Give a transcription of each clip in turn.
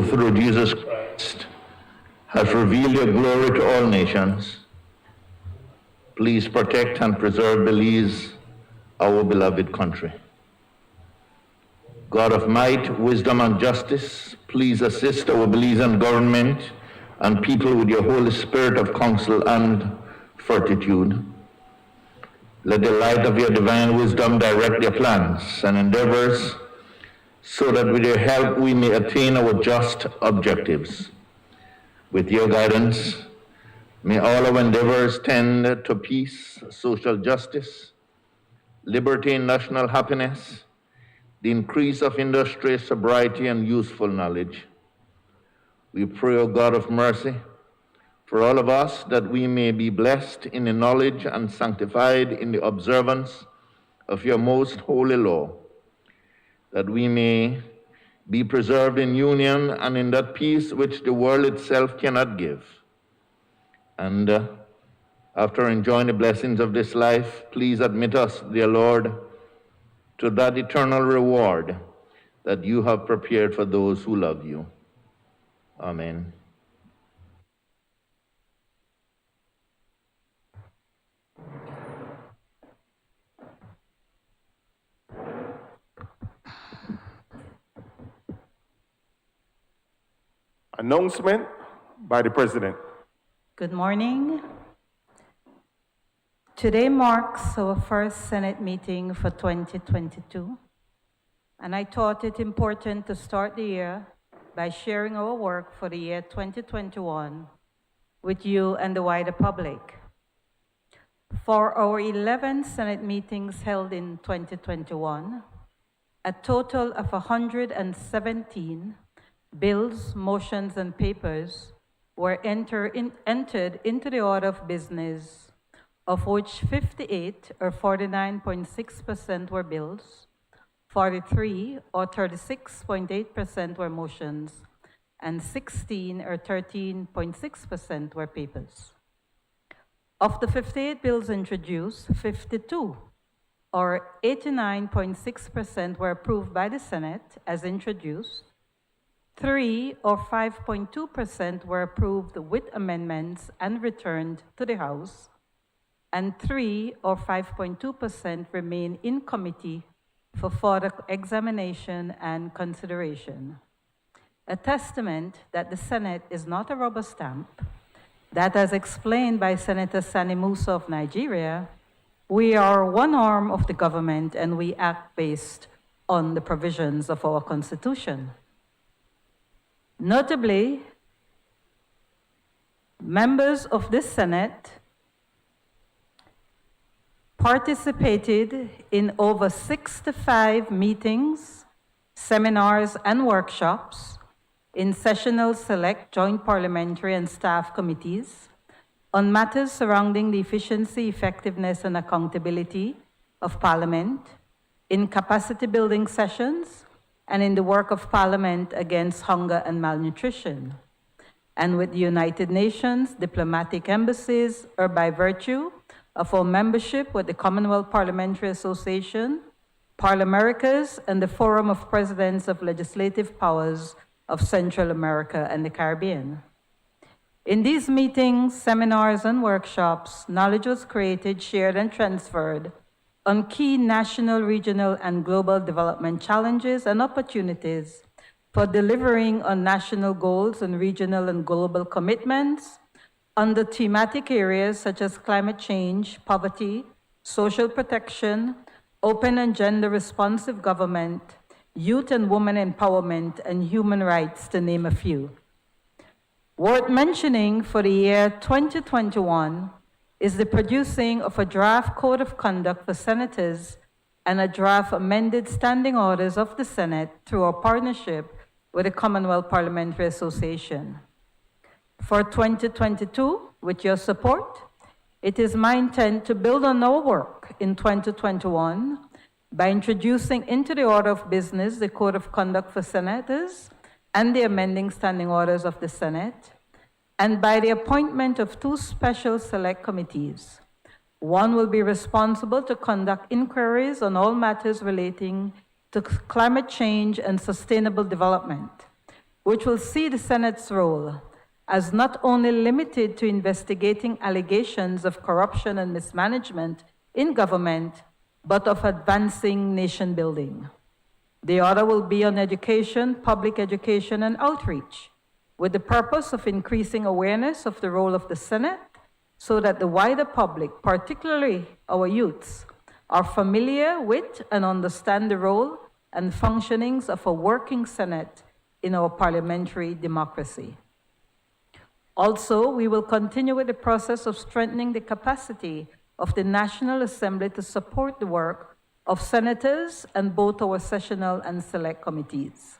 who through Jesus Christ has revealed your glory to all nations, please protect and preserve Belize, our beloved country. God of might, wisdom, and justice, please assist our Belizean government and people with your Holy Spirit of counsel and fortitude. Let the light of your divine wisdom direct their plans and endeavors, so that with your help we may attain our just objectives. With your guidance, may all our endeavors tend to peace, social justice, liberty and national happiness, the increase of industry, sobriety, and useful knowledge. We pray, O God of mercy, for all of us, that we may be blessed in the knowledge and sanctified in the observance of your most holy law, that we may be preserved in union and in that peace which the world itself cannot give. And after enjoying the blessings of this life, please admit us, dear Lord, to that eternal reward that you have prepared for those who love you. Amen. Announcement by the President. Good morning. Today marks our first Senate meeting for 2022, and I thought it important to start the year by sharing our work for the year 2021 with you and the wider public. For our 11 Senate meetings held in 2021, a total of 117 bills, motions, and papers were entered into the order of business, of which 58 or 49.6% were bills, 43 or 36.8% were motions, and 16 or 13.6% were papers. Of the 58 bills introduced, 52 or 89.6% were approved by the Senate as introduced, 3 or 5.2% were approved with amendments and returned to the House, and 3 or 5.2% remain in committee for further examination and consideration. A testament that the Senate is not a rubber stamp, that as explained by Senator Sani Musa of Nigeria, we are one arm of the government and we act based on the provisions of our Constitution. Notably, members of this Senate participated in over 65 meetings, seminars, and workshops in sessional, select, joint parliamentary, and staff committees on matters surrounding the efficiency, effectiveness, and accountability of Parliament, in capacity building sessions, and in the work of Parliament against hunger and malnutrition, and with the United Nations, diplomatic embassies, or by virtue of our membership with the Commonwealth Parliamentary Association, Parliamericas, and the Forum of Presidents of Legislative Powers of Central America and the Caribbean. In these meetings, seminars, and workshops, knowledge was created, shared, and transferred on key national, regional, and global development challenges and opportunities for delivering on national goals and regional and global commitments under thematic areas such as climate change, poverty, social protection, open and gender-responsive government, youth and women empowerment, and human rights, to name a few. Worth mentioning for the year 2021 is the producing of a draft code of conduct for senators and a draft amended standing orders of the Senate through our partnership with the Commonwealth Parliamentary Association. For 2022, with your support, it is my intent to build on our work in 2021 by introducing into the order of business the Code of Conduct for Senators and the amending standing orders of the Senate, and by the appointment of 2 special select committees. One will be responsible to conduct inquiries on all matters relating to climate change and sustainable development, which will see the Senate's role as not only limited to investigating allegations of corruption and mismanagement in government, but of advancing nation building. The other will be on education, public education, and outreach, with the purpose of increasing awareness of the role of the Senate so that the wider public, particularly our youths, are familiar with and understand the role and functionings of a working Senate in our parliamentary democracy. Also, we will continue with the process of strengthening the capacity of the National Assembly to support the work of senators and both our sessional and select committees,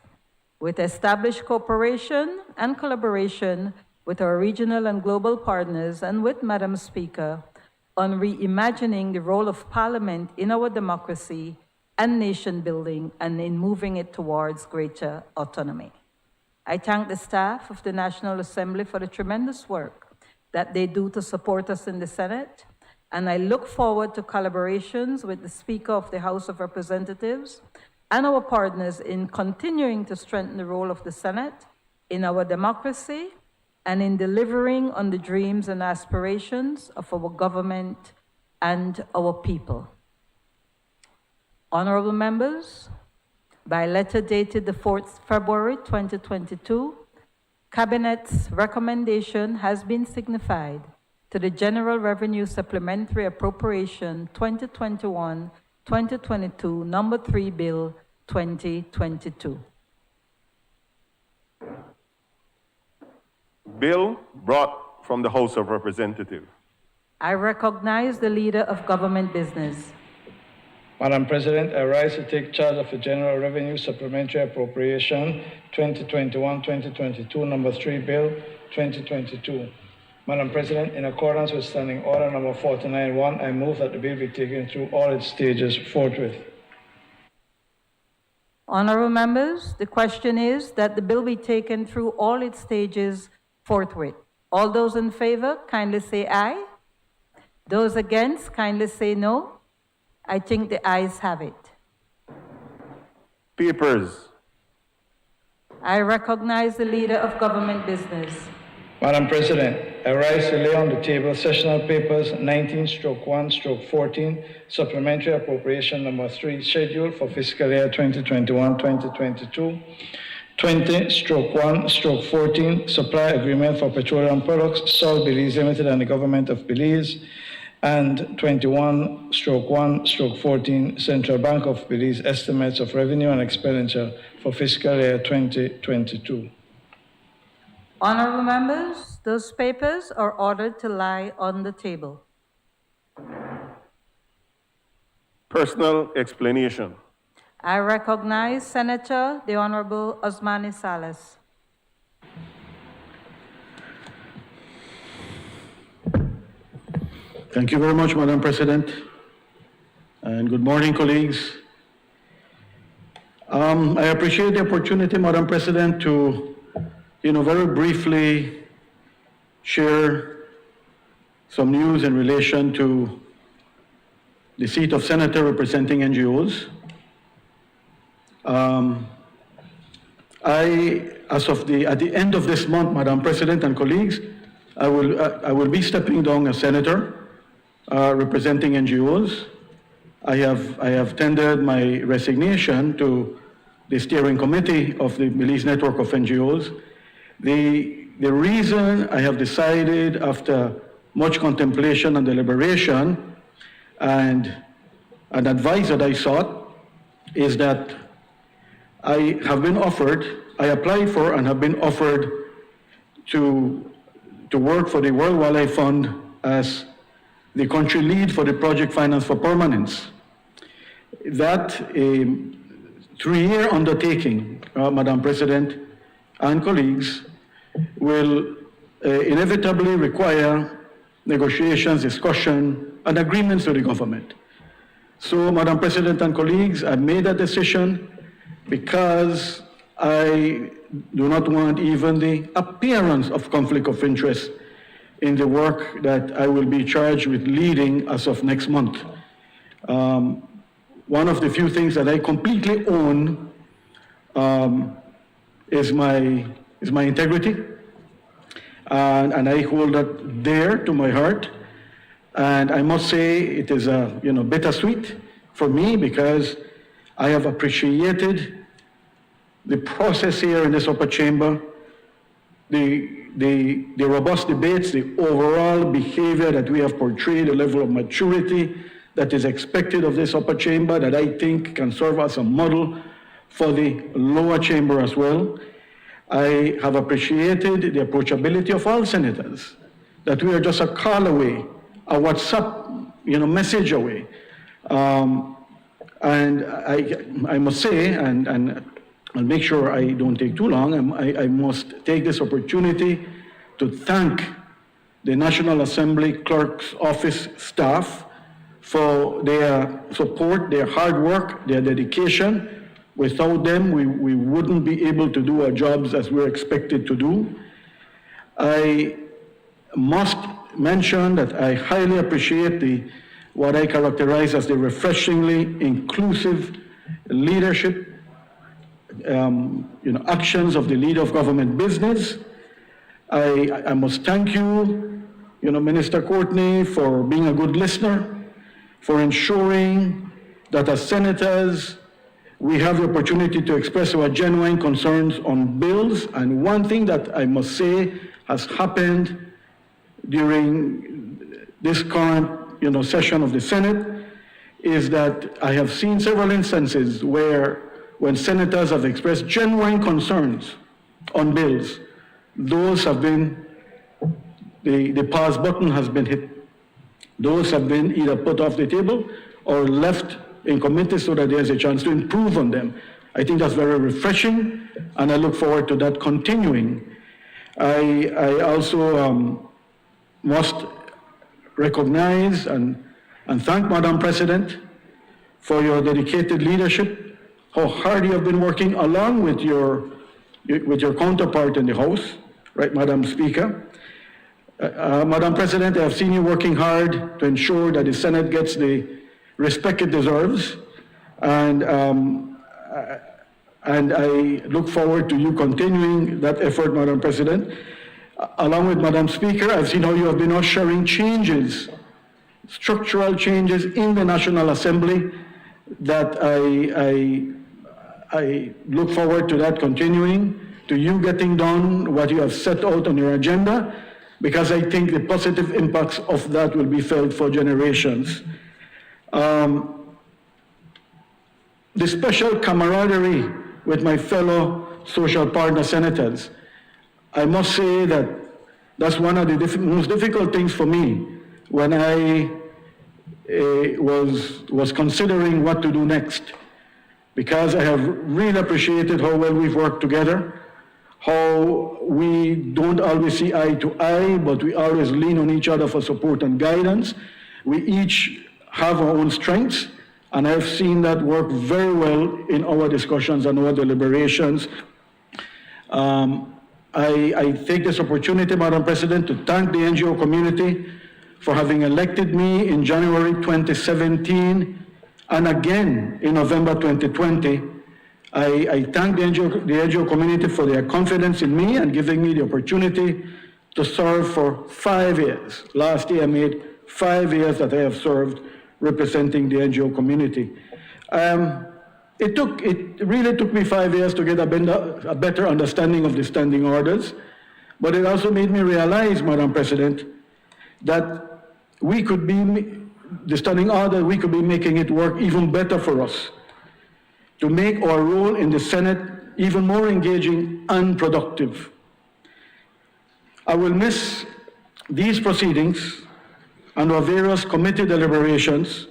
with established cooperation and collaboration with our regional and global partners and with Madam Speaker on reimagining the role of Parliament in our democracy and nation building and in moving it towards greater autonomy. I thank the staff of the National Assembly for the tremendous work that they do to support us in the Senate, and I look forward to collaborations with the Speaker of the House of Representatives and our partners in continuing to strengthen the role of the Senate in our democracy and in delivering on the dreams and aspirations of our government and our people. Honorable members, by letter dated the 4th February 2022, Cabinet's recommendation has been signified to the General Revenue Supplementary Appropriation 2021-2022, Number 3 Bill 2022. Bill brought from the House of Representatives. I recognize the Leader of Government Business. Madam President, I rise to take charge of the General Revenue Supplementary Appropriation 2021-2022, Number 3 Bill 2022. Madam President, in accordance with Standing Order Number 49-1, I move that the bill be taken through all its stages forthwith. Honorable members, the question is that the bill be taken through all its stages forthwith. All those in favor, kindly say aye. Those against, kindly say no. I think the ayes have it. Papers. I recognize the Leader of Government Business. Madam President, I rise to lay on the table sessional papers 19/1/14, Supplementary Appropriation Number 3, scheduled for fiscal year 2021-2022, 20/1/14, Supply Agreement for Petroleum Products, Sol Belize Limited and the Government of Belize, and 21/1/14, Central Bank of Belize Estimates of Revenue and Expenditure for fiscal year 2022. Honorable members, those papers are ordered to lie on the table. Personal explanation. I recognize Senator the Honorable Osmani Salas. Thank you very much, Madam President, and good morning, colleagues. I appreciate the opportunity, Madam President, to, very briefly share some news in relation to the seat of Senator representing NGOs. At the end of this month, Madam President and colleagues, I will be stepping down as Senator representing NGOs. I have tendered my resignation to the steering committee of the Belize Network of NGOs. The reason I have decided, after much contemplation and deliberation and an advice that I sought, is that I applied for and have been offered to work for the World Wildlife Fund as the country lead for the Project Finance for Permanence. That 3-year undertaking, Madam President and colleagues, will inevitably require negotiations, discussion, and agreements with the government. So, Madam President and colleagues, I made that decision because I do not want even the appearance of conflict of interest in the work that I will be charged with leading as of next month. One of the few things that I completely own is my integrity, and I hold that dear to my heart. And I must say it is bittersweet for me because I have appreciated the process here in this upper chamber, the robust debates, the overall behavior that we have portrayed, the level of maturity that is expected of this upper chamber that I think can serve as a model for the lower chamber as well. I have appreciated the approachability of all senators, that we are just a call away, a WhatsApp message away. And I must say, and I'll make sure I don't take too long, I must take this opportunity to thank the National Assembly Clerk's Office staff for their support, their hard work, their dedication. Without them, we wouldn't be able to do our jobs as we're expected to do. I must mention that I highly appreciate what I characterize as the refreshingly inclusive leadership actions of the leader of government business. I must thank you, Minister Courtney, for being a good listener, for ensuring that as senators, we have the opportunity to express our genuine concerns on bills. And one thing that I must say has happened during this current session of the Senate is that I have seen several instances where when senators have expressed genuine concerns on bills, those have been, the pause button has been hit. Those have been either put off the table or left in committee so that there's a chance to improve on them. I think that's very refreshing, and I look forward to that continuing. I also must recognize and thank Madam President for your dedicated leadership, how hard you have been working along with your counterpart in the House, right, Madam Speaker. Madam President, I have seen you working hard to ensure that the Senate gets the respect it deserves, and I look forward to you continuing that effort, Madam President. Along with Madam Speaker, I've seen how you have been ushering changes, structural changes in the National Assembly that I look forward to that continuing, to you getting done what you have set out on your agenda, because I think the positive impacts of that will be felt for generations. The special camaraderie with my fellow social partner senators, I must say that that's one of the most difficult things for me when I was considering what to do next, because I have really appreciated how well we've worked together, how we don't always see eye to eye, but we always lean on each other for support and guidance. We each have our own strengths, and I've seen that work very well in our discussions and our deliberations. I take this opportunity, Madam President, to thank the NGO community for having elected me in January 2017 and again in November 2020. I thank the NGO community for their confidence in me and giving me the opportunity to serve for 5 years. Last year I made 5 years that I have served representing the NGO community. It really took me 5 years to get a better understanding of the standing orders, but it also made me realize, Madam President, that we could be, the standing order, we could be making it work even better for us, to make our role in the Senate even more engaging and productive. I will miss these proceedings and our various committee deliberations,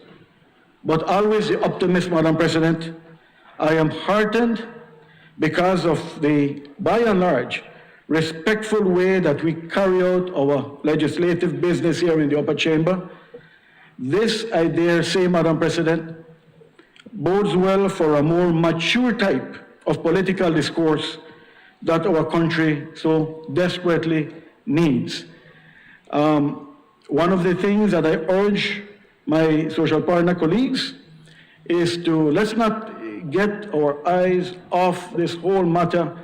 but always the optimist, Madam President. I am heartened because of the, by and large, respectful way that we carry out our legislative business here in the upper chamber. This, I dare say, Madam President, bodes well for a more mature type of political discourse that our country so desperately needs. One of the things that I urge my social partner colleagues is to let's not get our eyes off this whole matter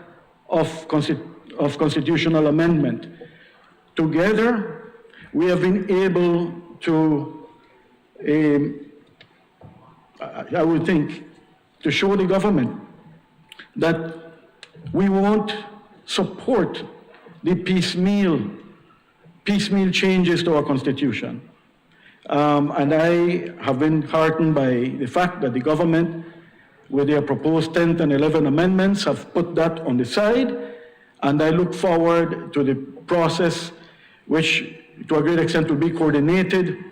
of constitutional amendment. Together, we have been able to, I would think, to show the government that we won't support the piecemeal changes to our constitution. And I have been heartened by the fact that the government, with their proposed 10th and 11th amendments, have put that on the side. And I look forward to the process, which to a great extent will be coordinated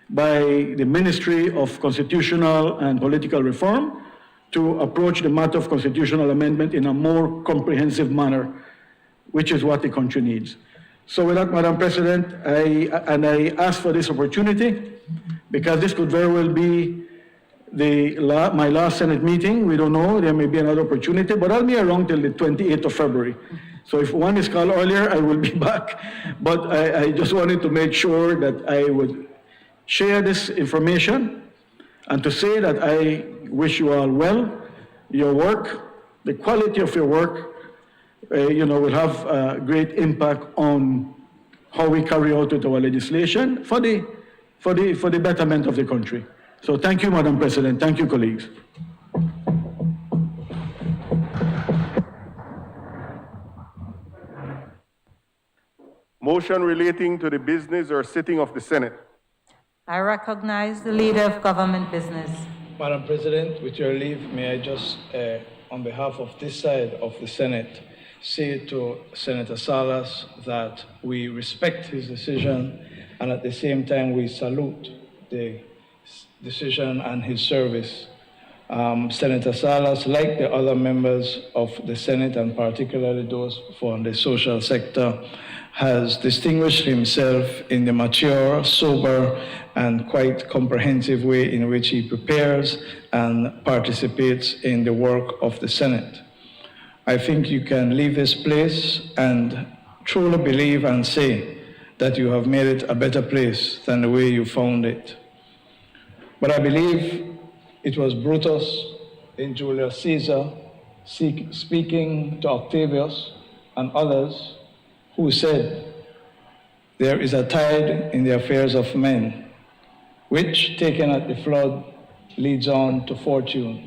by the Ministry of Constitutional and Political Reform to approach the matter of constitutional amendment in a more comprehensive manner, which is what the country needs. So with that, Madam President, I ask for this opportunity because this could very well be my last Senate meeting. We don't know, there may be another opportunity, but I'll be around till the 28th of February. So if one is called earlier, I will be back. But I just wanted to make sure that I would share this information and to say that I wish you all well. Your work, the quality of your work, will have a great impact on how we carry out with our legislation for the betterment of the country. So thank you, Madam President. Thank you, colleagues. Motion relating to the business or sitting of the Senate. I recognize the Leader of Government Business. Madam President, with your leave, may I just, on behalf of this side of the Senate, say to Senator Salas that we respect his decision and at the same time we salute the decision and his service. Senator Salas, like the other members of the Senate and particularly those from the social sector, has distinguished himself in the mature, sober, and quite comprehensive way in which he prepares and participates in the work of the Senate. I think you can leave this place and truly believe and say that you have made it a better place than the way you found it. But I believe it was Brutus in Julius Caesar speaking to Octavius and others who said, "There is a tide in the affairs of men, which, taken at the flood, leads on to fortune.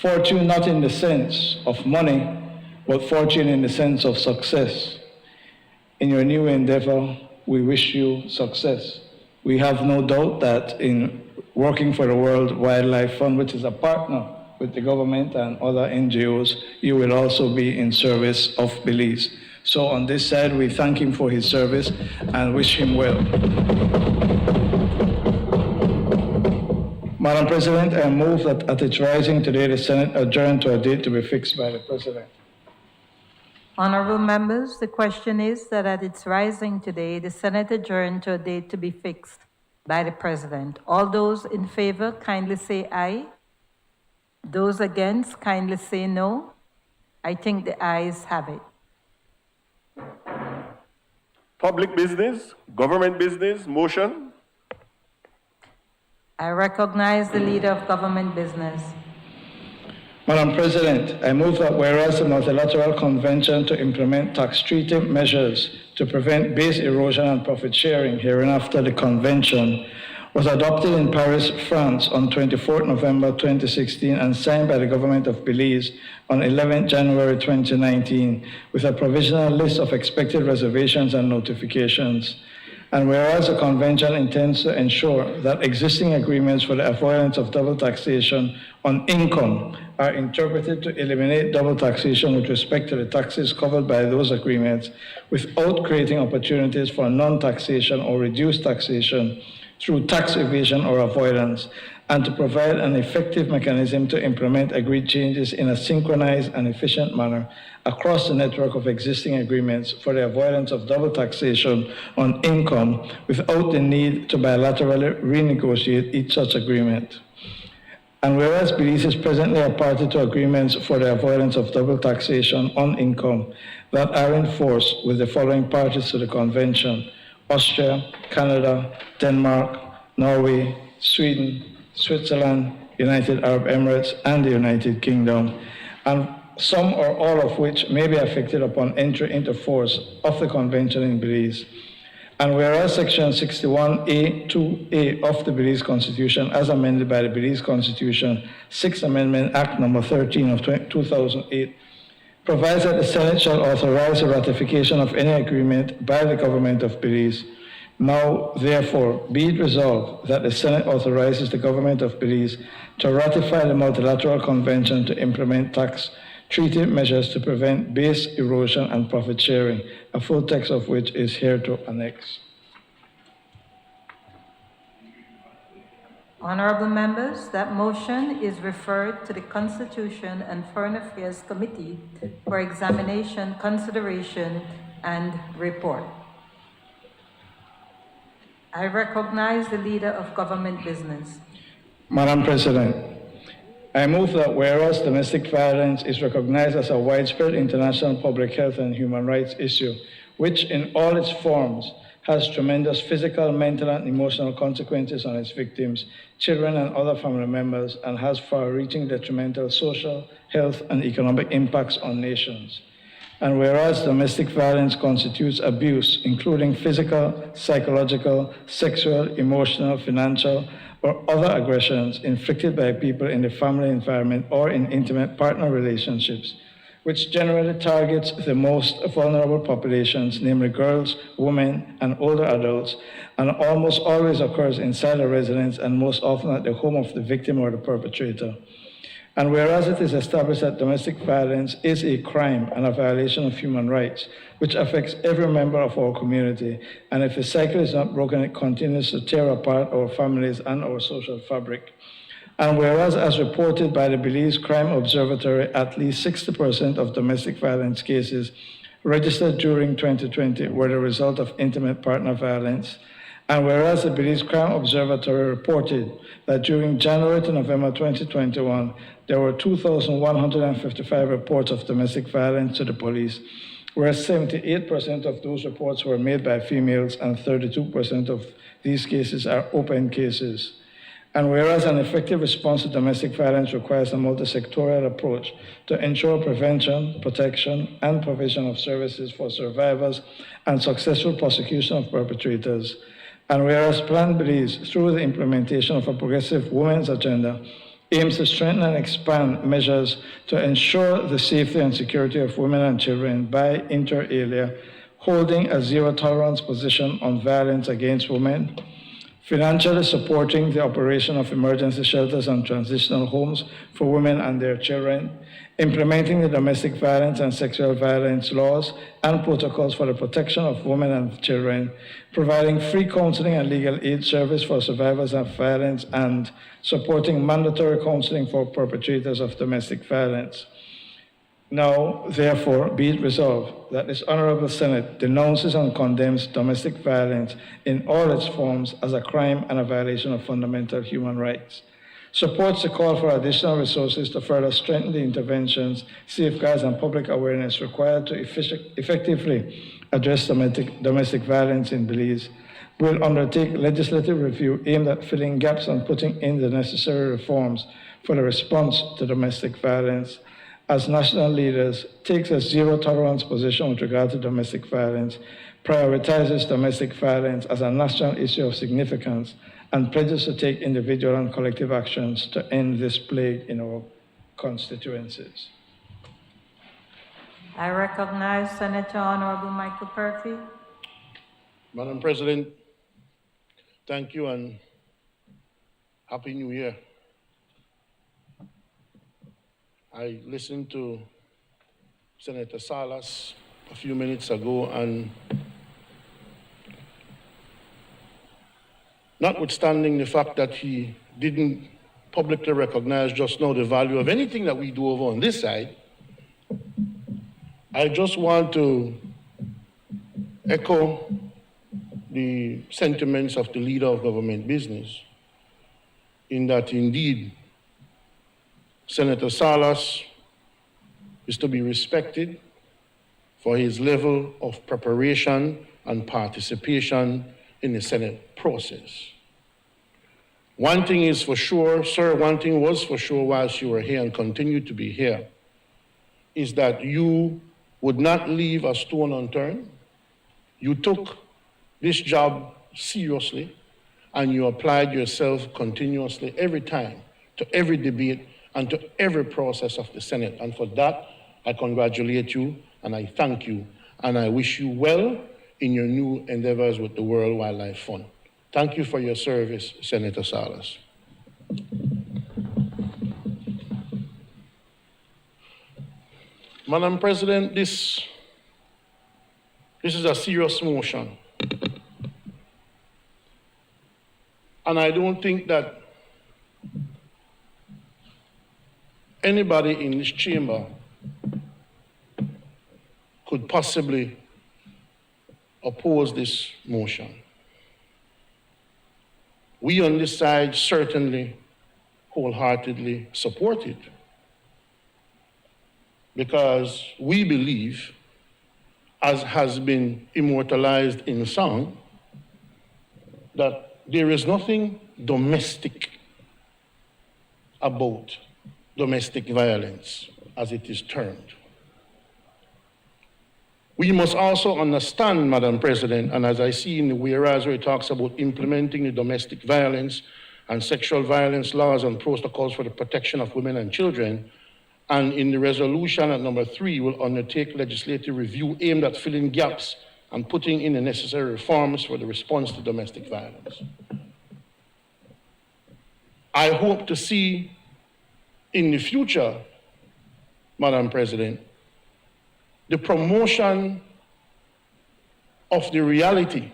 Fortune not in the sense of money, but fortune in the sense of success. In your new endeavor, we wish you success." We have no doubt that in working for the World Wildlife Fund, which is a partner with the government and other NGOs, you will also be in service of Belize. So on this side, we thank him for his service and wish him well. Madam President, I move that at its rising today, the Senate adjourn to a date to be fixed by the President. Honorable members, the question is that at its rising today, the Senate adjourn to a date to be fixed by the President. All those in favor, kindly say aye. Those against, kindly say no. I think the ayes have it. Public business, government business, motion. I recognize the Leader of Government Business. Madam President, I move that whereas the multilateral convention to implement tax treaty measures to prevent base erosion and profit sharing hereinafter the convention was adopted in Paris, France on 24 November 2016 and signed by the government of Belize on 11 January 2019 with a provisional list of expected reservations and notifications. And whereas the convention intends to ensure that existing agreements for the avoidance of double taxation on income are interpreted to eliminate double taxation with respect to the taxes covered by those agreements without creating opportunities for non-taxation or reduced taxation through tax evasion or avoidance, and to provide an effective mechanism to implement agreed changes in a synchronized and efficient manner across the network of existing agreements for the avoidance of double taxation on income without the need to bilaterally renegotiate each such agreement. And whereas Belize is presently a party to agreements for the avoidance of double taxation on income that are in force with the following parties to the convention: Austria, Canada, Denmark, Norway, Sweden, Switzerland, United Arab Emirates, and the United Kingdom. And some or all of which may be affected upon entry into force of the convention in Belize. And whereas Section 61A(2)(a) of the Belize Constitution, as amended by the Belize Constitution, 6th Amendment Act number 13 of 2008, provides that the Senate shall authorize the ratification of any agreement by the government of Belize. Now, therefore, be it resolved that the Senate authorizes the government of Belize to ratify the multilateral convention to implement tax treaty measures to prevent base erosion and profit sharing, a full text of which is hereto annexed. Honorable members, that motion is referred to the Constitution and Foreign Affairs Committee for examination, consideration, and report. I recognize the Leader of Government Business. Madam President, I move that whereas domestic violence is recognized as a widespread international public health and human rights issue, which in all its forms has tremendous physical, mental, and emotional consequences on its victims, children, and other family members, and has far-reaching detrimental social, health, and economic impacts on nations. And whereas domestic violence constitutes abuse, including physical, psychological, sexual, emotional, financial, or other aggressions inflicted by people in the family environment or in intimate partner relationships, which generally targets the most vulnerable populations, namely girls, women, and older adults, and almost always occurs inside a residence and most often at the home of the victim or the perpetrator. And whereas it is established that domestic violence is a crime and a violation of human rights, which affects every member of our community, and if the cycle is not broken, it continues to tear apart our families and our social fabric. And whereas, as reported by the Belize Crime Observatory, at least 60% of domestic violence cases registered during 2020 were the result of intimate partner violence. And whereas the Belize Crime Observatory reported that during January to November 2021, there were 2,155 reports of domestic violence to the police, whereas 78% of those reports were made by females and 32% of these cases are open cases. And whereas an effective response to domestic violence requires a multi-sectorial approach to ensure prevention, protection, and provision of services for survivors and successful prosecution of perpetrators. And whereas Plan Belize, through the implementation of a progressive women's agenda, aims to strengthen and expand measures to ensure the safety and security of women and children by, inter alia, holding a zero-tolerance position on violence against women, financially supporting the operation of emergency shelters and transitional homes for women and their children, implementing the domestic violence and sexual violence laws and protocols for the protection of women and children, providing free counseling and legal aid service for survivors of violence, and supporting mandatory counseling for perpetrators of domestic violence. Now, therefore, be it resolved that this Honorable Senate denounces and condemns domestic violence in all its forms as a crime and a violation of fundamental human rights, supports the call for additional resources to further strengthen the interventions, safeguards, and public awareness required to effectively address domestic violence in Belize, will undertake legislative review aimed at filling gaps and putting in the necessary reforms for the response to domestic violence. As national leaders, takes a zero-tolerance position with regard to domestic violence, prioritizes domestic violence as a national issue of significance, and pledges to take individual and collective actions to end this plague in our constituencies. I recognize Senator Honorable Michael Perfy. Madam President, thank you and Happy New Year. I listened to Senator Salas a few minutes ago, and notwithstanding the fact that he didn't publicly recognize just now the value of anything that we do over on this side, I just want to echo the sentiments of the Leader of Government Business, in that indeed Senator Salas is to be respected for his level of preparation and participation in the Senate process. One thing is for sure, sir, one thing was for sure whilst you were here and continue to be here, is that you would not leave a stone unturned. You took this job seriously, and you applied yourself continuously every time to every debate and to every process of the Senate. And for that, I congratulate you and I thank you, and I wish you well in your new endeavors with the World Wildlife Fund. Thank you for your service, Senator Salas. Madam President, this is a serious motion. And I don't think that anybody in this chamber could possibly oppose this motion. We on this side certainly wholeheartedly support it, because we believe, as has been immortalized in song, that there is nothing domestic about domestic violence, as it is termed. We must also understand, Madam President, and as I see in the whereas where it talks about implementing the domestic violence and sexual violence laws and protocols for the protection of women and children, and in the resolution at number 3 will undertake legislative review aimed at filling gaps and putting in the necessary reforms for the response to domestic violence. I hope to see in the future, Madam President, the promotion of the reality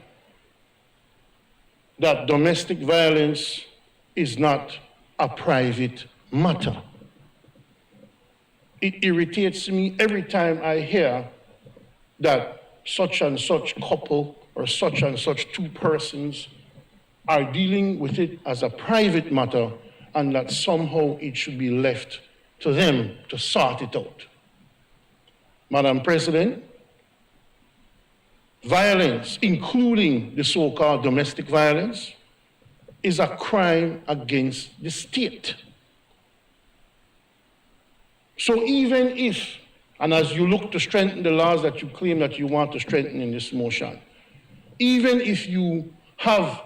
that domestic violence is not a private matter. It irritates me every time I hear that such and such couple or such and such two persons are dealing with it as a private matter, and that somehow it should be left to them to sort it out. Madam President, violence, including the so-called domestic violence, is a crime against the state. So even if, and as you look to strengthen the laws that you claim that you want to strengthen in this motion, even if you have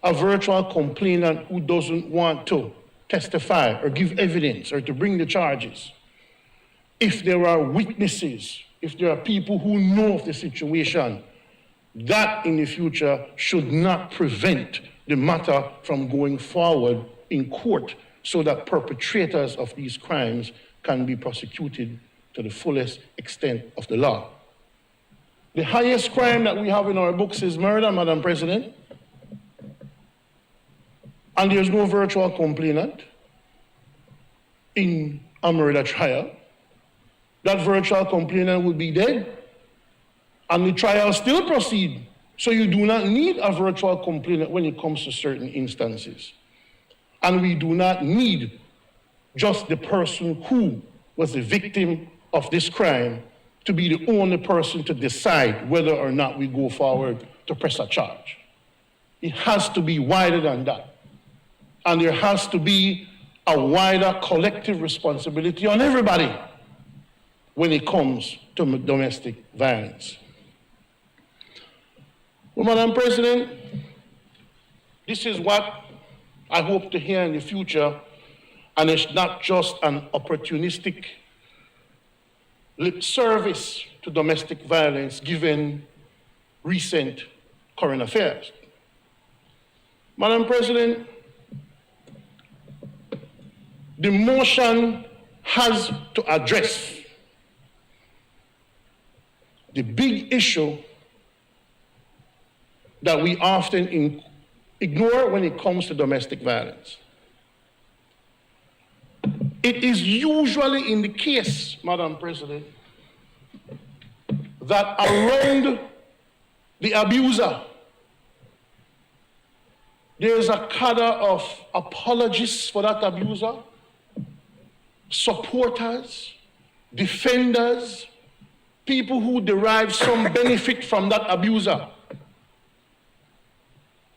a virtual complainant who doesn't want to testify or give evidence or to bring the charges, if there are witnesses, if there are people who know of the situation, that in the future should not prevent the matter from going forward in court so that perpetrators of these crimes can be prosecuted to the fullest extent of the law. The highest crime that we have in our books is murder, Madam President. And there's no virtual complainant in a murder trial. That virtual complainant will be dead, and the trial still proceed. So you do not need a virtual complainant when it comes to certain instances. And we do not need just the person who was the victim of this crime to be the only person to decide whether or not we go forward to press a charge. It has to be wider than that. And there has to be a wider collective responsibility on everybody when it comes to domestic violence. Well, Madam President, this is what I hope to hear in the future, and it's not just an opportunistic lip service to domestic violence given recent current affairs. Madam President, the motion has to address the big issue that we often ignore when it comes to domestic violence. It is usually in the case, Madam President, that around the abuser, there is a cadre of apologists for that abuser, supporters, defenders, people who derive some benefit from that abuser.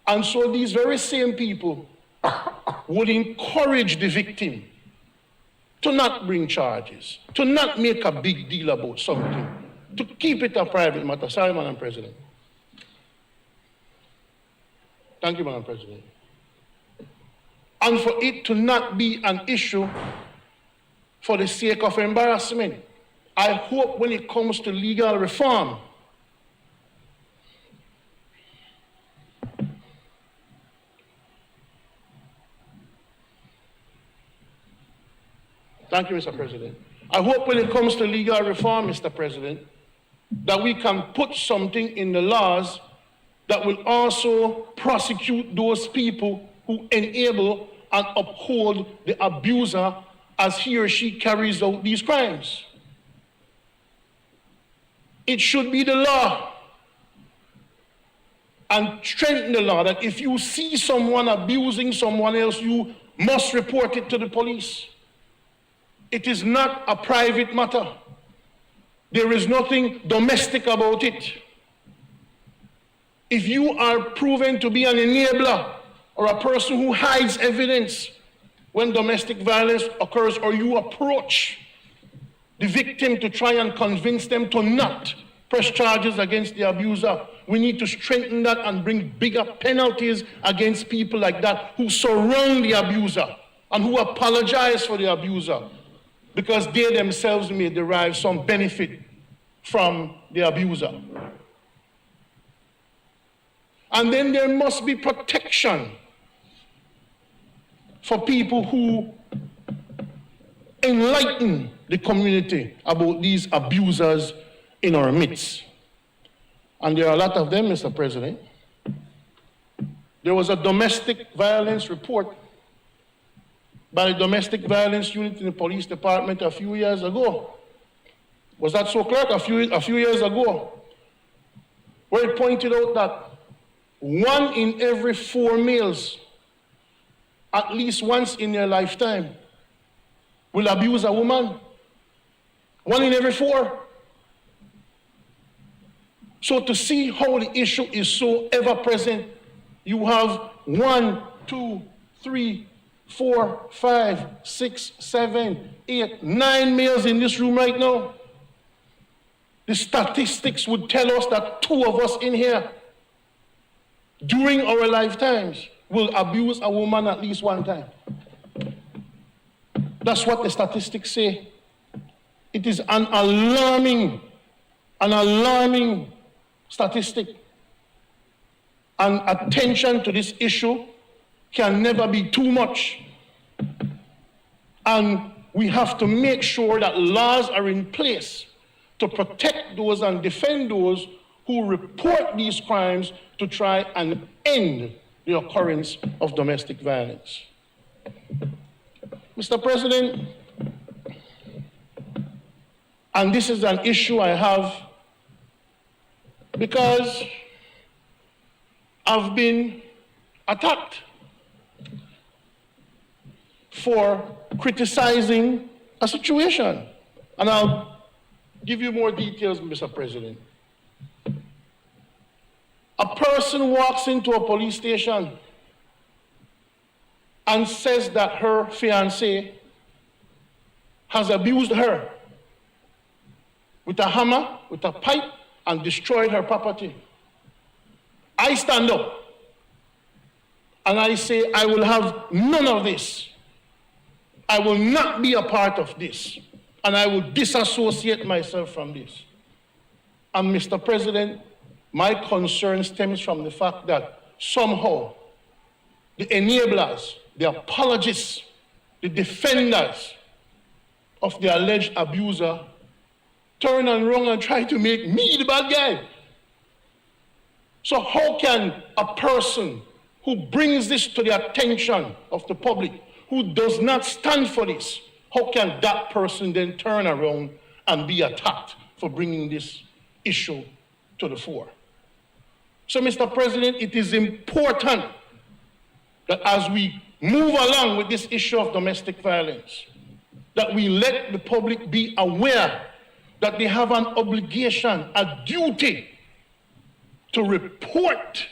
And so these very same people would encourage the victim to not bring charges, to not make a big deal about something, to keep it a private matter. Sorry, Madam President. Thank you, Madam President. And for it to not be an issue for the sake of embarrassment. I hope when it comes to legal reform, thank you, Mr. President. I hope when it comes to legal reform, Mr. President, that we can put something in the laws that will also prosecute those people who enable and uphold the abuser as he or she carries out these crimes. It should be the law, and strengthen the law that if you see someone abusing someone else, you must report it to the police. It is not a private matter. There is nothing domestic about it. If you are proven to be an enabler or a person who hides evidence when domestic violence occurs, or you approach the victim to try and convince them to not press charges against the abuser, we need to strengthen that and bring bigger penalties against people like that who surround the abuser and who apologize for the abuser because they themselves may derive some benefit from the abuser. And then there must be protection for people who enlighten the community about these abusers in our midst. And there are a lot of them, Mr. President. There was a domestic violence report by the Domestic Violence Unit in the Police Department a few years ago. Was that so, Clerk? A few years ago, where it pointed out that 1 in every 4 males, at least once in their lifetime, will abuse a woman. 1 in every 4. So to see how the issue is so ever present, you have 1, 2, 3, 4, 5, 6, 7, 8, 9 males in this room right now. The statistics would tell us that 2 of us in here during our lifetimes will abuse a woman at least 1 time. That's what the statistics say. It is an alarming statistic. And attention to this issue can never be too much. And we have to make sure that laws are in place to protect those and defend those who report these crimes to try and end the occurrence of domestic violence. Mr. President, and this is an issue I have because I've been attacked for criticizing a situation. And I'll give you more details, Mr. President. A person walks into a police station and says that her fiancé has abused her with a hammer, with a pipe, and destroyed her property. I stand up and I say, I will have none of this. I will not be a part of this, and I will disassociate myself from this. And Mr. President, my concern stems from the fact that somehow the enablers, the apologists, the defenders of the alleged abuser turn and run and try to make me the bad guy. So how can a person who brings this to the attention of the public, who does not stand for this, how can that person then turn around and be attacked for bringing this issue to the fore? So, Mr. President, it is important that as we move along with this issue of domestic violence, that we let the public be aware that they have an obligation, a duty to report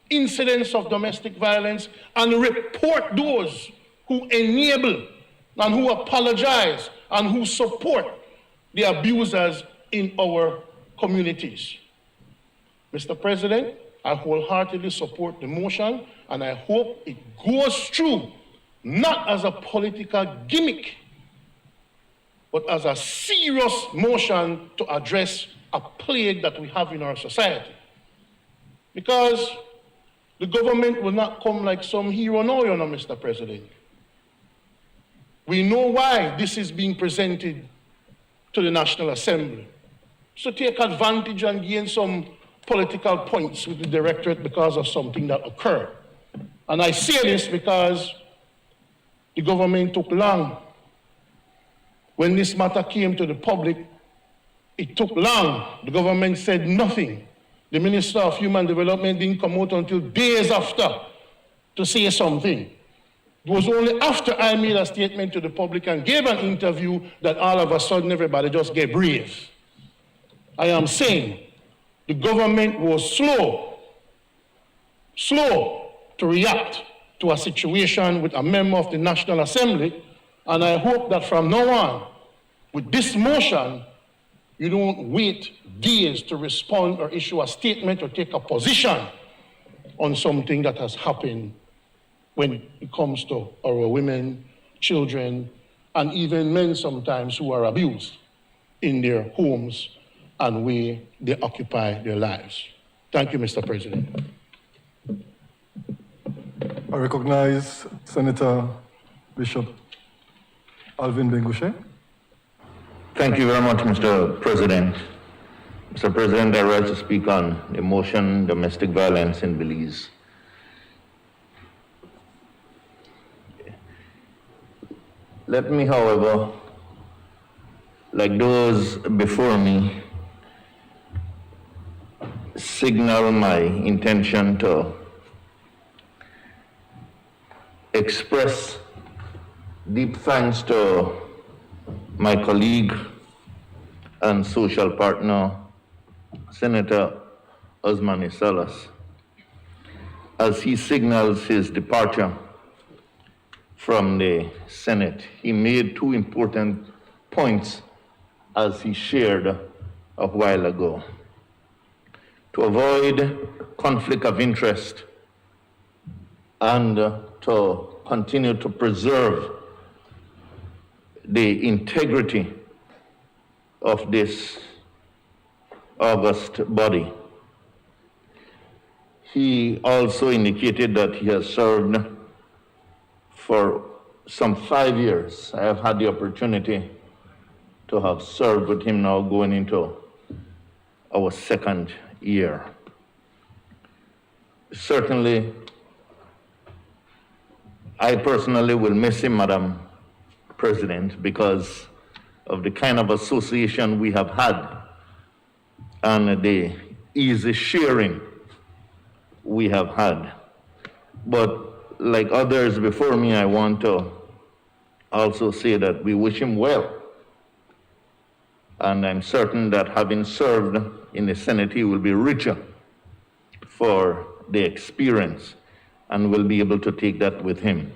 incidents of domestic violence and report those who enable and who apologize and who support the abusers in our communities. Mr. President, I wholeheartedly support the motion, and I hope it goes through, not as a political gimmick, but as a serious motion to address a plague that we have in our society. Because the government will not come like some hero now, you know, Mr. President. We know why this is being presented to the National Assembly. So take advantage and gain some political points with the directorate because of something that occurred. And I say this because the government took long. When this matter came to the public, it took long. The government said nothing. The Minister of Human Development didn't come out until days after to say something. It was only after I made a statement to the public and gave an interview that all of a sudden everybody just get brave. I am saying the government was slow to react to a situation with a member of the National Assembly, and I hope that from now on, with this motion, you don't wait days to respond or issue a statement or take a position on something that has happened when it comes to our women, children, and even men sometimes who are abused in their homes and where they occupy their lives. Thank you, Mr. President. I recognize Senator Bishop Alvin Bengushe. Thank you very much, Mr. President. Mr. President, I rise to speak on the motion domestic violence in Belize. Let me, however, like those before me, signal my intention to express deep thanks to my colleague and social partner, Senator Osmani Salas, as he signals his departure from the Senate. He made two important points as he shared a while ago. To avoid conflict of interest and to continue to preserve the integrity of this august body. He also indicated that he has served for some 5 years. I have had the opportunity to have served with him now going into our second year. Certainly, I personally will miss him, Madam President, because of the kind of association we have had and the easy sharing we have had. But like others before me, I want to also say that we wish him well. And I'm certain that having served in the Senate, he will be richer for the experience and will be able to take that with him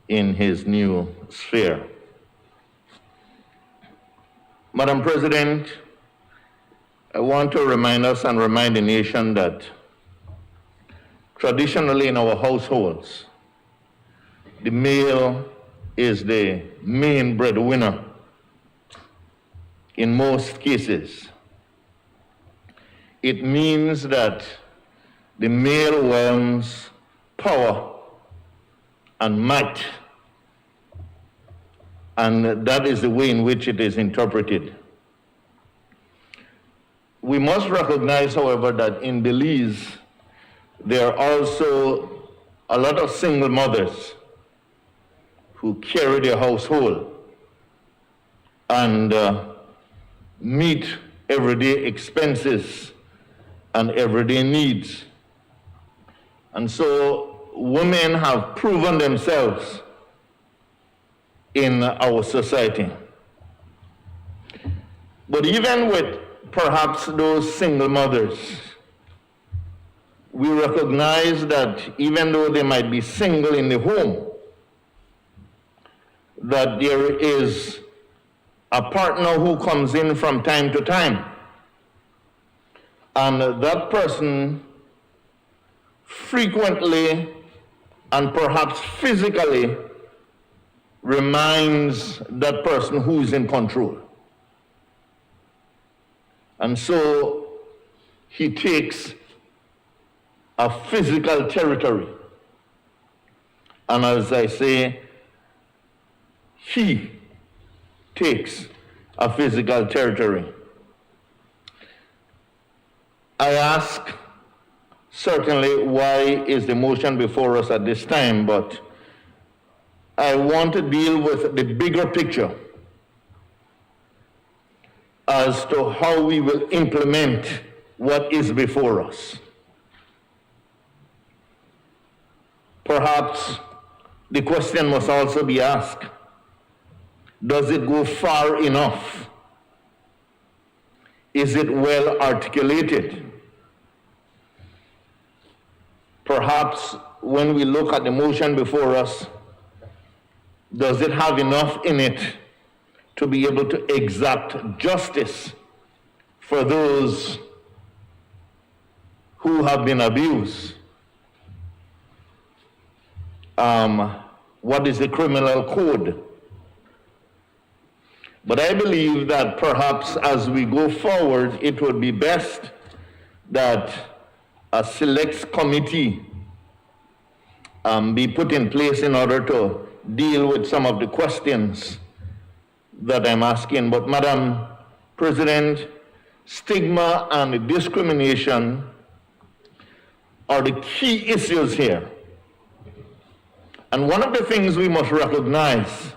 in his new sphere. Madam President, I want to remind us and remind the nation that traditionally in our households, the male is the main breadwinner in most cases. It means that the male wields power and might, and that is the way in which it is interpreted. We must recognize, however, that in Belize, there are also a lot of single mothers who carry their household and meet everyday expenses and everyday needs. And so women have proven themselves in our society. But even with perhaps those single mothers, we recognize that even though they might be single in the home, that there is a partner who comes in from time to time, and that person frequently and perhaps physically reminds that person who is in control. And so he takes a physical territory. And as I say, he takes a physical territory. I ask, certainly, why is the motion before us at this time, but I want to deal with the bigger picture as to how we will implement what is before us. Perhaps the question must also be asked, does it go far enough? Is it well articulated? Perhaps when we look at the motion before us, does it have enough in it to be able to exact justice for those who have been abused? What is the criminal code? But I believe that perhaps as we go forward, it would be best that a select committee be put in place in order to deal with some of the questions that I'm asking. But Madam President, stigma and discrimination are the key issues here. And one of the things we must recognize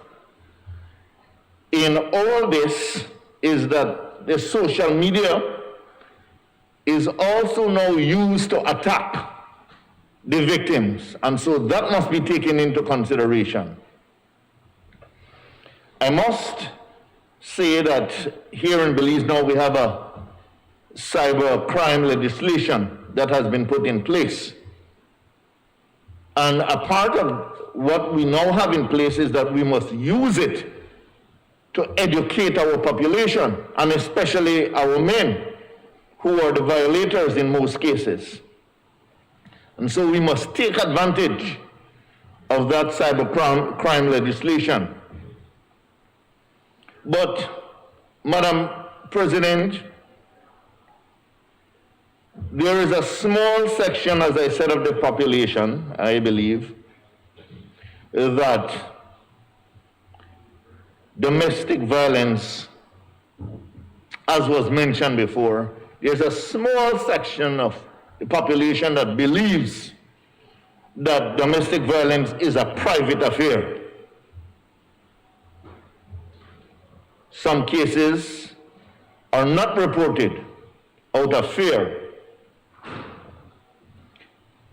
in all this is that the social media is also now used to attack the victims, and so that must be taken into consideration. I must say that here in Belize now we have a cyber crime legislation that has been put in place. And a part of what we now have in place is that we must use it to educate our population, and especially our men, who are the violators in most cases. And so we must take advantage of that cyber crime legislation. But, Madam President, there is a small section, as I said, of the population, I believe, that domestic violence, as was mentioned before, there's a small section of the population that believes that domestic violence is a private affair. Some cases are not reported out of fear.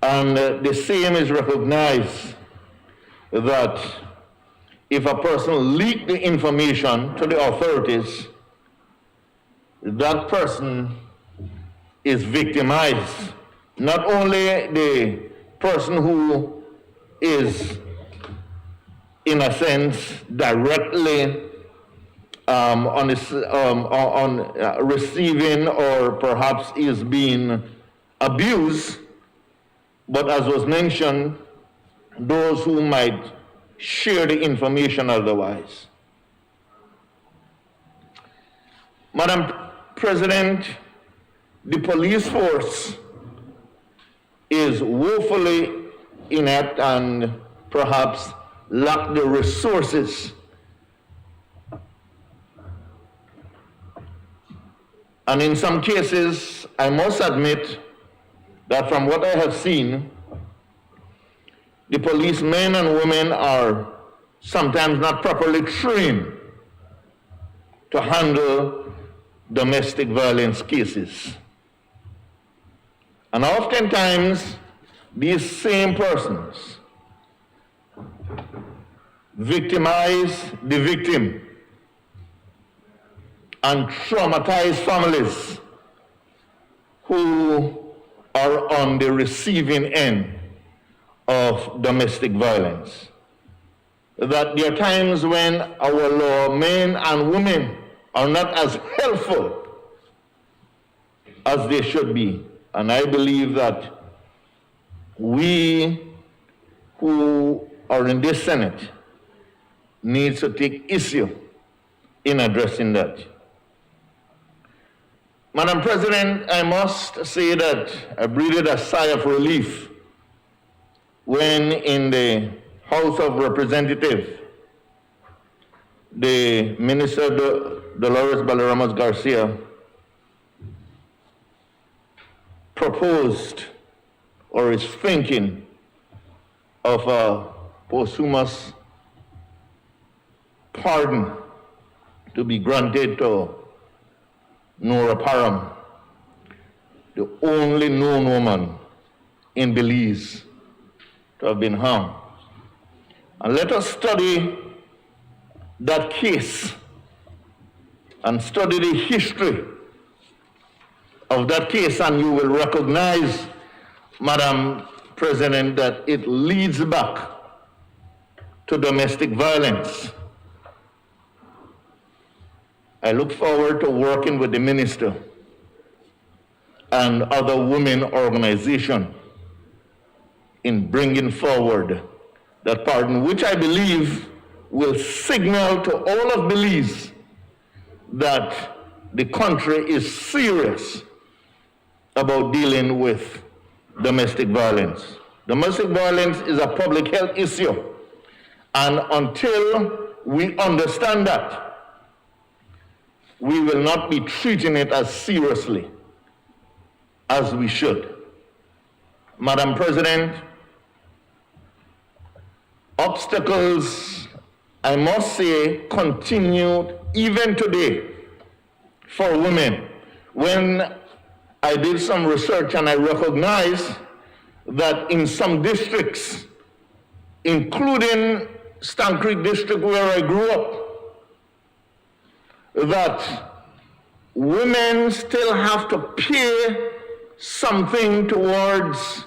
And the same is recognized that if a person leaks the information to the authorities, that person is victimized. Not only the person who is, in a sense, directly receiving or perhaps is being abused, but as was mentioned, those who might share the information otherwise. Madam President, the police force is woefully inept and perhaps lack the resources. And in some cases, I must admit that from what I have seen, the policemen and women are sometimes not properly trained to handle domestic violence cases. And oftentimes, these same persons victimize the victim and traumatize families who are on the receiving end of domestic violence. that there are times when our law men and women are not as helpful as they should be. And I believe that we who are in this Senate need to take issue in addressing that. Madam President, I must say that I breathed a sigh of relief when in the House of Representatives, the Minister Dolores Balaramas Garcia proposed or is thinking of a posthumous pardon to be granted to Nora Parham, the only known woman in Belize to have been hung. And let us study that case and study the history of that case, and you will recognize, Madam President, that it leads back to domestic violence. I look forward to working with the minister and other women organizations in bringing forward that pardon, which I believe will signal to all of Belize that the country is serious about dealing with domestic violence. Domestic violence is a public health issue, and until we understand that, we will not be treating it as seriously as we should. Madam President, obstacles, I must say, continued even today for women. When I did some research and I recognized that in some districts, including Stann Creek District where I grew up, that women still have to pay something towards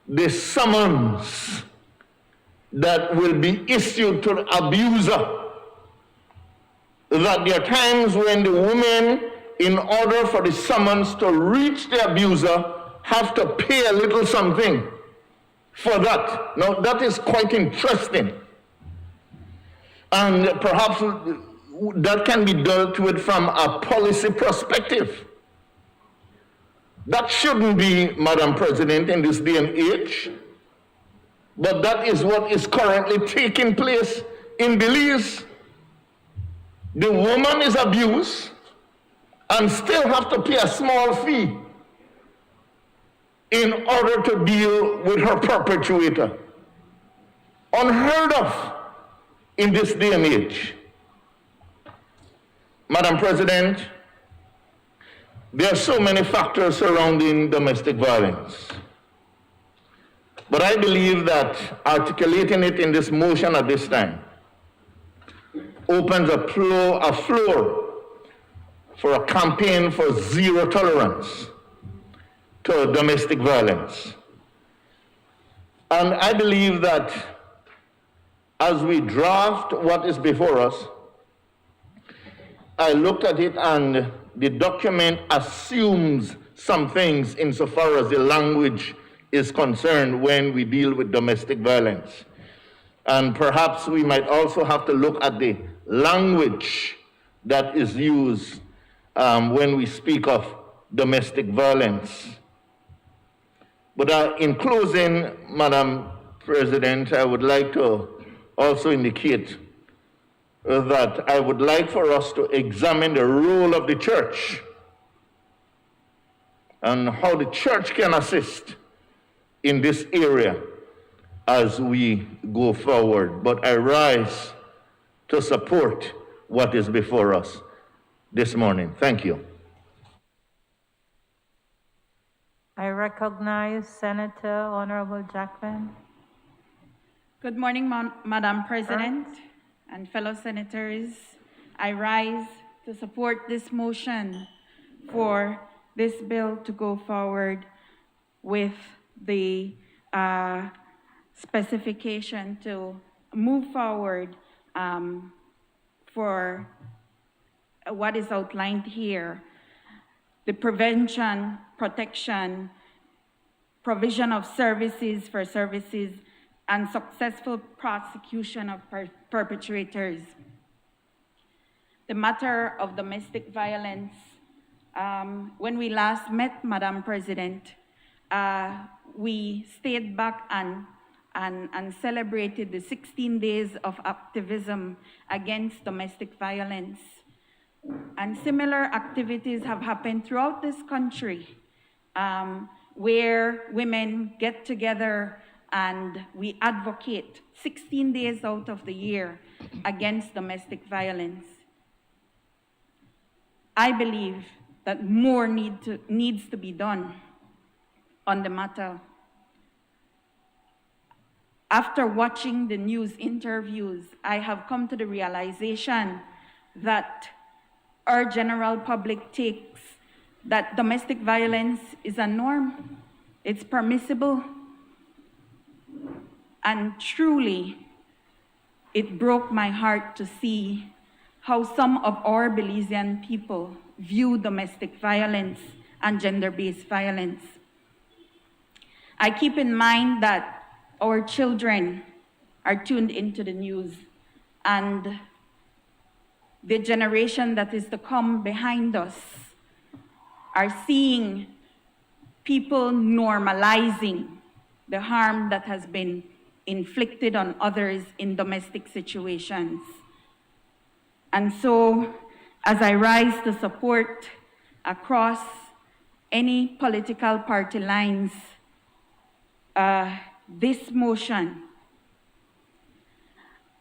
the summons that will be issued to the abuser. That there are times when the women, in order for the summons to reach the abuser, have to pay a little something for that. Now, that is quite interesting. And perhaps that can be dealt with from a policy perspective. That shouldn't be, Madam President, in this day and age. But that is what is currently taking place in Belize. The woman is abused and still have to pay a small fee in order to deal with her perpetrator. Unheard of in this day and age. Madam President, there are so many factors surrounding domestic violence. But I believe that articulating it in this motion at this time opens a floor for a campaign for zero tolerance to domestic violence. And I believe that as we draft what is before us, I looked at it and the document assumes some things insofar as the language is concerned when we deal with domestic violence. And perhaps we might also have to look at the language that is used when we speak of domestic violence. But in closing, Madam President, I would like to also indicate that I would like for us to examine the role of the church and how the church can assist in this area as we go forward. But I rise to support what is before us this morning. Thank you. I recognize Senator Honorable Jackman. Good morning, Madam President and fellow senators. I rise to support this motion for this bill to go forward with the specification to move forward for what is outlined here, the prevention, protection, provision of services for services, and successful prosecution of perpetrators. The matter of domestic violence, when we last met, Madam President, we stayed back and celebrated the 16 days of activism against domestic violence. And similar activities have happened throughout this country, where women get together and we advocate 16 days out of the year against domestic violence. I believe that more needs to be done on the matter. After watching the news interviews, I have come to the realization that our general public takes that domestic violence is a norm, it's permissible, and truly, it broke my heart to see how some of our Belizean people view domestic violence and gender-based violence. I keep in mind that our children are tuned into the news, and the generation that is to come behind us are seeing people normalizing the harm that has been inflicted on others in domestic situations. And so, as I rise to support across any political party lines this motion,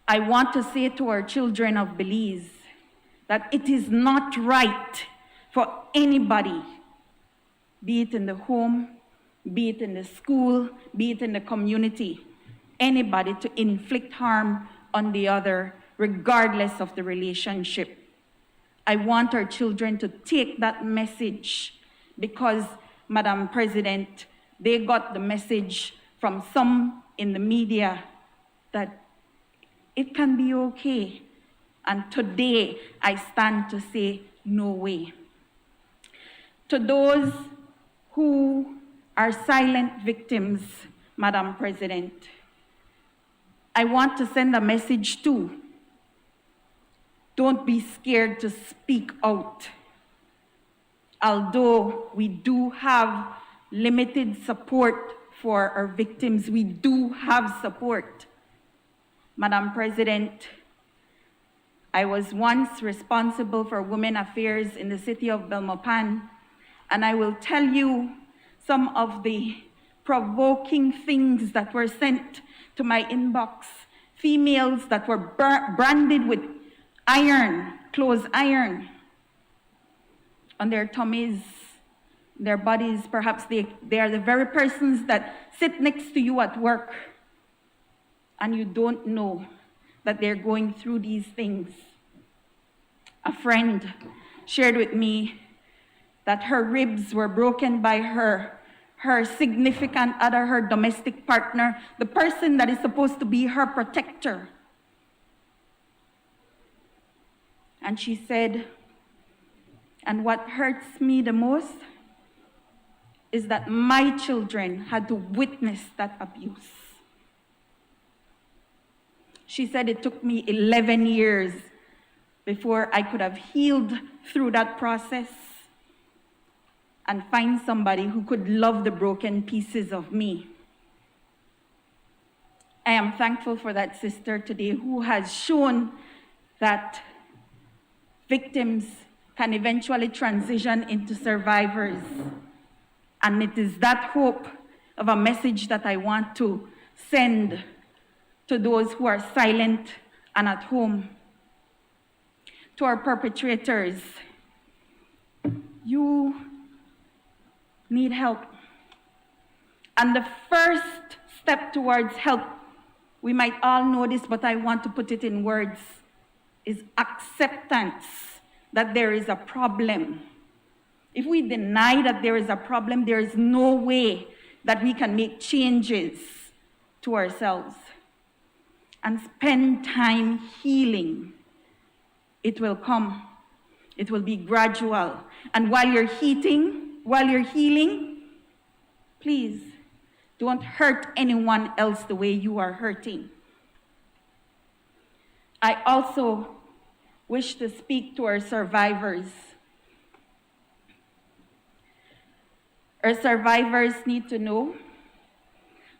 I want to say to our children of Belize that it is not right for anybody, be it in the home, be it in the school, be it in the community, anybody to inflict harm on the other, regardless of the relationship. I want our children to take that message because, Madam President, they got the message from some in the media that it can be okay. And today, I stand to say, no way. To those who are silent victims, Madam President, I want to send a message too. Don't be scared to speak out. Although we do have limited support for our victims, we do have support. Madam President, I was once responsible for women affairs in the city of Belmopan, and I will tell you some of the provoking things that were sent to my inbox. Females that were branded with iron, clothes iron, on their tummies, their bodies. Perhaps they are the very persons that sit next to you at work, and you don't know that they're going through these things. A friend shared with me that her ribs were broken by her significant other, her domestic partner, the person that is supposed to be her protector. And she said, and what hurts me the most is that my children had to witness that abuse. She said it took me 11 years before I could have healed through that process and find somebody who could love the broken pieces of me. I am thankful for that sister today who has shown that victims can eventually transition into survivors. And it is that hope of a message that I want to send to those who are silent and at home. To our perpetrators, you need help. And the first step towards help, we might all know this, but I want to put it in words, is acceptance that there is a problem. If we deny that there is a problem, there is no way that we can make changes to ourselves. and spend time healing, it will come. It will be gradual. And while you're healing, please don't hurt anyone else the way you are hurting. I also wish to speak to our survivors. Our survivors need to know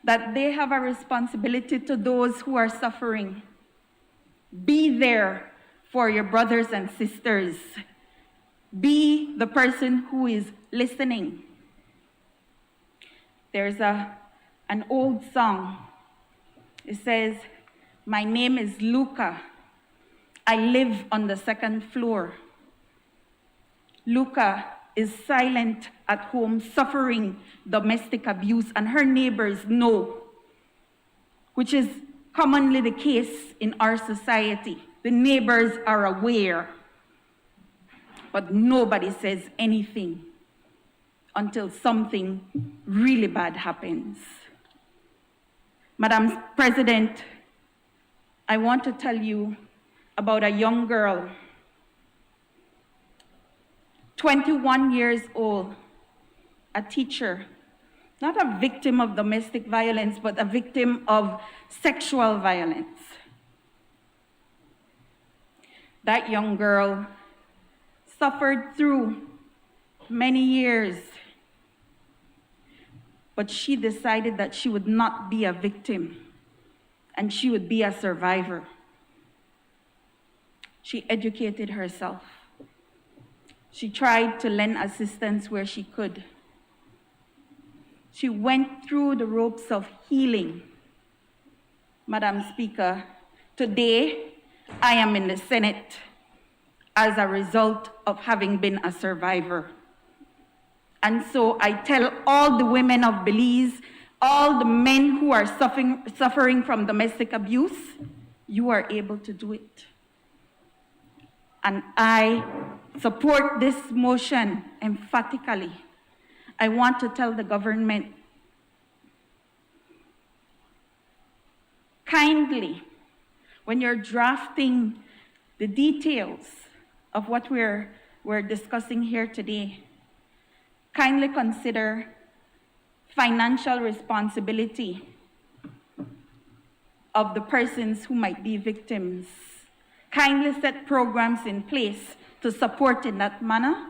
that they have a responsibility to those who are suffering. Be there for your brothers and sisters. Be the person who is listening. There's an old song. It says, "My name is Luca. I live on the second floor." Luca is silent at home, suffering domestic abuse, and her neighbors know, which is commonly the case in our society. The neighbors are aware, but nobody says anything until something really bad happens. Madam President, I want to tell you about a young girl, 21 years old, a teacher, not a victim of domestic violence, but a victim of sexual violence. That young girl suffered through many years, but she decided that she would not be a victim and she would be a survivor. She educated herself. She tried to lend assistance where she could. She went through the ropes of healing. Madam Speaker, today I am in the Senate as a result of having been a survivor. And so I tell all the women of Belize, all the men who are suffering from domestic abuse, you are able to do it. And I support this motion emphatically. I want to tell the government, kindly, when you're drafting the details of what we're discussing here today, kindly consider financial responsibility of the persons who might be victims. Kindly set programs in place to support in that manner.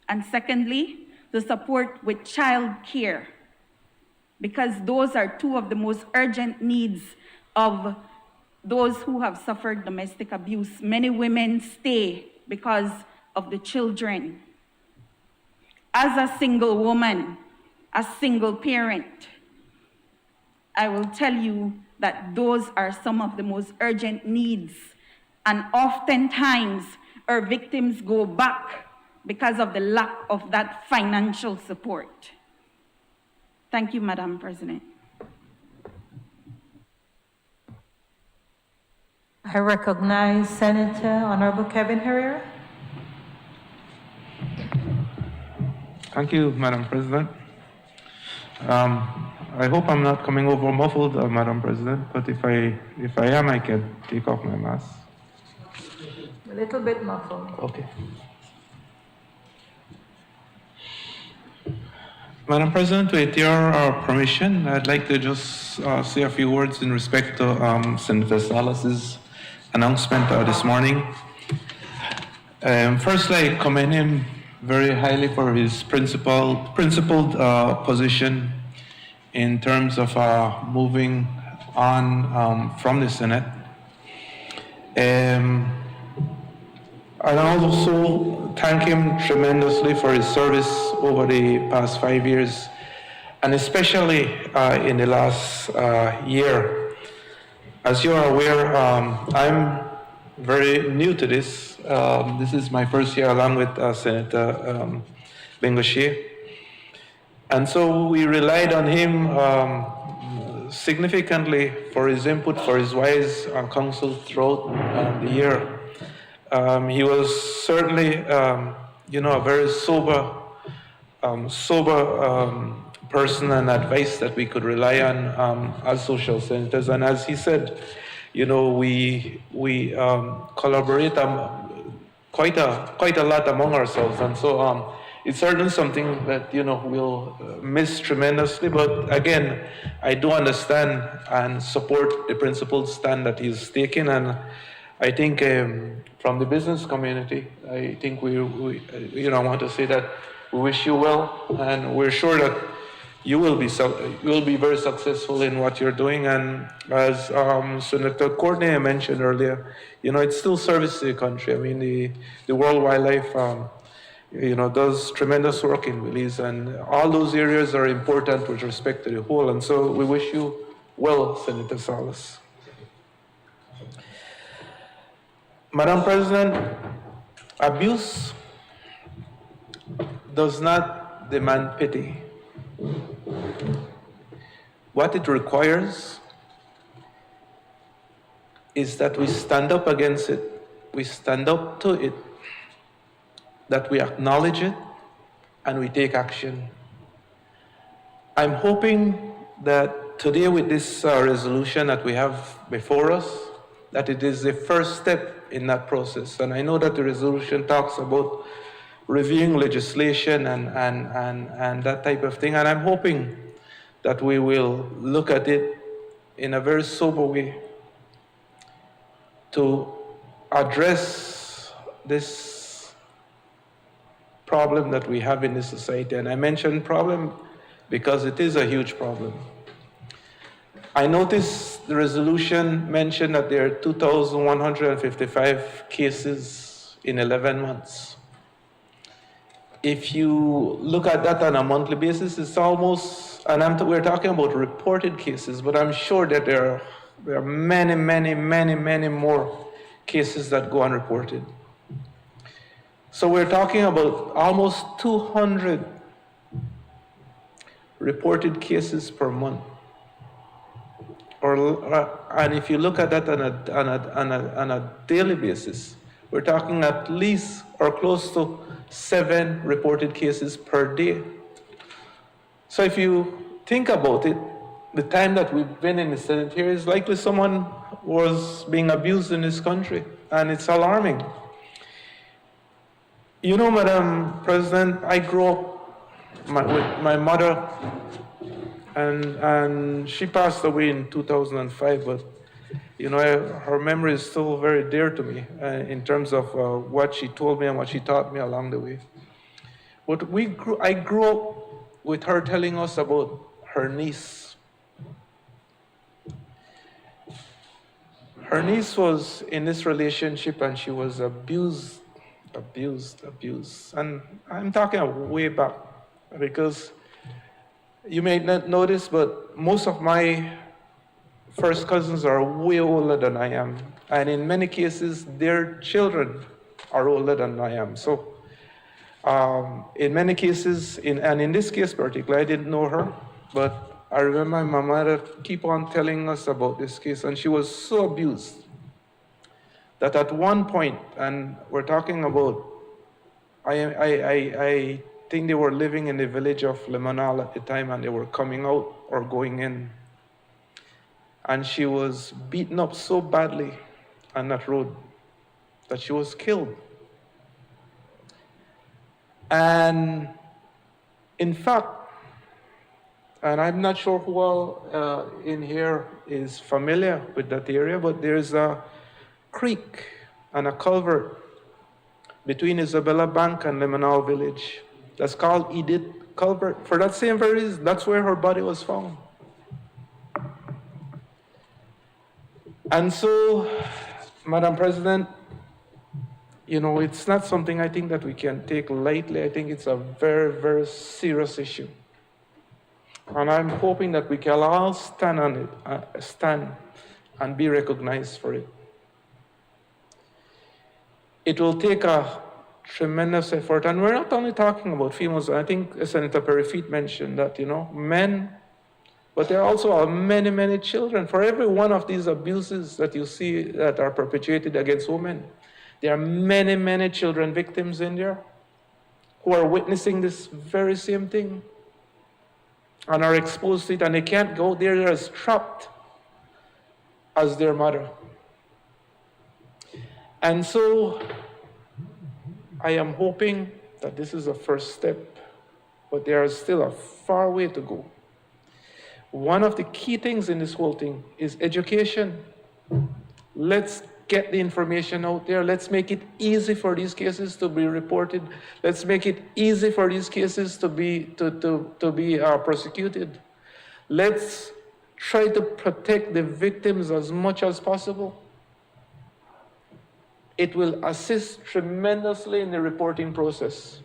And secondly, to support with child care, because those are two of the most urgent needs of those who have suffered domestic abuse. Many women stay because of the children. As a single woman, a single parent, I will tell you that those are some of the most urgent needs. And oftentimes, our victims go back because of the lack of that financial support. Thank you, Madam President. I recognize Senator Honorable Kevin Herrera. Thank you, Madam President. I hope I'm not coming over muffled, Madam President, but if I am, I can take off my mask. A little bit muffled. Okay. Madam President, with your permission, I'd like to just say a few words in respect to Senator Salas's announcement this morning. Firstly, I commend him very highly for his principled position in terms of moving on from the Senate. And I also thank him tremendously for his service over the past 5 years, and especially in the last year. As you are aware, I'm very new to this. This is my first year along with Senator Bengoshe. And so we relied on him significantly for his input, for his wise counsel throughout the year. He was certainly, a very sober person and advice that we could rely on as social senators. And as he said, we collaborate quite a lot among ourselves, and so it's certainly something that we'll miss tremendously. But again, I do understand and support the principled stand that he's taking, and I think from the business community, I think we want to say that we wish you well, and we're sure that you will be very successful in what you're doing. And as Senator Courtney mentioned earlier, it's still service to the country. I mean, the World Wildlife, does tremendous work in Belize, and all those areas are important with respect to the whole. And so we wish you well, Senator Salas. Madam President, abuse does not demand pity. What it requires is that we stand up against it, we stand up to it, that we acknowledge it, and we take action. I'm hoping that today with this resolution that we have before us, that it is the first step in that process. And I know that the resolution talks about reviewing legislation and that type of thing. And I'm hoping that we will look at it in a very sober way to address this problem that we have in this society. And I mention problem because it is a huge problem. I noticed the resolution mentioned that there are 2,155 cases in 11 months. If you look at that on a monthly basis, it's almost, and we're talking about reported cases, but I'm sure that there are many, many, many, many more cases that go unreported. So we're talking about almost 200 reported cases per month. And if you look at that on a daily basis, we're talking at least or close to 7 reported cases per day. So if you think about it, the time that we've been in the Senate here is likely someone was being abused in this country, and it's alarming. Madam President, I grew up with my mother, and she passed away in 2005, but her memory is still very dear to me in terms of what she told me and what she taught me along the way. But I grew up with her telling us about her niece. Her niece was in this relationship and she was abused. And I'm talking way back, because you may not notice, but most of my first cousins are way older than I am. And in many cases, their children are older than I am. So in many cases, and in this case particularly, I didn't know her, but I remember my mother keep on telling us about this case, and she was so abused that at one point, and we're talking about, I think they were living in the village of Lemanal at the time, and they were coming out or going in. And she was beaten up so badly on that road that she was killed. And in fact, and I'm not sure who all in here is familiar with that area, but there's a creek and a culvert between Isabella Bank and Lemanal Village that's called Edith Culvert. For that same very reason, that's where her body was found. And so, Madam President, it's not something I think that we can take lightly. I think it's a very, very serious issue. And I'm hoping that we can all stand on it, stand and be recognized for it. It will take a tremendous effort, and we're not only talking about females. I think Senator Perry-Feet mentioned that, men, but there also are many, many children. For every one of these abuses that you see that are perpetrated against women, there are many, many children victims in there who are witnessing this very same thing and are exposed to it, and they can't go there. They're trapped as their mother. And so I am hoping that this is a first step, but there is still a far way to go. One of the key things in this whole thing is education. Let's get the information out there. Let's make it easy for these cases to be reported. Let's make it easy for these cases to be prosecuted. Let's try to protect the victims as much as possible. It will assist tremendously in the reporting process.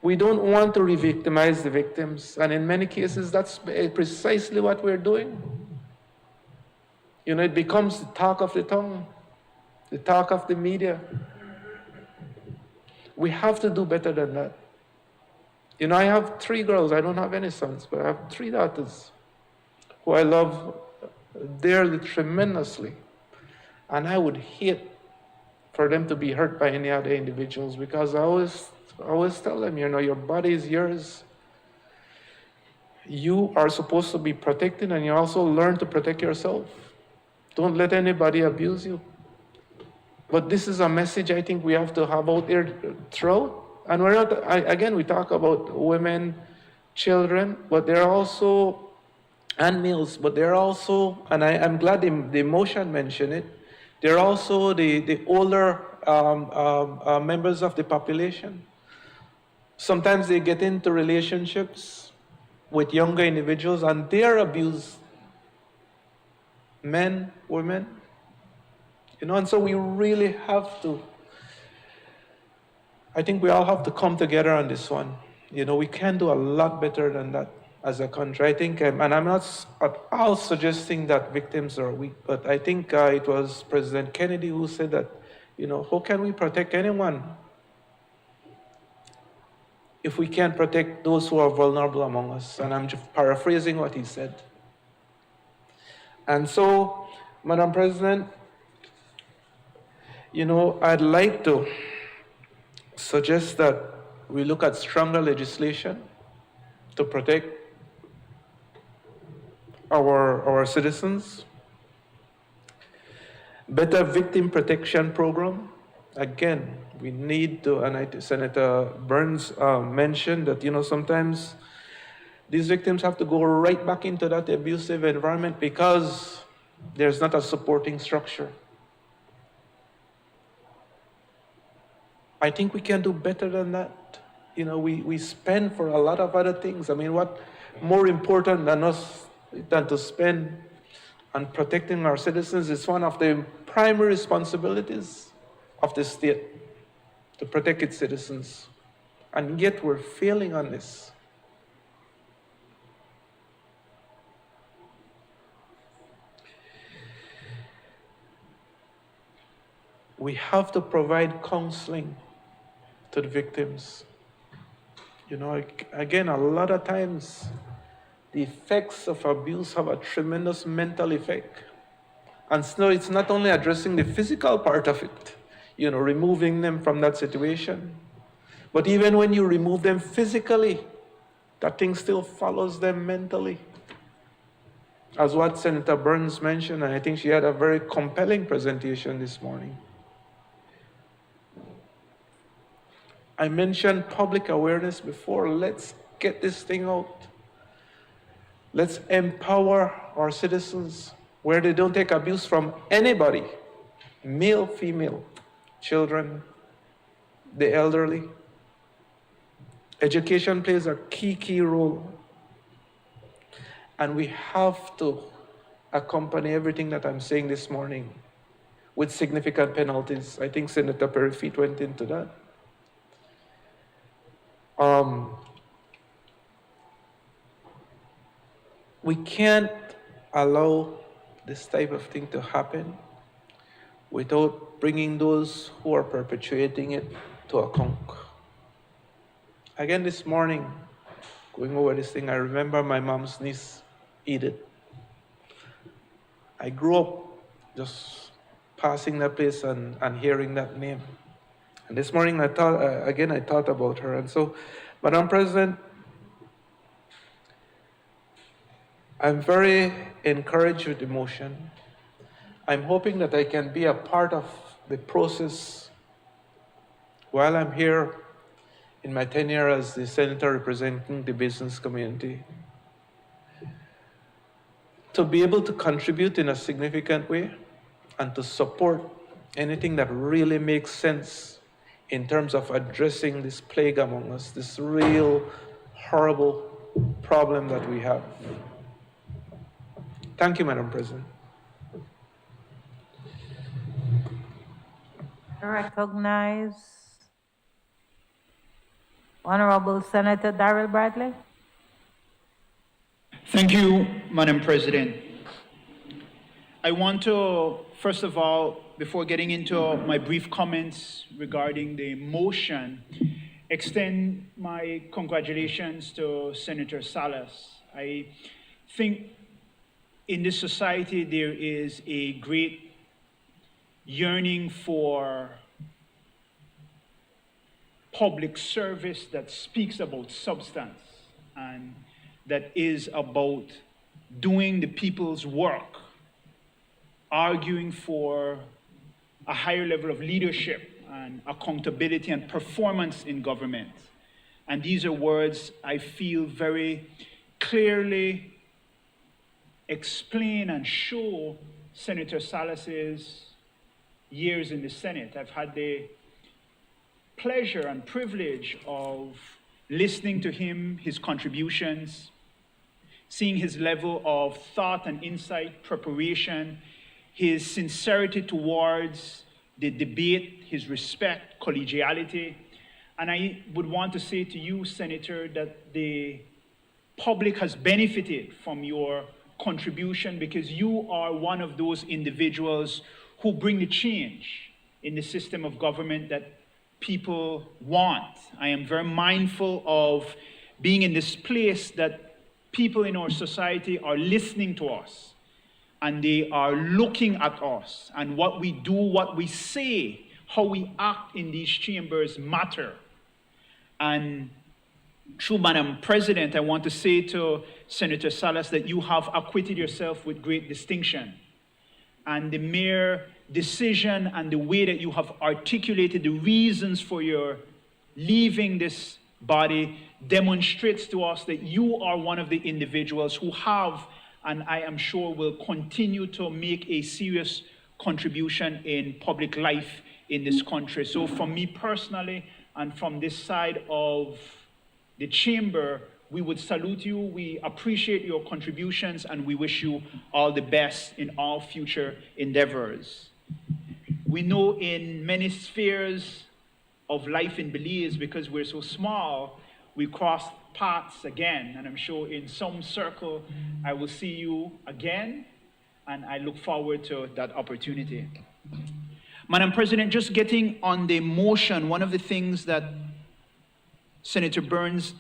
We don't want to re-victimize the victims, and in many cases, that's precisely what we're doing. You know, it becomes the talk of the tongue, the talk of the media. We have to do better than that. You know, I have 3 girls. I don't have any sons, but I have 3 daughters who I love dearly, tremendously. And I would hate for them to be hurt by any other individuals, because I always tell them, you know, your body is yours. You are supposed to be protected, and you also learn to protect yourself. Don't let anybody abuse you. But this is a message I think we have to have out there throughout. And we're not, again, we talk about women, children, but they're also, and males, but they're also, and I'm glad the motion mentioned it, they're also the older members of the population. Sometimes they get into relationships with younger individuals and they're abused. Men, women, you know, and so we really have to, I think we all have to come together on this one. You know, we can do a lot better than that as a country. I think, and I'm not at all suggesting that victims are weak, but I think it was President Kennedy who said that, you know, how can we protect anyone if we can't protect those who are vulnerable among us? And I'm just paraphrasing what he said. And so, Madam President, you know, I'd like to suggest that we look at stronger legislation to protect our citizens, better victim protection program. Again, we need to, and Senator Burns mentioned that, you know, sometimes these victims have to go right back into that abusive environment because there's not a supporting structure. I think we can do better than that. You know, we spend for a lot of other things. I mean, what more important than to spend on protecting our citizens is one of the primary responsibilities of the state, to protect its citizens. And yet we're failing on this. We have to provide counseling to the victims. You know, again, a lot of times, the effects of abuse have a tremendous mental effect. And so it's not only addressing the physical part of it, you know, removing them from that situation, but even when you remove them physically, that thing still follows them mentally. As what Senator Burns mentioned, and I think she had a very compelling presentation this morning. I mentioned public awareness before. Let's get this thing out. Let's empower our citizens where they don't take abuse from anybody, male, female, children, the elderly. Education plays a key role. And we have to accompany everything that I'm saying this morning with significant penalties. I think Senator Perry-Feet went into that. We can't allow this type of thing to happen without bringing those who are perpetuating it to account. Again, this morning, going over this thing, I remember my mom's niece, Edith. I grew up just passing that place and hearing that name. And this morning, I thought about her. And so, Madam President, I'm very encouraged with the motion. I'm hoping that I can be a part of the process while I'm here in my tenure as the senator representing the business community, to be able to contribute in a significant way and to support anything that really makes sense in terms of addressing this plague among us, this real horrible problem that we have. Thank you, Madam President. I recognize Honorable Senator Darrell Bradley. Thank you, Madam President. I want to, first of all, before getting into my brief comments regarding the motion, extend my congratulations to Senator Salas. I think in this society there is a great yearning for public service that speaks about substance and that is about doing the people's work, arguing for a higher level of leadership and accountability and performance in government. And these are words I feel very clearly explain and show Senator Salas's years in the Senate. I've had the pleasure and privilege of listening to him, his contributions, seeing his level of thought and insight, preparation, his sincerity towards the debate, his respect, collegiality. And I would want to say to you, Senator, that the public has benefited from your contribution because you are one of those individuals who bring the change in the system of government that people want. I am very mindful of being in this place that people in our society are listening to us and they are looking at us, and what we do, what we say, how we act in these chambers matter. And through Madam President, I want to say to Senator Salas that you have acquitted yourself with great distinction. And the mere decision and the way that you have articulated the reasons for your leaving this body demonstrates to us that you are one of the individuals who have, and I am sure will continue to make a serious contribution in public life in this country. So from me personally and from this side of the chamber, we would salute you, we appreciate your contributions, and we wish you all the best in all future endeavors. We know in many spheres of life in Belize, because we're so small, we cross paths again, and I'm sure in some circle I will see you again, and I look forward to that opportunity. Madam President, just getting on the motion, one of the things that Senator Burns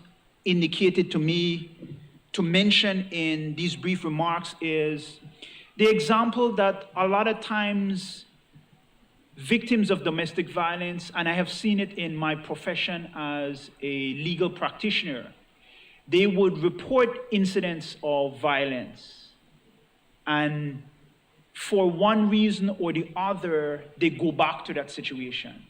indicated to me to mention in these brief remarks is the example that a lot of times victims of domestic violence, and I have seen it in my profession as a legal practitioner, they would report incidents of violence, and for one reason or the other, they go back to that situation.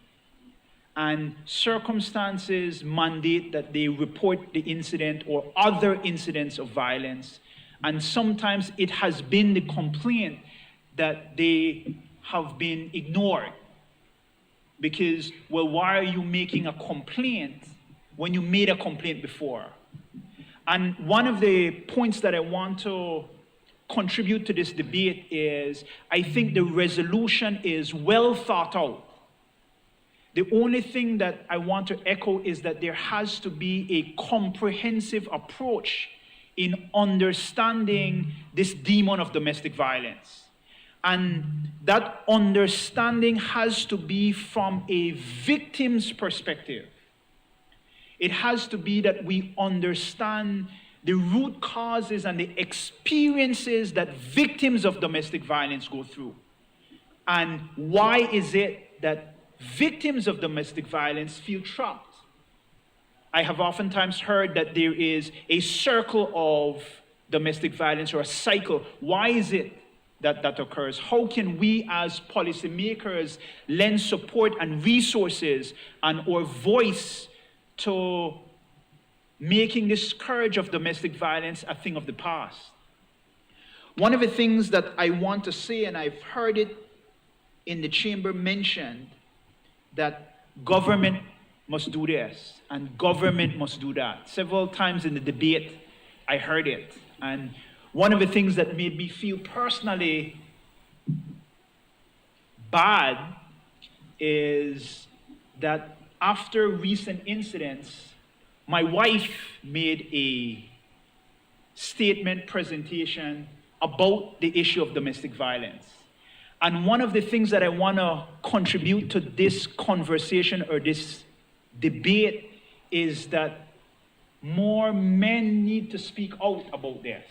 And circumstances mandate that they report the incident or other incidents of violence. And sometimes it has been the complaint that they have been ignored. Because, well, why are you making a complaint when you made a complaint before? And one of the points that I want to contribute to this debate is, I think the resolution is well thought out. The only thing that I want to echo is that there has to be a comprehensive approach in understanding this demon of domestic violence. And that understanding has to be from a victim's perspective. It has to be that we understand the root causes and the experiences that victims of domestic violence go through. And why is it that victims of domestic violence feel trapped? I have oftentimes heard that there is a circle of domestic violence or a cycle. Why is it that occurs? How can we as policymakers lend support and resources and or voice to making the scourge of domestic violence a thing of the past? One of the things that I want to say, and I've heard it in the chamber mentioned, that government must do this and government must do that. Several times in the debate, I heard it. And one of the things that made me feel personally bad is that after recent incidents, my wife made a statement presentation about the issue of domestic violence. And one of the things that I want to contribute to this conversation or this debate is that more men need to speak out about this.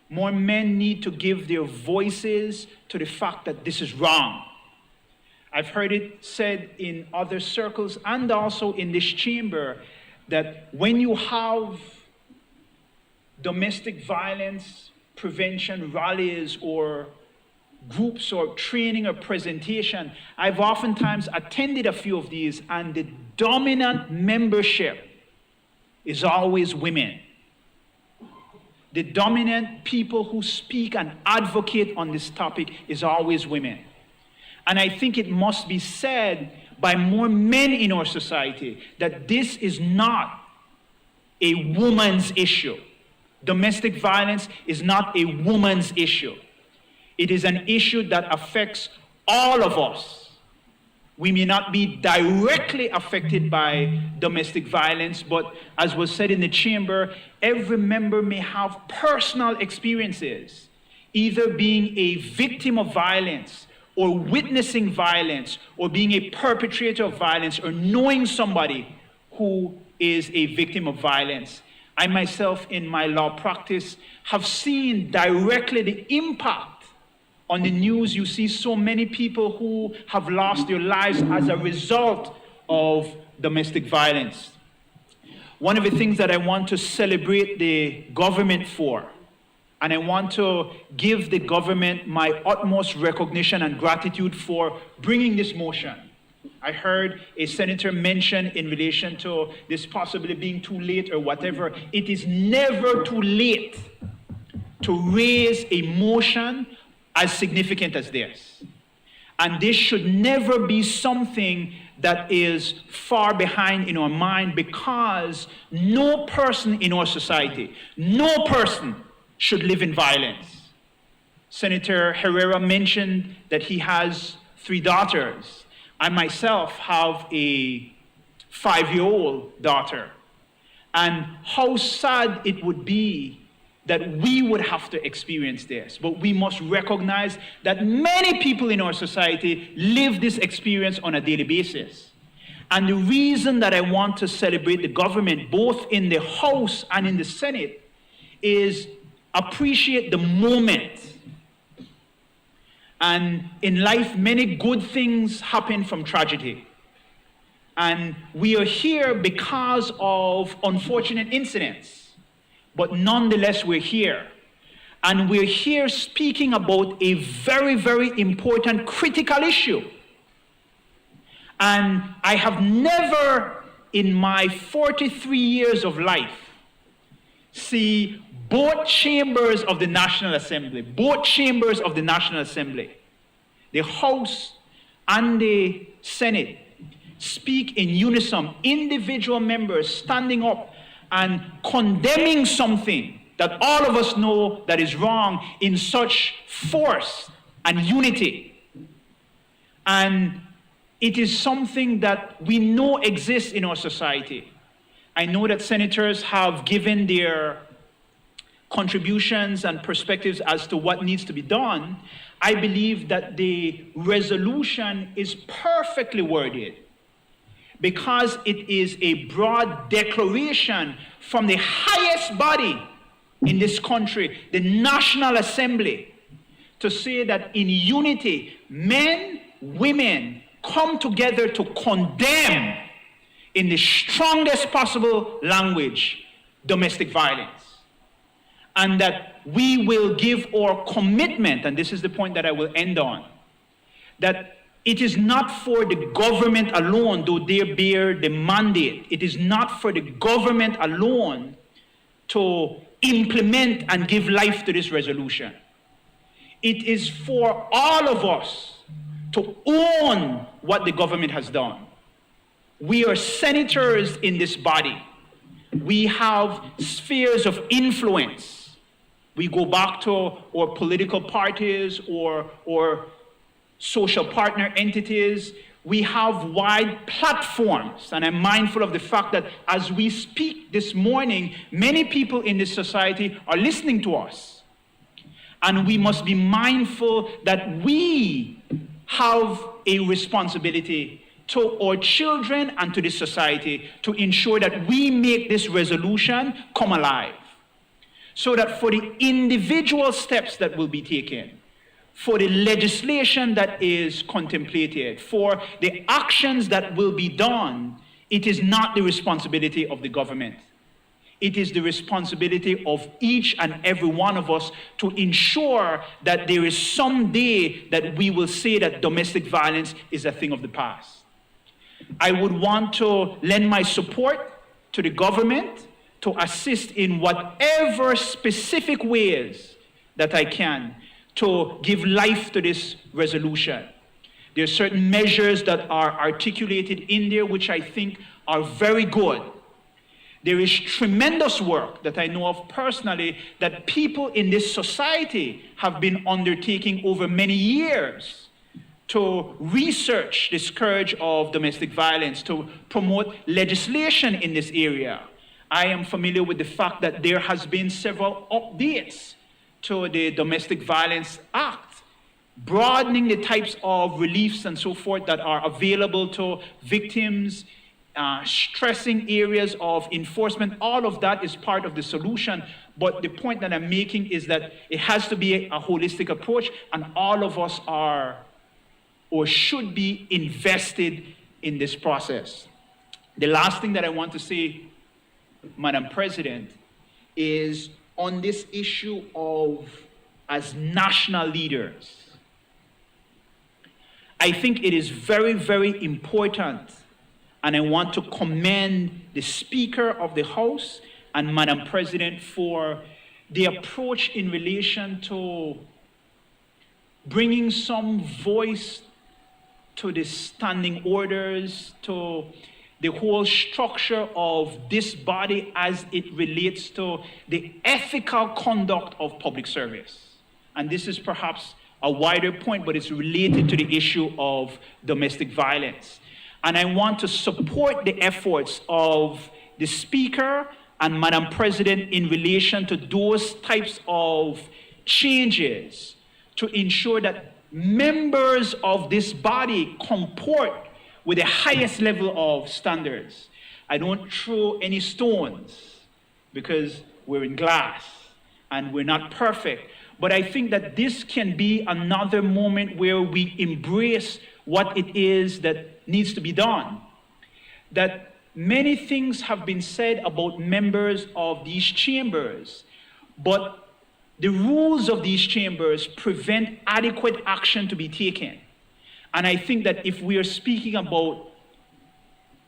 More men need to give their voices to the fact that this is wrong. I've heard it said in other circles and also in this chamber that when you have domestic violence prevention rallies or groups or training or presentation, I've oftentimes attended a few of these, and the dominant membership is always women. The dominant people who speak and advocate on this topic is always women. And I think it must be said by more men in our society that this is not a woman's issue. Domestic violence is not a woman's issue. It is an issue that affects all of us. We may not be directly affected by domestic violence, but as was said in the chamber, every member may have personal experiences, either being a victim of violence or witnessing violence or being a perpetrator of violence or knowing somebody who is a victim of violence. I myself, in my law practice, have seen directly the impact. On the news, you see so many people who have lost their lives as a result of domestic violence. One of the things that I want to celebrate the government for, and I want to give the government my utmost recognition and gratitude for bringing this motion. I heard a senator mention in relation to this possibly being too late or whatever. It is never too late to raise a motion as significant as this. And this should never be something that is far behind in our mind, because no person in our society, no person should live in violence. Senator Herrera mentioned that he has 3 daughters. I myself have a 5-year-old daughter. And how sad it would be that we would have to experience this. But we must recognize that many people in our society live this experience on a daily basis. And the reason that I want to celebrate the government, both in the House and in the Senate, is appreciate the moment. And in life, many good things happen from tragedy. And we are here because of unfortunate incidents. But nonetheless, we're here. And we're here speaking about a very, very important, critical issue. And I have never, in my 43 years of life, see both chambers of the National Assembly, the House and the Senate, speak in unison, individual members standing up and condemning something that all of us know that is wrong in such force and unity. And it is something that we know exists in our society. I know that senators have given their contributions and perspectives as to what needs to be done. I believe that the resolution is perfectly worded, because it is a broad declaration from the highest body in this country, the National Assembly, to say that in unity, men, women come together to condemn in the strongest possible language domestic violence. and that we will give our commitment, and this is the point that I will end on, that it is not for the government alone, though they bear the mandate, it is not for the government alone to implement and give life to this resolution. It is for all of us to own what the government has done. We are senators in this body. We have spheres of influence. We go back to our political parties or social partner entities. We have wide platforms, and I'm mindful of the fact that as we speak this morning, many people in this society are listening to us. And we must be mindful that we have a responsibility to our children and to this society to ensure that we make this resolution come alive. So that for the individual steps that will be taken, for the legislation that is contemplated, for the actions that will be done, it is not the responsibility of the government. It is the responsibility of each and every one of us to ensure that there is some day that we will say that domestic violence is a thing of the past. I would want to lend my support to the government to assist in whatever specific ways that I can to give life to this resolution. There are certain measures that are articulated in there which I think are very good. There is tremendous work that I know of personally that people in this society have been undertaking over many years to research the scourge of domestic violence, to promote legislation in this area. I am familiar with the fact that there has been several updates to the Domestic Violence Act, broadening the types of reliefs and so forth that are available to victims, stressing areas of enforcement. All of that is part of the solution. But the point that I'm making is that it has to be a holistic approach, and all of us are or should be invested in this process. The last thing that I want to say, Madam President, is on this issue of as national leaders. I think it is very, very important, and I want to commend the Speaker of the House and Madam President for the approach in relation to bringing some voice to the standing orders, to the whole structure of this body as it relates to the ethical conduct of public service. And this is perhaps a wider point, but it's related to the issue of domestic violence. And I want to support the efforts of the Speaker and Madam President in relation to those types of changes to ensure that members of this body comport with the highest level of standards. I don't throw any stones because we're in glass and we're not perfect. But I think that this can be another moment where we embrace what it is that needs to be done. That many things have been said about members of these chambers, but the rules of these chambers prevent adequate action to be taken. And I think that if we are speaking about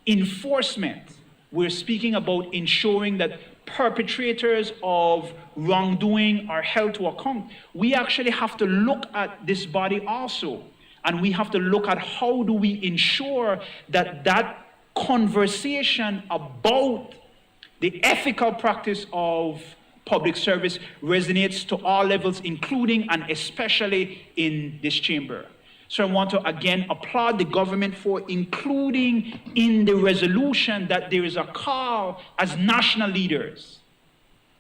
enforcement, we're speaking about ensuring that perpetrators of wrongdoing are held to account. We actually have to look at this body also, and we have to look at how do we ensure that that conversation about the ethical practice of public service resonates to all levels, including and especially in this chamber. So I want to again applaud the government for including in the resolution that there is a call as national leaders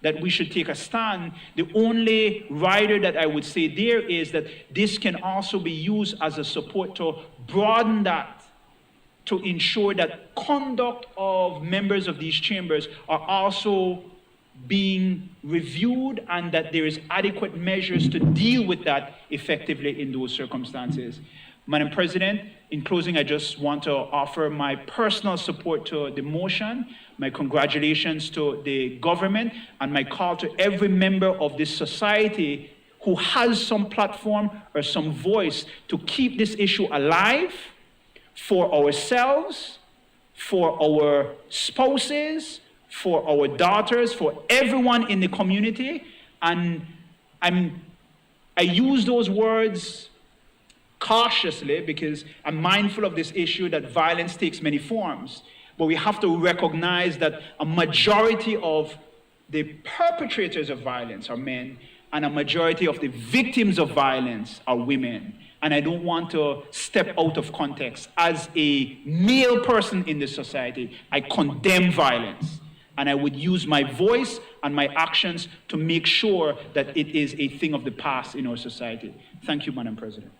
that we should take a stand. The only rider that I would say there is that this can also be used as a support to broaden that, to ensure that conduct of members of these chambers are also being reviewed and that there is adequate measures to deal with that effectively in those circumstances. Madam President, in closing, I just want to offer my personal support to the motion, my congratulations to the government, and my call to every member of this society who has some platform or some voice to keep this issue alive for ourselves, for our spouses, for our daughters, for everyone in the community. And I use those words cautiously because I'm mindful of this issue that violence takes many forms. But we have to recognize that a majority of the perpetrators of violence are men, and a majority of the victims of violence are women. And I don't want to step out of context. As a male person in this society, I condemn violence. And I would use my voice and my actions to make sure that it is a thing of the past in our society. Thank you, Madam President.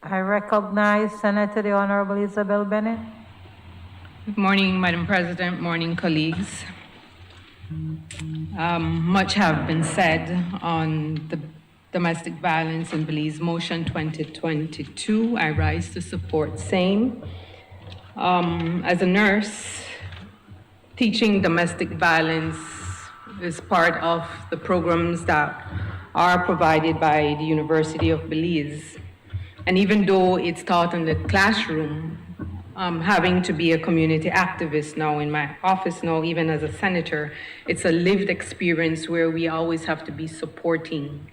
I recognize Senator the Honorable Isabel Bennett. Good morning, Madam President. Morning, colleagues. Much have been said on the domestic violence in Belize Motion 2022. I rise to support same. As a nurse, teaching domestic violence is part of the programs that are provided by the University of Belize. And even though it's taught in the classroom, having to be a community activist now in my office now, even as a senator, it's a lived experience where we always have to be supporting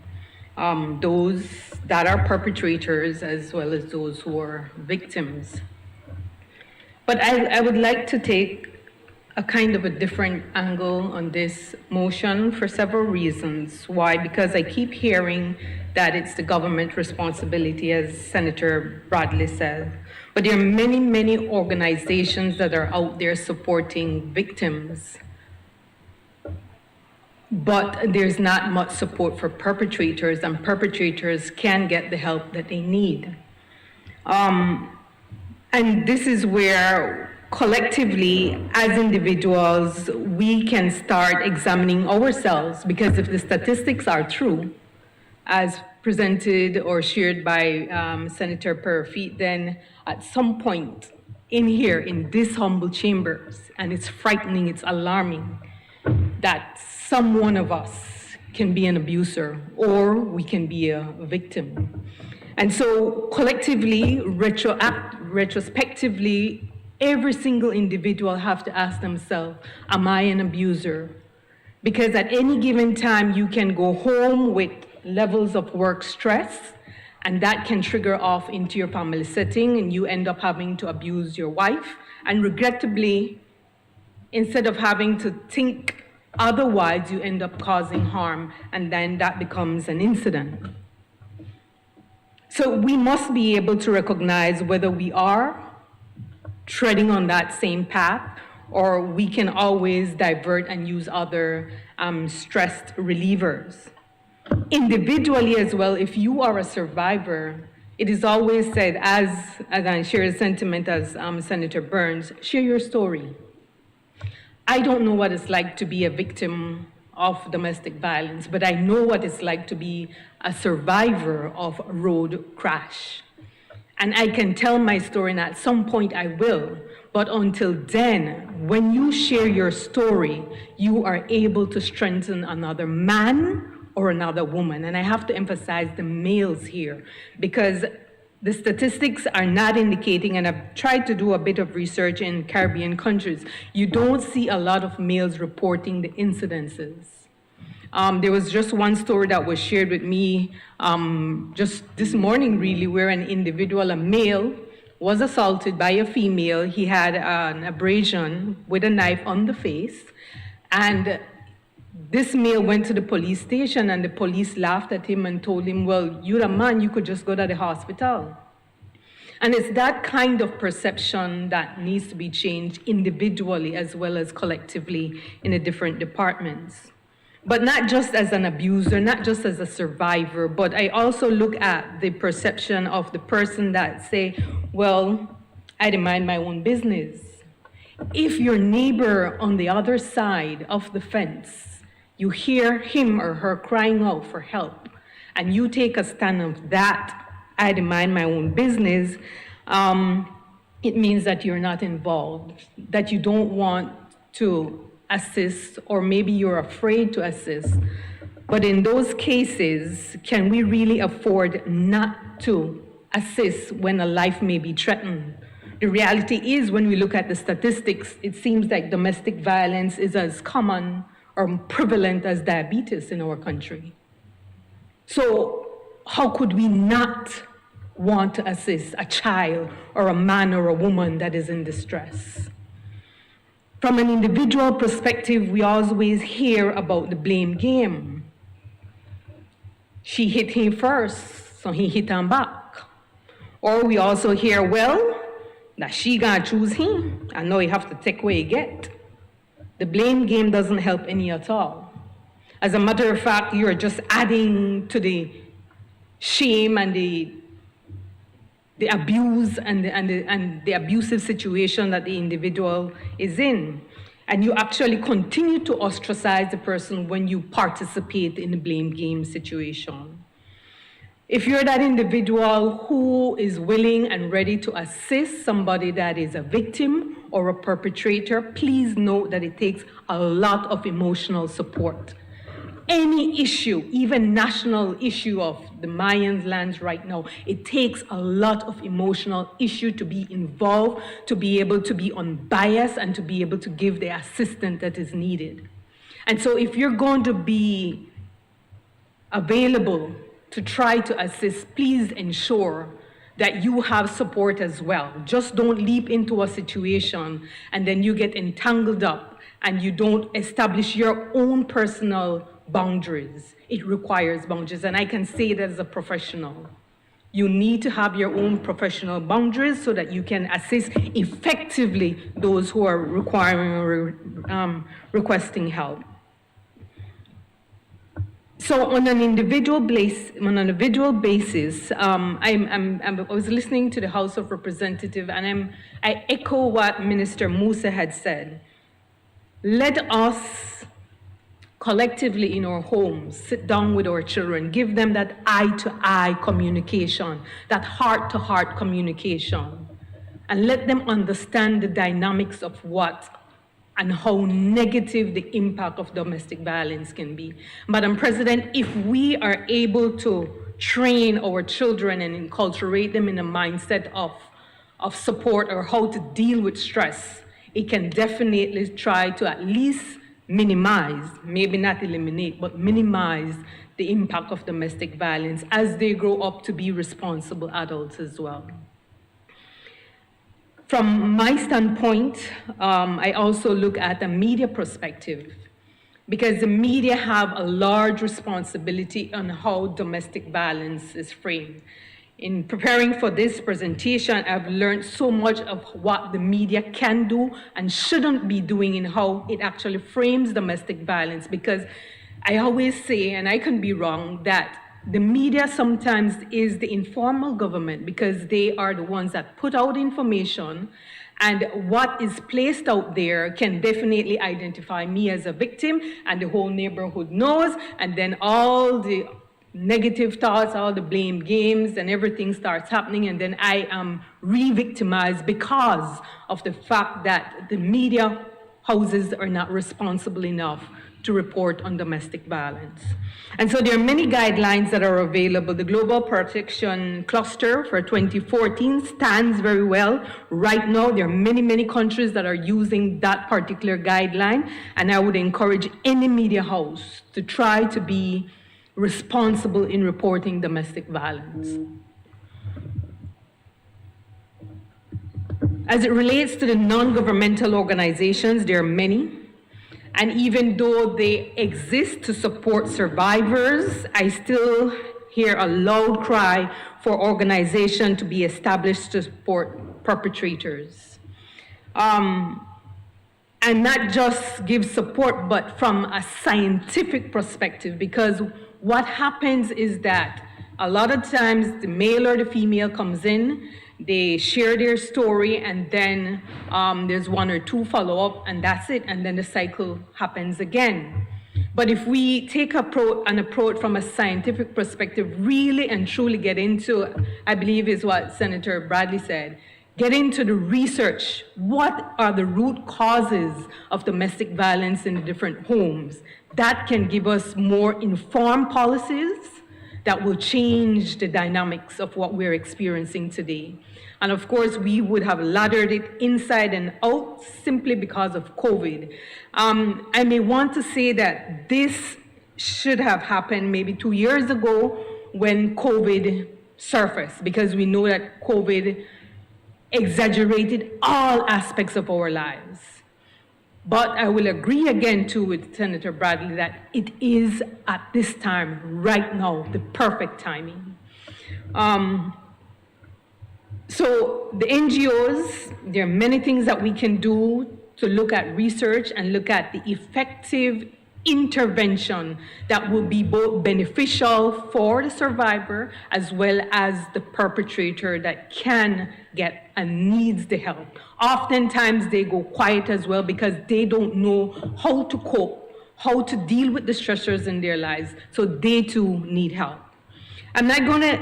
those that are perpetrators as well as those who are victims. But I would like to take a kind of a different angle on this motion for several reasons. Why? Because I keep hearing that it's the government responsibility, as Senator Bradley said. But there are many, many organizations that are out there supporting victims. But there's not much support for perpetrators, and perpetrators can get the help that they need. And this is where collectively, as individuals, we can start examining ourselves, because if the statistics are true, as presented or shared by Senator Perfeet, then at some point in here, in this humble chambers, and it's frightening, it's alarming, that some one of us can be an abuser or we can be a victim. And so collectively, retrospectively, every single individual have to ask themselves, am I an abuser? Because at any given time, you can go home with levels of work stress, and that can trigger off into your family setting, and you end up having to abuse your wife. And regrettably, instead of having to think otherwise, you end up causing harm, and then that becomes an incident. So we must be able to recognize whether we are treading on that same path, or we can always divert and use other stress relievers. Individually as well, if you are a survivor, it is always said, as I share the sentiment as Senator Burns, share your story. I don't know what it's like to be a victim of domestic violence, but I know what it's like to be a survivor of a road crash. And I can tell my story, and at some point I will. But until then, when you share your story, you are able to strengthen another man or another woman. And I have to emphasize the males here, because the statistics are not indicating, and I've tried to do a bit of research in Caribbean countries, you don't see a lot of males reporting the incidences. There was just one story that was shared with me just this morning, really, where an individual, a male, was assaulted by a female. He had an abrasion with a knife on the face, and this male went to the police station, and the police laughed at him and told him, well, you're a man, you could just go to the hospital. And it's that kind of perception that needs to be changed individually as well as collectively in the different departments. But not just as an abuser, not just as a survivor, but I also look at the perception of the person that say, well, I mind my own business. If your neighbor on the other side of the fence, you hear him or her crying out for help, and you take a stand of that I mind my own business, it means that you're not involved, that you don't want to assist, or maybe you're afraid to assist. But in those cases, can we really afford not to assist when a life may be threatened? The reality is, when we look at the statistics, it seems like domestic violence is as common or prevalent as diabetes in our country. So how could we not want to assist a child or a man or a woman that is in distress? From an individual perspective, we always hear about the blame game. She hit him first, so he hit him back. Or we also hear, well, that she gonna choose him, and now you have to take what you get. The blame game doesn't help any at all. As a matter of fact, you're just adding to the shame and the abuse and the abusive situation that the individual is in. And you actually continue to ostracize the person when you participate in the blame game situation. If you're that individual who is willing and ready to assist somebody that is a victim or a perpetrator, please note that it takes a lot of emotional support. Any issue, even national issue of the Mayans lands right now, it takes a lot of emotional issue to be involved, to be able to be unbiased, and to be able to give the assistance that is needed. And so if you're going to be available to try to assist, please ensure that you have support as well. Just don't leap into a situation and then you get entangled up and you don't establish your own personal boundaries. It requires boundaries, and I can say that as a professional. You need to have your own professional boundaries so that you can assist effectively those who are requiring or requesting help. So on an individual basis, I was listening to the House of Representatives, and I echo what Minister Musa had said. Let us collectively in our homes sit down with our children, give them that eye-to-eye communication, that heart-to-heart communication, and let them understand the dynamics of what and how negative the impact of domestic violence can be. Madam President, if we are able to train our children and enculturate them in a mindset of support or how to deal with stress, it can definitely try to at least minimize, maybe not eliminate, but minimize the impact of domestic violence as they grow up to be responsible adults as well. From my standpoint, I also look at a media perspective, because the media have a large responsibility on how domestic violence is framed. In preparing for this presentation, I've learned so much of what the media can do and shouldn't be doing in how it actually frames domestic violence, because I always say, and I can be wrong, that the media sometimes is the informal government, because they are the ones that put out information, and what is placed out there can definitely identify me as a victim, and the whole neighborhood knows, and then all the negative thoughts, all the blame games, and everything starts happening, and then I am re-victimized because of the fact that the media houses are not responsible enough to report on domestic violence. And so there are many guidelines that are available. The Global Protection Cluster for 2014 stands very well. Right now, there are many, many countries that are using that particular guideline, and I would encourage any media house to try to be responsible in reporting domestic violence. As it relates to the non-governmental organizations, there are many. And even though they exist to support survivors, I still hear a loud cry for organization to be established to support perpetrators. And not just give support, but from a scientific perspective, because what happens is that a lot of times the male or the female comes in, they share their story, and then there's one or two follow-up, and that's it, and then the cycle happens again. But if we take an approach from a scientific perspective, really and truly get into, I believe is what Senator Bradley said, get into the research. What are the root causes of domestic violence in different homes? That can give us more informed policies that will change the dynamics of what we're experiencing today. And of course, we would have laddered it inside and out simply because of COVID. I may want to say that this should have happened maybe 2 years ago when COVID surfaced, because we know that COVID exaggerated all aspects of our lives. But I will agree again too with Senator Bradley that it is at this time, right now, the perfect timing. So the NGOs, there are many things that we can do to look at research and look at the effective intervention that will be both beneficial for the survivor as well as the perpetrator that can get and needs the help. Oftentimes they go quiet as well because they don't know how to cope, how to deal with the stressors in their lives, so they too need help. I'm not going to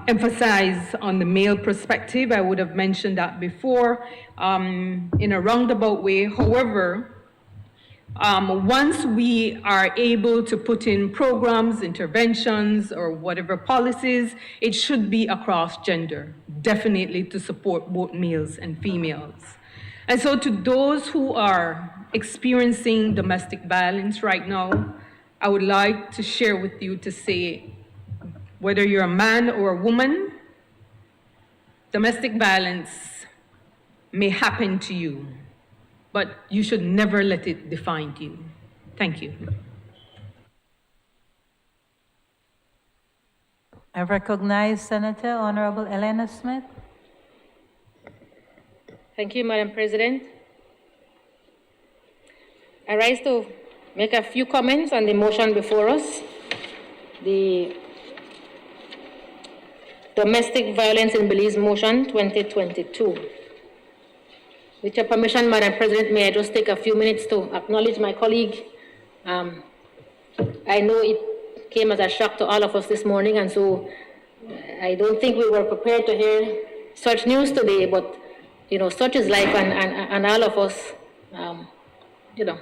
emphasize on the male perspective. I would have mentioned that before in a roundabout way. However, once we are able to put in programs, interventions, or whatever policies, it should be across gender, definitely to support both males and females. And so to those who are experiencing domestic violence right now, I would like to share with you to say, whether you're a man or a woman, domestic violence may happen to you, but you should never let it define you. Thank you. I recognize Senator Honorable Elena Smith. Thank you, Madam President. I rise to make a few comments on the motion before us. The Domestic Violence in Belize Motion 2022. With your permission, Madam President, may I just take a few minutes to acknowledge my colleague. I know it came as a shock to all of us this morning, and so I don't think we were prepared to hear such news today, but you know, such is life, and all of us, you know,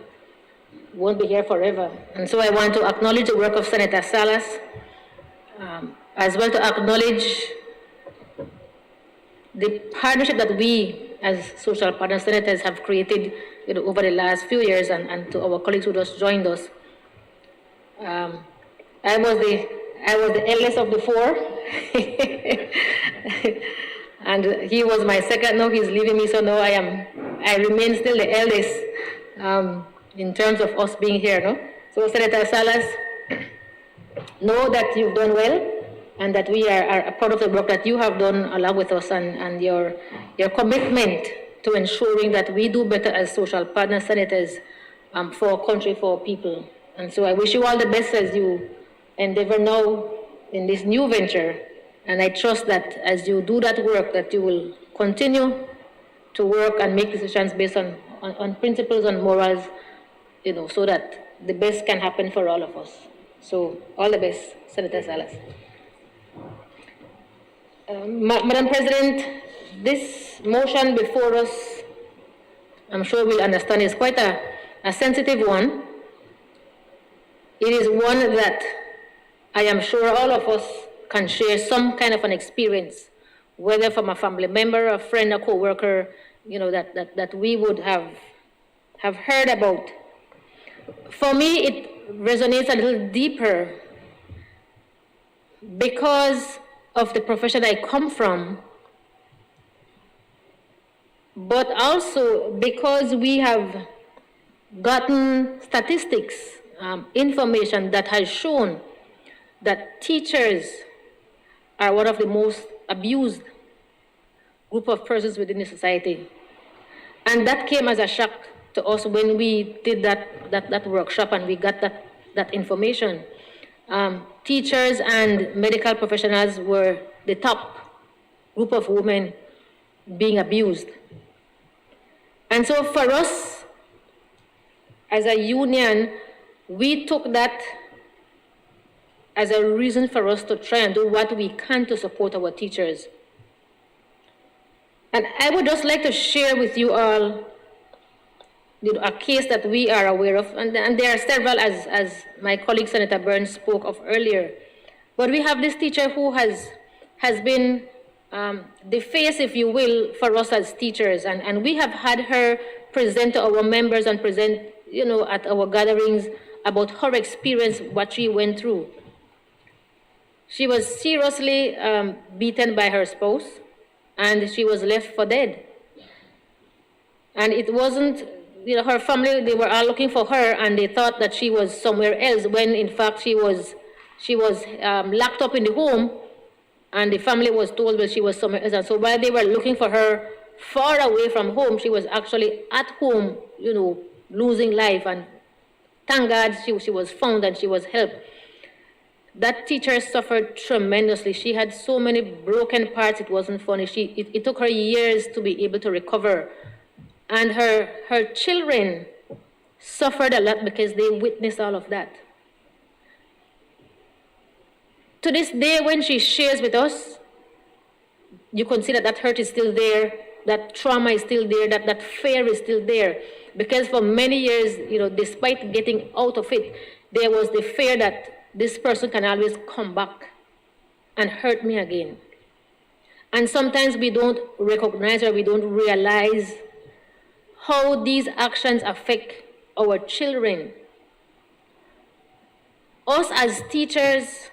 won't be here forever. And so I want to acknowledge the work of Senator Salas, as well to acknowledge the partnership that we as social partner senators have created, you know, over the last few years, and to our colleagues who just joined us. I was the eldest of the four, and he was my second. Now he's leaving me, so now I remain still the eldest in terms of us being here. No, so Senator Salas, know that you've done well, and that we are proud of the work that you have done along with us, and your commitment to ensuring that we do better as social partner senators for our country, for our people. And so I wish you all the best as you endeavor now in this new venture. And I trust that as you do that work, that you will continue to work and make decisions based on principles and morals, you know, so that the best can happen for all of us. So all the best, Senator Salas. Madam President, this motion before us, I'm sure we'll understand, is quite a sensitive one. It is one that I am sure all of us can share some kind of an experience, whether from a family member, a friend, a co-worker, you know, that we would have heard about. For me, it resonates a little deeper because of the profession I come from, but also because we have gotten statistics, information that has shown that teachers are one of the most abused group of persons within the society. And that came as a shock to us when we did that workshop and we got that information. Teachers and medical professionals were the top group of women being abused. And so for us, as a union, we took that as a reason for us to try and do what we can to support our teachers. And I would just like to share with you all a case that we are aware of, and there are several, as my colleague Senator Burns spoke of earlier. But we have this teacher who has been the face, if you will, for us as teachers, and we have had her present to our members and present, at our gatherings about her experience, what she went through. She was seriously beaten by her spouse, and she was left for dead. And it wasn't, her family, they were all looking for her, and they thought that she was somewhere else, when in fact she was locked up in the home, and the family was told that she was somewhere else. And so while they were looking for her far away from home, she was actually at home, losing life. And thank God she was found and she was helped. That teacher suffered tremendously. She had so many broken parts, it wasn't funny. It took her years to be able to recover. And her children suffered a lot because they witnessed all of that. To this day, when she shares with us, you can see that hurt is still there, that trauma is still there, that fear is still there. Because for many years, despite getting out of it, there was the fear that this person can always come back and hurt me again. And sometimes we don't recognize or we don't realize how these actions affect our children. Us as teachers,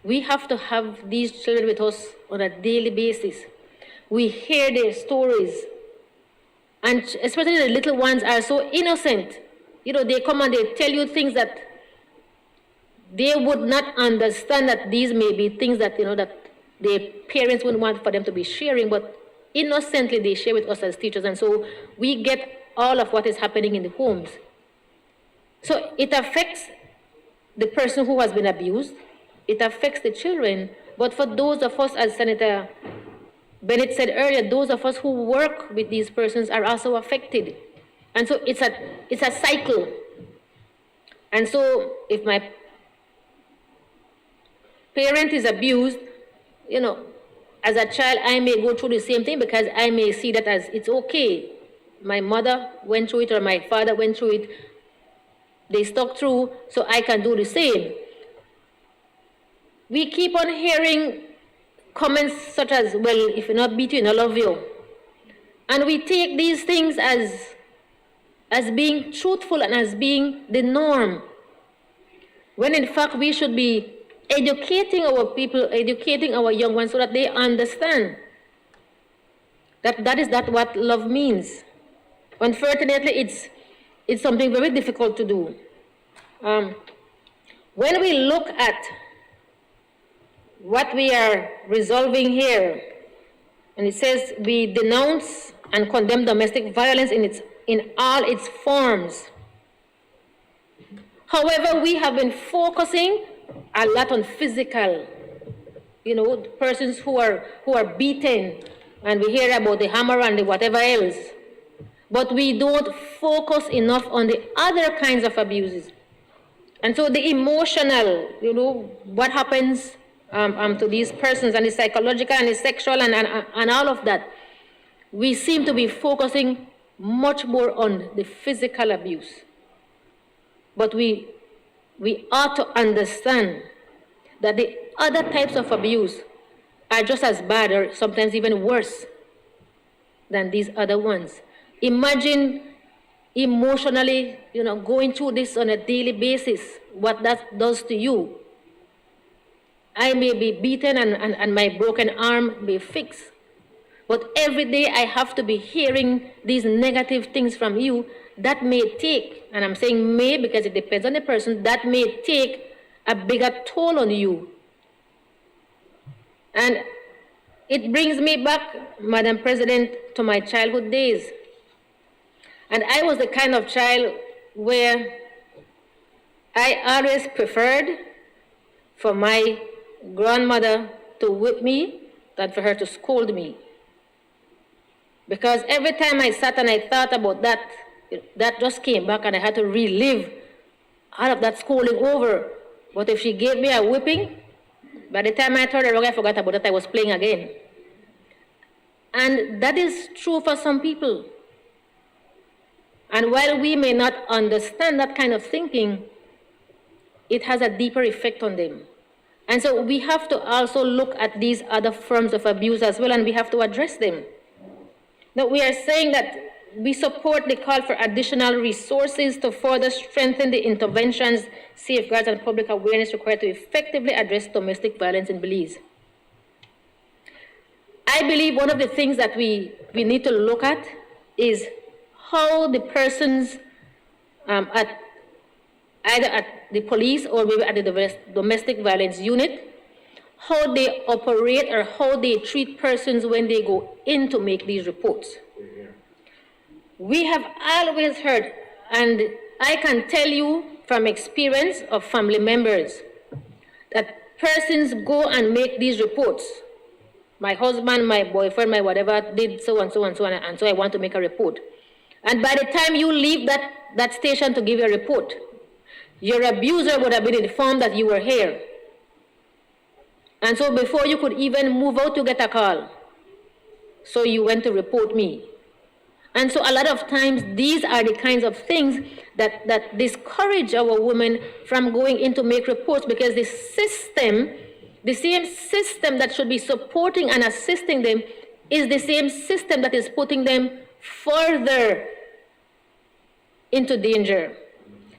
we have to have these children with us on a daily basis. We hear their stories. And especially the little ones are so innocent. They come and they tell you things that they would not understand, that these may be things that, that their parents wouldn't want for them to be sharing, but innocently they share with us as teachers. And so we get all of what is happening in the homes. So it affects the person who has been abused. It affects the children. But for those of us, as Senator Bennett said earlier, those of us who work with these persons are also affected. And so it's a cycle. And so if my parent is abused, as a child, I may go through the same thing because I may see that as it's okay. My mother went through it or my father went through it. They stuck through, so I can do the same. We keep on hearing comments such as, well, if you're not beat you, I love you. And we take these things as being truthful and as being the norm. When in fact we should be educating our people, educating our young ones so that they understand that is not what love means. Unfortunately, it's something very difficult to do. When we look at what we are resolving here, and it says we denounce and condemn domestic violence in all its forms. However, we have been focusing a lot on physical, persons who are beaten, and we hear about the hammer and the whatever else. But we don't focus enough on the other kinds of abuses. And so the emotional, what happens to these persons, and the psychological and the sexual and all of that, we seem to be focusing much more on the physical abuse. But we ought to understand that the other types of abuse are just as bad or sometimes even worse than these other ones. Imagine emotionally, going through this on a daily basis, what that does to you. I may be beaten and my broken arm may fix, but every day I have to be hearing these negative things from you. That may take, and I'm saying may because it depends on the person, that may take a bigger toll on you. And it brings me back, Madam President, to my childhood days. And I was the kind of child where I always preferred for my grandmother to whip me than for her to scold me. Because every time I sat and I thought about that, that just came back and I had to relive all of that scolding over. But if she gave me a whipping, by the time I turned around, I forgot about it. I was playing again. And that is true for some people. And while we may not understand that kind of thinking, it has a deeper effect on them. And so we have to also look at these other forms of abuse as well, and we have to address them. Now, we are saying that we support the call for additional resources to further strengthen the interventions, safeguards, and public awareness required to effectively address domestic violence in Belize. I believe one of the things that we need to look at is how the persons either at the police or maybe at the domestic violence unit, how they operate or how they treat persons when they go in to make these reports. We have always heard, and I can tell you from experience of family members, that persons go and make these reports. My husband, my boyfriend, my whatever did so and so and so, and so I want to make a report. And by the time you leave that station to give your report, your abuser would have been informed that you were here. And so before you could even move out to get a call, so you went to report me. And so a lot of times these are the kinds of things that discourage our women from going in to make reports, because the system, the same system that should be supporting and assisting them, is the same system that is putting them further into danger.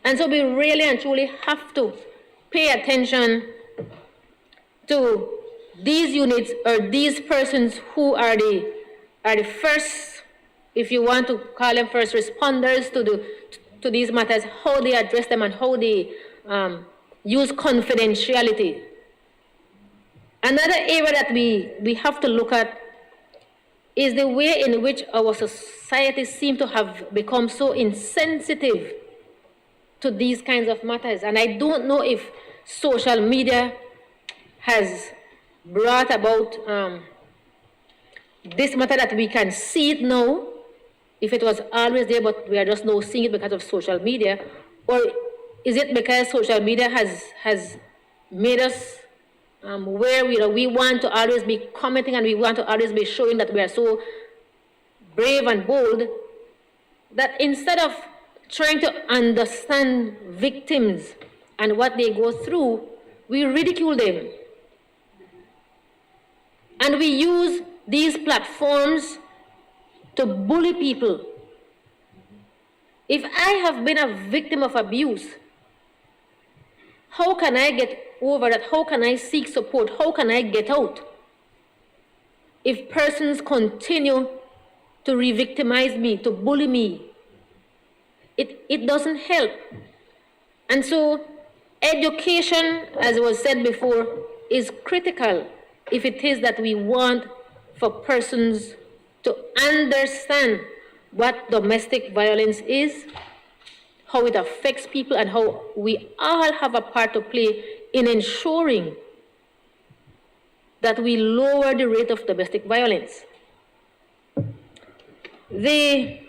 And so we really and truly have to pay attention to these units or these persons who are the first, if you want to call them first responders to these matters, how they address them and how they use confidentiality. Another area that we have to look at is the way in which our society seems to have become so insensitive to these kinds of matters. And I don't know if social media has brought about this matter that we can see it now, if it was always there but we are just now seeing it because of social media, or is it because social media has made us where we want to always be commenting and we want to always be showing that we are so brave and bold, that instead of trying to understand victims and what they go through, we ridicule them. And we use these platforms to bully people. If I have been a victim of abuse, how can I get over that? How can I seek support? How can I get out? If persons continue to re-victimize me, to bully me, it doesn't help. And so education, as was said before, is critical if it is that we want for persons to understand what domestic violence is, how it affects people, and how we all have a part to play in ensuring that we lower the rate of domestic violence. The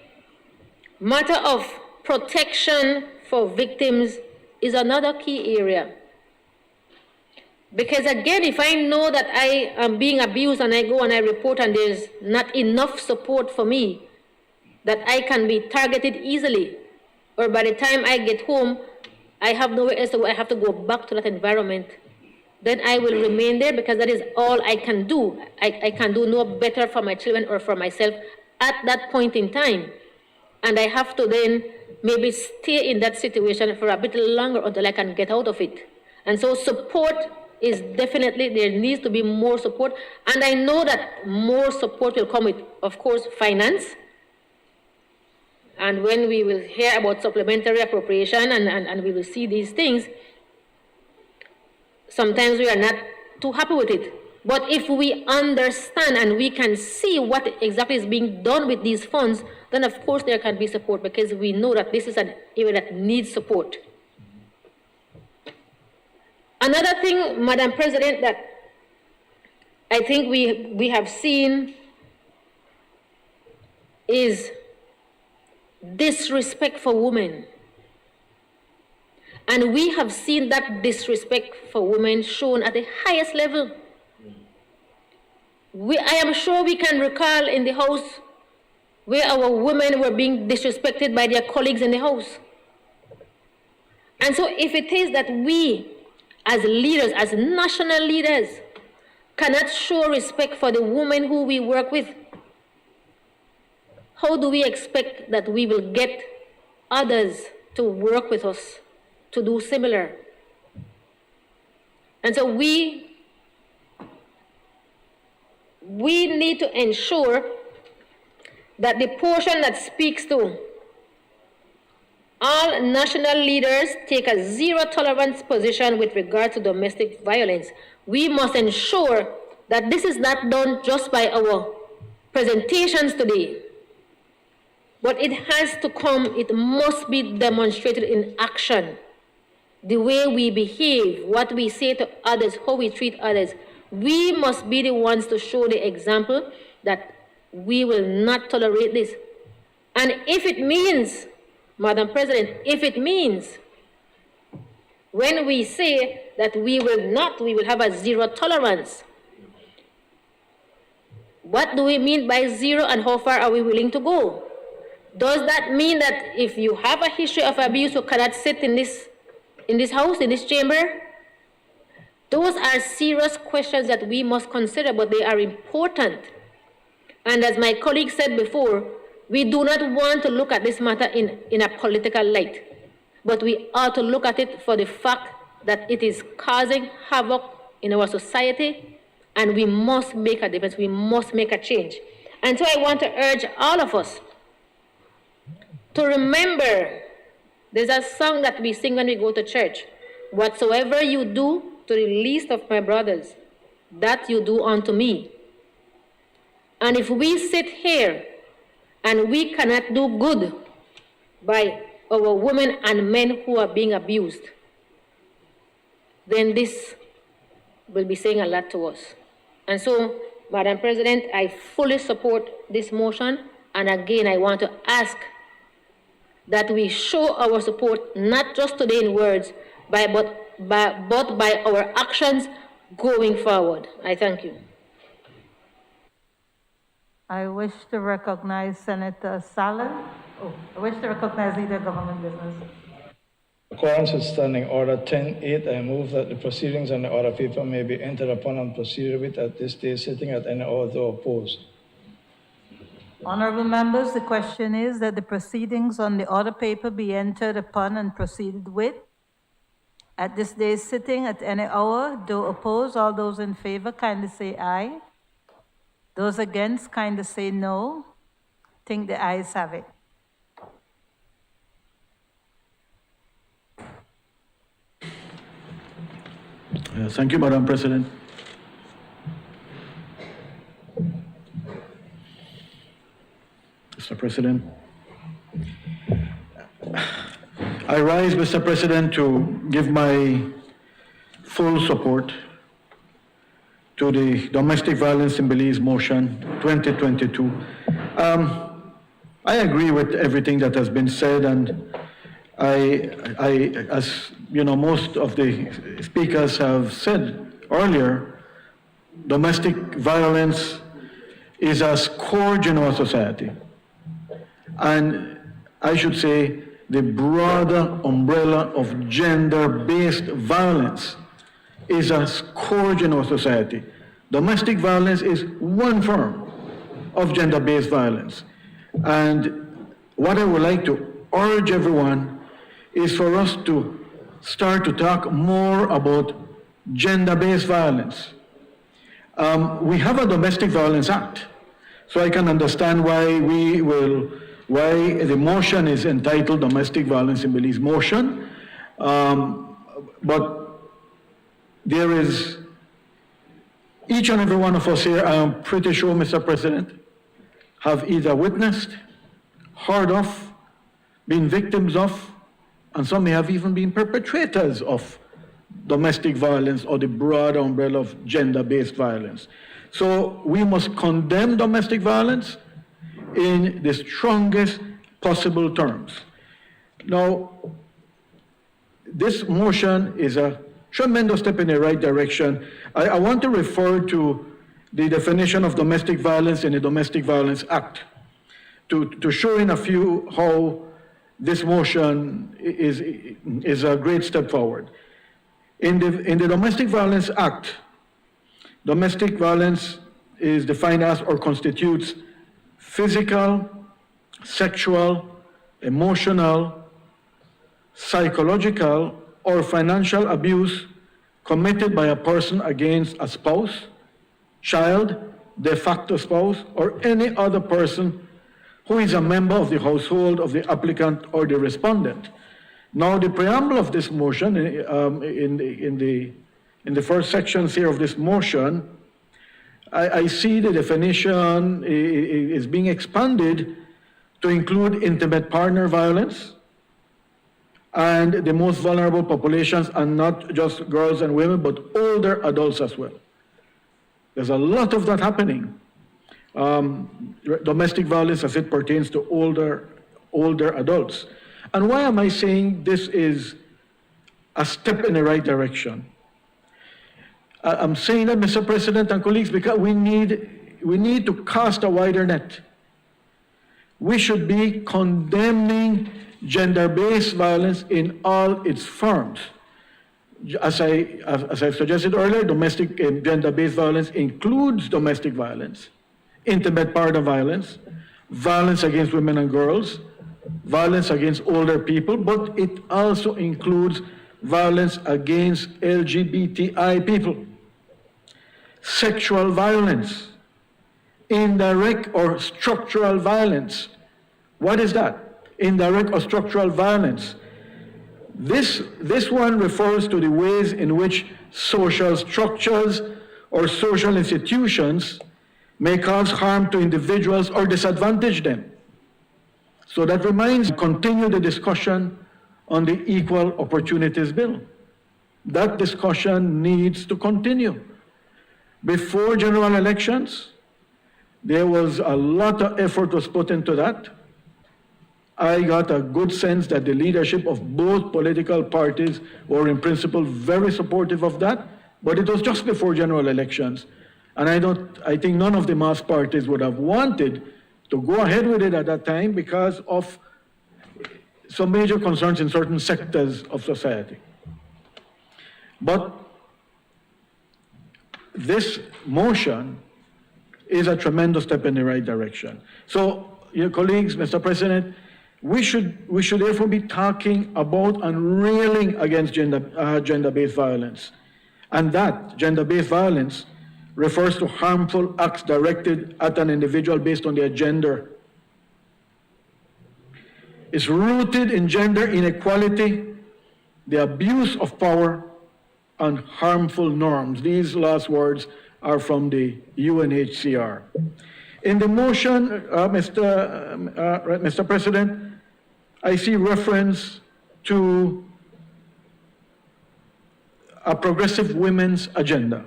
matter of protection for victims is another key area. Because again, if I know that I am being abused and I go and I report and there's not enough support for me, that I can be targeted easily, or by the time I get home, I have nowhere else to go, I have to go back to that environment, then I will remain there because that is all I can do. I can do no better for my children or for myself at that point in time. And I have to then maybe stay in that situation for a bit longer until I can get out of it. And so support is definitely, there needs to be more support. And I know that more support will come with, of course, finance. And when we will hear about supplementary appropriation and we will see these things, sometimes we are not too happy with it. But if we understand and we can see what exactly is being done with these funds, then of course there can be support, because we know that this is an area that needs support. Another thing, Madam President, that I think we have seen is disrespect for women. And we have seen that disrespect for women shown at the highest level. I am sure we can recall in the House where our women were being disrespected by their colleagues in the House. And so if it is that we, as leaders, as national leaders, cannot show respect for the women who we work with, how do we expect that we will get others to work with us to do similar? And so we need to ensure that the portion that speaks to all national leaders take a zero tolerance position with regard to domestic violence. We must ensure that this is not done just by our presentations today, but it has to come, it must be demonstrated in action. The way we behave, what we say to others, how we treat others. We must be the ones to show the example that we will not tolerate this. And if it means, Madam President, if it means when we say that we will have a zero tolerance, what do we mean by zero and how far are we willing to go? Does that mean that if you have a history of abuse, you cannot sit in this house, in this chamber? Those are serious questions that we must consider, but they are important. And as my colleague said before, we do not want to look at this matter in a political light, but we ought to look at it for the fact that it is causing havoc in our society, and we must make a difference, we must make a change. And so I want to urge all of us to remember, there's a song that we sing when we go to church, whatsoever you do to the least of my brothers, that you do unto me. And if we sit here and we cannot do good by our women and men who are being abused, then this will be saying a lot to us. And so, Madam President, I fully support this motion. And again, I want to ask that we show our support, not just today in words, but by our actions going forward. I thank you. I wish to recognize Senator Salas. I wish to recognize Leader Government Business. In accordance with Standing Order 10.8, I move that the proceedings on the order paper may be entered upon and proceeded with at this day's sitting at any hour though opposed. Honorable members, the question is that the proceedings on the order paper be entered upon and proceeded with at this day's sitting at any hour. Though opposed, all those in favor kindly say aye. Those against kindly say no. Think the ayes have it. Thank you, Madam President. Mr. President. I rise, Mr. President, to give my full support to the domestic violence in Belize motion 2022. I agree with everything that has been said, and I, as you know, most of the speakers have said earlier, domestic violence is a scourge in our society. And I should say the broader umbrella of gender-based violence is a scourge in our society. Domestic violence is one form of gender-based violence. And what I would like to urge everyone is for us to start to talk more about gender-based violence. We have a Domestic Violence Act, so I can understand why the motion is entitled Domestic Violence in Belize motion, but there is, each and every one of us here, I am pretty sure, Mr. President, have either witnessed, heard of, been victims of, and some may have even been perpetrators of domestic violence or the broader umbrella of gender-based violence. So we must condemn domestic violence in the strongest possible terms. Now, this motion is a tremendous step in the right direction. I want to refer to the definition of domestic violence in the Domestic Violence Act to show in a few how this motion is a great step forward. In the Domestic Violence Act, domestic violence is defined as or constitutes physical, sexual, emotional, psychological, or financial abuse committed by a person against a spouse, child, de facto spouse, or any other person who is a member of the household of the applicant or the respondent. Now, the preamble of this motion, in the first sections here of this motion, I see the definition is being expanded to include intimate partner violence, and the most vulnerable populations are not just girls and women, but older adults as well. There's a lot of that happening. Domestic violence as it pertains to older adults. And why am I saying this is a step in the right direction? I'm saying that, Mr. President and colleagues, because we need to cast a wider net. We should be condemning gender-based violence in all its forms. As I've suggested earlier, domestic gender-based violence includes domestic violence, intimate partner violence, violence against women and girls, violence against older people, but it also includes violence against LGBTI people, sexual violence, indirect or structural violence. What is that? Indirect or structural violence. This one refers to the ways in which social structures or social institutions may cause harm to individuals or disadvantage them. So that reminds me, continue the discussion on the Equal Opportunities Bill. That discussion needs to continue. Before general elections, there was a lot of effort was put into that. I got a good sense that the leadership of both political parties were in principle very supportive of that, but it was just before general elections. And I think none of the mass parties would have wanted to go ahead with it at that time because of some major concerns in certain sectors of society. But this motion is a tremendous step in the right direction. So, your colleagues, Mr. President, we should therefore be talking about and railing against gender-based violence. And that gender-based violence refers to harmful acts directed at an individual based on their gender. It's rooted in gender inequality, the abuse of power, and harmful norms. These last words are from the UNHCR. In the motion, Mr. President, I see reference to a progressive women's agenda.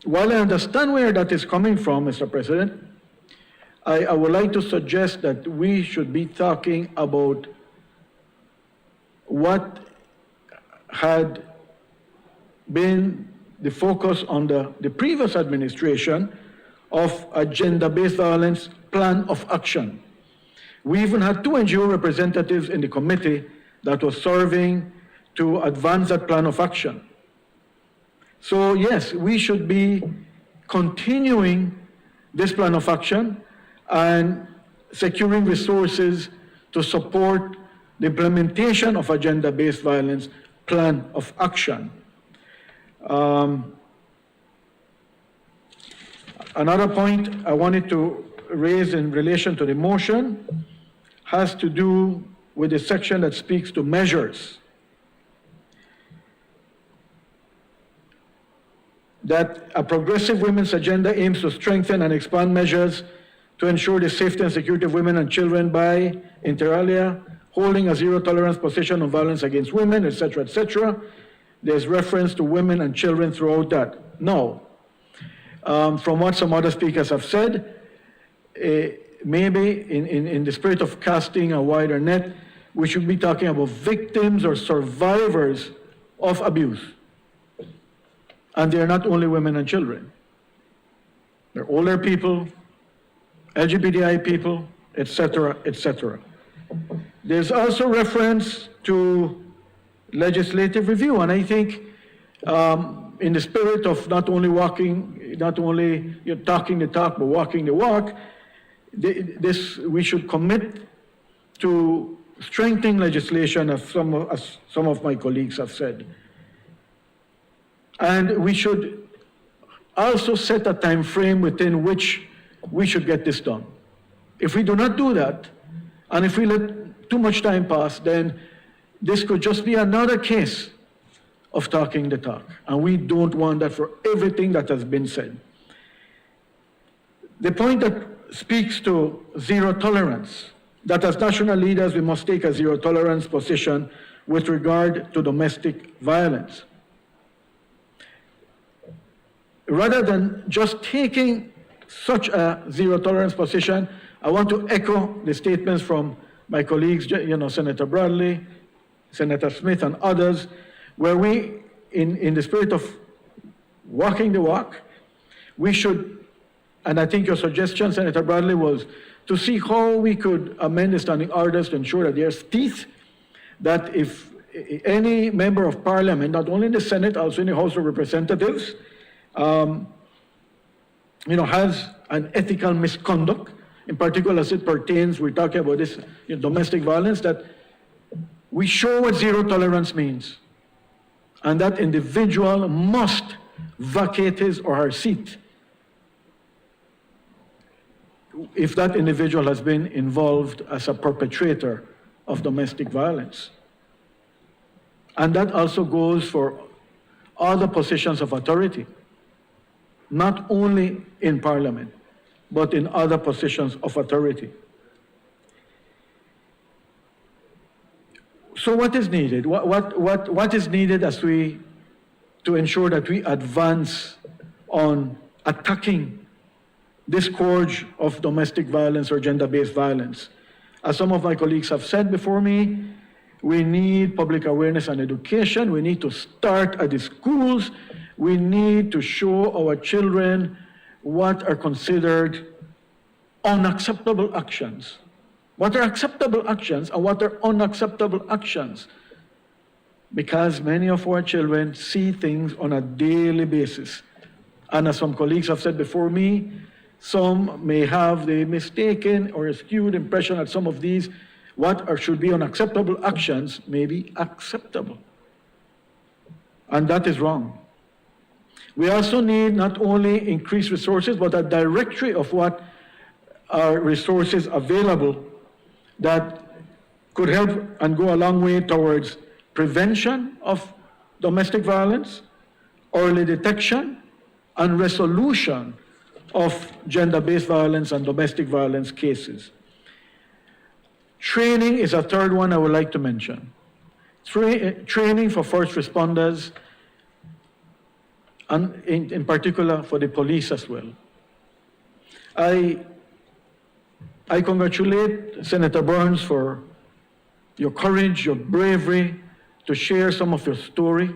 While I understand where that is coming from, Mr. President, I would like to suggest that we should be talking about what had been the focus on the previous administration of a gender-based violence plan of action. We even had 2 NGO representatives in the committee that was serving to advance that plan of action. So yes, we should be continuing this plan of action and securing resources to support the implementation of a gender-based violence plan of action. Another point I wanted to raise in relation to the motion has to do with the section that speaks to measures. That a progressive women's agenda aims to strengthen and expand measures to ensure the safety and security of women and children by, inter alia, holding a zero-tolerance position on violence against women, etc., etc. There's reference to women and children throughout that. No. From what some other speakers have said, maybe in the spirit of casting a wider net, We should be talking about victims or survivors of abuse. And they're not only women and children. They're older people, LGBTI people, etc., etc. There's also reference to legislative review, and I think in the spirit of not only talking the talk, but walking the walk, we should commit to strengthening legislation, as some of my colleagues have said. And we should also set a time frame within which we should get this done. If we do not do that, and if we let too much time pass, then this could just be another case of talking the talk. And we don't want that for everything that has been said. The point that speaks to zero tolerance, that as national leaders we must take a zero tolerance position with regard to domestic violence. Rather than just taking such a zero tolerance position, I want to echo the statements from my colleagues, Senator Bradley, Senator Smith, and others, where we, in the spirit of walking the walk, we should, and I think your suggestion, Senator Bradley, was to see how we could amend the standing orders to ensure that there's teeth, that if any member of parliament, not only in the Senate, also in the House of Representatives, has an ethical misconduct, in particular as it pertains, we're talking about this domestic violence, that we show what zero tolerance means. And that individual must vacate his or her seat if that individual has been involved as a perpetrator of domestic violence. And that also goes for other positions of authority, not only in Parliament, but in other positions of authority. So what is needed? What is needed to ensure that we advance on attacking this scourge of domestic violence or gender-based violence? As some of my colleagues have said before me, we need public awareness and education. We need to start at the schools. We need to show our children what are considered unacceptable actions. What are acceptable actions and what are unacceptable actions? Because many of our children see things on a daily basis. And as some colleagues have said before me, some may have the mistaken or skewed impression that some of these, should be unacceptable actions, may be acceptable. And that is wrong. We also need not only increased resources, but a directory of what are resources available that could help and go a long way towards prevention of domestic violence, early detection, and resolution of gender-based violence and domestic violence cases. Training is a third one I would like to mention. Training for first responders, and in particular for the police as well. I congratulate Senator Burns for your courage, your bravery to share some of your story.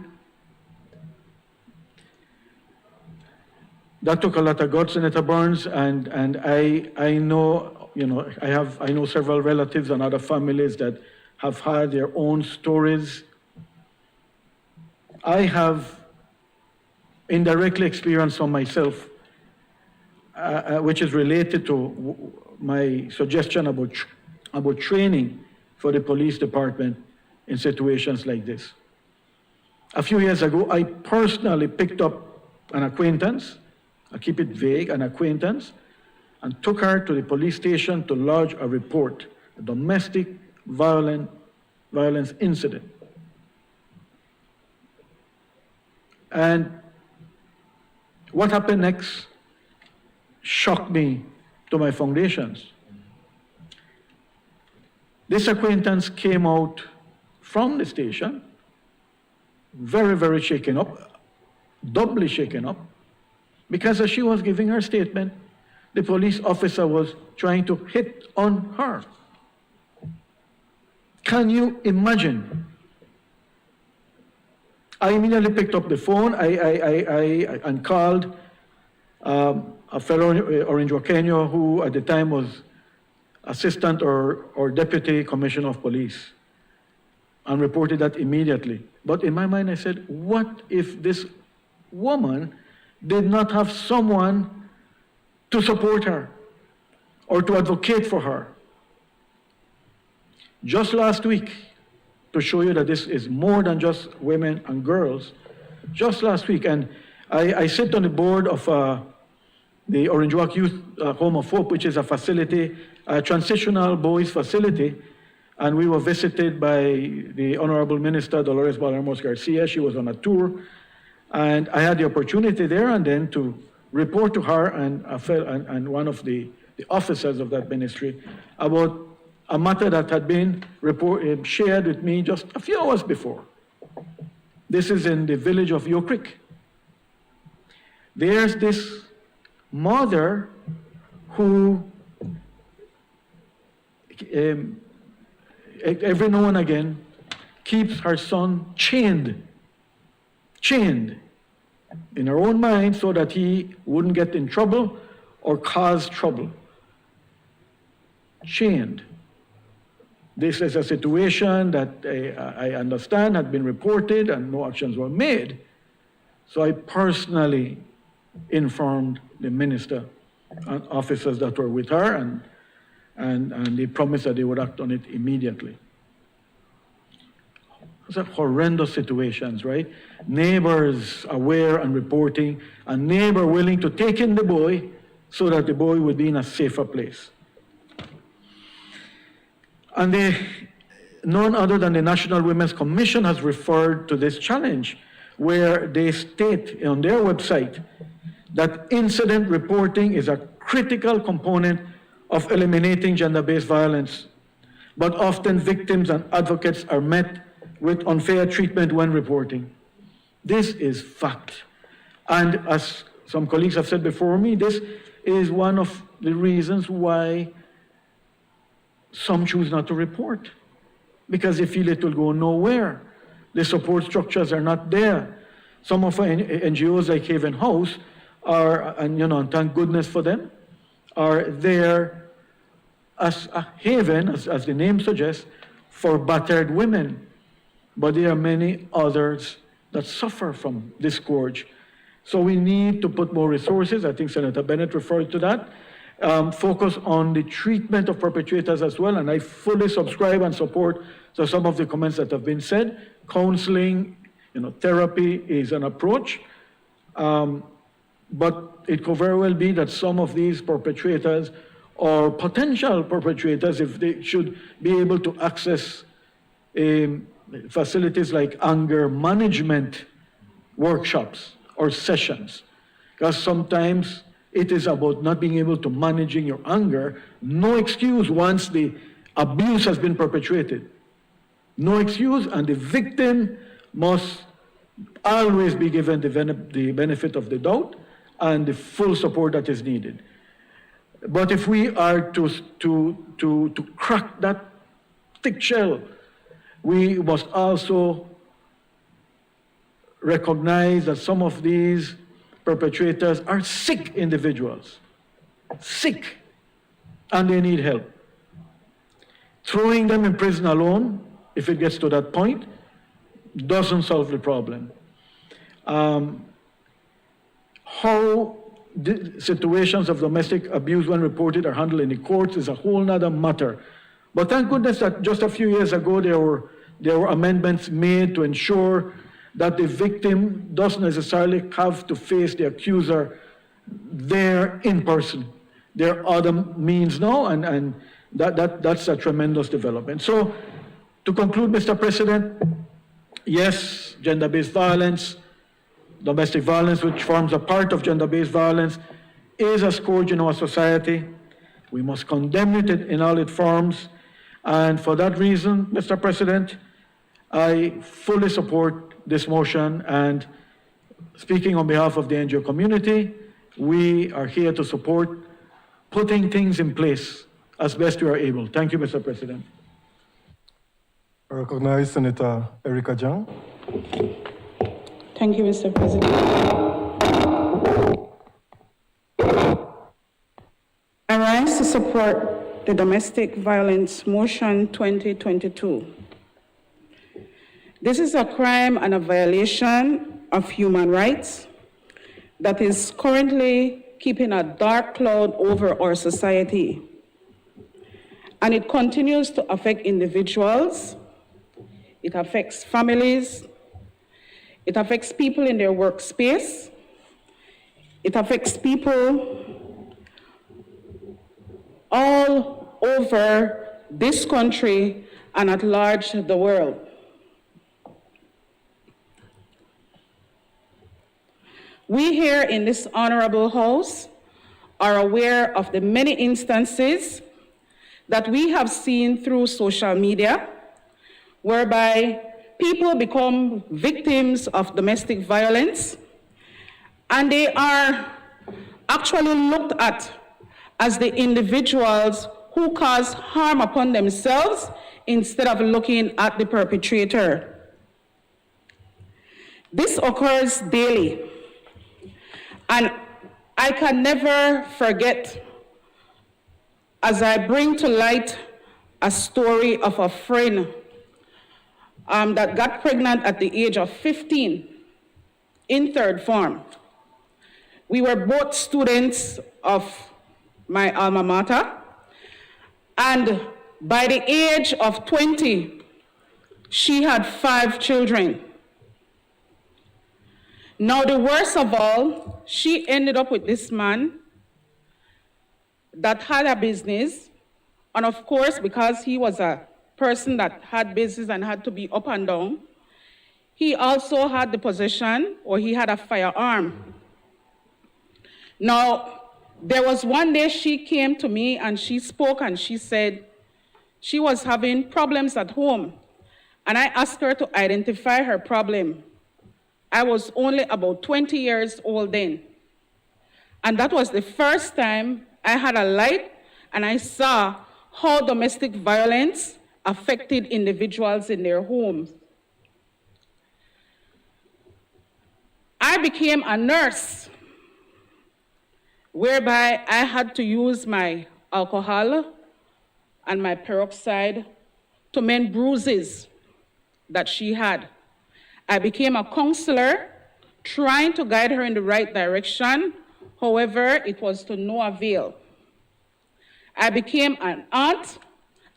That took a lot of guts, Senator Burns, and I know, I know several relatives and other families that have had their own stories. I have indirectly experienced some myself, which is related to my suggestion about training for the police department in situations like this. A few years ago, I personally picked up an acquaintance, I keep it vague, an acquaintance, and took her to the police station to lodge a report, a domestic violence incident. And what happened next shocked me to my foundations. This acquaintance came out from the station, very, very shaken up, doubly shaken up, because as she was giving her statement, the police officer was trying to hit on her. Can you imagine? I immediately picked up the phone and called a fellow Orange Wakenyo who at the time was assistant or deputy commissioner of police, and reported that immediately. But in my mind, I said, what if this woman did not have someone to support her or to advocate for her? Just last week, to show you that this is more than just women and girls, just last week, and I sit on the board of the Orange Walk Youth Home of Hope, which is a facility, a transitional boys facility, and we were visited by the Honorable Minister Dolores Balamos Garcia. She was on a tour, and I had the opportunity there and then to report to her and one of the officers of that ministry about a matter that had been shared with me just a few hours before. This is in the village of Yo Creek. There's this mother who every now and again keeps her son chained in her own mind so that he wouldn't get in trouble or cause trouble. Chained. This is a situation that I understand had been reported and no actions were made. So I personally informed the minister and officers that were with her, and they promised that they would act on it immediately. Those are horrendous situations, right? Neighbors aware and reporting, a neighbor willing to take in the boy so that the boy would be in a safer place. And none other than the National Women's Commission has referred to this challenge, where they state on their website that incident reporting is a critical component of eliminating gender-based violence, but often victims and advocates are met with unfair treatment when reporting. This is fact. And as some colleagues have said before me, this is one of the reasons why some choose not to report, because they feel it will go nowhere. The support structures are not there. Some of our NGOs like Haven House are, and thank goodness for them, are there as a haven, as the name suggests, for battered women. But there are many others that suffer from this scourge. So we need to put more resources. I think Senator Bennett referred to that. Focus on the treatment of perpetrators as well, and I fully subscribe and support some of the comments that have been said. Counseling, therapy is an approach, but it could very well be that some of these perpetrators or potential perpetrators, if they should be able to access facilities like anger management workshops or sessions, because sometimes it is about not being able to managing your anger. No excuse once the abuse has been perpetrated. No excuse, and the victim must always be given the benefit of the doubt and the full support that is needed. But if we are to crack that thick shell, we must also recognize that some of these perpetrators are sick individuals, sick, and they need help. Throwing them in prison alone, if it gets to that point, doesn't solve the problem. How the situations of domestic abuse when reported are handled in the courts is a whole nother matter. But thank goodness that just a few years ago there were amendments made to ensure that the victim doesn't necessarily have to face the accuser there in person. There are other means now, and that's a tremendous development. So, to conclude, Mr. President, yes, gender-based violence, domestic violence, which forms a part of gender-based violence, is a scourge in our society. We must condemn it in all its forms. And for that reason, Mr. President, I fully support this motion, and speaking on behalf of the NGO community, we are here to support putting things in place as best we are able. Thank you, Mr. President. Thank you, Senator. Senator Salazar. Thank you, Mr. President. Yes, gender-based violence, domestic violence, is a scourge in our society. We must condemn it in all its forms. And for that reason, Mr. President, I fully support this motion, and speaking on behalf of the NGO community, we are here to support putting things in place as best we are able. Thank you, Mr. President. I recognize Senator Erica Jang. Thank you, Mr. President. I rise to support the Domestic Violence Motion 2022. This is a crime and a violation of human rights that is currently keeping a dark cloud over our society. And it continues to affect individuals, it affects families, it affects people in their workspace, it affects people all over this country and at large the world. We here in this honorable house are aware of the many instances that we have seen through social media whereby people become victims of domestic violence and they are actually looked at as the individuals who cause harm upon themselves instead of looking at the perpetrator. This occurs daily. And I can never forget, as I bring to light a story of a friend that got pregnant at the age of 15 in third form. We were both students of my alma mater, and by the age of 20, she had 5 children. Now, the worst of all, she ended up with this man that had a business, and of course, because he was a person that had business and had to be up and down, he also had the possession, or he had a firearm. Now, there was one day she came to me and she spoke and she said she was having problems at home, and I asked her to identify her problem. I was only about 20 years old then. And that was the first time I had a light and I saw how domestic violence affected individuals in their homes. I became a nurse, whereby I had to use my alcohol and my peroxide to mend bruises that she had. I became a counselor, trying to guide her in the right direction. However, it was to no avail. I became an aunt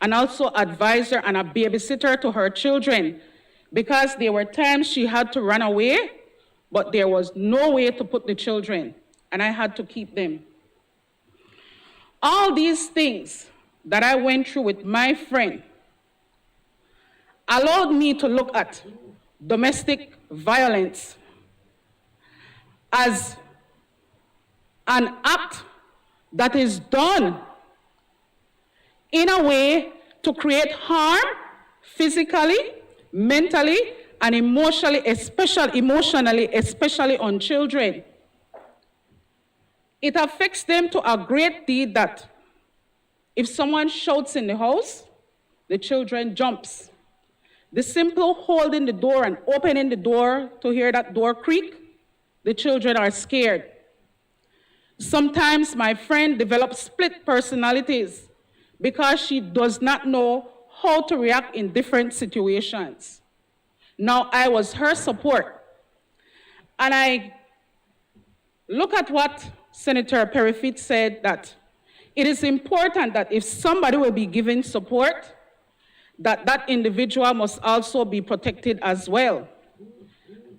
and also advisor and a babysitter to her children, because there were times she had to run away, but there was no way to put the children, and I had to keep them. All these things that I went through with my friend allowed me to look at domestic violence as an act that is done in a way to create harm physically, mentally, and emotionally, especially on children. It affects them to a great deal that if someone shouts in the house, the children jumps. The simple holding the door and opening the door to hear that door creak, the children are scared. Sometimes my friend develops split personalities because she does not know how to react in different situations. Now, I was her support. And I look at what Senator Perry-Fitz said, that it is important that if somebody will be given support, that individual must also be protected as well.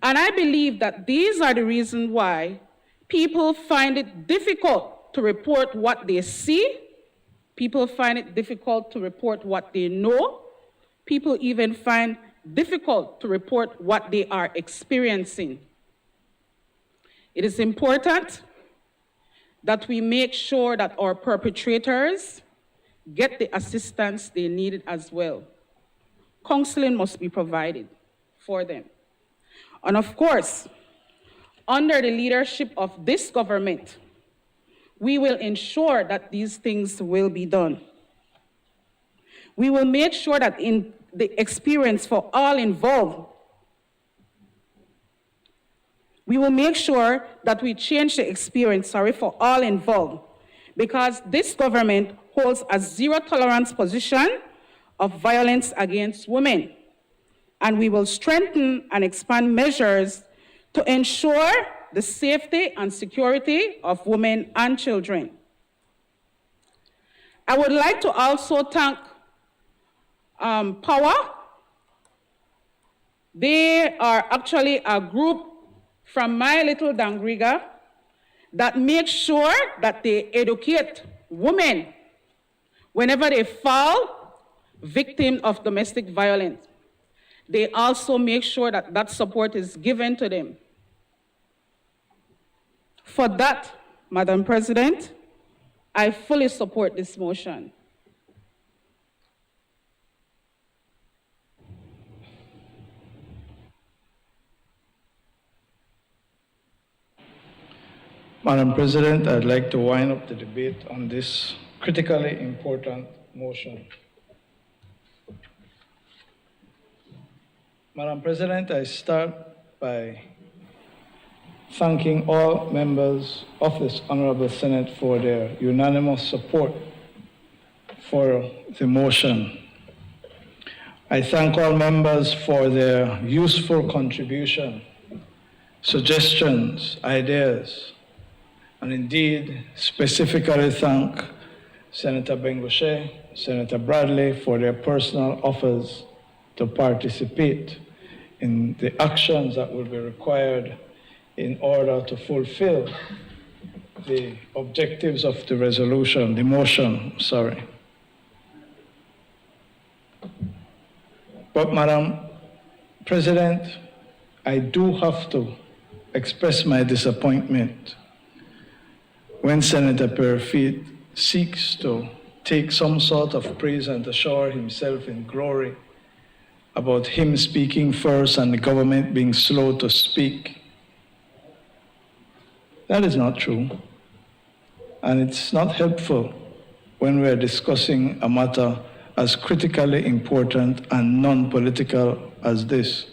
And I believe that these are the reasons why people find it difficult to report what they see. People find it difficult to report what they know. People even find difficult to report what they are experiencing. It is important that we make sure that our perpetrators get the assistance they needed as well. Counseling must be provided for them. And of course, under the leadership of this government, we will ensure that these things will be done. We will make sure that the experience for all involved. We will make sure that we change the experience, for all involved, because this government holds a zero tolerance position of violence against women. And we will strengthen and expand measures to ensure the safety and security of women and children. I would like to also thank Power. They are actually a group from my little Dangriga that makes sure that they educate women whenever they fall victim of domestic violence. They also make sure that that support is given to them. For that, Madam President, I fully support this motion. Madam President, I'd like to wind up the debate on this critically important motion. Madam President, I start by thanking all members of this Honorable Senate for their unanimous support for the motion. I thank all members for their useful contribution, suggestions, ideas, and indeed specifically thank Senator Bengoshe, Senator Bradley for their personal offers to participate in the actions that will be required in order to fulfill the objectives of the resolution, the motion, sorry. But Madam President, I do have to express my disappointment when Senator Perfit seeks to take some sort of praise and to shower himself in glory about him speaking first and the government being slow to speak. That is not true. And it's not helpful when we're discussing a matter as critically important and non-political as this.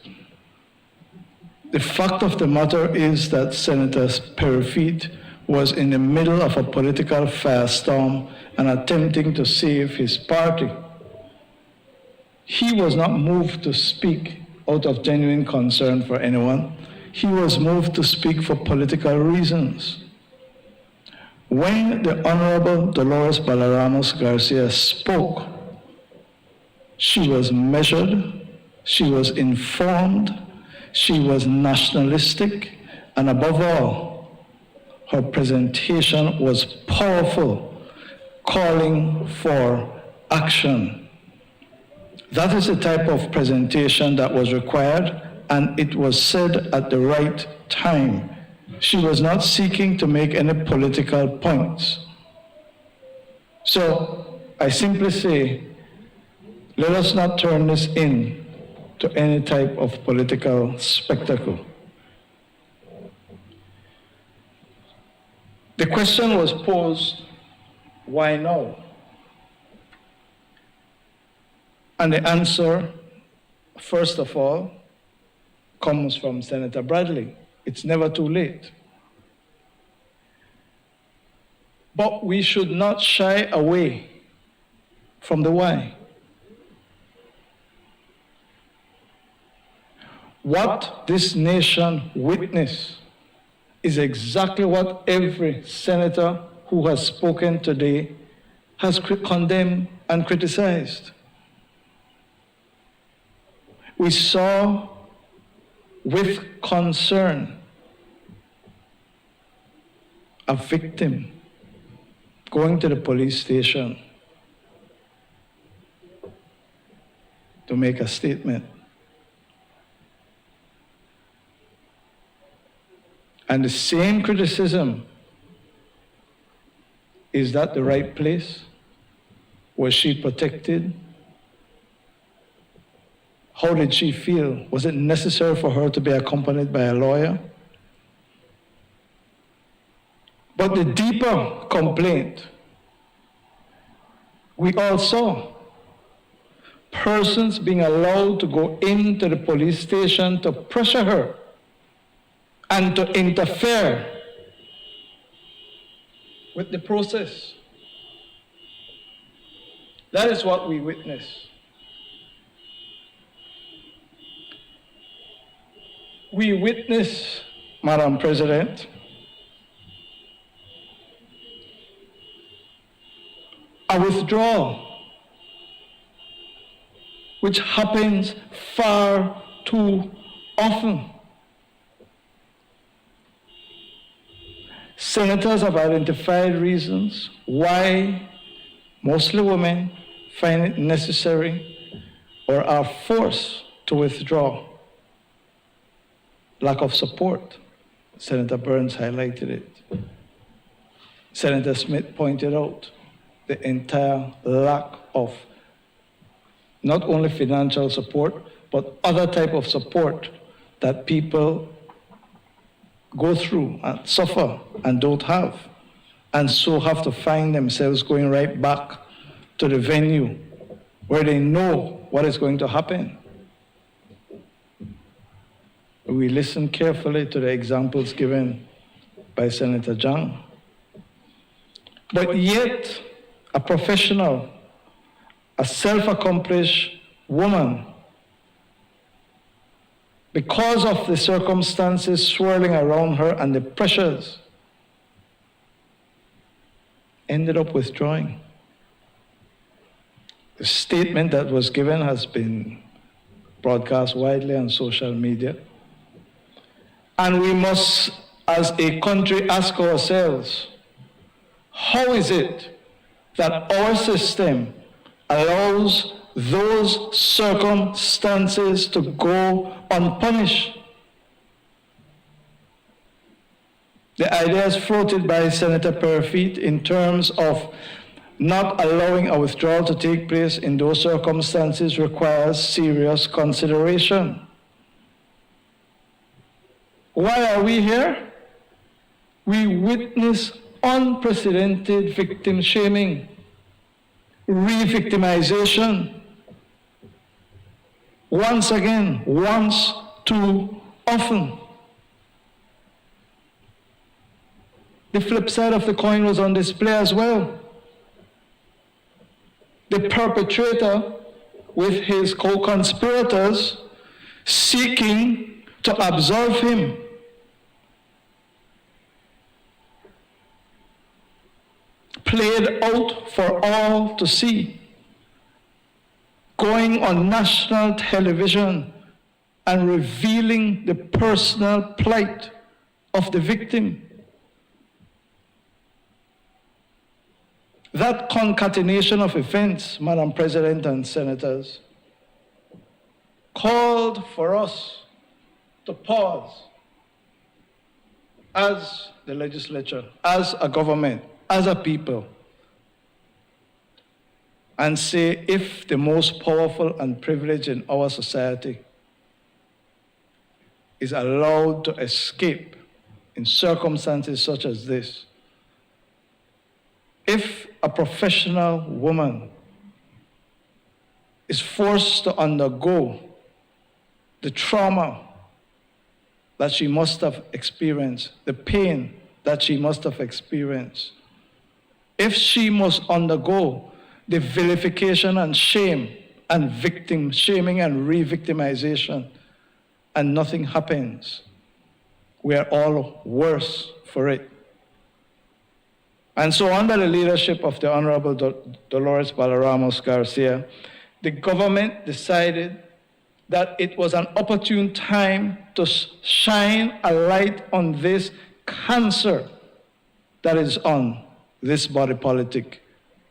The fact of the matter is that Senator Perfit was in the middle of a political firestorm and attempting to save his party. He was not moved to speak out of genuine concern for anyone. He was moved to speak for political reasons. When the Honorable Dolores Balaramos Garcia spoke, she was measured, she was informed, she was nationalistic, and above all, her presentation was powerful, calling for action. That is the type of presentation that was required, and it was said at the right time. She was not seeking to make any political points. So I simply say, let us not turn this into any type of political spectacle. The question was posed, why now? And the answer, first of all, comes from Senator Bradley. It's never too late. But we should not shy away from the why. What this nation witnessed is exactly what every senator who has spoken today has condemned and criticized. We saw with concern a victim going to the police station to make a statement. And the same criticism, is that the right place? Was she protected? How did she feel? Was it necessary for her to be accompanied by a lawyer? But the deeper complaint we all saw persons being allowed to go into the police station to pressure her and to interfere with the process. That is what we witness. We witness, Madam President, a withdrawal which happens far too often. Senators have identified reasons why mostly women find it necessary or are forced to withdraw. Lack of support. Senator Burns highlighted it. Senator Smith pointed out the entire lack of not only financial support, but other type of support that people go through and suffer and don't have, and so have to find themselves going right back to the venue where they know what is going to happen. We listen carefully to the examples given by Senator Jang. But yet, a professional, a self-accomplished woman, because of the circumstances swirling around her and the pressures, ended up withdrawing. The statement that was given has been broadcast widely on social media. And we must, as a country, ask ourselves, how is it that our system allows those circumstances to go unpunished? The ideas floated by Senator Perfit in terms of not allowing a withdrawal to take place in those circumstances requires serious consideration. Why are we here? We witness unprecedented victim shaming, re-victimization. Once again, once too often. The flip side of the coin was on display as well. The perpetrator with his co-conspirators seeking to absolve him. Played out for all to see. Going on national television and revealing the personal plight of the victim. That concatenation of events, Madam President and Senators, called for us to pause as the legislature, as a government, as a people, and say, if the most powerful and privileged in our society is allowed to escape in circumstances such as this, if a professional woman is forced to undergo the trauma that she must have experienced, the pain that she must have experienced, if she must undergo the vilification and shame and victim shaming and re-victimization, and nothing happens, we are all worse for it. And so under the leadership of the Honorable Dolores Balaramos Garcia, the government decided that it was an opportune time to shine a light on this cancer that is on this body politic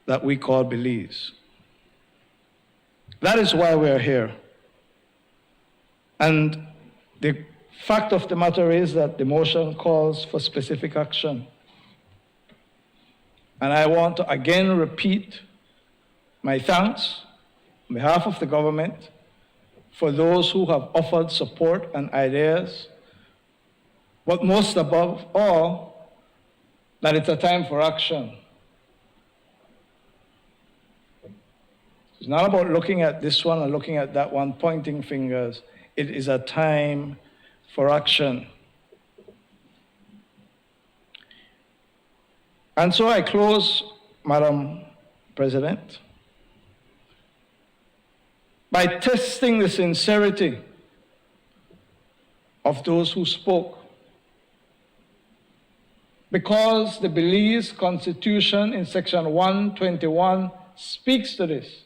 that we call Belize. That is why we are here. And the fact of the matter is that the motion calls for specific action. And I want to again repeat my thanks on behalf of the government for those who have offered support and ideas, but most above all, that it's a time for action. It's not about looking at this one and looking at that one, pointing fingers. It is a time for action. And so I close, Madam President, by testing the sincerity of those who spoke. Because the Belize Constitution in section 121 speaks to this.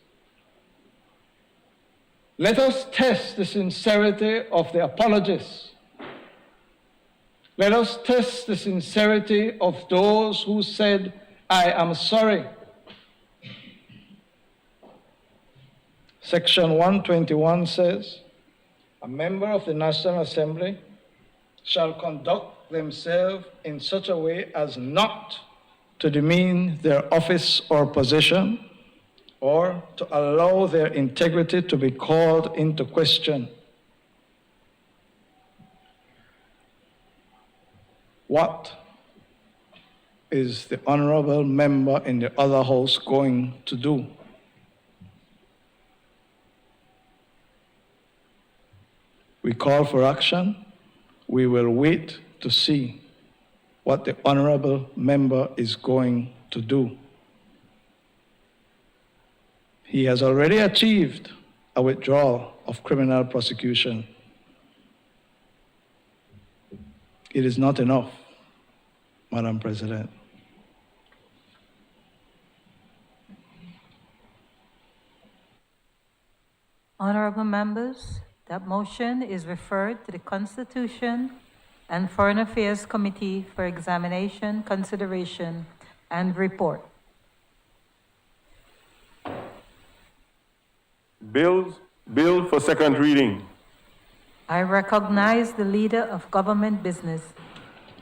Let us test the sincerity of the apologists. Let us test the sincerity of those who said, I am sorry. Section 121 says, a member of the National Assembly shall conduct themselves in such a way as not to demean their office or position, or to allow their integrity to be called into question. What is the honorable member in the other house going to do? We call for action. We will wait to see what the honorable member is going to do. He has already achieved a withdrawal of criminal prosecution. It is not enough, Madam President. Honorable members, that motion is referred to the Constitution and Foreign Affairs Committee for examination, consideration, and report. Bill for second reading. I recognize the leader of government business.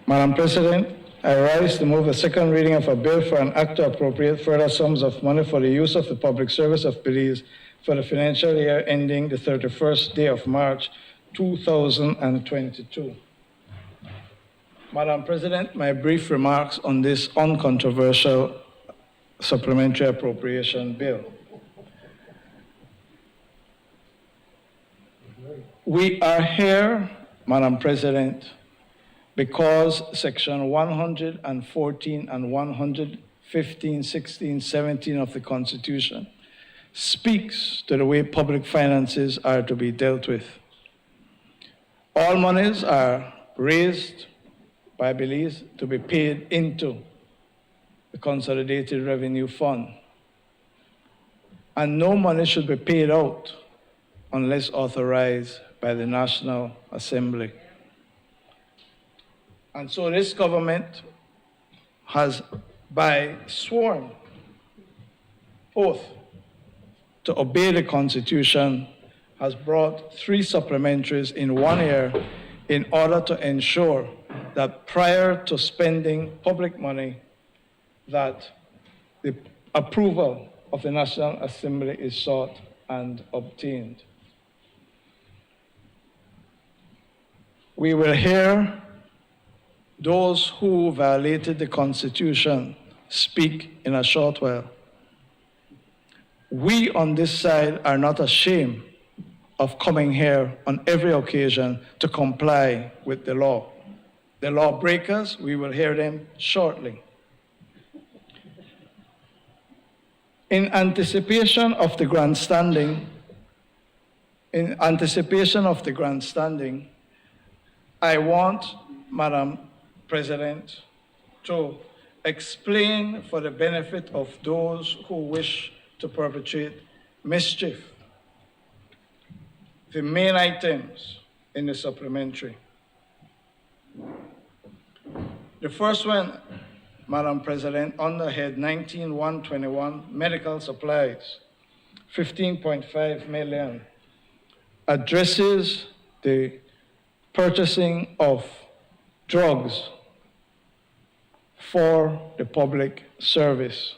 Madam President, I rise to move a second reading of a bill for an act to appropriate further sums of money for the use of the public service of Belize for the financial year ending the 31st day of March, 2022. Madam President, my brief remarks on this uncontroversial supplementary appropriation bill. We are here, Madam President, because Section 114 and 115, 16, 17 of the Constitution speaks to the way public finances are to be dealt with. All monies are raised by Belize to be paid into the Consolidated Revenue Fund. And no money should be paid out unless authorized by the National Assembly. And so this government has, by sworn oath to obey the Constitution, has brought 3 supplementaries in 1 year in order to ensure that prior to spending public money, that the approval of the National Assembly is sought and obtained. We will hear those who violated the Constitution speak in a short while. We on this side are not ashamed of coming here on every occasion to comply with the law. The lawbreakers, we will hear them shortly. In anticipation of the grandstanding, I want, Madam President, to explain for the benefit of those who wish to perpetrate mischief the main items in the supplementary. The first one, Madam President, under head 19.121, medical supplies, 15.5 million, addresses the purchasing of drugs for the public service.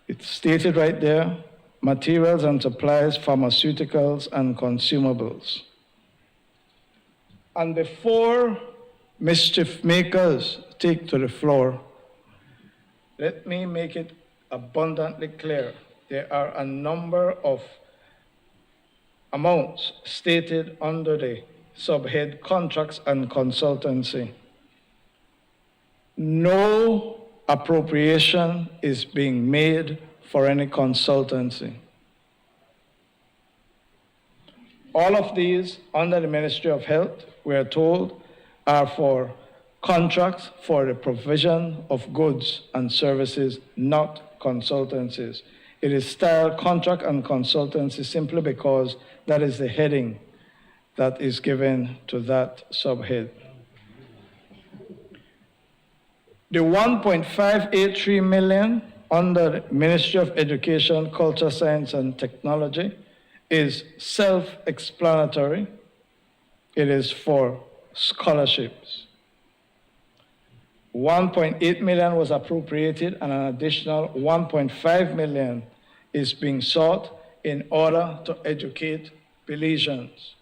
It's stated right there, materials and supplies, pharmaceuticals and consumables. And before mischief makers take to the floor, let me make it abundantly clear there are a number of amounts stated under the subhead contracts and consultancy. No appropriation is being made for any consultancy. All of these under the Ministry of Health, we are told, are for contracts for the provision of goods and services, not consultancies. It is styled contract and consultancy simply because that is the heading that is given to that subhead. The 1.583 million under the Ministry of Education, Culture, Science, and Technology is self-explanatory. It is for scholarships. 1.8 million was appropriated and an additional 1.5 million is being sought in order to educate Belizeans.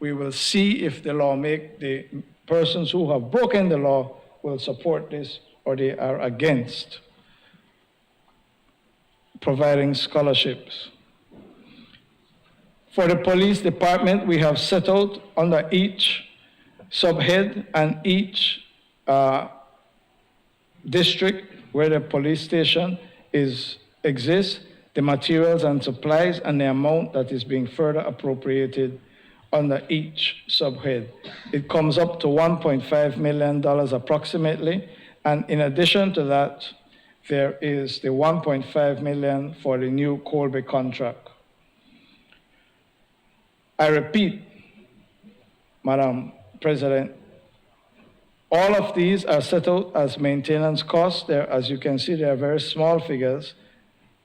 We will see if the persons who have broken the law will support this or they are against providing scholarships. For the police department, we have set out under each subhead and each district where the police station exists, the materials and supplies and the amount that is being further appropriated under each subhead. It comes up to $1.5 million approximately, and in addition to that, there is the 1.5 million for the new Colby contract. I repeat, Madam President, all of these are set out as maintenance costs. There, as you can see, they are very small figures,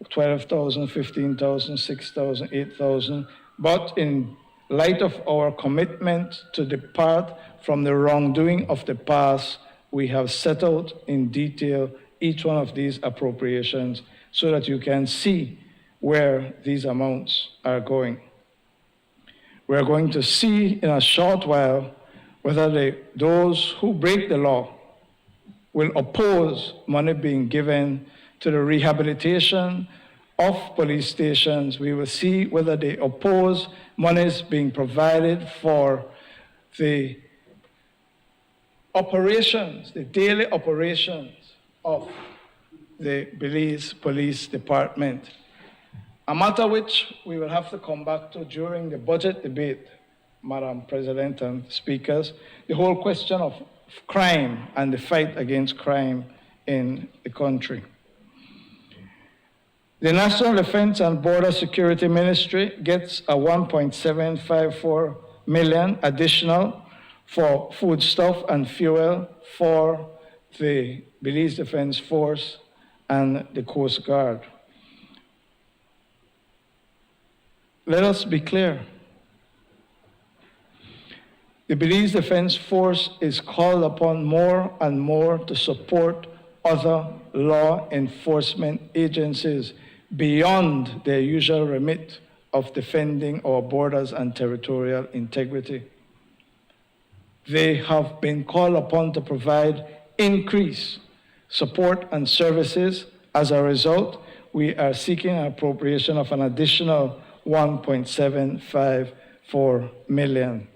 12,000, 15,000, 6,000, 8,000. But in light of our commitment to depart from the wrongdoing of the past, we have set out in detail each one of these appropriations so that you can see where these amounts are going. We're going to see in a short while whether those who break the law will oppose money being given to the rehabilitation of police stations. We will see whether they oppose monies being provided for the operations, the daily operations of the Belize Police Department. A matter which we will have to come back to during the budget debate, Madam President and speakers, the whole question of crime and the fight against crime in the country. The National Defense and Border Security Ministry gets a 1.754 million additional for foodstuff and fuel for the Belize Defense Force and the Coast Guard. Let us be clear. The Belize Defense Force is called upon more and more to support other law enforcement agencies beyond their usual remit of defending our borders and territorial integrity. They have been called upon to provide increased support and services. As a result, we are seeking an appropriation of an additional 1.754 million.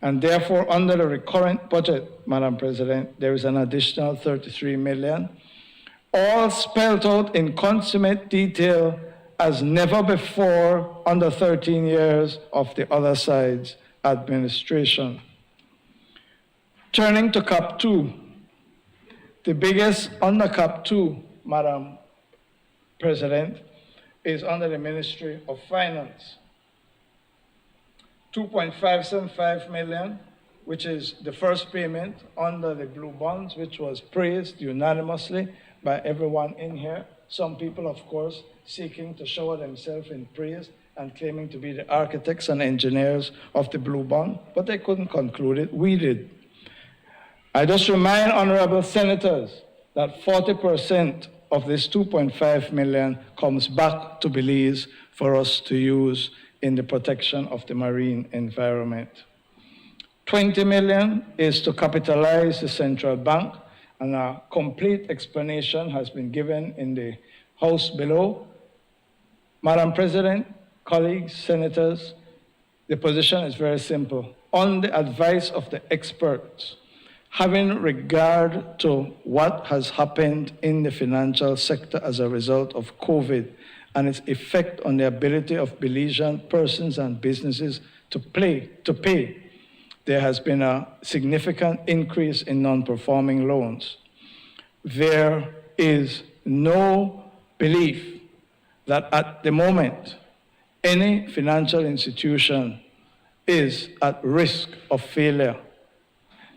And therefore, under the recurrent budget, Madam President, there is an additional 33 million, all spelled out in consummate detail as never before under 13 years of the other side's administration. Turning to CAP 2, the biggest under CAP 2, Madam President, is under the Ministry of Finance. 2.575 million, which is the first payment under the blue bonds, which was praised unanimously by everyone in here. Some people, of course, seeking to shower themselves in praise and claiming to be the architects and engineers of the blue bond, but they couldn't conclude it. We did. I just remind honorable senators that 40% of this 2.5 million comes back to Belize for us to use in the protection of the marine environment. 20 million is to capitalize the central bank, and a complete explanation has been given in the House below. Madam President, colleagues, senators, the position is very simple. On the advice of the experts, having regard to what has happened in the financial sector as a result of COVID and its effect on the ability of Belizean persons and businesses to pay, there has been a significant increase in non-performing loans. There is no belief that at the moment, any financial institution is at risk of failure.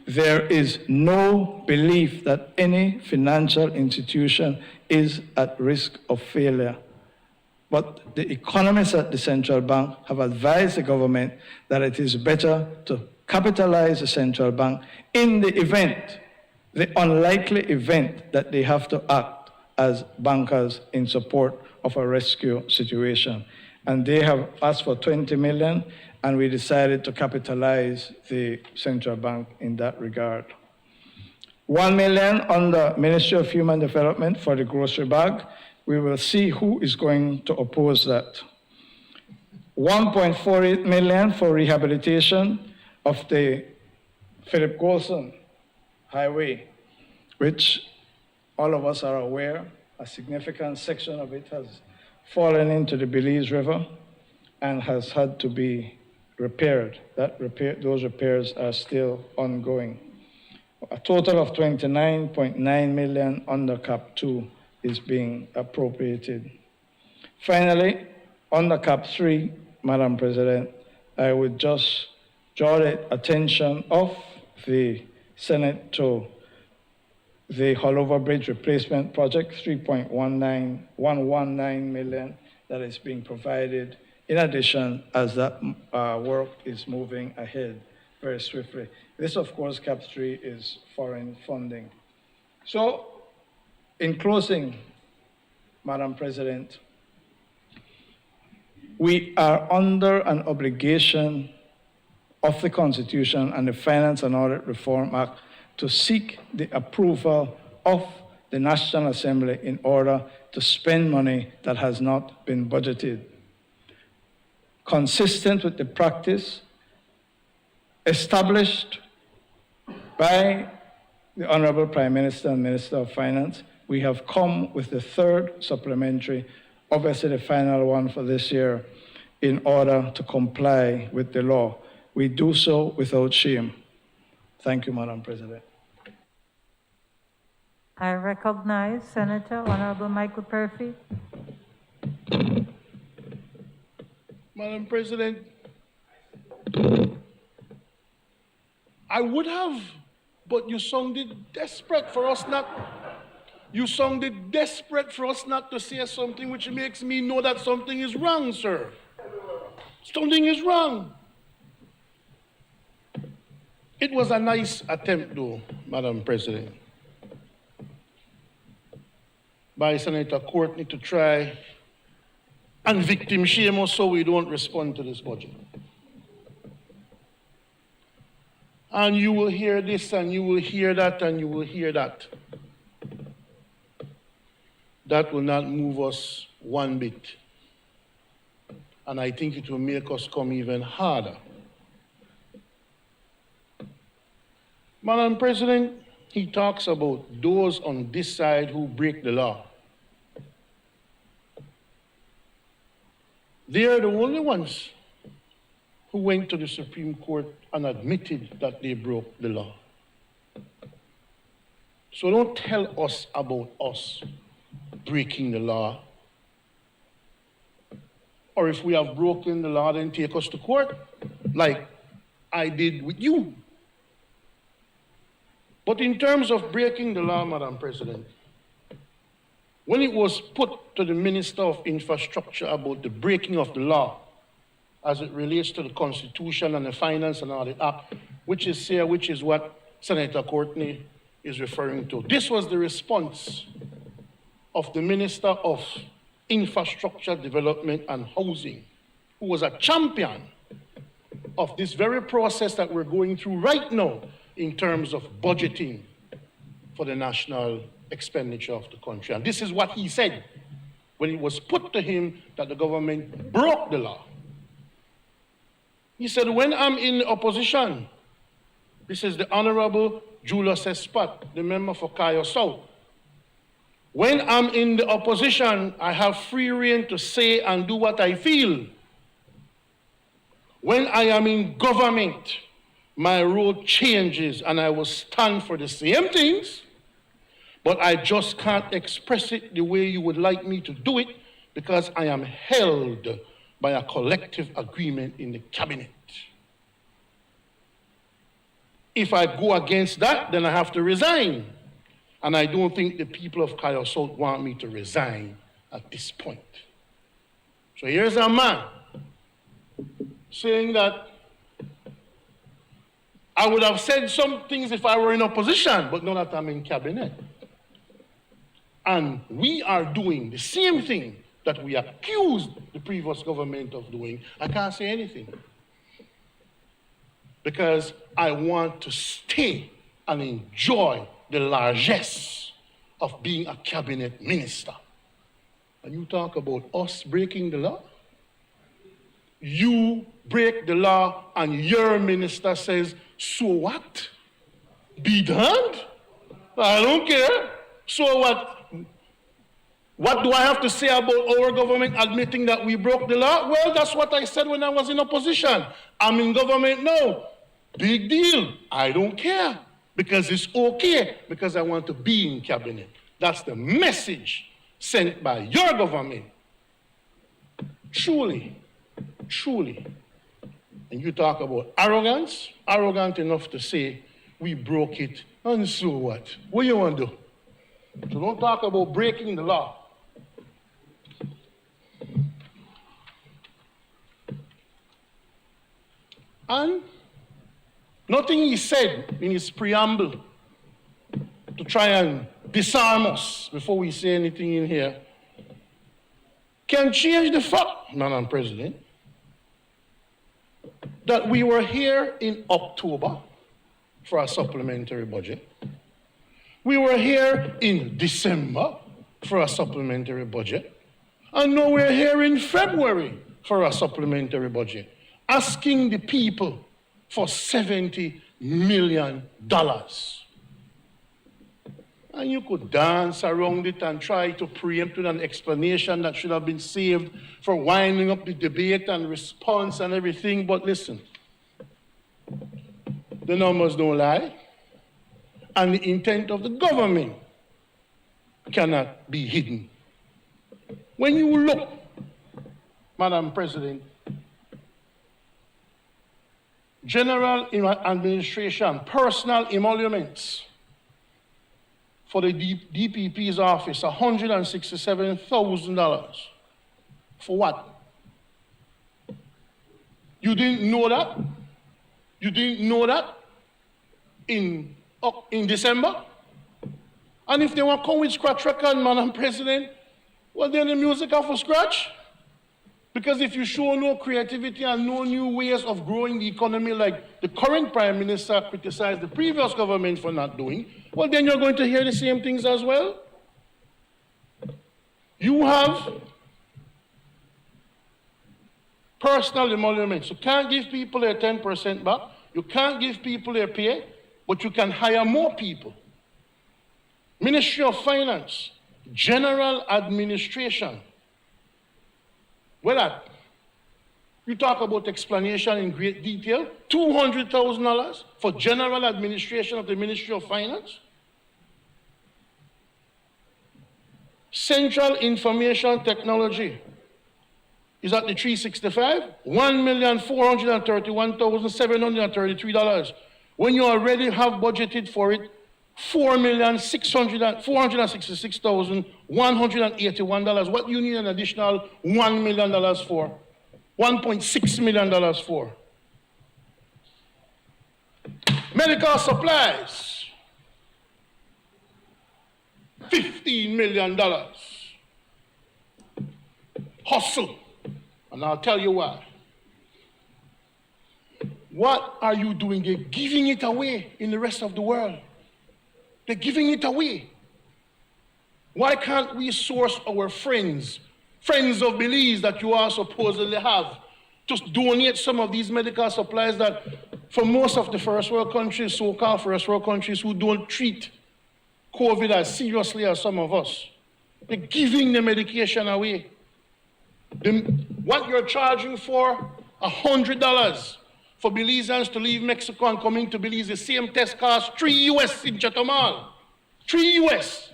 There is no belief that any financial institution is at risk of failure. But the economists at the central bank have advised the government that it is better to capitalize the central bank in the event, the unlikely event that they have to act as bankers in support of a rescue situation. And they have asked for 20 million, and we decided to capitalize the central bank in that regard. 1 million on the Ministry of Human Development for the grocery bag. We will see who is going to oppose that. 1.48 million for rehabilitation of the Philip Golson Highway, which all of us are aware, a significant section of it has fallen into the Belize River and has had to be repaired. Those repairs are still ongoing. A total of 29.9 million under Cap 2 is being appropriated. Finally, under Cap 3, Madam President, I would just draw the attention of the Senate to the Hullover Bridge Replacement Project, 3.119 million that is being provided in addition as that work is moving ahead very swiftly. This, of course, Cap 3 is foreign funding. So, in closing, Madam President, we are under an obligation of the Constitution and the Finance and Audit Reform Act to seek the approval of the National Assembly in order to spend money that has not been budgeted. Consistent with the practice established by the Honorable Prime Minister and Minister of Finance, we have come with the third supplementary, obviously the final one for this year, in order to comply with the law. We do so without shame. Thank you, Madam President. I recognize Senator Honorable Michael Perfy. Madam President, I would have, but you sounded desperate for us not. You sounded desperate for us not to say something which makes me know that something is wrong, sir. Something is wrong. It was a nice attempt, though, Madam President, by Senator Courtney to try and victim shame us so we don't respond to this budget. And you will hear this, and you will hear that, and you will hear that. That will not move us one bit. And I think it will make us come even harder. Madam President, he talks about those on this side who break the law. They are the only ones who went to the Supreme Court and admitted that they broke the law. So don't tell us about us breaking the law. Or if we have broken the law, then take us to court, like I did with you. But in terms of breaking the law, Madam President, when it was put to the Minister of Infrastructure about the breaking of the law as it relates to the Constitution and the Finance and Audit Act, which is what Senator Courtney is referring to. This was the response of the Minister of Infrastructure Development and Housing, who was a champion of this very process that we're going through right now in terms of budgeting for the national expenditure of the country. And this is what he said. when it was put to him that the government broke the law. He said, when I'm in opposition, this is the Honorable Julius Espat, the member for Kayo South. When I'm in the opposition, I have free rein to say and do what I feel. When I am in government, my role changes and I will stand for the same things, but I just can't express it the way you would like me to do it because I am held by a collective agreement in the cabinet. If I go against that, then I have to resign. And I don't think the people of Kayo South want me to resign at this point. So here's a man saying that I would have said some things if I were in opposition, but not that I'm in cabinet. And we are doing the same thing that we accused the previous government of doing. I can't say anything because I want to stay and enjoy the largesse of being a cabinet minister. And you talk about us breaking the law? You break the law and your minister says, so what? Be damned? I don't care. So what? What do I have to say about our government admitting that we broke the law? Well, that's what I said when I was in opposition. I'm in government now. Big deal. I don't care. Because it's okay, because I want to be in cabinet. That's the message sent by your government. Truly, truly. And you talk about arrogance, arrogant enough to say, we broke it, and so what? What you want to do? So don't talk about breaking the law. And nothing he said in his preamble to try and disarm us before we say anything in here can change the fact, Madam President, that we were here in October for a supplementary budget. We were here in December for a supplementary budget. And now we're here in February for a supplementary budget, asking the people for $70 million. And you could dance around it and try to preempt with an explanation that should have been saved for winding up the debate and response and everything. But listen, the numbers don't lie, and the intent of the government cannot be hidden. When you look, Madam President, General Administration, personal emoluments for the DPP's office, $167,000. For what? You didn't know that? You didn't know that in December? And if they want to come with scratch record, Madam President, well, then the music off of scratch. Because if you show no creativity and no new ways of growing the economy like the current Prime Minister criticized the previous government for not doing, well, then you're going to hear the same things as well. You have personal emoluments. You can't give people their 10% back. You can't give people their pay, but you can hire more people. Ministry of Finance, General Administration. Well, you talk about explanation in great detail, $200,000 for general administration of the Ministry of Finance. Central Information Technology is at the 365, $1,431,733. When you already have budgeted for it, $4,466,181. What do you need an additional $1 million for? $1.6 million for? Medical supplies, $15 million. Hustle, and I'll tell you why. What are you doing? They're giving it away in the rest of the world. They're giving it away. Why can't we source our friends of Belize that you all supposedly have, to donate some of these medical supplies that for most of the first world countries, so-called first world countries who don't treat COVID as seriously as some of us, they're giving the medication away. What you're charging for, $100 for Belizeans to leave Mexico and come into Belize, the same test costs $3 US in Chatham Mall. $3 US.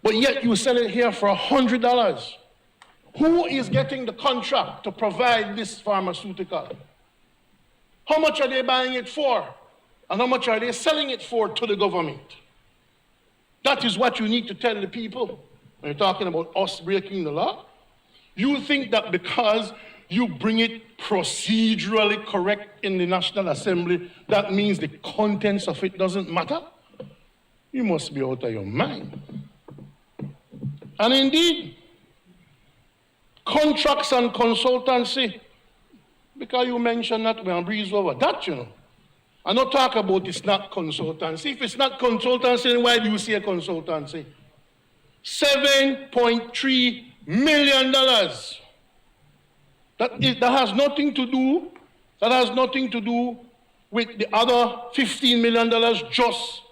But yet you sell it here for $100. Who is getting the contract to provide this pharmaceutical? How much are they buying it for? And how much are they selling it for to the government? That is what you need to tell the people. When you're talking about us breaking the law, you think that because you bring it procedurally correct in the National Assembly, that means the contents of it doesn't matter? You must be out of your mind. And indeed, contracts and consultancy, because you mentioned that, we'll breeze over that, you know. I not talk about it's not consultancy. If it's not consultancy, then why do you say consultancy? $7.3 million. That has nothing to do with the other $15 million just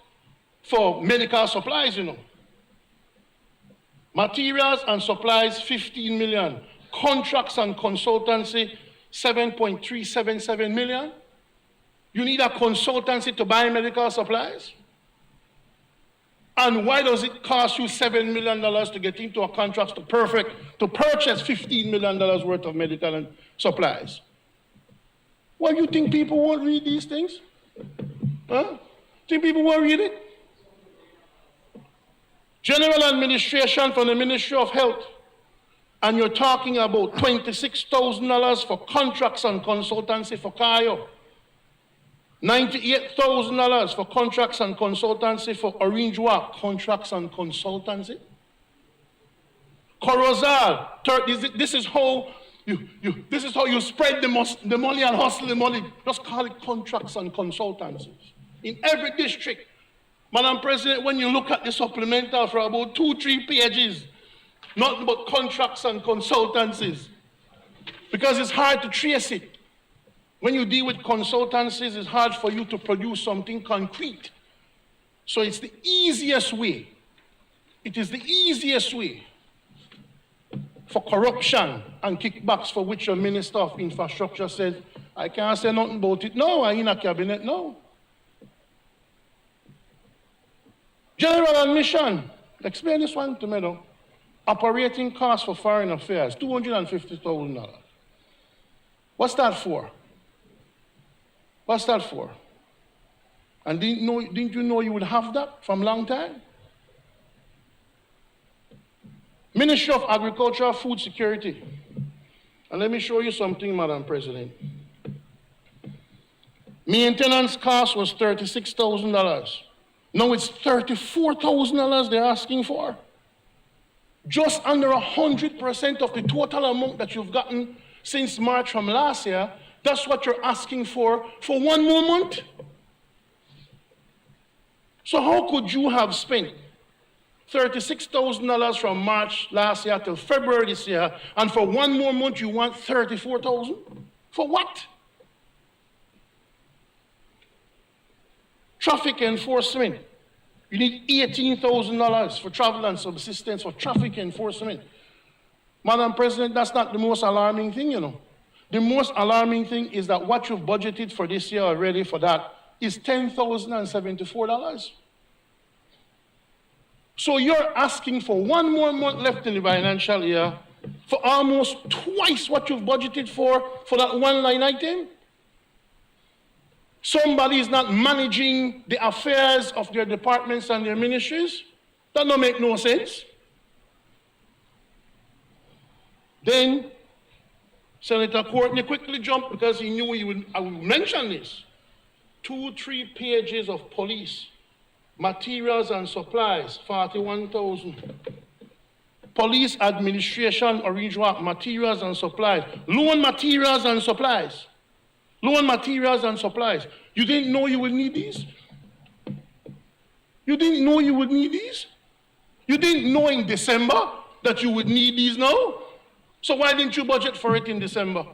for medical supplies, you know. Materials and supplies, $15 million. Contracts and consultancy, $7.377 million. You need a consultancy to buy medical supplies? And why does it cost you $7 million to get into a contract to purchase $15 million worth of medical supplies? Well, you think people won't read these things? Huh? Think people won't read it? General administration from the Ministry of Health, and you're talking about $26,000 for contracts and consultancy for CAIO, $98,000 for contracts and consultancy for Orange Walk, contracts and consultancy. Corozal, this is how you spread the money and hustle the money. Just call it contracts and consultancies. In every district, Madam President, when you look at the supplemental for about 2-3 pages, nothing but contracts and consultancies, because it's hard to trace it. When you deal with consultancies, it's hard for you to produce something concrete. So it's the easiest way. It is the easiest way for corruption and kickbacks, for which your Minister of Infrastructure said, I can't say nothing about it. No, I'm in a cabinet, no. General admission, explain this one to me now. Operating costs for foreign affairs, $250,000. What's that for? What's that for? And didn't you know you would have that from a long time? Ministry of Agriculture, Food Security. And let me show you something, Madam President. Maintenance cost was $36,000. Now it's $34,000 they're asking for. Just under 100% of the total amount that you've gotten since March from last year. That's what you're asking for 1 more month? So how could you have spent $36,000 from March last year till February this year, and for 1 more month you want $34,000? For what? Traffic enforcement. You need $18,000 for travel and subsistence for traffic enforcement. Madam President, that's not the most alarming thing, you know. The most alarming thing is that what you've budgeted for this year already for that is $10,074. So you're asking for 1 more month left in the financial year for almost twice what you've budgeted for that one line item? Somebody is not managing the affairs of their departments and their ministries? That don't make no sense. Then Senator Courtney quickly jumped because he knew I would mention this. 2-3 pages of police, materials and supplies, 41,000. Police administration, Orange Walk, materials and supplies. Loan materials and supplies. Loan materials and supplies. You didn't know you would need these? You didn't know you would need these? You didn't know in December that you would need these now? So why didn't you budget for it in December?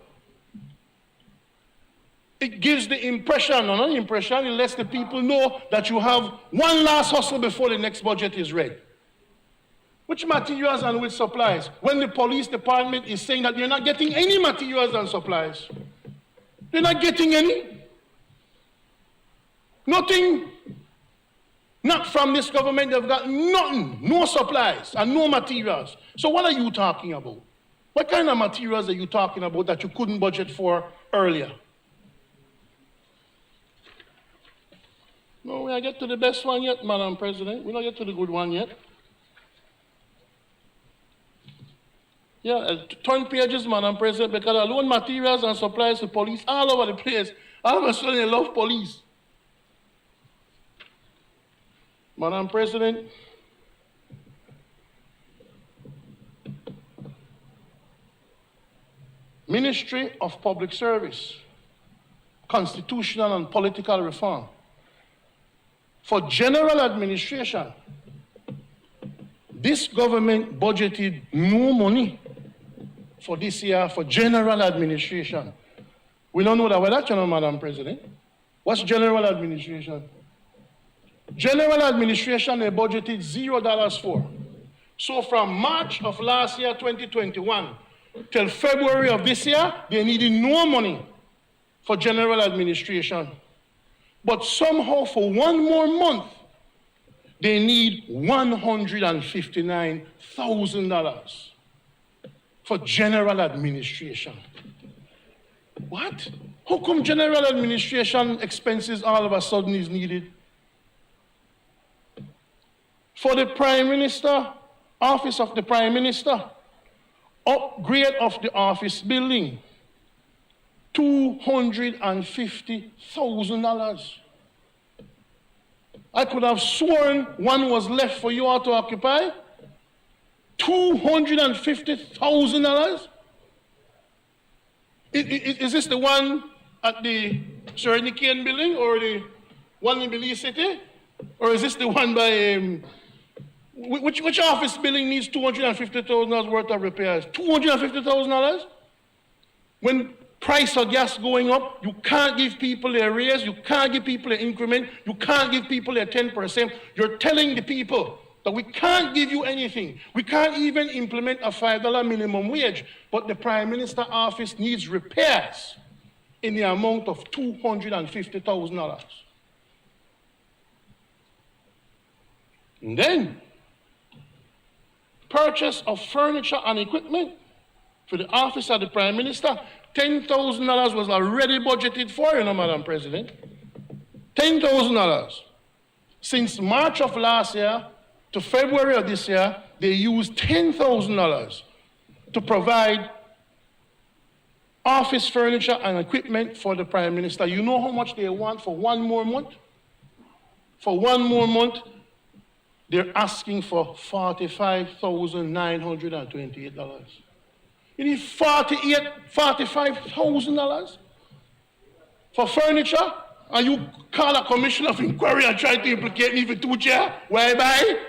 It gives the impression, or not impression, it lets the people know that you have one last hustle before the next budget is ready. Which materials and which supplies? When the police department is saying that you're not getting any materials and supplies. You're not getting any. Nothing. Not from this government. They've got nothing. No supplies and no materials. So what are you talking about? What kind of materials are you talking about that you couldn't budget for earlier? No, we not get to the best one yet, Madam President. We not get to the good one yet. Yeah, turn pages, Madam President, because alone materials and supplies to police all over the place. All of a sudden, they love police. Madam President, Ministry of Public Service, Constitutional and Political Reform. For general administration, this government budgeted no money for this year for general administration. We don't know that. Well, that's Madam President. What's general administration? General administration, they budgeted $0 for. So from March of last year, 2021, till February of this year, they needed no money for general administration. But somehow for one more month, they need $159,000 for general administration. What? How come general administration expenses all of a sudden is needed? For the Prime Minister, Office of the Prime Minister, upgrade of the office building, $250,000. I could have sworn one was left for you all to occupy. $250,000? Is this the one at the Serenikian building or the one in Belize City? Or is this the one by, which office building needs $250,000 worth of repairs? $250,000? When price of gas going up, you can't give people a raise, you can't give people an increment, you can't give people a 10%. You're telling the people that we can't give you anything. We can't even implement a $5 minimum wage, but the Prime Minister's office needs repairs in the amount of $250,000. And then, purchase of furniture and equipment for the office of the Prime Minister. $10,000 was already budgeted for, Madam President. $10,000. Since March of last year to February of this year, they used $10,000 to provide office furniture and equipment for the Prime Minister. You know how much they want for one more month? For one more month, they're asking for $45,928. You need $45,000 for furniture, and you call a commission of inquiry and try to implicate me for 2 chairs? Whereby?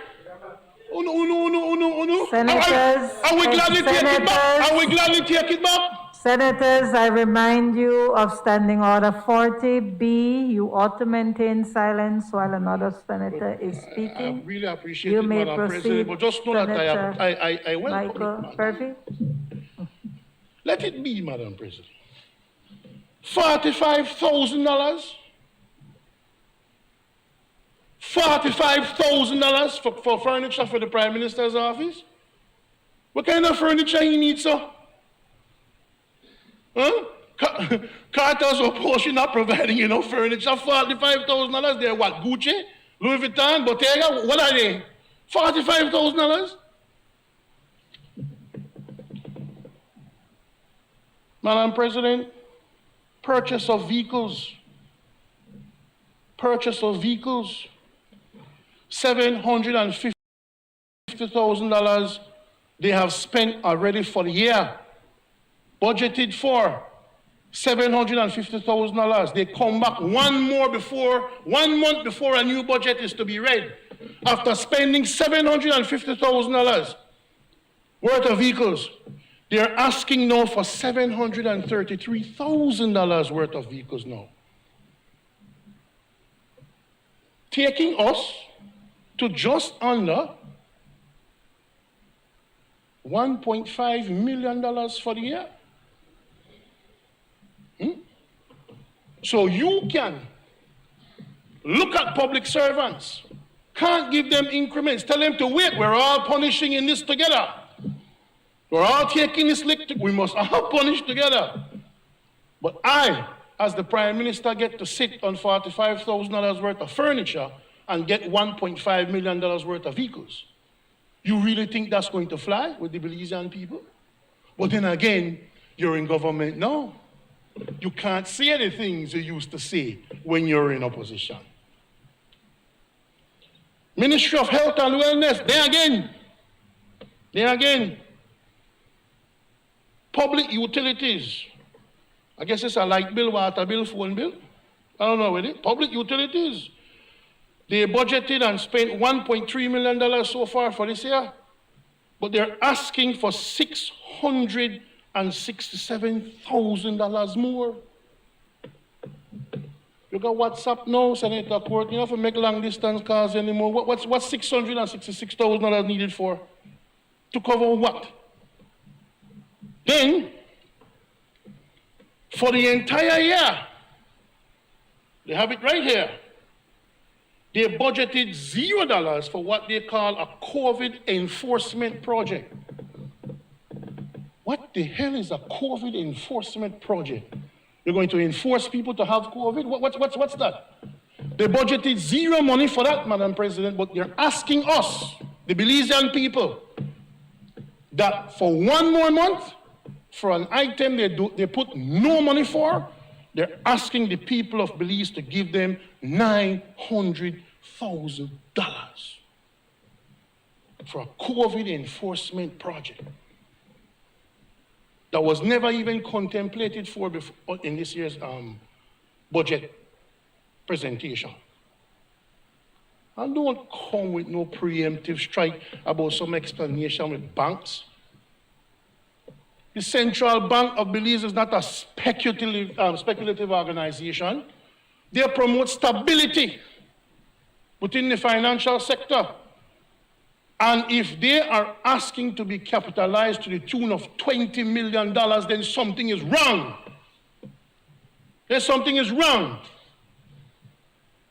Oh no. Senators, I will gladly take it back. I will gladly take it back. Senators, I remind you of Standing Order 40B. You ought to maintain silence while another senator is speaking. I really appreciate you it, may Madam proceed, President, but just know Senator that I welcome Michael it. Purvey. Let it be, Madam President. $45,000? $45,000 for furniture for the Prime Minister's office? What kind of furniture he needs, sir? Huh? Carter's or Porsche not providing enough furniture. $45,000, they're what, Gucci, Louis Vuitton, Bottega, what are they? $45,000? Madam President, purchase of vehicles. $750,000 they have spent already for the year, budgeted for. $750,000. They come back one month before a new budget is to be read. After spending $750,000 worth of vehicles, they're asking now for $733,000 worth of vehicles now. Taking us to just under $1.5 million for the year. So you can look at public servants, can't give them increments, tell them to wait, we're all punishing in this together. We're all taking this lick, we must all punish together. But I, as the Prime Minister, get to sit on $45,000 worth of furniture and get $1.5 million worth of vehicles. You really think that's going to fly with the Belizean people? But then again, you're in government now. You can't say the things you used to say when you're in opposition. Ministry of Health and Wellness, there again. Public utilities. I guess it's a light bill, water bill, phone bill. I don't know what it is. Public utilities. They budgeted and spent $1.3 million so far for this year, but they're asking for $667,000 more. You got WhatsApp now, Senator Court. You don't have to make long distance calls anymore. What's $666,000 needed for? To cover what? Then, for the entire year, they have it right here. They budgeted $0 for what they call a COVID enforcement project. What the hell is a COVID enforcement project? You're going to enforce people to have COVID? What's that? They budgeted zero money for that, Madam President, but they're asking us, the Belizean people, that for one more month, for an item they put no money for, they're asking the people of Belize to give them $900,000 for a COVID enforcement project that was never even contemplated for before in this year's budget presentation. And don't come with no preemptive strike about some explanation with banks. The Central Bank of Belize is not a speculative organization. They promote stability within the financial sector. And if they are asking to be capitalized to the tune of $20 million, then something is wrong. Then something is wrong.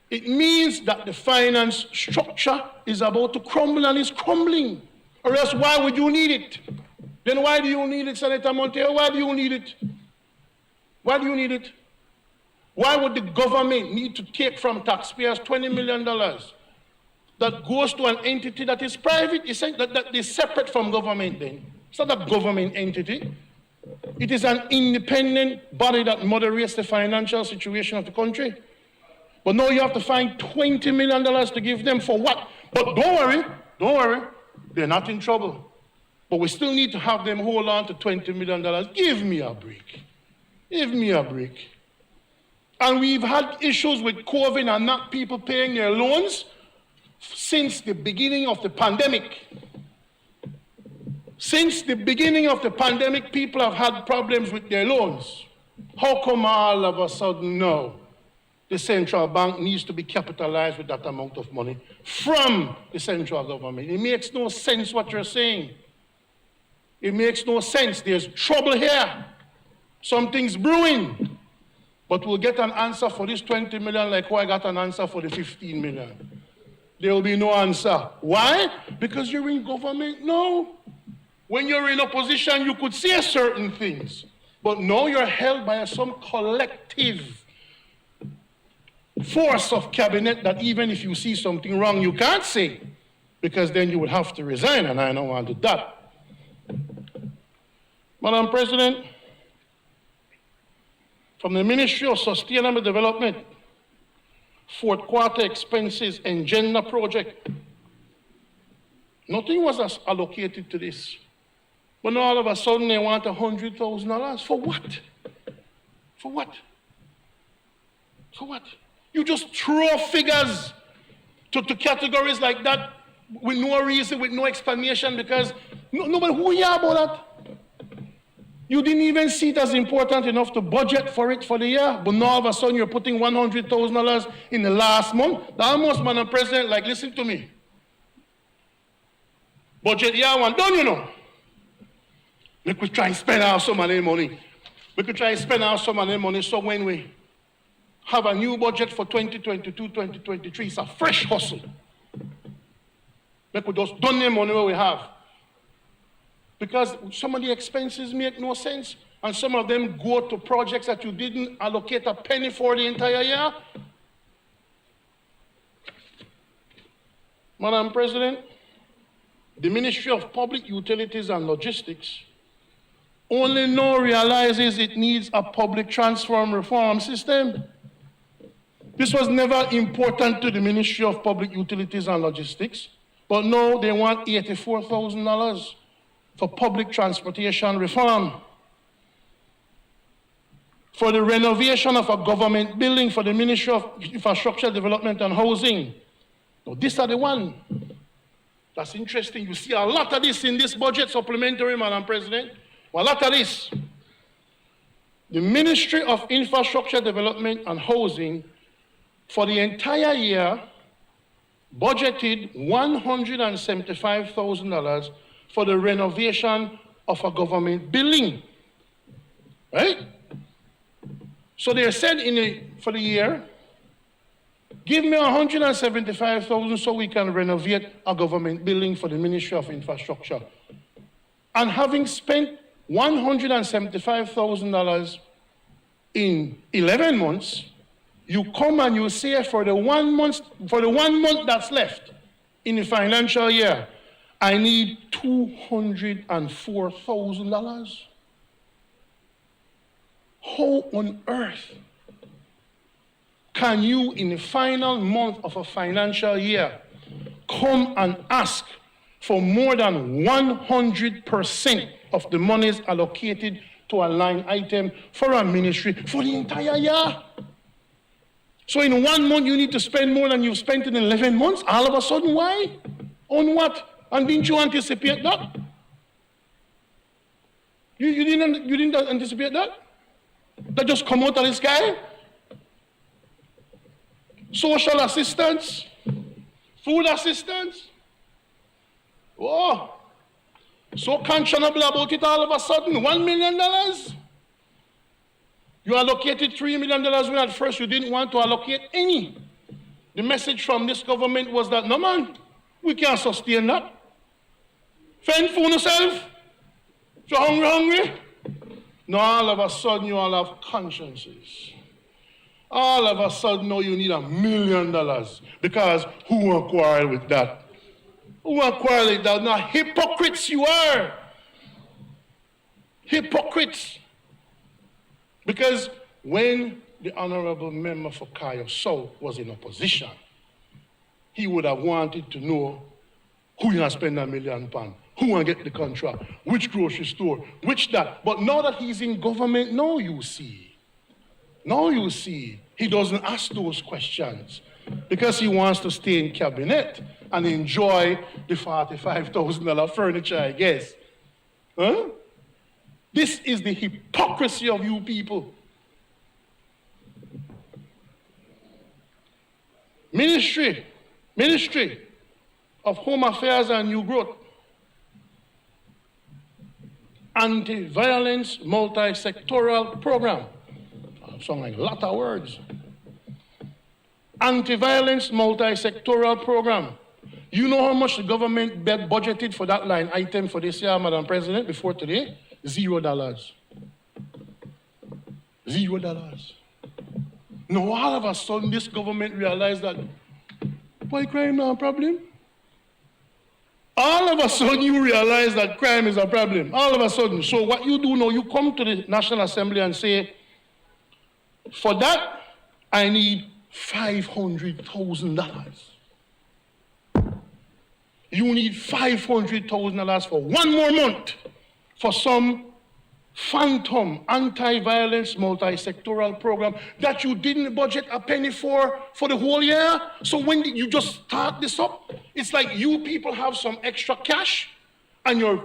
It means that the finance structure is about to crumble and is crumbling. Or else why would you need it? Then why do you need it, Senator Montero? Why do you need it? Why do you need it? Why would the government need to take from taxpayers $20 million that goes to an entity that is private, that is separate from government then? It's not a government entity. It is an independent body that moderates the financial situation of the country. But now you have to find $20 million to give them for what? But don't worry, they're not in trouble. But we still need to have them hold on to $20 million. Give me a break. Give me a break. And we've had issues with COVID and not people paying their loans since the beginning of the pandemic. Since the beginning of the pandemic, people have had problems with their loans. How come all of a sudden now the central bank needs to be capitalized with that amount of money from the central government? It makes no sense what you're saying. It makes no sense. There's trouble here. Something's brewing. But we'll get an answer for this 20 million like how I got an answer for the 15 million. There will be no answer. Why? Because you're in government now. When you're in opposition, you could say certain things. But now you're held by some collective force of cabinet that even if you see something wrong, you can't say. Because then you would have to resign, and I don't want to do that. Madam President, from the Ministry of Sustainable Development, fourth quarter expenses and gender project, nothing was allocated to this. But now all of a sudden they want $100,000. For what? For what? For what? You just throw figures to categories like that with no reason, with no explanation, because nobody, who hear about that? You didn't even see it as important enough to budget for it for the year, but now all of a sudden you're putting $100,000 in the last month. The almost, Madam President, like, listen to me. Budget year one done, you know. We could try and spend out some of the money. We could try and spend out some of the money, so when we have a new budget for 2022, 2023, it's a fresh hustle. We could just done the money what we have. Because some of the expenses make no sense, and some of them go to projects that you didn't allocate a penny for the entire year. Madam President, the Ministry of Public Utilities and Logistics only now realizes it needs a public transform reform system. This was never important to the Ministry of Public Utilities and Logistics, but now they want $84,000 for public transportation reform, for the renovation of a government building for the Ministry of Infrastructure Development and Housing. Now, these are the one. That's interesting. You see a lot of this in this budget supplementary, Madam President. A lot of this. The Ministry of Infrastructure Development and Housing for the entire year budgeted $175,000 for the renovation of a government building, right? So they said for the year, give me $175,000 so we can renovate a government building for the Ministry of Infrastructure. And having spent $175,000 in 11 months, you come and you say for the 1 month that's left in the financial year, I need $204,000. How on earth can you, in the final month of a financial year, come and ask for more than 100% of the monies allocated to a line item for a ministry for the entire year? So in 1 month, you need to spend more than you've spent in 11 months? All of a sudden, why? On what? And didn't you anticipate that? You didn't anticipate that? That just come out of the sky? Social assistance? Food assistance? Oh, so conscionable about it all of a sudden. $1 million? You allocated $3 million when at first you didn't want to allocate any. The message from this government was that, no man, we can't sustain that. Fend for yourself. If you're hungry. Now all of a sudden you all have consciences. All of a sudden now you need $1 million because who will quarrel with that? Who will quarrel with that? Now hypocrites you are. Hypocrites. Because when the Honorable Member for Kayo South was in opposition, he would have wanted to know who you spend £1 million, who will get the contract, which grocery store, which that. But now that he's in government, now you see, he doesn't ask those questions because he wants to stay in cabinet and enjoy the $45,000 furniture, I guess. Huh? This is the hypocrisy of you people. Ministry of Home Affairs and New Growth, Anti-Violence Multi-Sectoral Program. Sound like a lot of words. Anti-Violence Multi-Sectoral Program. You know how much the government budgeted for that line item for this year, Madam President, before today? $0. $0. Now all of a sudden this government realized that why crime not a problem? All of a sudden you realize that crime is a problem. All of a sudden. So what you do now, you come to the National Assembly and say, for that, I need $500,000. You need $500,000 for 1 more month for some phantom anti-violence multi-sectoral program that you didn't budget a penny for the whole year. So when you just start this up, it's like you people have some extra cash and you're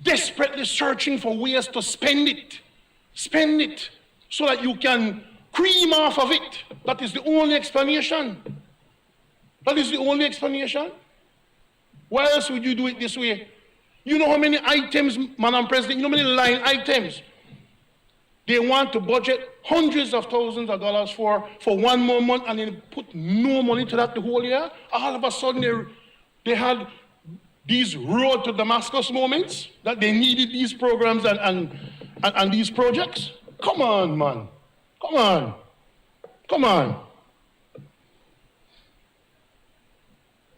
desperately searching for ways to spend it so that you can cream off of it. That is the only explanation. That is the only explanation. Why else would you do it this way? You know how many items, Madam President, you know how many line items they want to budget hundreds of thousands of dollars for 1 more month and then put no money to that the whole year? All of a sudden they had these road to Damascus moments that they needed these programs and these projects. Come on, man. Come on. Come on.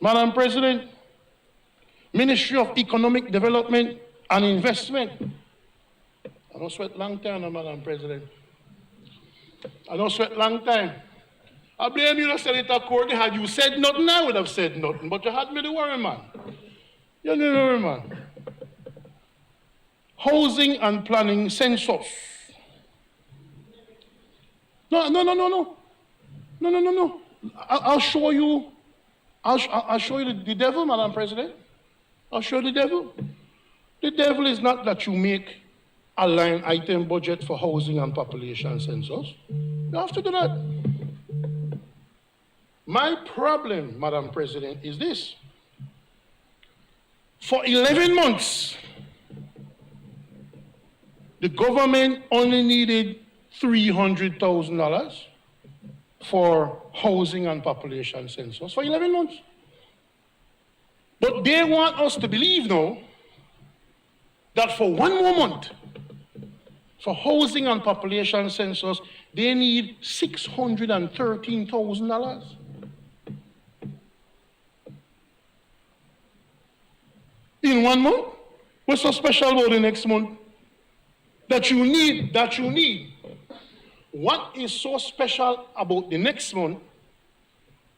Madam President, Ministry of Economic Development and Investment. I don't sweat long time, no, Madam President. I don't sweat long time. I blame you, Senator Courtney. Had you said nothing, I would have said nothing. But you had me to worry, man. You didn't worry, man. Housing and Planning Census. No. I'll show you. I'll show you the devil, Madam President. I'll show you the devil. The devil is not that you make a line item budget for housing and population census. You have to do that. My problem, Madam President, is this. For 11 months, the government only needed $300,000 for housing and population census for 11 months. But they want us to believe now that for 1 more month, for housing and population census, they need $613,000. In 1 month? What's so special about the next month? That you need. What is so special about the next month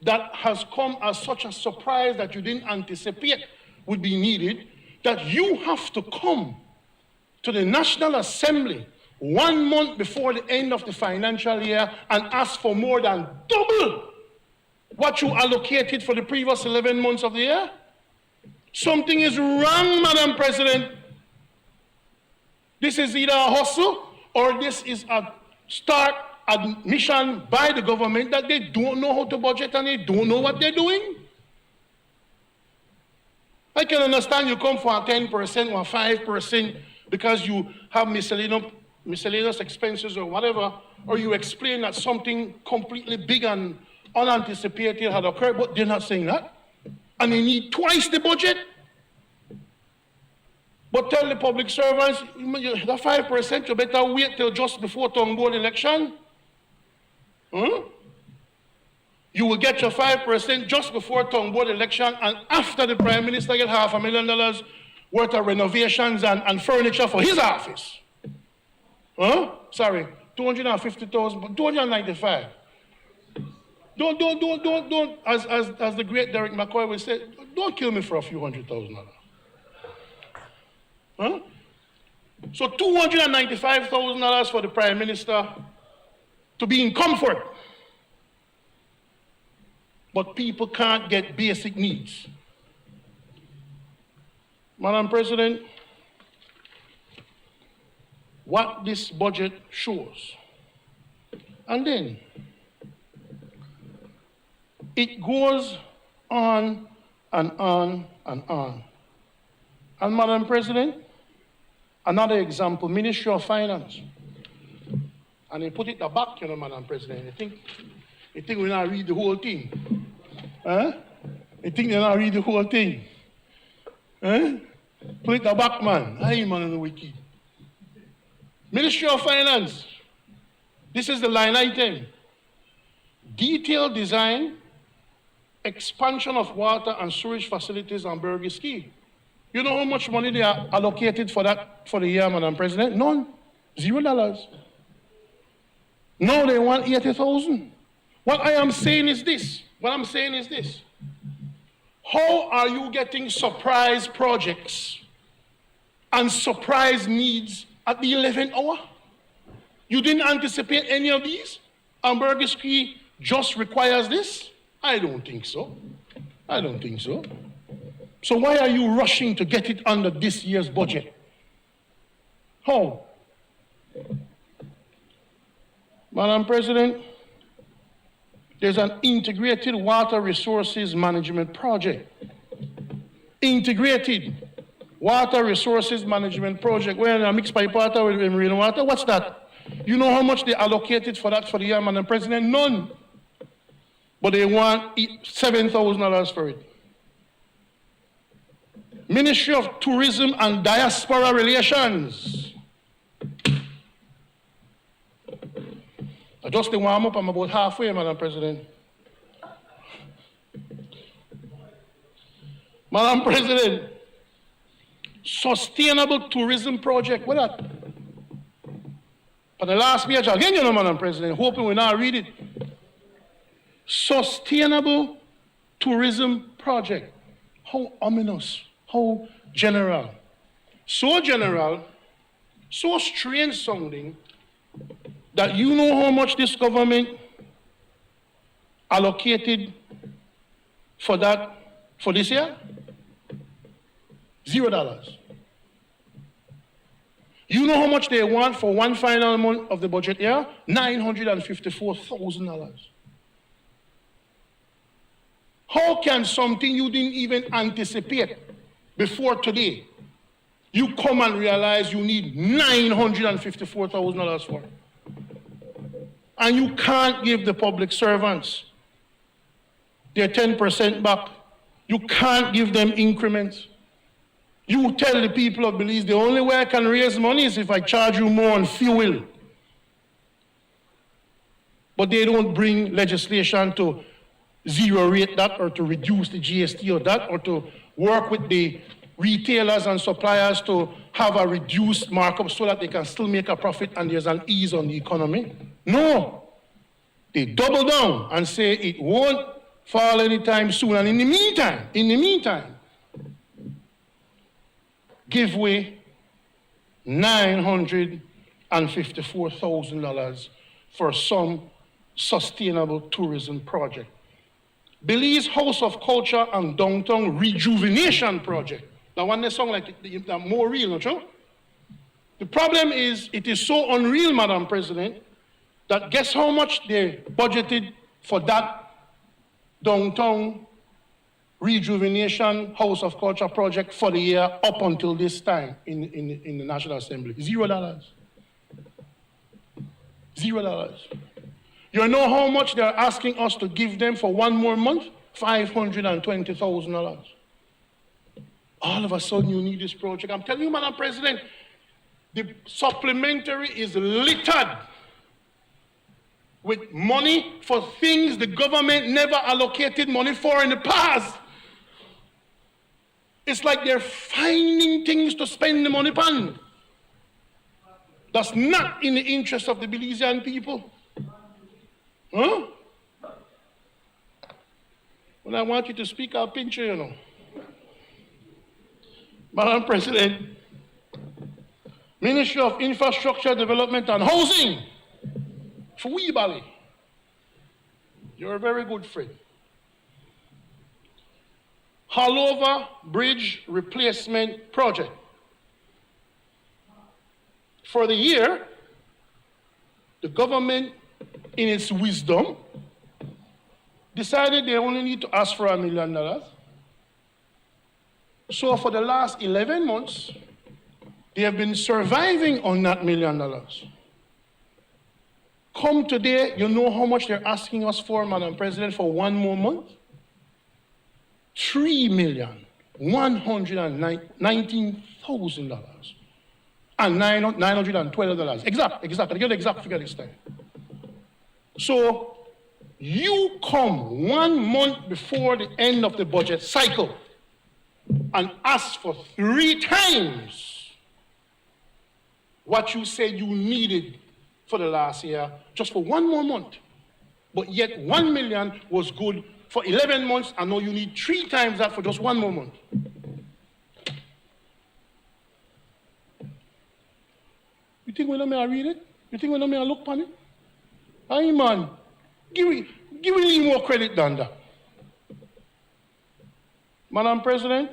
that has come as such a surprise that you didn't anticipate would be needed, that you have to come to the National Assembly 1 month before the end of the financial year and ask for more than double what you allocated for the previous 11 months of the year? Something is wrong, Madam President. This is either a hustle or this is a stark admission by the government that they don't know how to budget and they don't know what they're doing. I can understand you come for a 10% or 5% because you have miscellaneous expenses or whatever, or you explain that something completely big and unanticipated had occurred, but they're not saying that. And they need twice the budget. But tell the public servants, the 5%, you better wait till just before town board election. You will get your 5% just before town board election, and after the Prime Minister get $500,000 worth of renovations and furniture for his office. Sorry, 250,000, but 295. Don't, as the great Derek McCoy would say, don't kill me for a few $100,000. So $295,000 for the Prime Minister to be in comfort. But people can't get basic needs. Madam President, what this budget shows, and then it goes on and on and on. And Madam President, another example, Ministry of Finance. And they put it back, Madam President. They think we not read the whole thing. They think they not read the whole thing. Put it back, man. I ain't man on the wiki. Ministry of Finance. This is the line item. Detailed design, expansion of water and sewage facilities on Burgess Key. You know how much money they are allocated for that for the year, Madam President? None. $0. No, they want 80,000. What I am saying is this. How are you getting surprise projects and surprise needs at the 11th hour? You didn't anticipate any of these? And Burgess-Cree just requires this? I don't think so. I don't think so. So why are you rushing to get it under this year's budget? How? Madam President, there's an integrated water resources management project. Integrated water resources management project. Where a mixed pipe water with marine water, what's that? You know how much they allocated for that for the year, Madam President? None. But they want $7,000 for it. Ministry of Tourism and Diaspora Relations. I just the warm up, I'm about halfway, Madam President. Madam President, Sustainable Tourism Project, what that? For the last page again, you know, Madam President, hoping we now read it. Sustainable Tourism Project. How ominous, how general. So general, so strange sounding, that you know how much this government allocated for that, for this year? $0. You know how much they want for one final month of the budget year? $954,000. How can something you didn't even anticipate before today, you come and realize you need $954,000 for it? And you can't give the public servants their 10% back. You can't give them increments. You tell the people of Belize, the only way I can raise money is if I charge you more on fuel. But they don't bring legislation to zero rate that, or to reduce the GST or that, or to work with the retailers and suppliers to have a reduced markup so that they can still make a profit and there's an ease on the economy. No. They double down and say it won't fall anytime soon. And in the meantime, give away $954,000 for some sustainable tourism project. Belize House of Culture and Downtown Rejuvenation Project. That one they sound like they're more real, not true? The problem is, it is so unreal, Madam President, that guess how much they budgeted for that downtown rejuvenation House of Culture project for the year up until this time in the National Assembly? $0. $0. You know how much they're asking us to give them for one more month? $520,000. All of a sudden you need this project. I'm telling you, Madam President, the supplementary is littered with money for things the government never allocated money for in the past. It's like they're finding things to spend the money on. That's not in the interest of the Belizean people. Huh? When I want you to speak, I'll pinch you, you know. Madam President, Ministry of Infrastructure Development and Housing, for Bali, you're a very good friend. Haulover Bridge Replacement Project. For the year, the government, in its wisdom, decided they only need to ask for $1 million. So for the last 11 months, they have been surviving on that $1 million. Come today, you know how much they're asking us for, Madam President, for one more month? $3,119,000 and $912. Exactly. I get the exact figure this time. So you come 1 month before the end of the budget cycle and ask for 3 times what you said you needed for the last year, just for 1 more month. But yet $1 million was good for 11 months, and now you need 3 times that for just 1 more month. You think we know me I read it? You think we know me I look upon it? Aye, man. Give me more credit than that. Madam President,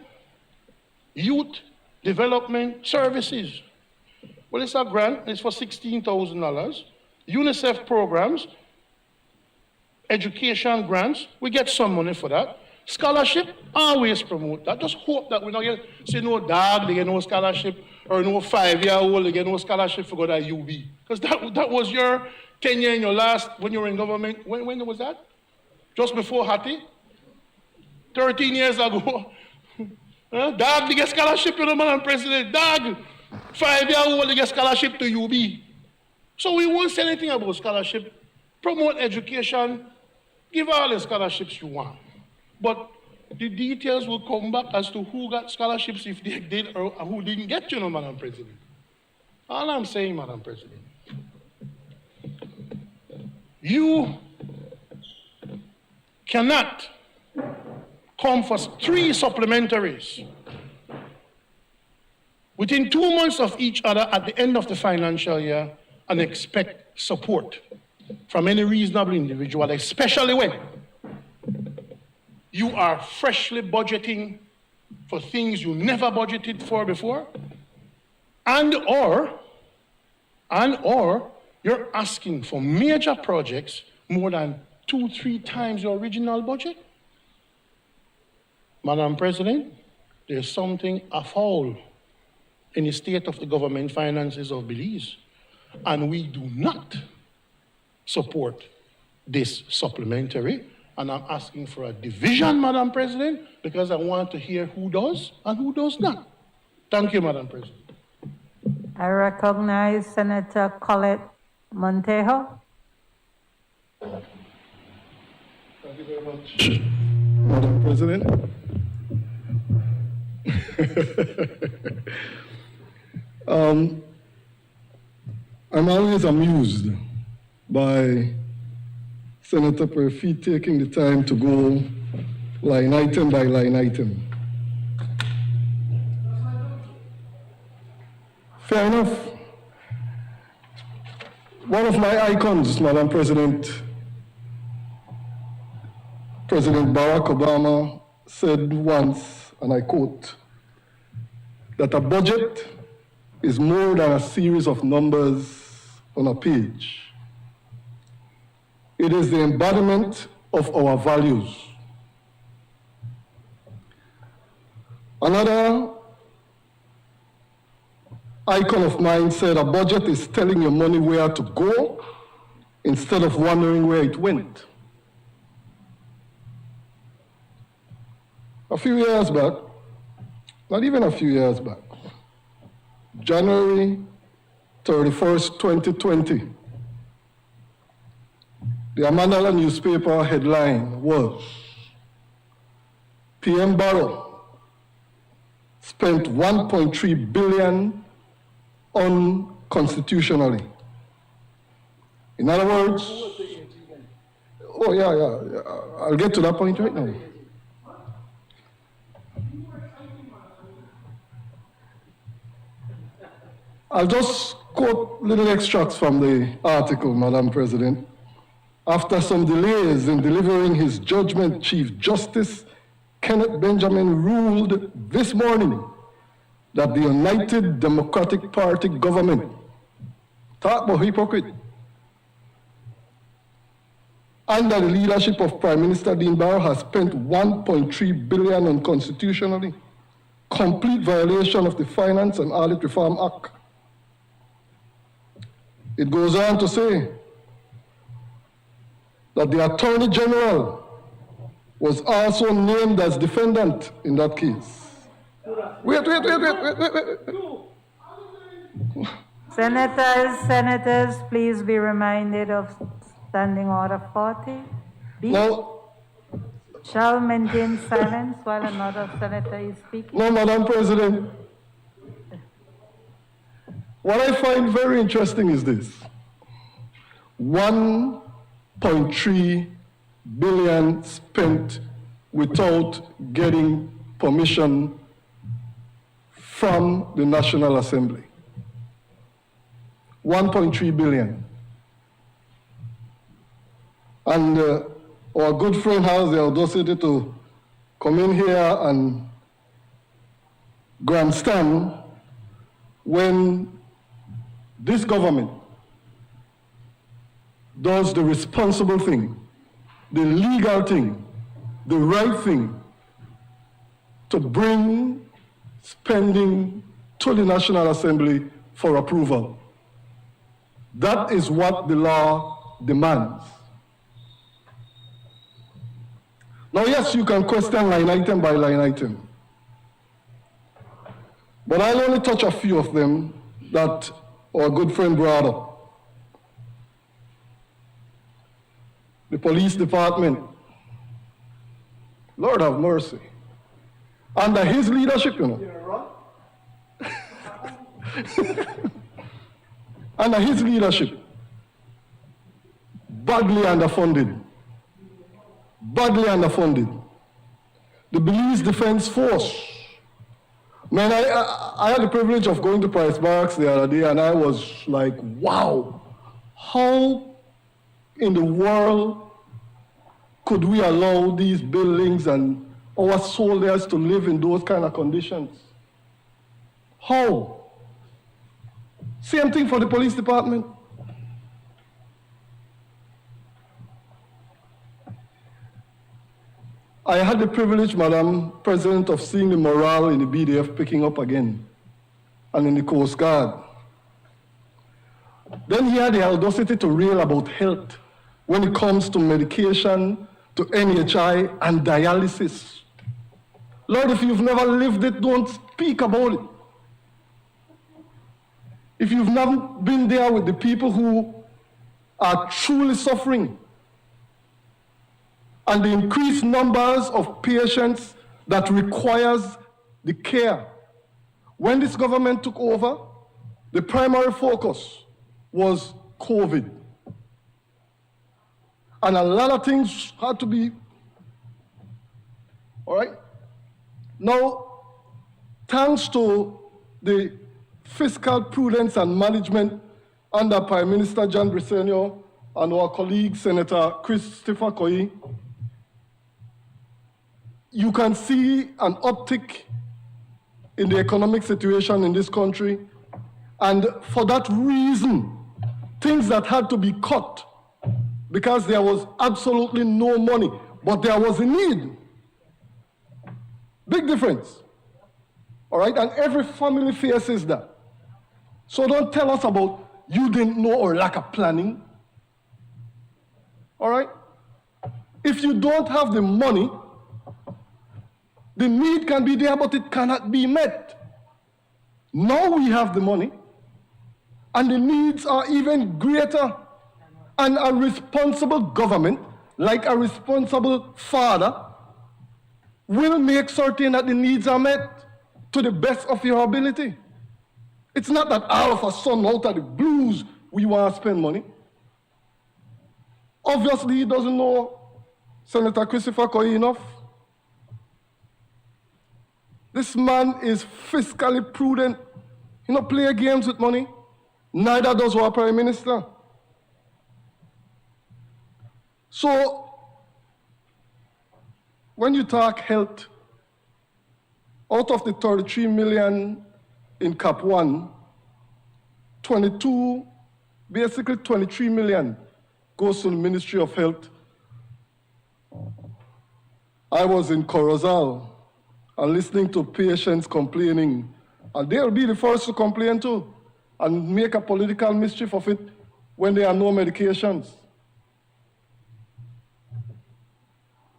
Youth Development Services. Well, it's a grant. It's for $16,000. UNICEF programs, education grants. We get some money for that. Scholarship, always promote that. Just hope that we don't get, say no dog, they get no scholarship, or no 5-year-old, they get no scholarship for go to UB. Because that was your tenure in your last, when you were in government. When was that? Just before Hattie? 13 years ago. Dog, they get scholarship, you know, Madam President. Dog, 5-year-old, they get scholarship to UB. So we won't say anything about scholarship. Promote education. Give all the scholarships you want. But the details will come back as to who got scholarships, if they did, or who didn't get, you know, Madam President. All I'm saying, Madam President, you cannot come for 3 supplementaries within 2 months of each other at the end of the financial year and expect support from any reasonable individual, especially when you are freshly budgeting for things you never budgeted for before, and or you're asking for major projects more than 2-3 times your original budget. Madam President, there's something afoul in the state of the government finances of Belize, and we do not support this supplementary. And I'm asking for a division, Madam President, because I want to hear who does and who does not. Thank you, Madam President. I recognize Senator Colette Montejo. Thank you very much, Madam President. I'm always amused by Senator Perfit taking the time to go line item by line item. Fair enough. One of my icons, Madam President, President Barack Obama said once, and I quote, that a budget is more than a series of numbers on a page. It is the embodiment of our values. Another icon of mine said a budget is telling your money where to go instead of wondering where it went. A few years back, not even a few years back, January 31st, 2020, the Amandala newspaper headline was, PM Barrow spent 1.3 billion unconstitutionally. In other words, I'll get to that point right now. I'll just quote little extracts from the article, Madam President. After some delays in delivering his judgment, Chief Justice Kenneth Benjamin ruled this morning that the United Democratic Party government, talk about hypocrite, under the leadership of Prime Minister Dean Barrow, has spent 1.3 billion unconstitutionally, complete violation of the Finance and Audit Reform Act. It goes on to say that the Attorney General was also named as defendant in that case. Wait. Senators, please be reminded of Standing Order 40. B. No. Shall maintain silence while another senator is speaking. No, Madam President. What I find very interesting is this. 1.3 billion spent without getting permission from the National Assembly. 1.3 billion. And our good friend has the audacity to come in here and grandstand when this government does the responsible thing, the legal thing, the right thing to bring spending to the National Assembly for approval. That is what the law demands. Now, yes, you can question line item by line item, but I'll only touch a few of them that our good friend brought up. The police department, Lord have mercy. Under his leadership, you know. Under his leadership, badly underfunded. Badly underfunded. The Belize Defense Force. Man, I had the privilege of going to Price Barracks the other day, and I was like, wow, how in the world could we allow these buildings and our soldiers to live in those kind of conditions? How? Same thing for the police department. I had the privilege, Madam President, of seeing the morale in the BDF picking up again, and in the Coast Guard. Then he had the audacity to rail about health when it comes to medication, to NHI, and dialysis. Lord, if you've never lived it, don't speak about it. If you've never been there with the people who are truly suffering, and the increased numbers of patients that requires the care. When this government took over, the primary focus was COVID. And a lot of things had to be, all right? Now, thanks to the fiscal prudence and management under Prime Minister John Briceño and our colleague, Senator Christopher Koyi, you can see an uptick in the economic situation in this country. And for that reason, things that had to be cut because there was absolutely no money, but there was a need. Big difference. All right, and every family faces that. So don't tell us about you didn't know or lack of planning. All right? If you don't have the money, the need can be there, but it cannot be met. Now we have the money, and the needs are even greater. And a responsible government, like a responsible father, will make certain that the needs are met to the best of your ability. It's not that all of a sudden, out of the blues, we want to spend money. Obviously, he doesn't know Senator Christopher Koyi enough. This man is fiscally prudent. He don't play games with money. Neither does our Prime Minister. So, when you talk health, out of the 33 million in Cap 1, basically 23 million goes to the Ministry of Health. I was in Corozal and listening to patients complaining, and they'll be the first to complain too, and make a political mischief of it when there are no medications.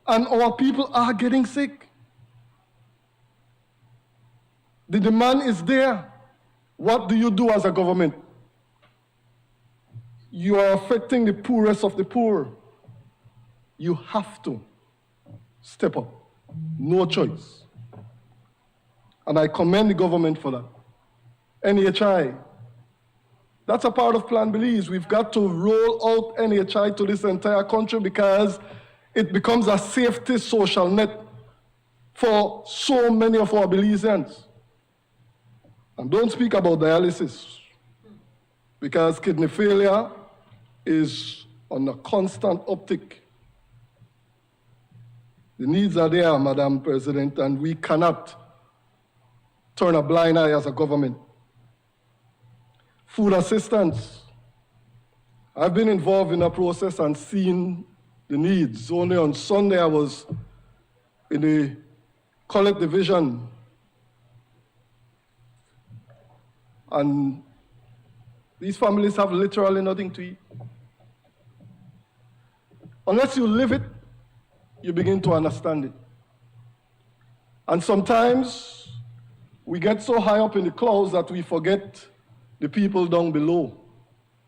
And our people are getting sick. The demand is there. What do you do as a government? You are affecting the poorest of the poor. You have to step up. No choice. And I commend the government for that. NHI, that's a part of Plan Belize. We've got to roll out NHI to this entire country because it becomes a safety social net for so many of our Belizeans. And don't speak about dialysis. because kidney failure is on a constant uptick. The needs are there, Madam President, and we cannot turn a blind eye as a government. Food assistance. I've been involved in a process and seen the needs. Only on Sunday I was in the collect division, and these families have literally nothing to eat. Unless you live it, you begin to understand it. And sometimes we get so high up in the clouds that we forget the people down below.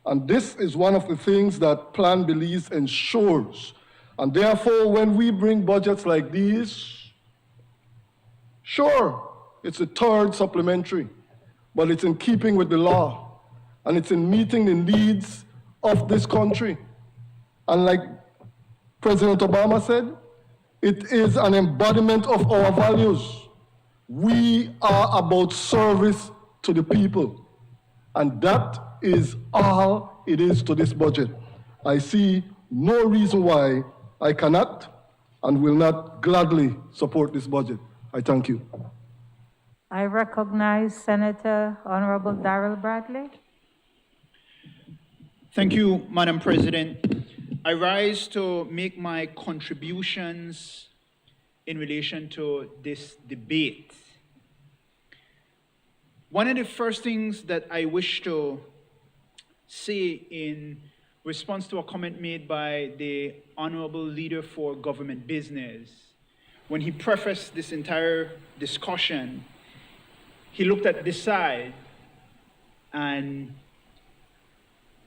And this is one of the things that Plan Belize ensures. And therefore, when we bring budgets like these, sure, it's a third supplementary, but it's in keeping with the law, and it's in meeting the needs of this country. And like President Obama said, it is an embodiment of our values. We are about service to the people, and that is all it is to this budget. I see no reason why I cannot and will not gladly support this budget. I thank you. I recognize Senator Honorable Darrell Bradley. Thank you, Madam President. I rise to make my contributions in relation to this debate. One of the first things that I wish to say in response to a comment made by the Honorable Leader for Government Business, when he prefaced this entire discussion, he looked at this side and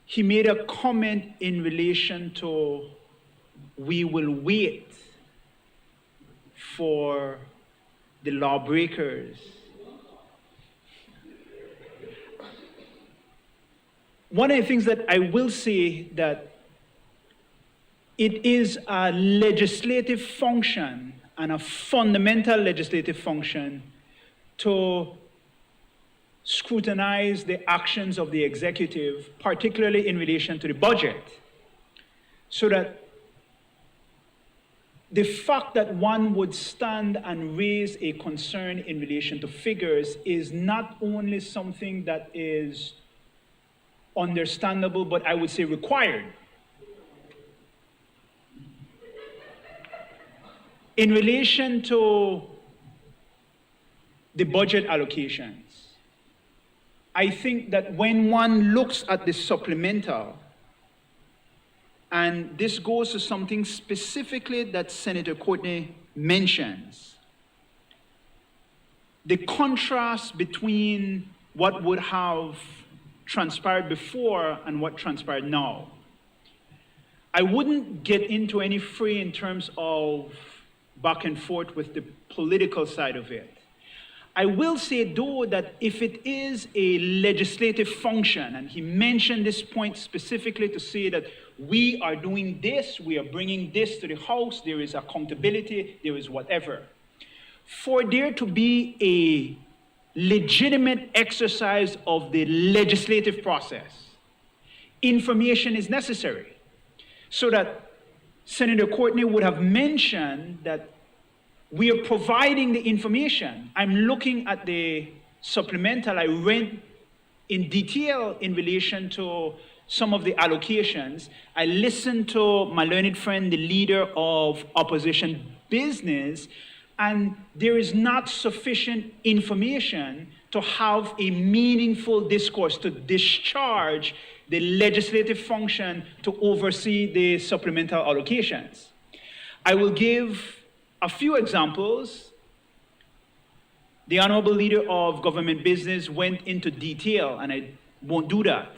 he made a comment in relation to we will wait for the lawbreakers. One of the things that I will say that it is a legislative function and a fundamental legislative function to scrutinize the actions of the executive, particularly in relation to the budget, so that the fact that one would stand and raise a concern in relation to figures is not only something that is understandable, but I would say required. In relation to the budget allocations, I think that when one looks at the supplemental, and this goes to something specifically that Senator Courtney mentions, the contrast between what would have transpired before and what transpired now. I wouldn't get into any fray in terms of back and forth with the political side of it. I will say, though, that if it is a legislative function, and he mentioned this point specifically to say that we are doing this, we are bringing this to the House, there is accountability, there is whatever. For there to be a legitimate exercise of the legislative process, information is necessary. So that Senator Courtney would have mentioned that we are providing the information. I'm looking at the supplemental. I read in detail in relation to some of the allocations. I listened to my learned friend, the leader of opposition business, and there is not sufficient information to have a meaningful discourse to discharge the legislative function to oversee the supplemental allocations. I will give a few examples. The Honorable Leader of Government Business went into detail, and I won't do that.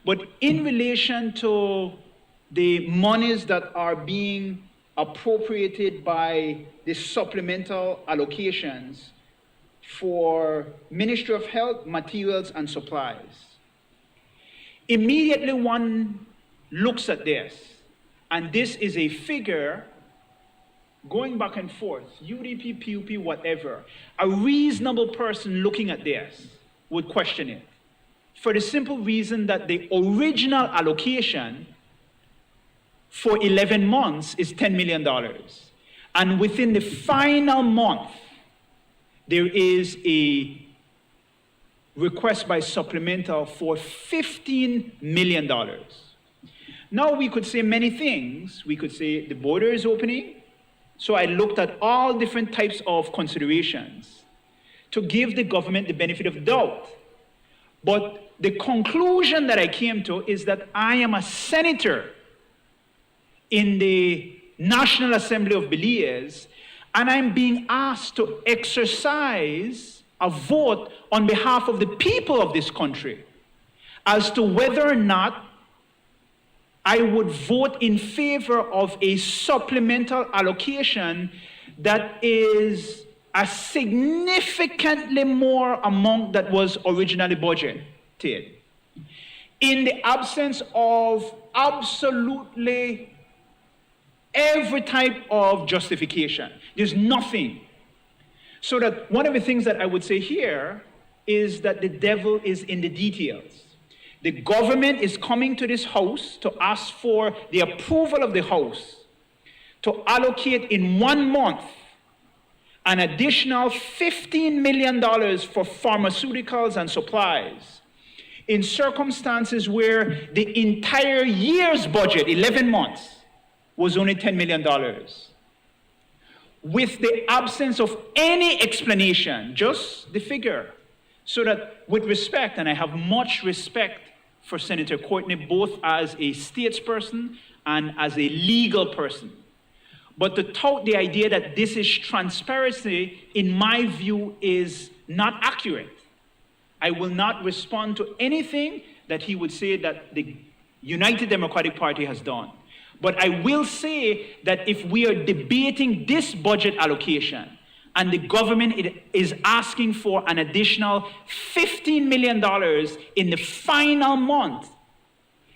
But in relation to the monies that are being appropriated by the supplemental allocations for Ministry of Health, Materials and Supplies, immediately one looks at this, and this is a figure going back and forth, UDP, PUP, whatever. A reasonable person looking at this would question it. for the simple reason that the original allocation for 11 months is $10 million. And within the final month, there is a request by supplemental for $15 million. Now we could say many things. We could say the border is opening. So I looked at all different types of considerations to give the government the benefit of doubt. But the conclusion that I came to is that I am a senator in the National Assembly of Belize, and I'm being asked to exercise a vote on behalf of the people of this country as to whether or not I would vote in favor of a supplemental allocation that is a significantly more amount that was originally budgeted. In the absence of absolutely every type of justification. There's nothing. So that one of the things that I would say here is that the devil is in the details. The government is coming to this House to ask for the approval of the House to allocate in 1 month an additional $15 million for pharmaceuticals and supplies in circumstances where the entire year's budget, 11 months, was only $10 million. With the absence of any explanation, just the figure. So that with respect, and I have much respect for Senator Courtney, both as a statesperson and as a legal person, but to tout the idea that this is transparency, in my view, is not accurate. I will not respond to anything that he would say that the United Democratic Party has done. But I will say that if we are debating this budget allocation and the government is asking for an additional $15 million in the final month,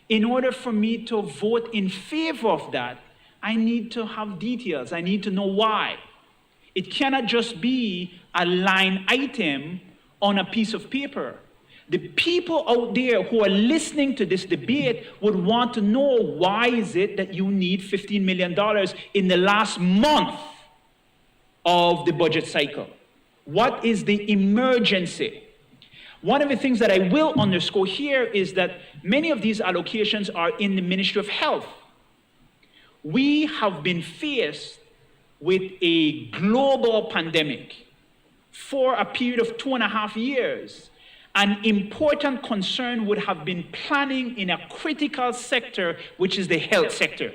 in order for me to vote in favor of that, I need to have details. I need to know why. It cannot just be a line item on a piece of paper. The people out there who are listening to this debate would want to know, why is it that you need $15 million in the last month of the budget cycle? What is the emergency? One of the things that I will underscore here is that many of these allocations are in the Ministry of Health. We have been faced with a global pandemic for a period of 2.5 years. An important concern would have been planning in a critical sector, which is the health sector.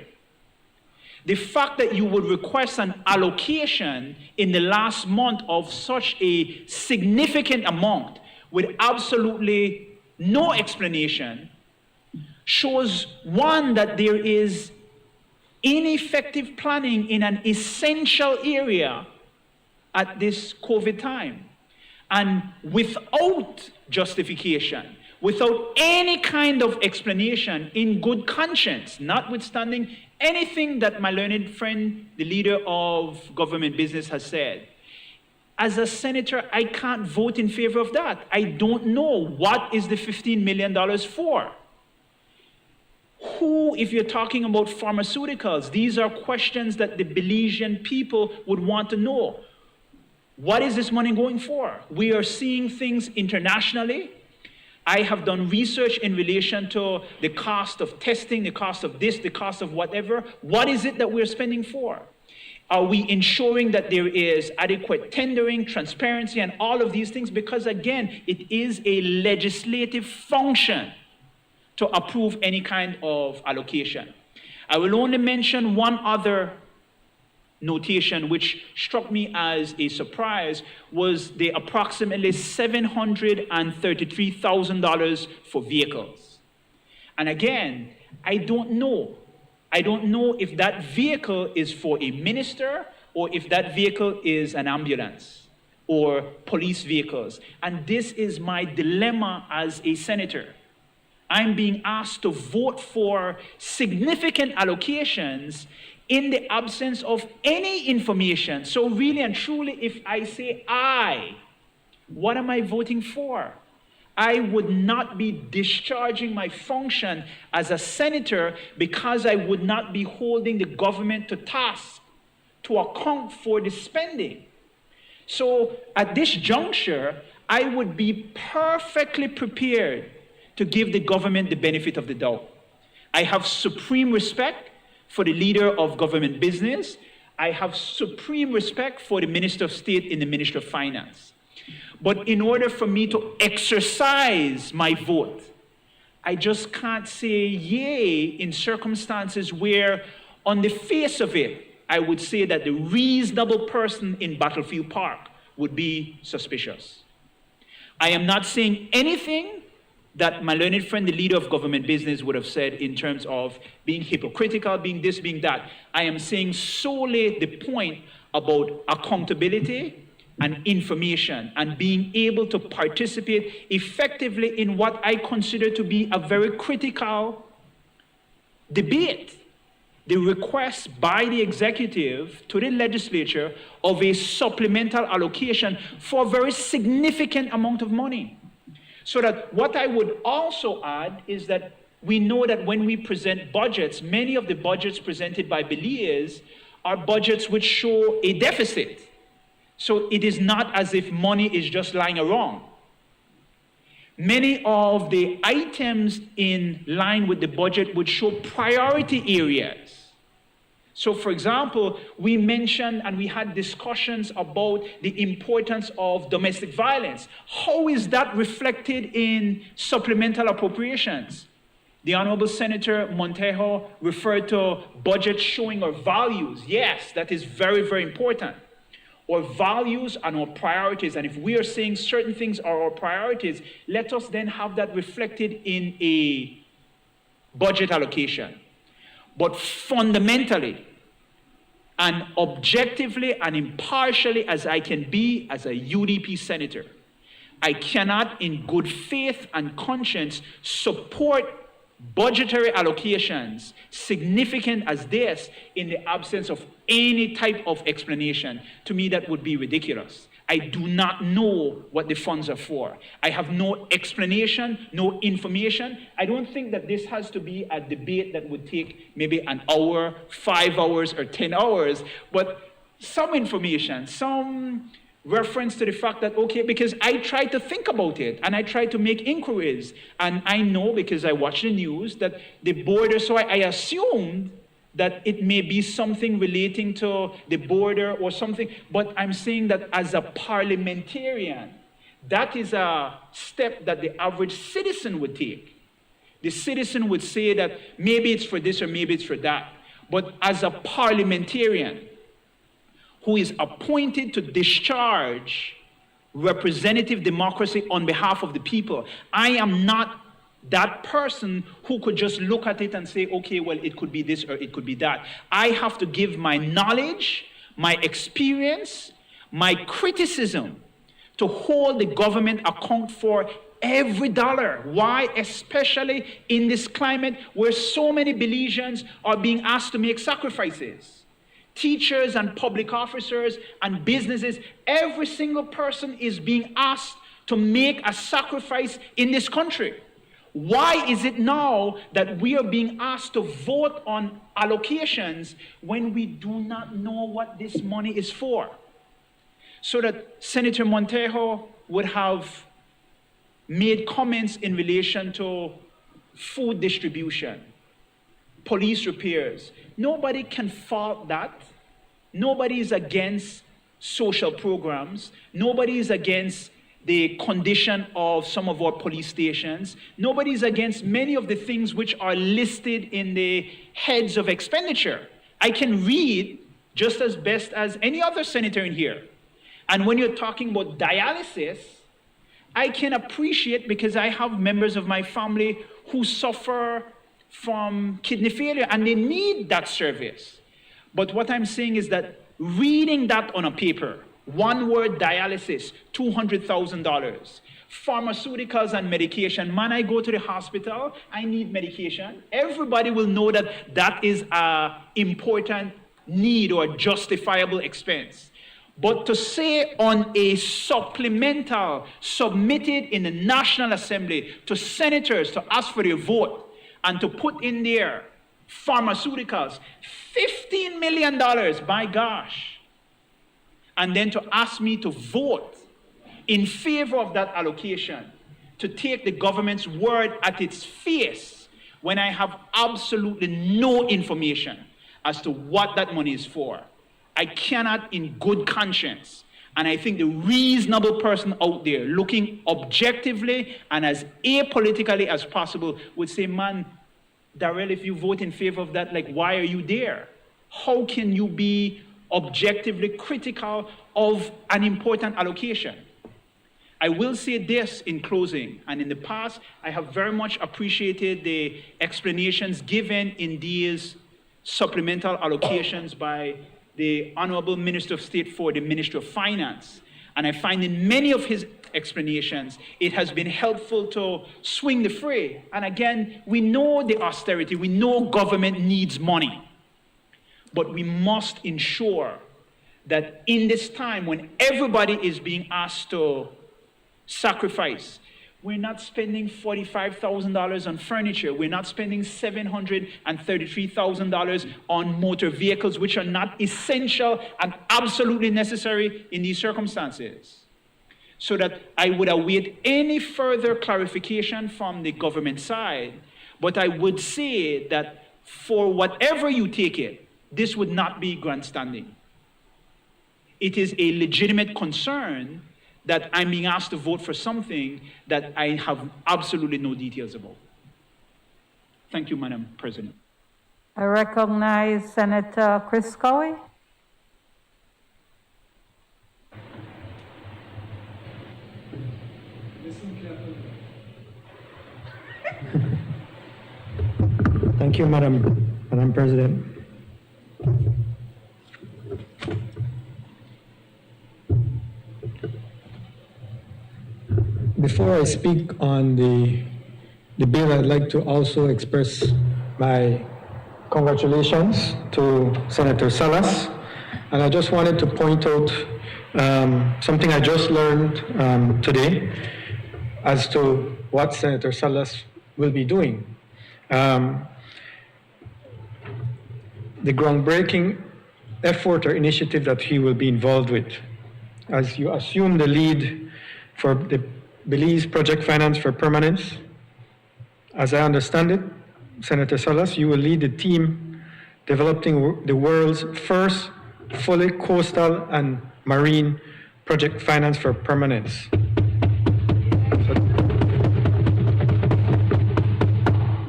The fact that you would request an allocation in the last month of such a significant amount with absolutely no explanation shows, one, that there is ineffective planning in an essential area at this COVID time. And without justification, without any kind of explanation, in good conscience, notwithstanding anything that my learned friend, the leader of government business, has said. As a senator, I can't vote in favor of that. I don't know what is the $15 million for. Who, if you're talking about pharmaceuticals, these are questions that the Belizean people would want to know. What is this money going for? We are seeing things internationally. I have done research in relation to the cost of testing, the cost of this, the cost of whatever. What is it that we're spending for? Are we ensuring that there is adequate tendering, transparency, and all of these things? Because again, it is a legislative function to approve any kind of allocation. I will only mention one other notation which struck me as a surprise, was the approximately $733,000 for vehicles. And again, I don't know if that vehicle is for a minister or if that vehicle is an ambulance or police vehicles. And this is my dilemma as a senator. I'm being asked to vote for significant allocations in the absence of any information. So really and truly, if I say I, what am I voting for? I would not be discharging my function as a senator because I would not be holding the government to task to account for the spending. So at this juncture, I would be perfectly prepared to give the government the benefit of the doubt. I have supreme respect for the leader of government business. I have supreme respect for the Minister of State in the Ministry of Finance. But in order for me to exercise my vote, I just can't say yay in circumstances where, on the face of it, I would say that the reasonable person in Battlefield Park would be suspicious. I am not saying anything that my learned friend, the leader of government business, would have said in terms of being hypocritical, being this, being that. I am saying solely the point about accountability and information and being able to participate effectively in what I consider to be a very critical debate. The request by the executive to the legislature of a supplemental allocation for a very significant amount of money. So that what I would also add is that we know that when we present budgets, many of the budgets presented by Belize are budgets which show a deficit. So it is not as if money is just lying around. Many of the items in line with the budget would show priority areas. So for example, we mentioned and we had discussions about the importance of domestic violence. How is that reflected in supplemental appropriations? The Honorable Senator Montejo referred to budget showing our values. Yes, that is very, very important. Our values and our priorities, and if we are saying certain things are our priorities, let us then have that reflected in a budget allocation. But fundamentally and objectively and impartially as I can be as a UDP senator, I cannot in good faith and conscience support budgetary allocations significant as this in the absence of any type of explanation. To me, that would be ridiculous. I do not know what the funds are for. I have no explanation, no information. I don't think that this has to be a debate that would take maybe an hour, 5 hours, or 10 hours, but some information, some reference to the fact that, okay, because I try to think about it and I try to make inquiries, and I know because I watch the news that the border, so I assumed that it may be something relating to the border or something, but I'm saying that as a parliamentarian, that is a step that the average citizen would take. The citizen would say that maybe it's for this or maybe it's for that. But as a parliamentarian who is appointed to discharge representative democracy on behalf of the people, I am not that person who could just look at it and say, okay, well, it could be this or it could be that. I have to give my knowledge, my experience, my criticism to hold the government account for every dollar. Why? Especially in this climate where so many Belizeans are being asked to make sacrifices. Teachers and public officers and businesses, every single person is being asked to make a sacrifice in this country. Why is it now that we are being asked to vote on allocations when we do not know what this money is for? So that Senator Montejo would have made comments in relation to food distribution, police repairs. Nobody can fault that. Nobody is against social programs. Nobody is against the condition of some of our police stations. Nobody is against many of the things which are listed in the heads of expenditure. I can read just as best as any other senator in here. And when you're talking about dialysis, I can appreciate because I have members of my family who suffer from kidney failure and they need that service. But what I'm saying is that reading that on a paper, one word dialysis, $200,000. Pharmaceuticals and medication. Man, I go to the hospital, I need medication. Everybody will know that that is an important need or justifiable expense. But to say on a supplemental submitted in the National Assembly to senators to ask for their vote and to put in there pharmaceuticals, $15 million, my gosh, and then to ask me to vote in favor of that allocation, to take the government's word at its face when I have absolutely no information as to what that money is for. I cannot in good conscience, and I think the reasonable person out there looking objectively and as apolitically as possible would say, man, Darrell, if you vote in favor of that, like, why are you there? How can you be objectively critical of an important allocation? I will say this in closing, and in the past, I have very much appreciated the explanations given in these supplemental allocations by the Honorable Minister of State for the Ministry of Finance. And I find in many of his explanations, it has been helpful to swing the fray. And again, we know the austerity, we know government needs money, but we must ensure that in this time when everybody is being asked to sacrifice, we're not spending $45,000 on furniture. We're not spending $733,000 on motor vehicles, which are not essential and absolutely necessary in these circumstances. So that I would await any further clarification from the government side, but I would say that for whatever you take it, this would not be grandstanding. It is a legitimate concern that I'm being asked to vote for something that I have absolutely no details about. Thank you, Madam President. I recognize Senator Chris Cowie. Thank you, Madam President. Before I speak on the bill, I'd like to also express my congratulations to Senator Salas. And I just wanted to point out something I just learned today as to what Senator Salas will be doing. The groundbreaking effort or initiative that he will be involved with. As you assume the lead for the Belize Project Finance for Permanence, as I understand it, Senator Salas, you will lead the team developing the world's first fully coastal and marine project finance for permanence. So,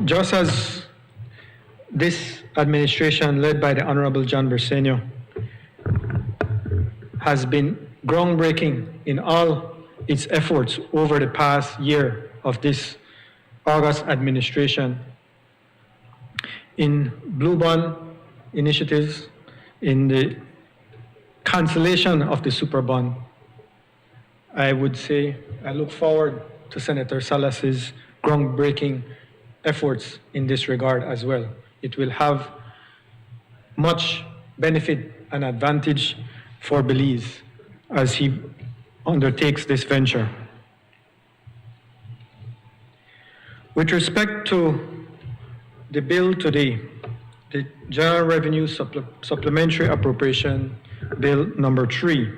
just as this administration led by the Honorable John Bersenio has been groundbreaking in all its efforts over the past year of this August administration in Blue Bond initiatives, in the cancellation of the Super Bond. I would say I look forward to Senator Salas's groundbreaking efforts in this regard as well. It will have much benefit and advantage for Belize as he undertakes this venture. With respect to the bill today, the General Revenue Supplementary Appropriation Bill number 3,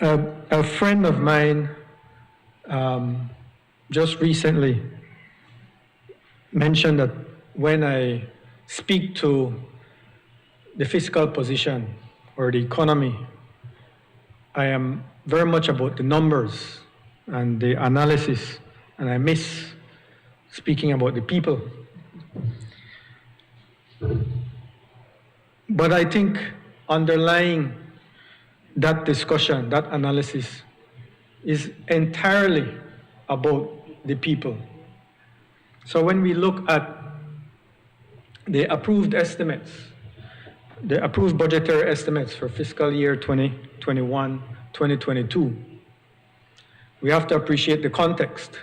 a friend of mine just recently mentioned that when I speak to the fiscal position or the economy, I am very much about the numbers and the analysis, and I miss speaking about the people. But I think underlying that discussion, that analysis, is entirely about the people. So when we look at the approved estimates, the approved budgetary estimates for fiscal year 2021, 2022, we have to appreciate the context.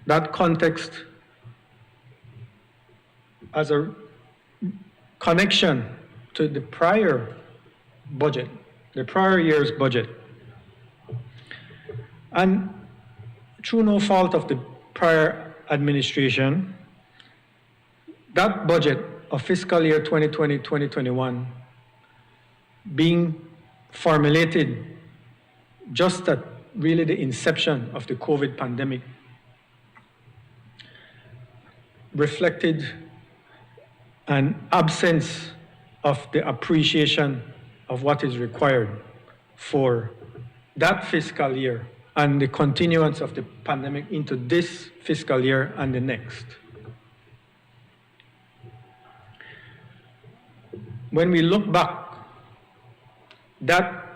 That context has a connection to to the prior budget, the prior year's budget. And through no fault of the prior administration, that budget of fiscal year 2020-2021 being formulated just at really the inception of the COVID pandemic reflected an absence of the appreciation of what is required for that fiscal year and the continuance of the pandemic into this fiscal year and the next. When we look back, that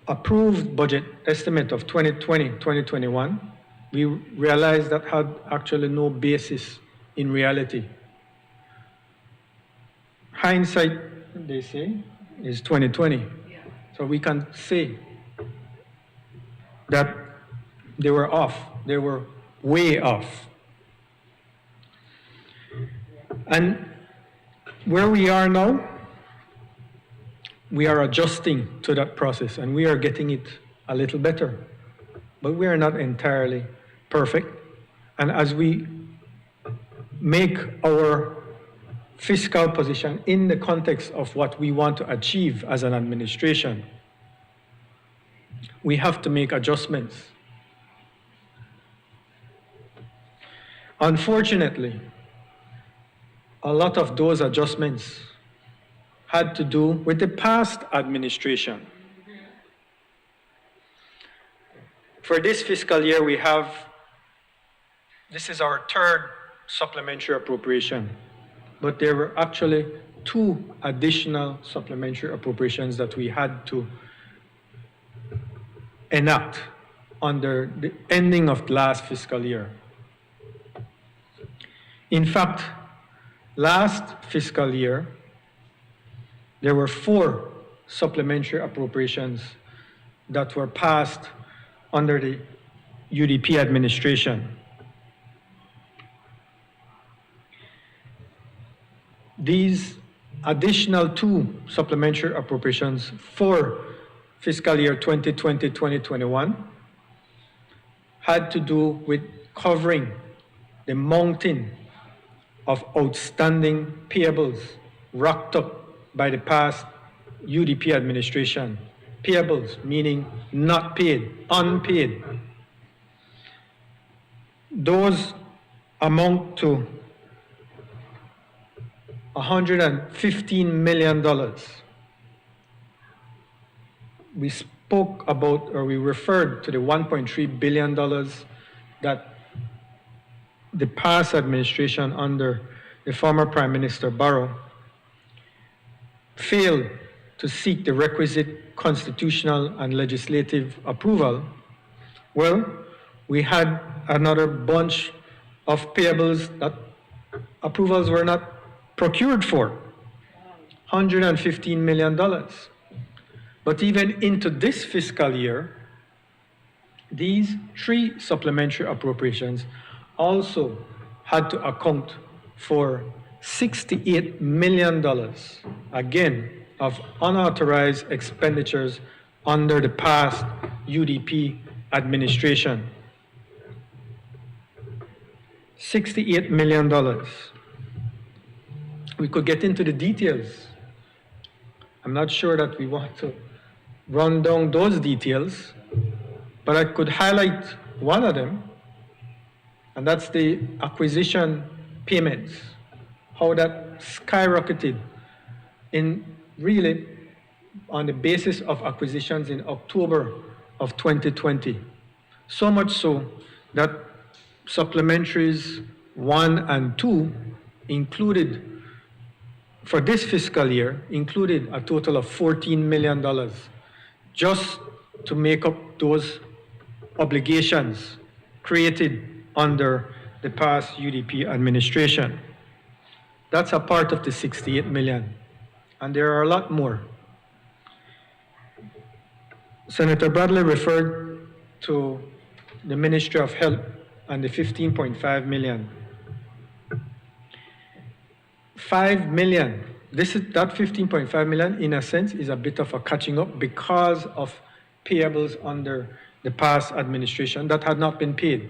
approved budget estimate of 2020-2021, we realized that had actually no basis in reality. Hindsight, they say, is 2020. So we can say that they were off. They were way off. And where we are now, we are adjusting to that process and we are getting it a little better. But we are not entirely perfect. And as we make our fiscal position in the context of what we want to achieve as an administration, we have to make adjustments. Unfortunately, a lot of those adjustments had to do with the past administration. For this fiscal year, this is our third supplementary appropriation, but there were actually 2 additional supplementary appropriations that we had to enact under the ending of the last fiscal year. In fact, last fiscal year, there were 4 supplementary appropriations that were passed under the UDP administration. These additional 2 supplementary appropriations for fiscal year 2020-2021 had to do with covering the mountain of outstanding payables racked up by the past UDP administration. Payables meaning not paid, unpaid. Those amount to $115 million. We spoke about, or we referred to the $1.3 billion that the past administration under the former Prime Minister Barrow failed to seek the requisite constitutional and legislative approval. Well, we had another bunch of payables that approvals were not procured for, $115 million. But even into this fiscal year, these 3 supplementary appropriations also had to account for $68 million, again, of unauthorized expenditures under the past UDP administration. $68 million. We could get into the details. I'm not sure that we want to run down those details, but I could highlight one of them, and that's the acquisition payments, how that skyrocketed in really on the basis of acquisitions in October of 2020. So much so that supplementaries 1 and 2 included, for this fiscal year, included a total of $14 million just to make up those obligations created under the past UDP administration. That's a part of the 68 million, and there are a lot more. Senator Bradley referred to the Ministry of Health and the 15.5 million. $5 million that 15.5 million, in a sense, is a bit of a catching up because of payables under the past administration that had not been paid.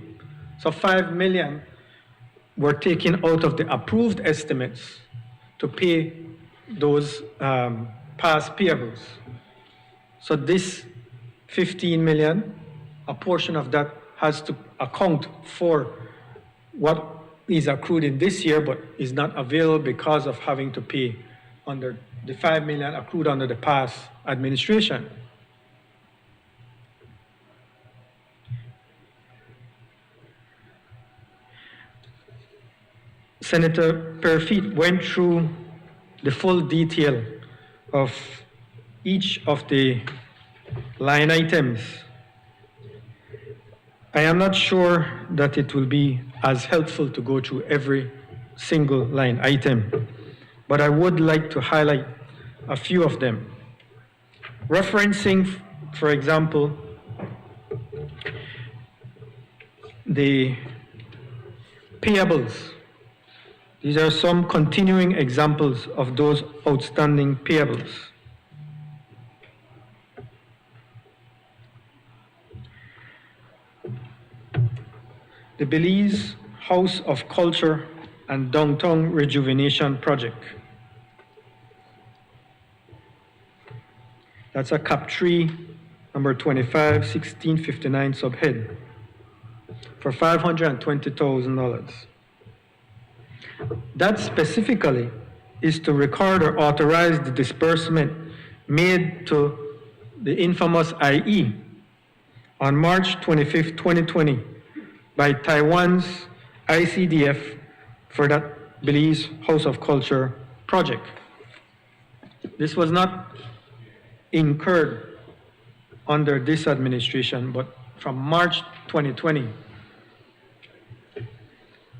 So 5 million were taken out of the approved estimates to pay those past payables. So this 15 million, a portion of that has to account for what is accrued in this year but is not available because of having to pay under the 5 million accrued under the past administration. Senator Perfit went through the full detail of each of the line items. I am not sure that it will be as helpful to go through every single line item, but I would like to highlight a few of them. Referencing, for example, the payables. These are some continuing examples of those outstanding payables. The Belize House of Culture and Downtown Rejuvenation Project. That's a CAP 3, number 25, 1659 subhead for $520,000. That specifically is to record or authorize the disbursement made to the infamous IE on March 25, 2020 by Taiwan's ICDF for that Belize House of Culture project. This was not incurred under this administration, but from March 2020.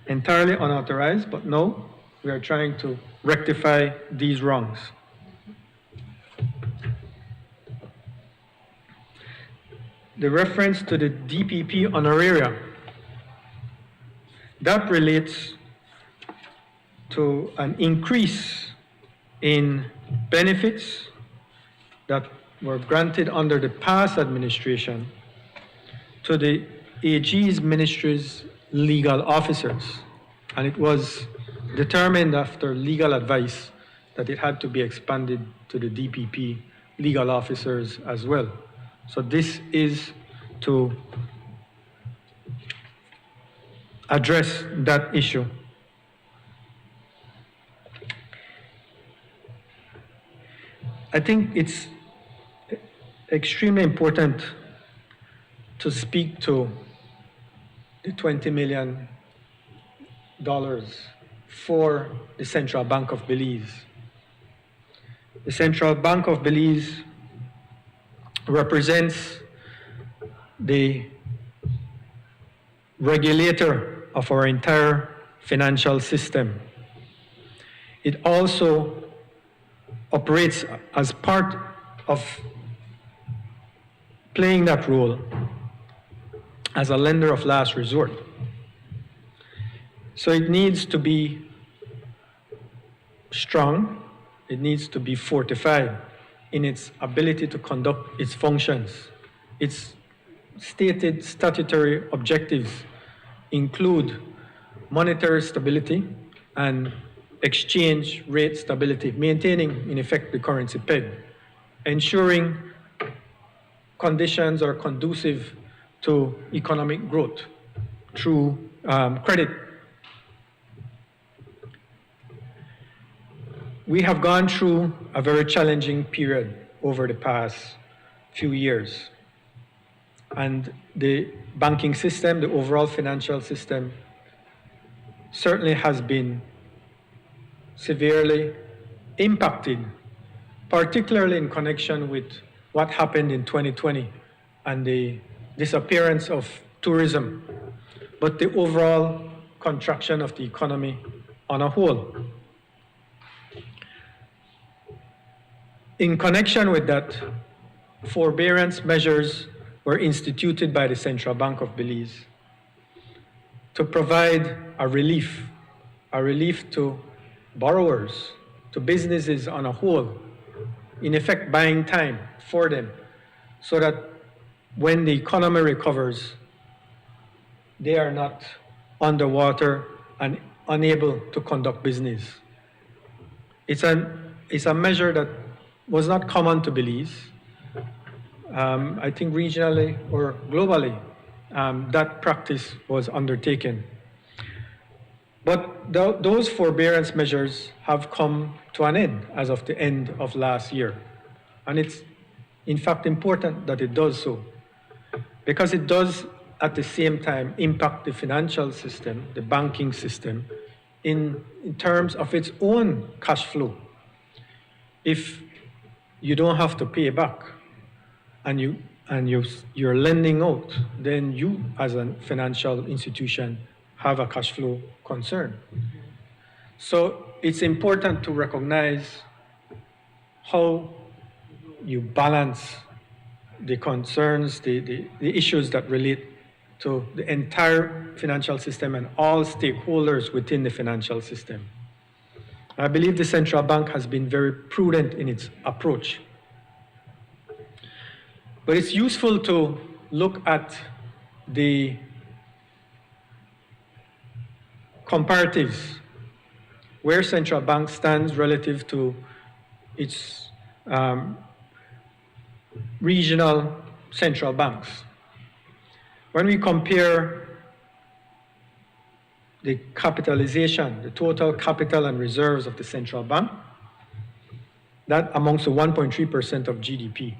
Entirely unauthorized, but no, we are trying to rectify these wrongs. The reference to the DPP honoraria, that relates to an increase in benefits that were granted under the past administration to the AG's ministry's legal officers. And it was determined after legal advice that it had to be expanded to the DPP legal officers as well. So this is to address that issue. I think it's extremely important to speak to the $20 million for the Central Bank of Belize. The Central Bank of Belize represents the regulator of our entire financial system. It also operates as part of playing that role as a lender of last resort. So it needs to be strong, it needs to be fortified in its ability to conduct its functions. Its stated statutory objectives include monetary stability and exchange rate stability, maintaining in effect the currency peg, ensuring conditions are conducive to economic growth through credit. We have gone through a very challenging period over the past few years. And the banking system, the overall financial system, certainly has been severely impacted, particularly in connection with what happened in 2020 and the disappearance of tourism, but the overall contraction of the economy on a whole. In connection with that, forbearance measures were instituted by the Central Bank of Belize to provide a relief to borrowers, to businesses on a whole, in effect buying time for them, so that when the economy recovers, they are not underwater and unable to conduct business. It's a measure that was not common to Belize. I think regionally or globally, that practice was undertaken. But those forbearance measures have come to an end as of the end of last year. And it's in fact important that it does so, because it does at the same time impact the financial system, the banking system, in terms of its own cash flow. If you don't have to pay back and you're lending out, then you as a financial institution have a cash flow concern. So it's important to recognize how you balance the concerns, the issues that relate to the entire financial system and all stakeholders within the financial system. I believe the central bank has been very prudent in its approach. But it's useful to look at the comparatives, where central bank stands relative to its regional central banks. When we compare the capitalization, the total capital and reserves of the central bank, that amounts to 1.3% of GDP.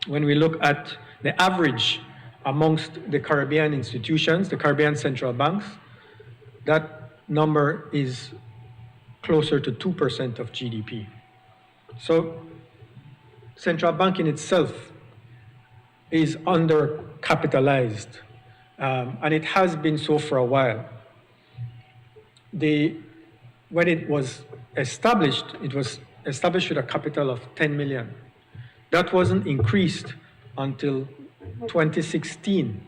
When we look at the average amongst the Caribbean institutions, the Caribbean central banks, that number is closer to 2% of GDP. So central bank in itself is undercapitalized, and it has been so for a while. When it was established with a capital of 10 million. That wasn't increased until 2016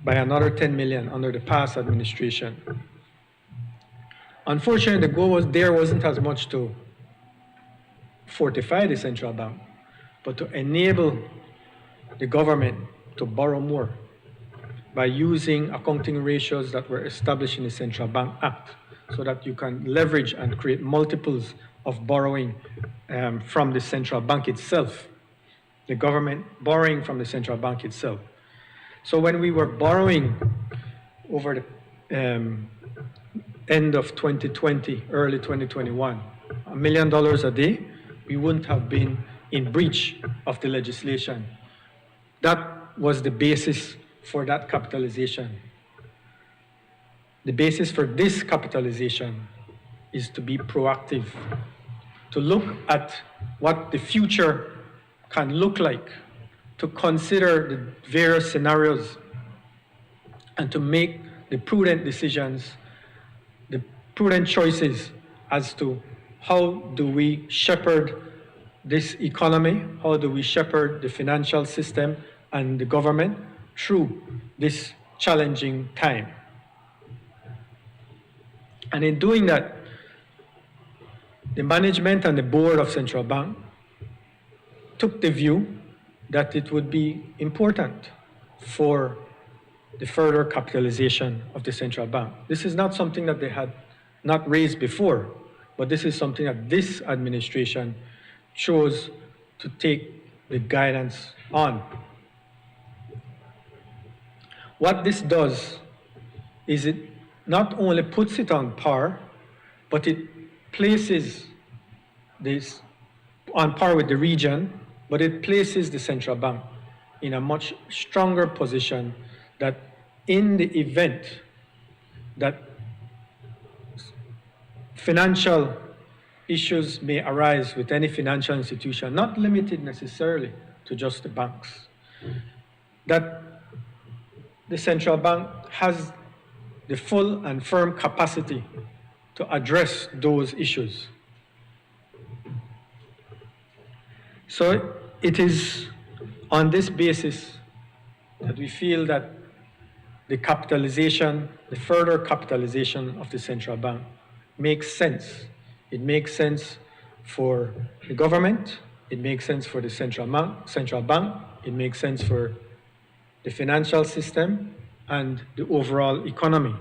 by another 10 million under the past administration. Unfortunately, the goal wasn't as much to fortify the central bank, but to enable the government to borrow more by using accounting ratios that were established in the Central Bank Act, so that you can leverage and create multiples of borrowing from the central bank itself, the government borrowing from the central bank itself. So when we were borrowing over the end of 2020, early 2021, $1 million a day, we wouldn't have been in breach of the legislation. That was the basis for that capitalization. The basis for this capitalization is to be proactive, to look at what the future can look like, to consider the various scenarios, and to make the prudent decisions, the prudent choices as to how do we shepherd this economy, how do we shepherd the financial system and the government through this challenging time. And in doing that, the management and the board of Central Bank took the view that it would be important for the further capitalization of the central bank. This is not something that they had not raised before, but this is something that this administration chose to take the guidance on. What this does is it not only puts it on par, but it places this on par with the region, but it places the central bank in a much stronger position that in the event that financial issues may arise with any financial institution, not limited necessarily to just the banks, that the central bank has the full and firm capacity to address those issues. So it is on this basis that we feel that the capitalization, the further capitalization of the central bank makes sense It makes sense for the government. It makes sense for the central bank. It makes sense for the financial system and the overall economy.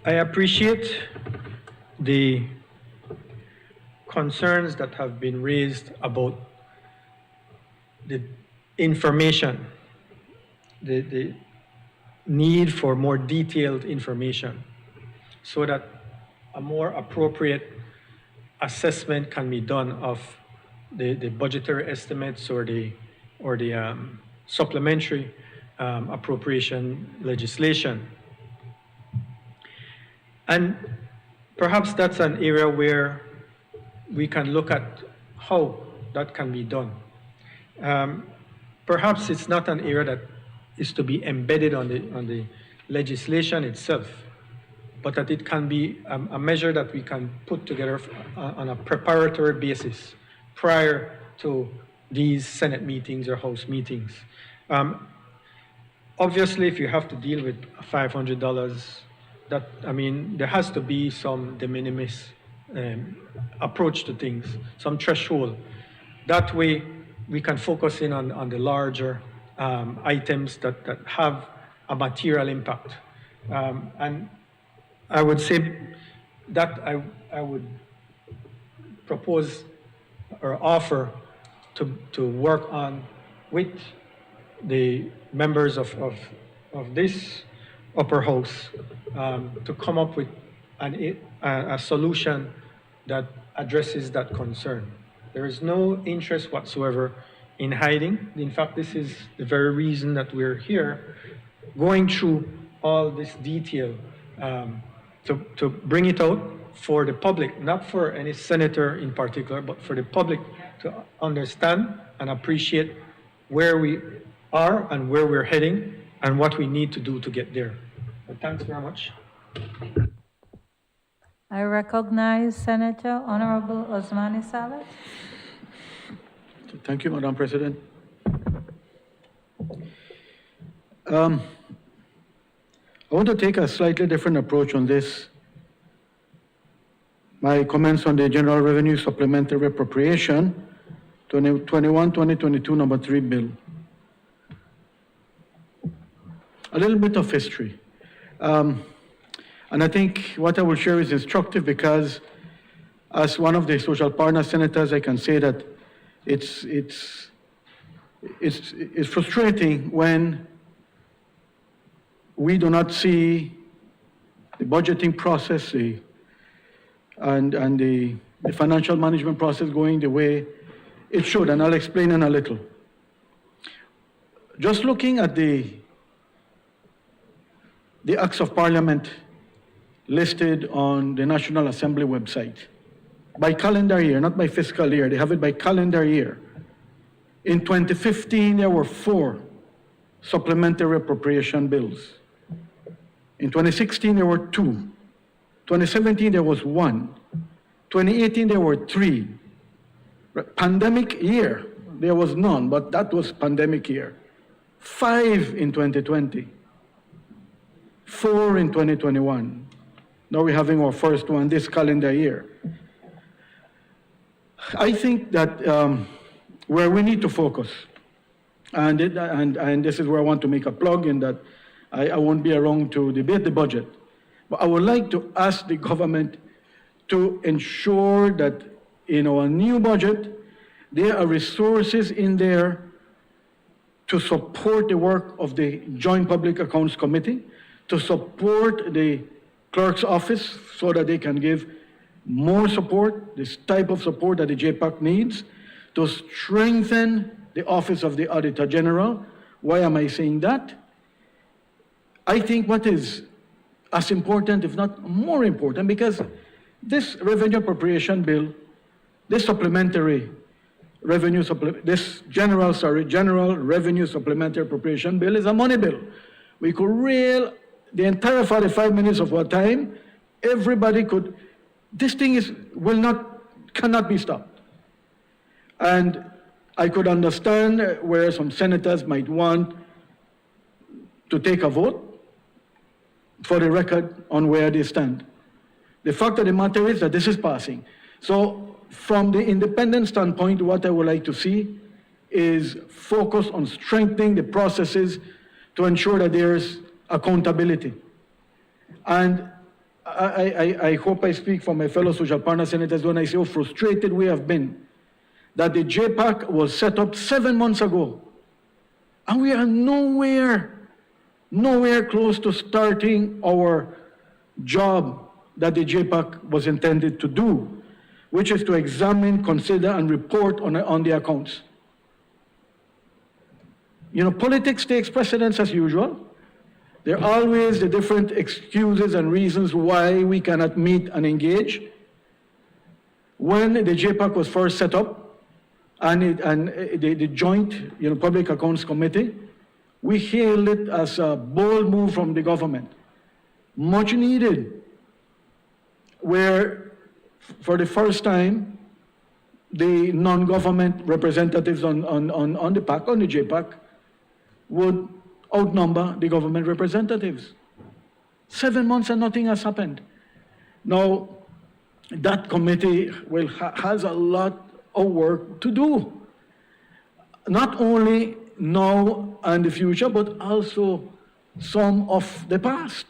I appreciate the concerns that have been raised about the information, the need for more detailed information so that a more appropriate assessment can be done of the budgetary estimates or the supplementary appropriation legislation. And perhaps that's an area where we can look at how that can be done. Perhaps it's not an area that is to be embedded on the legislation itself, but that it can be a measure that we can put together on a preparatory basis prior to these Senate meetings or House meetings. Obviously, if you have to deal with $500, there has to be some de minimis approach to things, some threshold. That way, we can focus in on the larger items that have a material impact. And I would say that I would propose or offer to work on with the members of this upper house to come up with a solution that addresses that concern. There is no interest whatsoever in hiding. In fact, this is the very reason that we're here, going through all this detail to bring it out for the public, not for any senator in particular, but for the public to understand and appreciate where we are and where we're heading and what we need to do to get there. But thanks very much. I recognize Senator Honorable Osmani Salas. Thank you, Madam President. I want to take a slightly different approach on this. My comments on the General Revenue Supplementary Appropriation 2021-2022 number 3 bill. A little bit of history. And I think what I will share is instructive because as one of the social partner senators, I can say that it's frustrating when we do not see the budgeting process and the financial management process going the way it should, and I'll explain in a little. Just looking at the Acts of Parliament listed on the National Assembly website, by calendar year, not by fiscal year, they have it by calendar year. In 2015, there were 4 supplementary appropriation bills. In 2016, there were 2. 2017, there was 1. 2018, there were 3. Pandemic year, there was none, but that was pandemic year. 5 in 2020. 4 in 2021. Now we're having our first one this calendar year. I think that where we need to focus, and this is where I want to make a plug in that I won't be around to debate the budget, but I would like to ask the government to ensure that in our new budget, there are resources in there to support the work of the Joint Public Accounts Committee, to support the clerk's office so that they can give more support, this type of support that the JPAC needs, to strengthen the office of the Auditor General. Why am I saying that? I think what is as important, if not more important, because this revenue appropriation bill, this supplementary revenue, this general revenue supplementary appropriation bill is a money bill. We could reel the entire 45 minutes of our time, everybody could, this thing cannot be stopped. And I could understand where some senators might want to take a vote for the record on where they stand. The fact of the matter is that this is passing. So from the independent standpoint, what I would like to see is focus on strengthening the processes to ensure that there's accountability. And I hope I speak for my fellow social partner senators when I say how frustrated we have been that the JPAC was set up 7 months ago. And we are nowhere close to starting our job that the JPAC was intended to do, which is to examine, consider, and report on the accounts. You know, politics takes precedence as usual. There are always the different excuses and reasons why we cannot meet and engage. When the JPAC was first set up, and the joint Public Accounts Committee, we hailed it as a bold move from the government, much needed, where for the first time, the non-government representatives on the PAC, on the JPAC, would outnumber the government representatives. 7 months and nothing has happened. Now, that committee has a lot of work to do, not only now and the future, but also some of the past.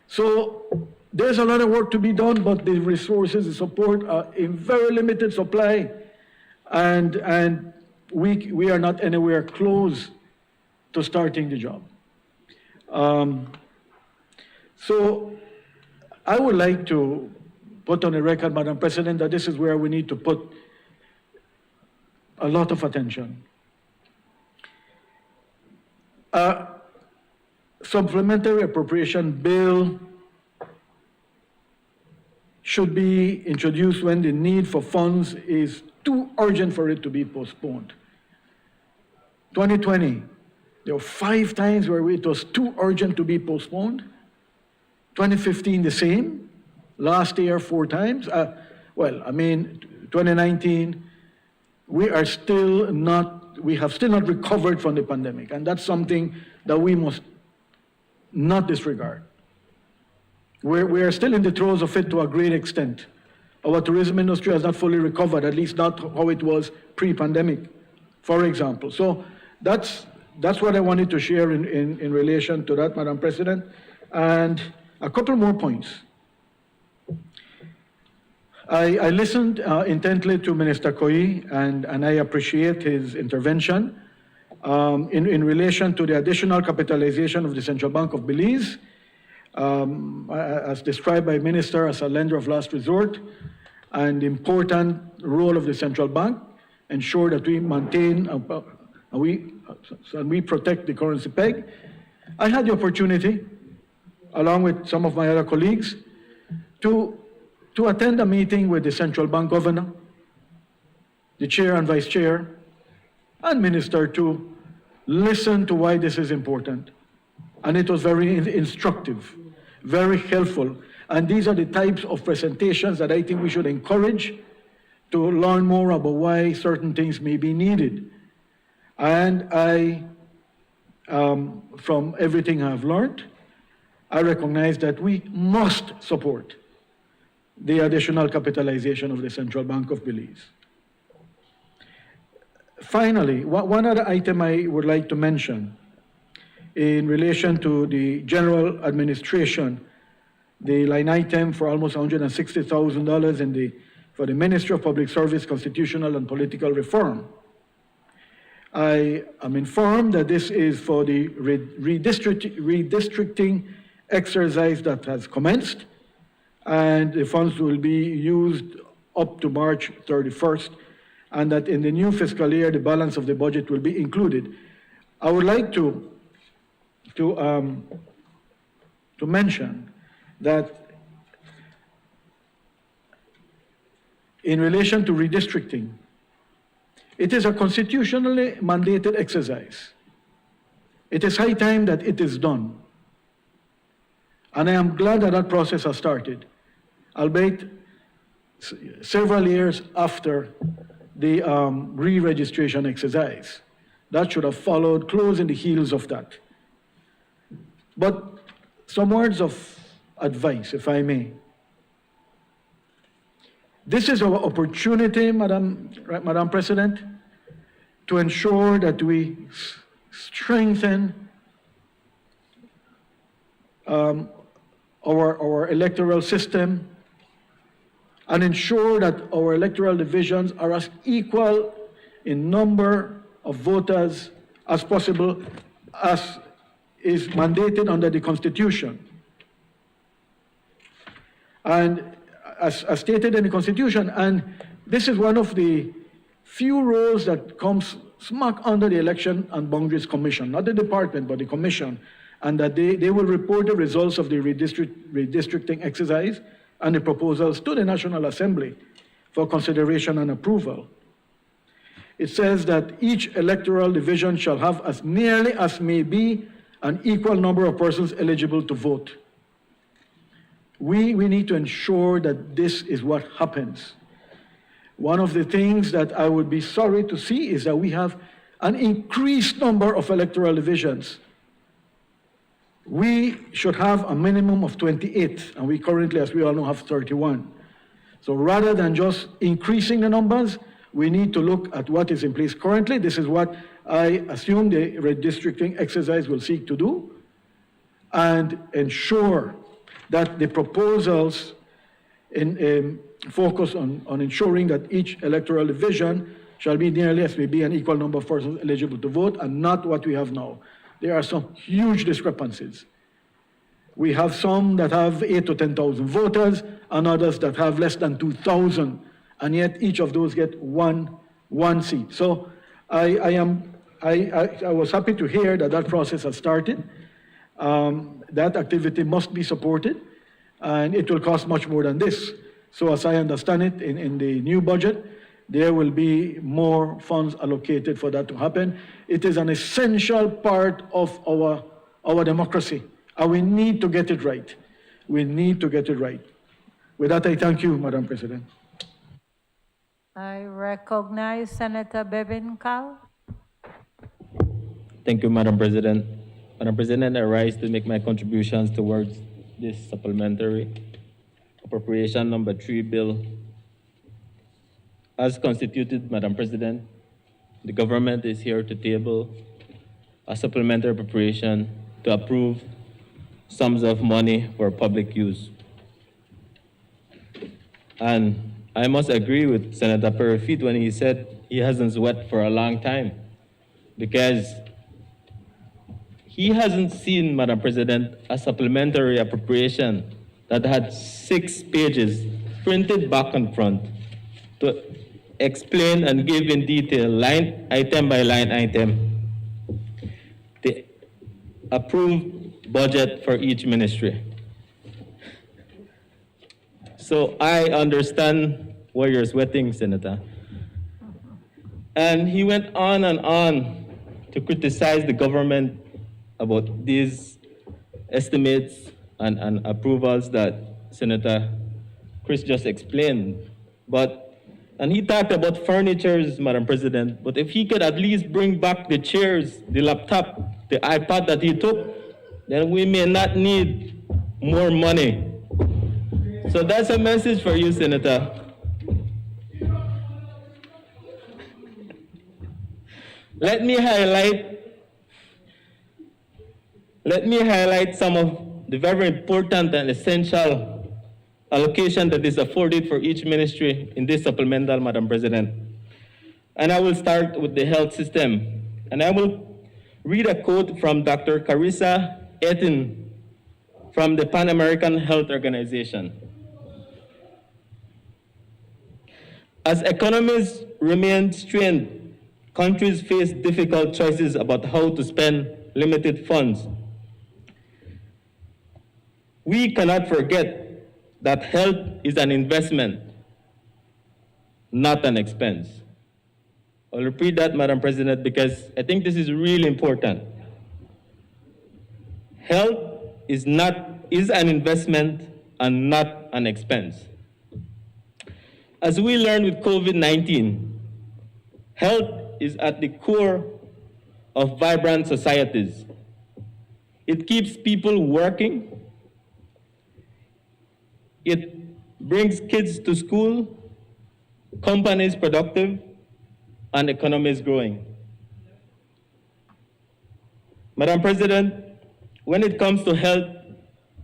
So there's a lot of work to be done, but the resources, the support are in very limited supply, and we are not anywhere close to starting the job. So I would like to put on the record, Madam President, that this is where we need to put a lot of attention. Supplementary appropriation bill should be introduced when the need for funds is too urgent for it to be postponed. 2020, there were 5 times where it was too urgent to be postponed. 2015, the same. Last year, 4 times. 2019, we have still not recovered from the pandemic, and that's something that we must not disregard. We are still in the throes of it to a great extent. Our tourism industry has not fully recovered, at least not how it was pre-pandemic, for example. So that's what I wanted to share in relation to that, Madam President. And a couple more points. I listened intently to Minister Koi, and I appreciate his intervention in relation to the additional capitalization of the Central Bank of Belize, as described by Minister as a lender of last resort, and the important role of the Central Bank, ensure that we maintain and we protect the currency peg. I had the opportunity, along with some of my other colleagues, to attend a meeting with the Central Bank Governor, the Chair and Vice Chair, and Minister to listen to why this is important. And it was very instructive, very helpful. And these are the types of presentations that I think we should encourage to learn more about why certain things may be needed. And from everything I've learned, I recognize that we must support the additional capitalization of the Central Bank of Belize. Finally, one other item I would like to mention in relation to the general administration, the line item for almost $160,000 for the Ministry of Public Service, Constitutional and Political Reform. I am informed that this is for the redistricting exercise that has commenced, and the funds will be used up to March 31st, and that in the new fiscal year, the balance of the budget will be included. I would like to mention that in relation to redistricting, it is a constitutionally mandated exercise. It is high time that it is done. And I am glad that that process has started, albeit several years after the re-registration exercise. That should have followed close in the heels of that. But some words of advice, if I may. This is our opportunity, Madam President, to ensure that we strengthen our electoral system and ensure that our electoral divisions are as equal in number of voters as possible, as is mandated under the Constitution. And as stated in the Constitution, and this is one of the few roles that comes smack under the Election and Boundaries Commission, not the department, but the commission, and that they will report the results of the redistricting exercise and the proposals to the National Assembly for consideration and approval. It says that each electoral division shall have as nearly as may be an equal number of persons eligible to vote. We need to ensure that this is what happens. One of the things that I would be sorry to see is that we have an increased number of electoral divisions. We should have a minimum of 28, and we currently, as we all know, have 31. So rather than just increasing the numbers, we need to look at what is in place currently. This is what I assume the redistricting exercise will seek to do, and ensure that the proposals focus on ensuring that each electoral division shall be nearly as may be an equal number of persons eligible to vote, and not what we have now. There are some huge discrepancies. We have some that have 8,000 to 10,000 voters, and others that have less than 2,000, and yet each of those get one seat. So I was happy to hear that process has started. That activity must be supported, and it will cost much more than this. So as I understand it, in the new budget, there will be more funds allocated for that to happen. It is an essential part of our democracy, and we need to get it right. We need to get it right. With that, I thank you, Madam President. I recognize Senator Bevinkal. Thank you, Madam President. Madam President, I rise to make my contributions towards this supplementary appropriation number 3 bill. As constituted, Madam President, the government is here to table a supplementary appropriation to approve sums of money for public use. And I must agree with Senator Perifit when he said he hasn't sweat for a long time, because he hasn't seen, Madam President, a supplementary appropriation that had 6 pages printed back and front to explain and give in detail, line item by line item, the approved budget for each ministry. So I understand why you're sweating, Senator. And he went on and on to criticize the government about these estimates and approvals that Senator Chris just explained. And he talked about furnitures, Madam President, but if he could at least bring back the chairs, the laptop, the iPad that he took, then we may not need more money. So that's a message for you, Senator. Let me highlight some of the very important and essential allocation that is afforded for each ministry in this supplemental, Madam President. And I will start with the health system. And I will read a quote from Dr. Carissa Etin from the Pan American Health Organization. As economies remain strained, countries face difficult choices about how to spend limited funds. We cannot forget that health is an investment, not an expense. I'll repeat that, Madam President, because I think this is really important. Health is an investment and not an expense. As we learned with COVID-19, health is at the core of vibrant societies. It keeps people working. It brings kids to school, companies productive, and economies growing. Madam President, when it comes to health,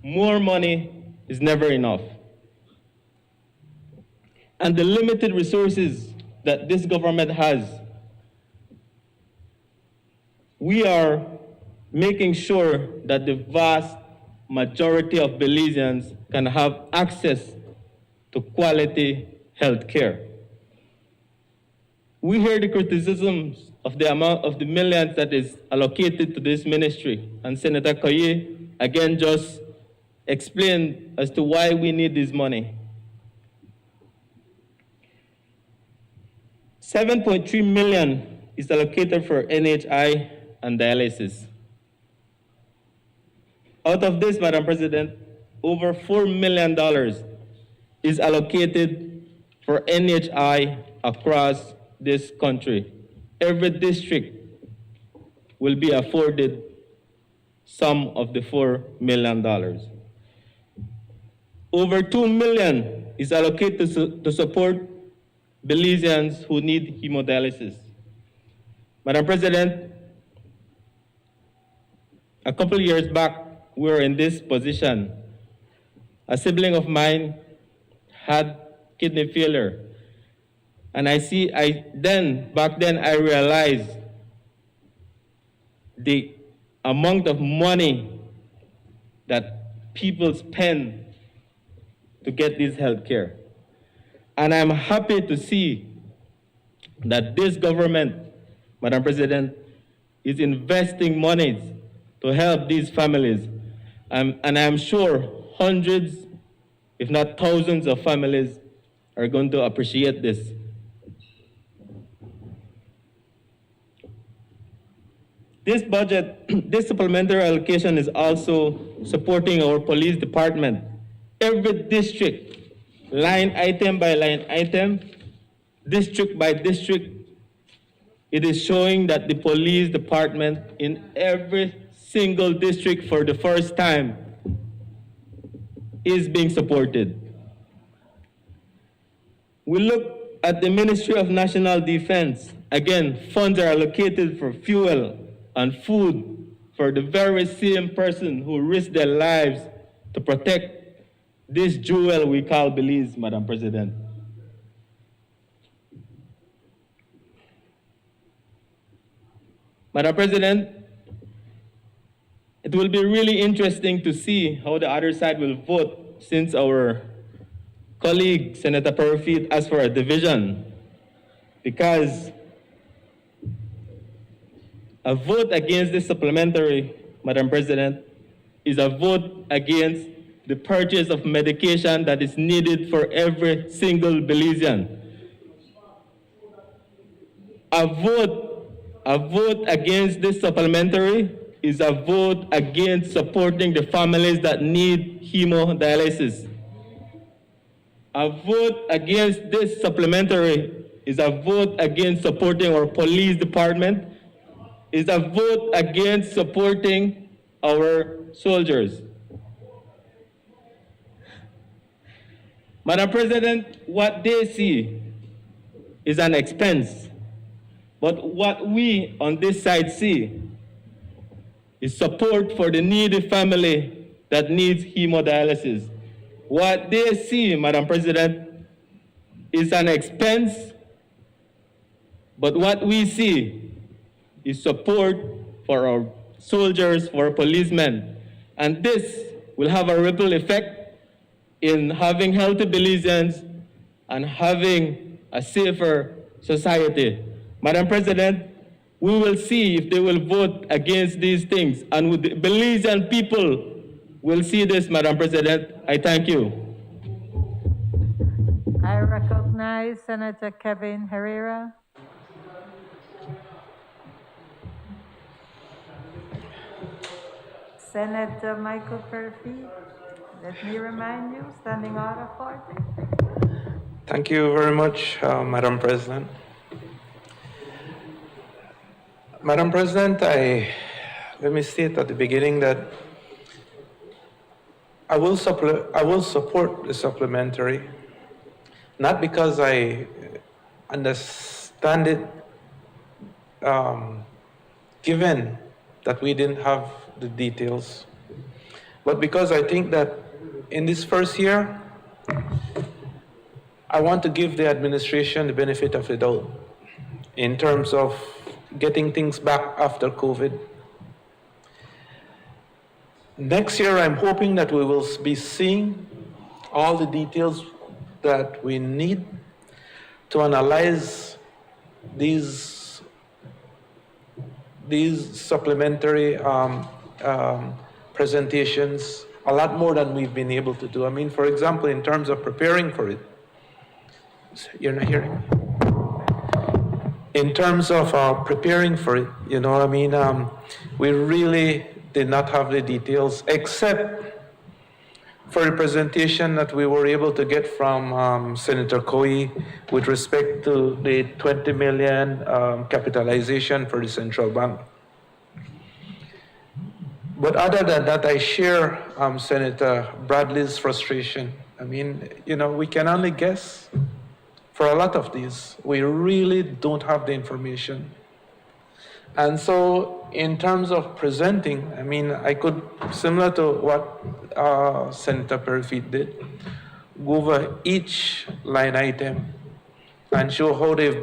more money is never enough. And the limited resources that this government has, we are making sure that the vast majority of Belizeans can have access to quality health care. We hear the criticisms of the amount of the millions that is allocated to this ministry, and Senator Koye again just explained as to why we need this money. 7.3 million is allocated for NHI and dialysis. Out of this, Madam President, over $4 million is allocated for NHI across this country. Every district will be afforded some of the $4 million. Over $2 million is allocated to support Belizeans who need hemodialysis. Madam President, a couple years back, we were in this position. A sibling of mine had kidney failure. And back then I realized the amount of money that people spend to get this health care. And I'm happy to see that this government, Madam President, is investing monies to help these families. And I'm sure hundreds, if not thousands of families are going to appreciate this. This budget, this supplementary allocation is also supporting our police department. Every district, line item by line item, district by district, it is showing that the police department in every single district for the first time is being supported. We look at the Ministry of National Defense. Again, funds are allocated for fuel and food for the very same person who risked their lives to protect this jewel we call Belize, Madam President. Madam President, it will be really interesting to see how the other side will vote since our colleague, Senator Perfit, asked for a division, because a vote against this supplementary, Madam President, is a vote against the purchase of medication that is needed for every single Belizean. A vote against this supplementary is a vote against supporting the families that need hemodialysis. A vote against this supplementary is a vote against supporting our police department, is a vote against supporting our soldiers. Madam President, what they see is an expense, but what we on this side see is support for the needy family that needs hemodialysis. What they see, Madam President, is an expense, but what we see is support for our soldiers, for our policemen. And this will have a ripple effect in having healthy Belizeans and having a safer society. Madam President, we will see if they will vote against these things. And with the Belizean people will see this, Madam President. I thank you. I recognize Senator Kevin Herrera. Senator Michael Perfit, let me remind you, standing order 40. Thank you very much, Madam President. Madam President, I let me state at the beginning that I will support the supplementary, not because I understand it, given that we didn't have the details, but because I think that in this first year, I want to give the administration the benefit of the doubt in terms of getting things back after COVID. Next year, I'm hoping that we will be seeing all the details that we need to analyze these supplementary presentations a lot more than we've been able to do. I mean, for example, in terms of preparing for it, you're not hearing me. In terms of preparing for it, you know, I mean, we really did not have the details, except for the presentation that we were able to get from Senator Coe with respect to the 20 million capitalization for the central bank. But other than that, I share Senator Bradley's frustration. I mean, you know, we can only guess for a lot of these. We really don't have the information. And so in terms of presenting, I mean, I could, similar to what Senator Perfit did, go over each line item and show how they've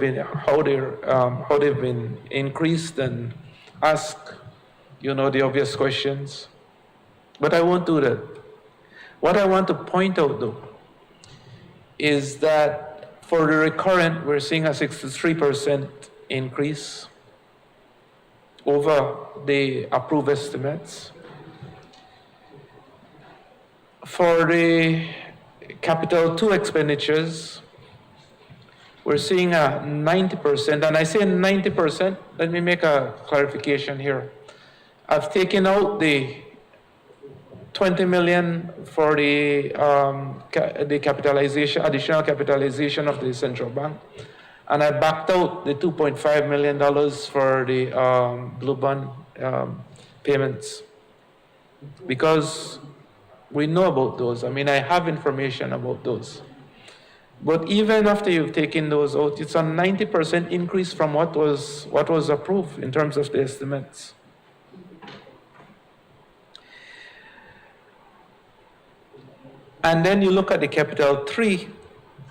been increased and ask, you know, the obvious questions. But I won't do that. What I want to point out, though, is that for the recurrent, we're seeing a 63% increase over the approved estimates. For the Capital 2 expenditures, we're seeing a 90%, and I say 90%, let me make a clarification here. I've taken out the 20 million for the capitalization, additional capitalization of the central bank. And I backed out the $2.5 million for the blue bond payments, because we know about those. I mean, I have information about those. But even after you've taken those out, it's a 90% increase from what was approved in terms of the estimates. And then you look at the Capital 3,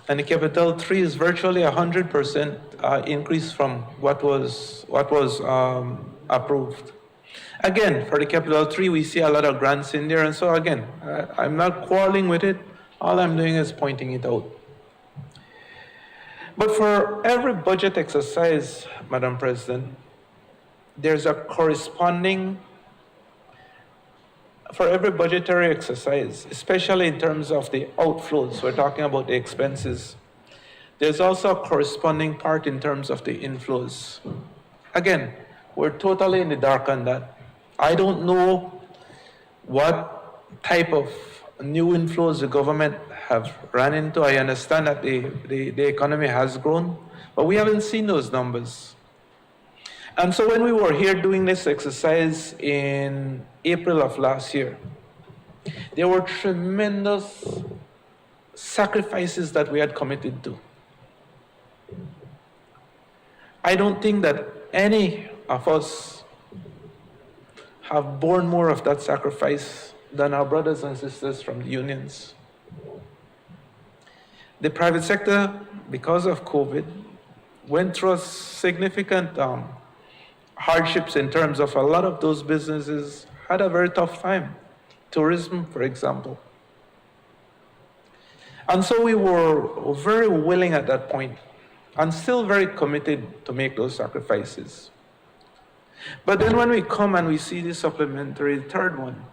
and the Capital 3 is virtually 100% increase from what was approved. Again, for the Capital 3, we see a lot of grants in there, and so again, I'm not quarreling with it. All I'm doing is pointing it out. But for every budget exercise, Madam President, there's a corresponding, for every budgetary exercise, especially in terms of the outflows, we're talking about the expenses, there's also a corresponding part in terms of the inflows. Again, we're totally in the dark on that. I don't know what type of new inflows the government have run into. I understand that the economy has grown, but we haven't seen those numbers. And so when we were here doing this exercise in April of last year, there were tremendous sacrifices that we had committed to. I don't think that any of us have borne more of that sacrifice than our brothers and sisters from the unions. The private sector, because of COVID, went through a significant hardships in terms of a lot of those businesses had a very tough time. Tourism, for example. And so we were very willing at that point and still very committed to make those sacrifices. But then when we come and we see the supplementary third one,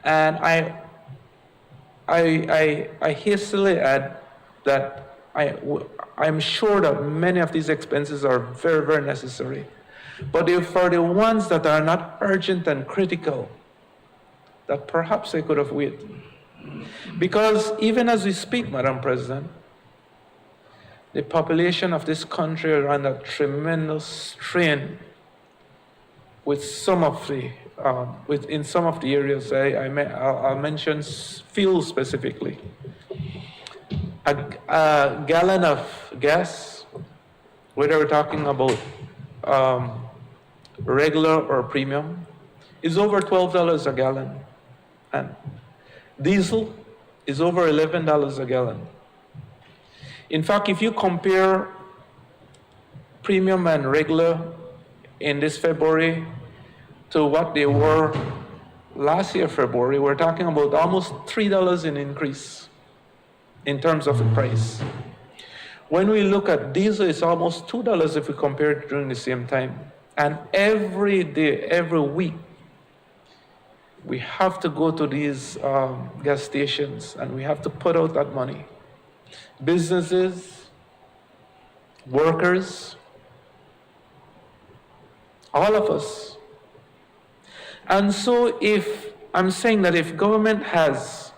and I hastily add that I'm sure that many of these expenses are very, very necessary. But for the ones that are not urgent and critical, that perhaps they could have waited. Because even as we speak, Madam President, the population of this country are under tremendous strain with some of the in some of the areas. I'll mention fuel specifically. A gallon of gas, whether we're talking about regular or premium, is over $12 a gallon, and diesel is over $11 a gallon. In fact, if you compare premium and regular in this February to what they were last year February, we're talking about almost $3 in increase in terms of the price. When we look at diesel, it's almost $2 if we compare it during the same time. And every day, every week, we have to go to these gas stations and we have to put out that money. Businesses, workers, all of us. And so I'm saying that if government has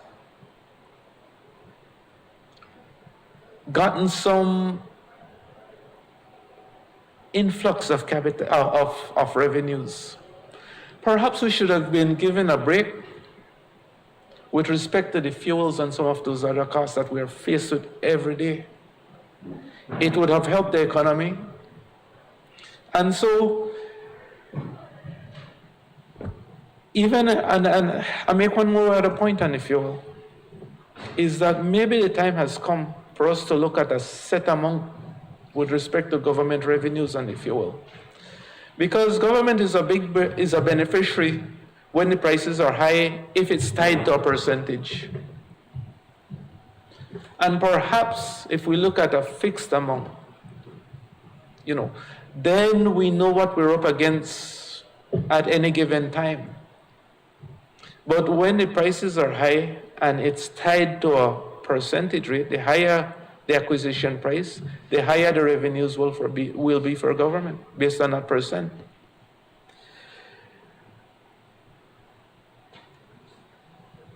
gotten some influx of capital, of revenues, perhaps we should have been given a break with respect to the fuels and some of those other costs that we are faced with every day. It would have helped the economy. And so, and I make one more other point on the fuel, is that maybe the time has come for us to look at a set amount with respect to government revenues on the fuel. Because government is a beneficiary when the prices are high if it's tied to a percentage. And perhaps if we look at a fixed amount, then we know what we're up against at any given time. But when the prices are high and it's tied to a percentage rate, the higher the acquisition price, the higher the revenues will be for government based on that percent.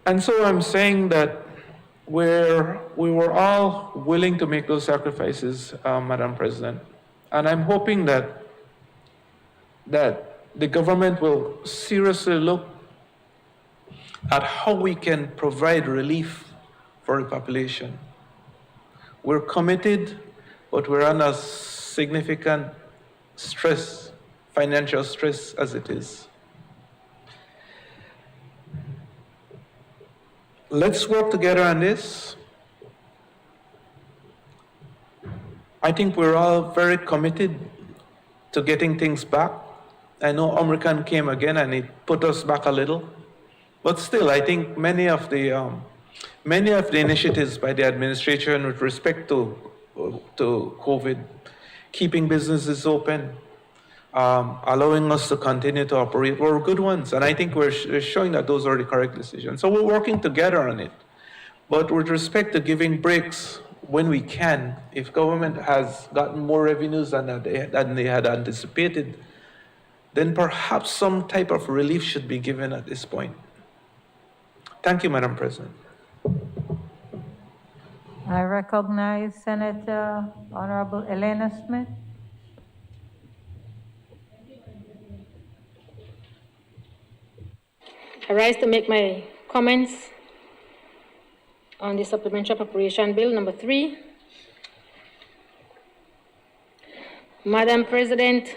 And so I'm saying that we were all willing to make those sacrifices, Madam President. And I'm hoping that the government will seriously look at how we can provide relief for the population. We're committed, but we're under significant stress, financial stress as it is. Let's work together on this. I think we're all very committed to getting things back. I know Omicron came again and it put us back a little. But still, I think many of the initiatives by the administration with respect to COVID, keeping businesses open, allowing us to continue to operate, were good ones. And I think we're showing that those are the correct decisions. So we're working together on it. But with respect to giving breaks when we can, if government has gotten more revenues than they had anticipated, then perhaps some type of relief should be given at this point. Thank you, Madam President. I recognize Senator Honorable Elena Smith. I rise to make my comments on the Supplementary Appropriation Bill number 3. Madam President,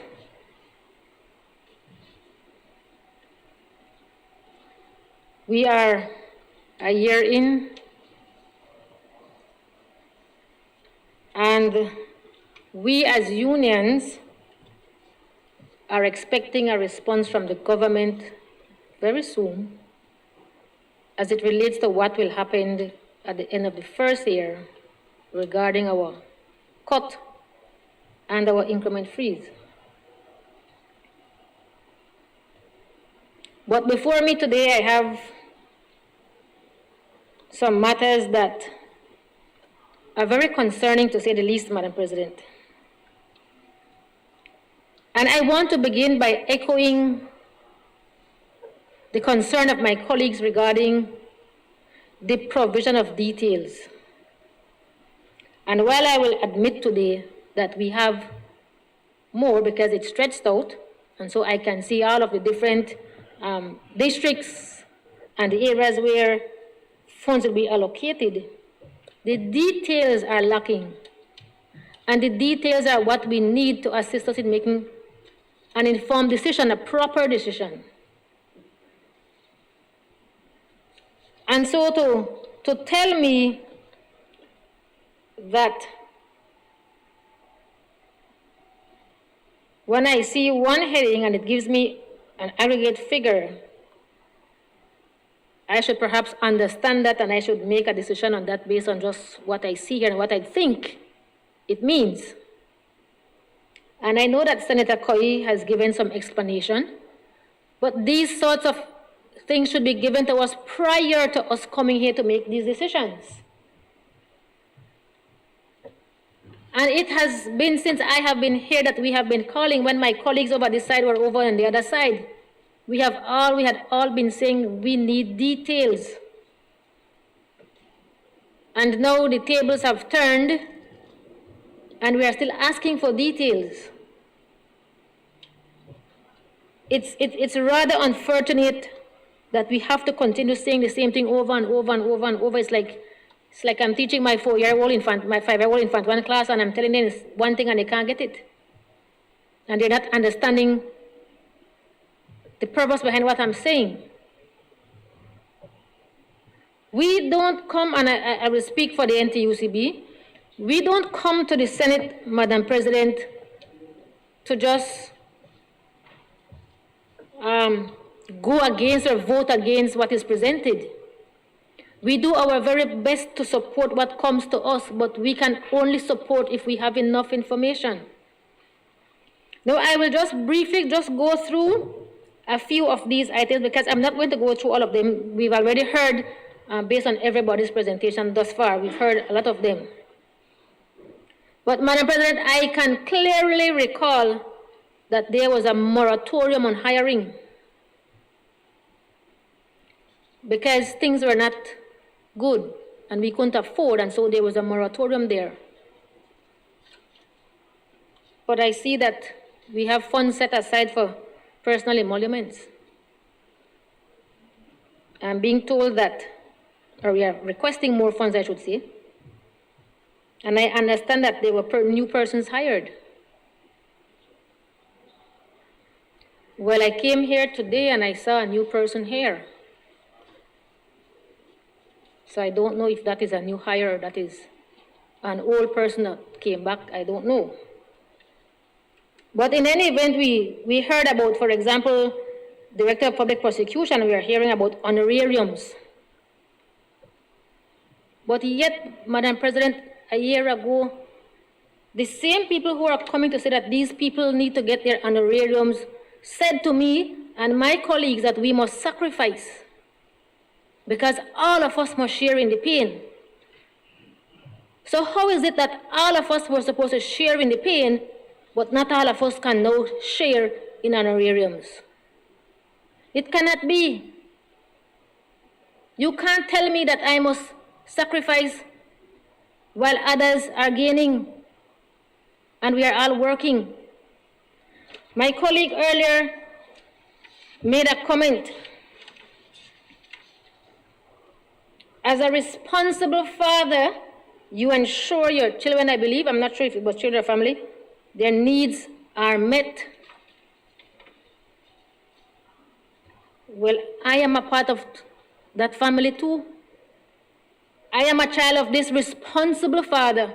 we are a year in, and we as unions are expecting a response from the government very soon as it relates to what will happen at the end of the first year regarding our cut and our increment freeze. But before me today, I have some matters that are very concerning, to say the least, Madam President. And I want to begin by echoing the concern of my colleagues regarding the provision of details. And while I will admit today that we have more because it's stretched out And so I can see all of the different districts and the areas where funds will be allocated. The details are lacking. And the details are what we need to assist us in making an informed decision, a proper decision. And so to tell me that when I see one heading and it gives me an aggregate figure, I should perhaps understand that and I should make a decision on that based on just what I see here and what I think it means. And I know that Senator Koi has given some explanation, but these sorts of things should be given to us prior to us coming here to make these decisions. And it has been since I have been here that we have been calling when my colleagues over this side were over on the other side. We had all been saying we need details. And now the tables have turned and we are still asking for details. It's rather unfortunate that we have to continue saying the same thing over and over and over and over. It's like I'm teaching my 4-year-old infant, my 5-year-old infant one class, and I'm telling them one thing and they can't get it. And they're not understanding the purpose behind what I'm saying. We don't come, and I will speak for the NTUCB, we don't come to the Senate, Madam President, to just go against or vote against what is presented. We do our very best to support what comes to us, but we can only support if we have enough information. Now, I will just briefly go through a few of these items because I'm not going to go through all of them. We've already heard, based on everybody's presentation thus far, we've heard a lot of them. But, Madam President, I can clearly recall that there was a moratorium on hiring because things were not good and we couldn't afford, and so there was a moratorium there. But I see that we have funds set aside for personal emoluments. I'm being told that, or we are requesting more funds, I should say, and I understand that there were new persons hired. Well, I came here today and I saw a new person here. So I don't know if that is a new hire or that is an old person that came back. I don't know. But in any event, we heard about, for example, Director of Public Prosecution, we are hearing about honorariums. But yet, Madam President, a year ago, the same people who are coming to say that these people need to get their honorariums said to me and my colleagues that we must sacrifice because all of us must share in the pain. So how is it that all of us were supposed to share in the pain, but not all of us can now share in honorariums? It cannot be. You can't tell me that I must sacrifice while others are gaining and we are all working. My colleague earlier made a comment. As a responsible father, you ensure your children, I believe, I'm not sure if it was children or family, their needs are met. Well, I am a part of that family too. I am a child of this responsible father,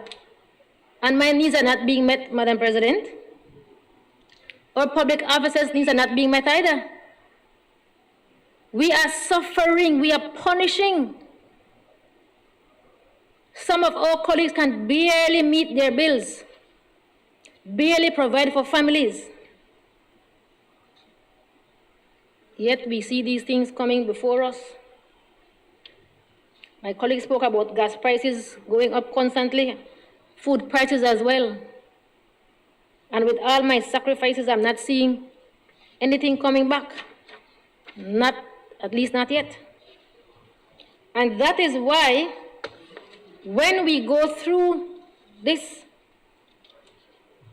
and my needs are not being met, Madam President. Our public officers' needs are not being met either. We are suffering, we are punishing. Some of our colleagues can barely meet their bills, barely provide for families. Yet we see these things coming before us. My colleague spoke about gas prices going up constantly, food prices as well. And with all my sacrifices, I'm not seeing anything coming back. Not, at least not yet. And that is why when we go through this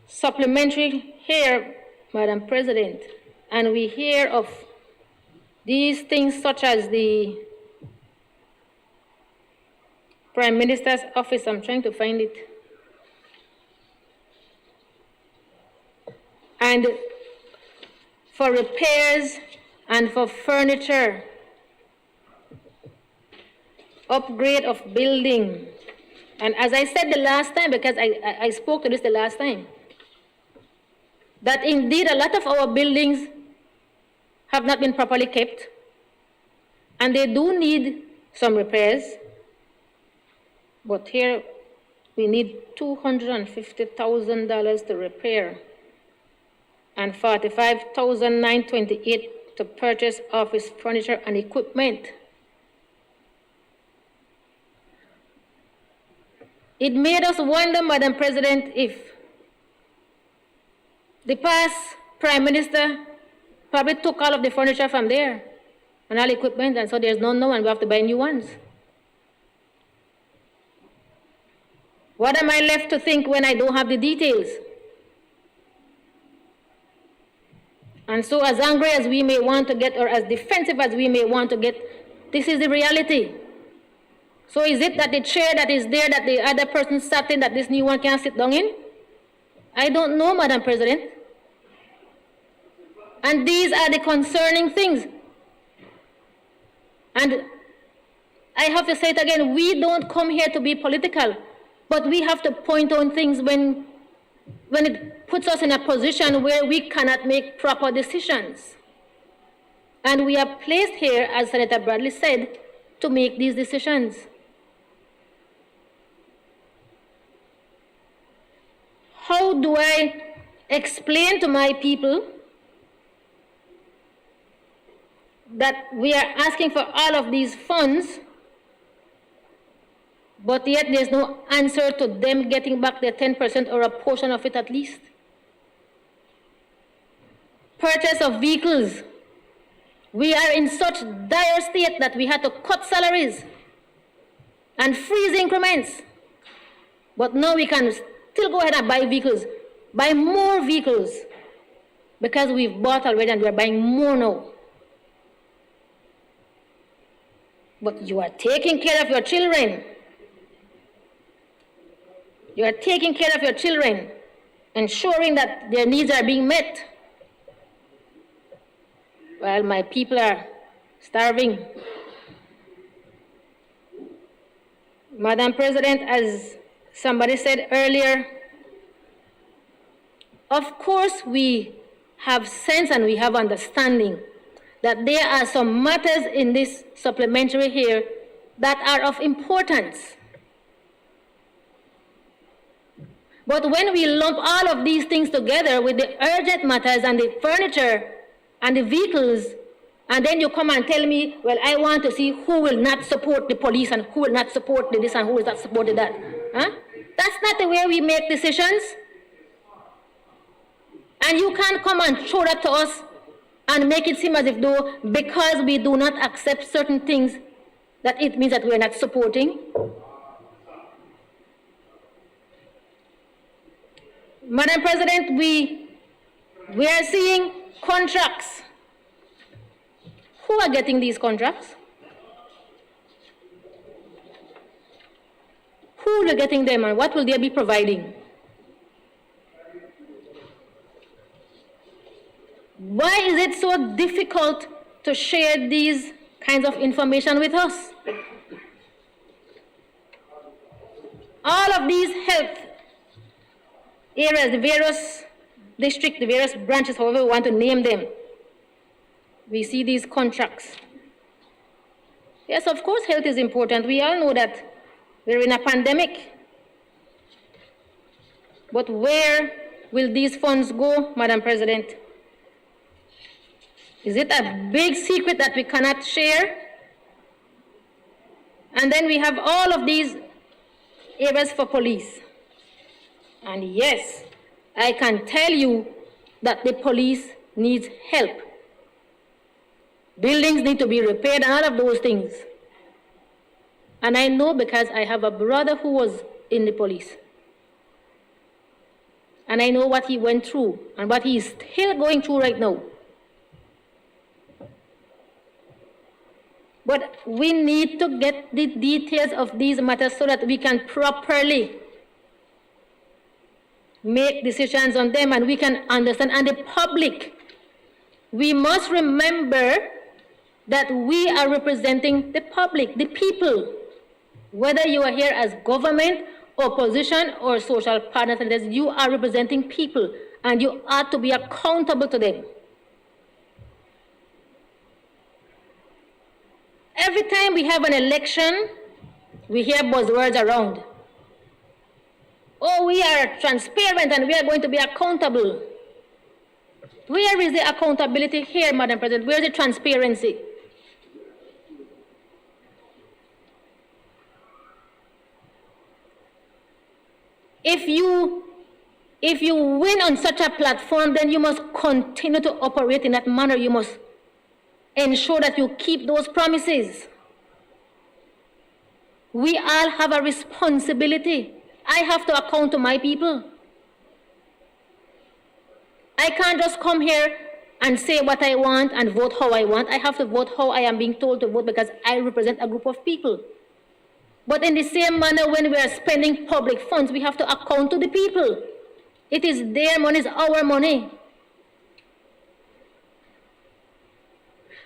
supplementary here, Madam President, and we hear of these things such as the Prime Minister's office, I'm trying to find it, and for repairs and for furniture, upgrade of building. And as I said the last time, because I spoke to this the last time, that indeed a lot of our buildings have not been properly kept, and they do need some repairs. But here we need $250,000 to repair and $45,928 to purchase office furniture and equipment. It made us wonder, Madam President, if the past Prime Minister probably took all of the furniture from there and all equipment, and so there's none now and we have to buy new ones. What am I left to think when I don't have the details? And so as angry as we may want to get, or as defensive as we may want to get, this is the reality. So is it that the chair that is there that the other person sat in, that this new one can sit down in? I don't know, Madam President. And these are the concerning things. And I have to say it again, we don't come here to be political, but we have to point on things when it puts us in a position where we cannot make proper decisions. And we are placed here, as Senator Bradley said, to make these decisions. How do I explain to my people that we are asking for all of these funds, but yet there's no answer to them getting back their 10% or a portion of it at least? Purchase of vehicles. We are in such dire state that we had to cut salaries and freeze increments. But now we can still go ahead and buy vehicles, buy more vehicles, because we've bought already and we're buying more now. But you are taking care of your children. You are taking care of your children, ensuring that their needs are being met. While my people are starving. Madam President, as somebody said earlier, of course we have sense and we have understanding that there are some matters in this supplementary here that are of importance. But when we lump all of these things together with the urgent matters and the furniture and the vehicles, and then you come and tell me, well, I want to see who will not support the police and who will not support the this and who will not support the that. Huh? That's not the way we make decisions. And you can't come and show that to us and make it seem as if though because we do not accept certain things that it means that we are not supporting. Madam President, we are seeing contracts. Who are getting these contracts? Who will be getting them and what will they be providing? Why is it so difficult to share these kinds of information with us? All of these health areas, the various districts, the various branches, however we want to name them, we see these contracts. Yes, of course, health is important. We all know that we're in a pandemic. But where will these funds go, Madam President? Is it a big secret that we cannot share? And then we have all of these areas for police. And yes, I can tell you that the police needs help. Buildings need to be repaired and all of those things. And I know because I have a brother who was in the police. And I know what he went through and what he is still going through right now. But we need to get the details of these matters so that we can properly make decisions on them and we can understand. And the public, we must remember that we are representing the public, the people. Whether you are here as government, opposition, or social partners, you are representing people and you ought to be accountable to them. Every time we have an election, we hear buzzwords around. Oh, we are transparent and we are going to be accountable. Where is the accountability here, Madam President? Where is the transparency? If you win on such a platform, then you must continue to operate in that manner. You must ensure that you keep those promises. We all have a responsibility. I have to account to my people. I can't just come here and say what I want and vote how I want. I have to vote how I am being told to vote because I represent a group of people. But in the same manner, when we are spending public funds, we have to account to the people. It is their money, it's our money.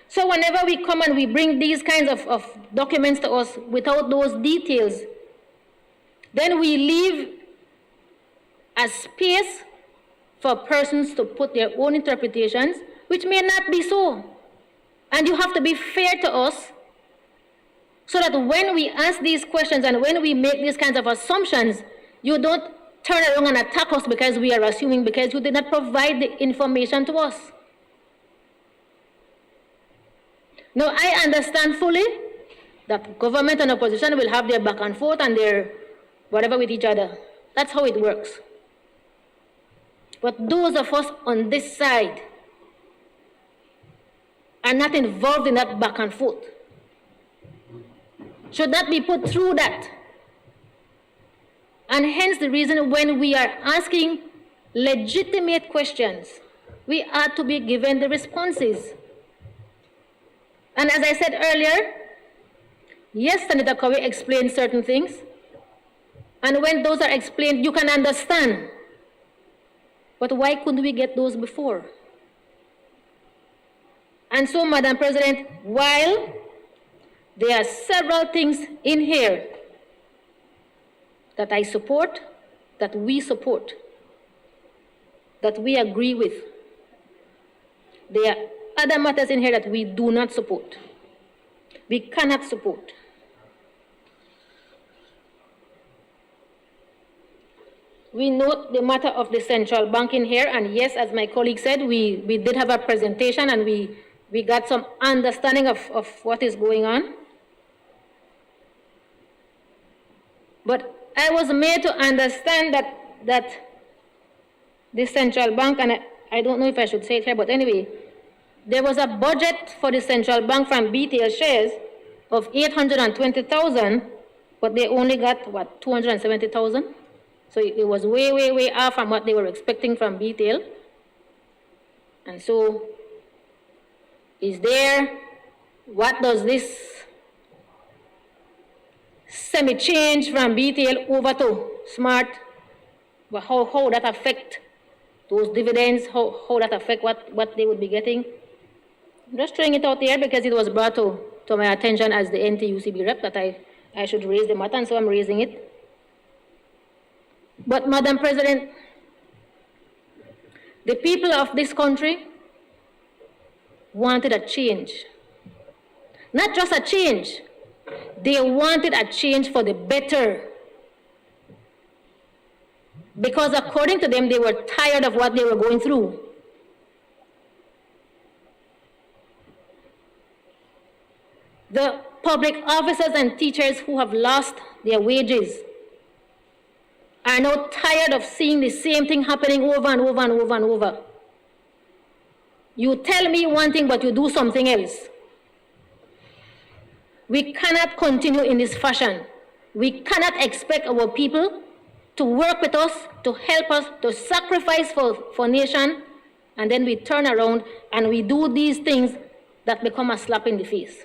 So whenever we come and we bring these kinds of documents to us without those details, then we leave a space for persons to put their own interpretations, which may not be so. And you have to be fair to us so that when we ask these questions and when we make these kinds of assumptions, you don't turn around and attack us because we are assuming, because you did not provide the information to us. Now, I understand fully that government and opposition will have their back and forth and their whatever with each other. That's how it works. But those of us on this side are not involved in that back and forth. Should not be put through that. And hence the reason when we are asking legitimate questions, we ought to be given the responses. And as I said earlier, yes, Senator Cowie explained certain things. And when those are explained, you can understand. But why couldn't we get those before? And so, Madam President, while there are several things in here that I support, that we support, that we agree with, there are other matters in here that we do not support. We cannot support. We note the matter of the central bank in here, and yes, as my colleague said, we did have a presentation and we got some understanding of what is going on. But I was made to understand that the central bank, and I don't know if I should say it here, but anyway, there was a budget for the central bank from BTL shares of 820,000, but they only got, what, 270,000? So it was way, way, way off from what they were expecting from BTL. And so, what does this semi-change from BTL over to SMART, how that affect those dividends, how that affect what they would be getting? I'm just throwing it out there because it was brought to my attention as the NTUCB rep that I should raise the matter, and so I'm raising it. But Madam President, the people of this country wanted a change. Not just a change, they wanted a change for the better. Because according to them, they were tired of what they were going through. The public officers and teachers who have lost their wages are now tired of seeing the same thing happening over and over and over and over. You tell me one thing, but you do something else. We cannot continue in this fashion. We cannot expect our people to work with us, to help us, to sacrifice for nation, and then we turn around and we do these things that become a slap in the face.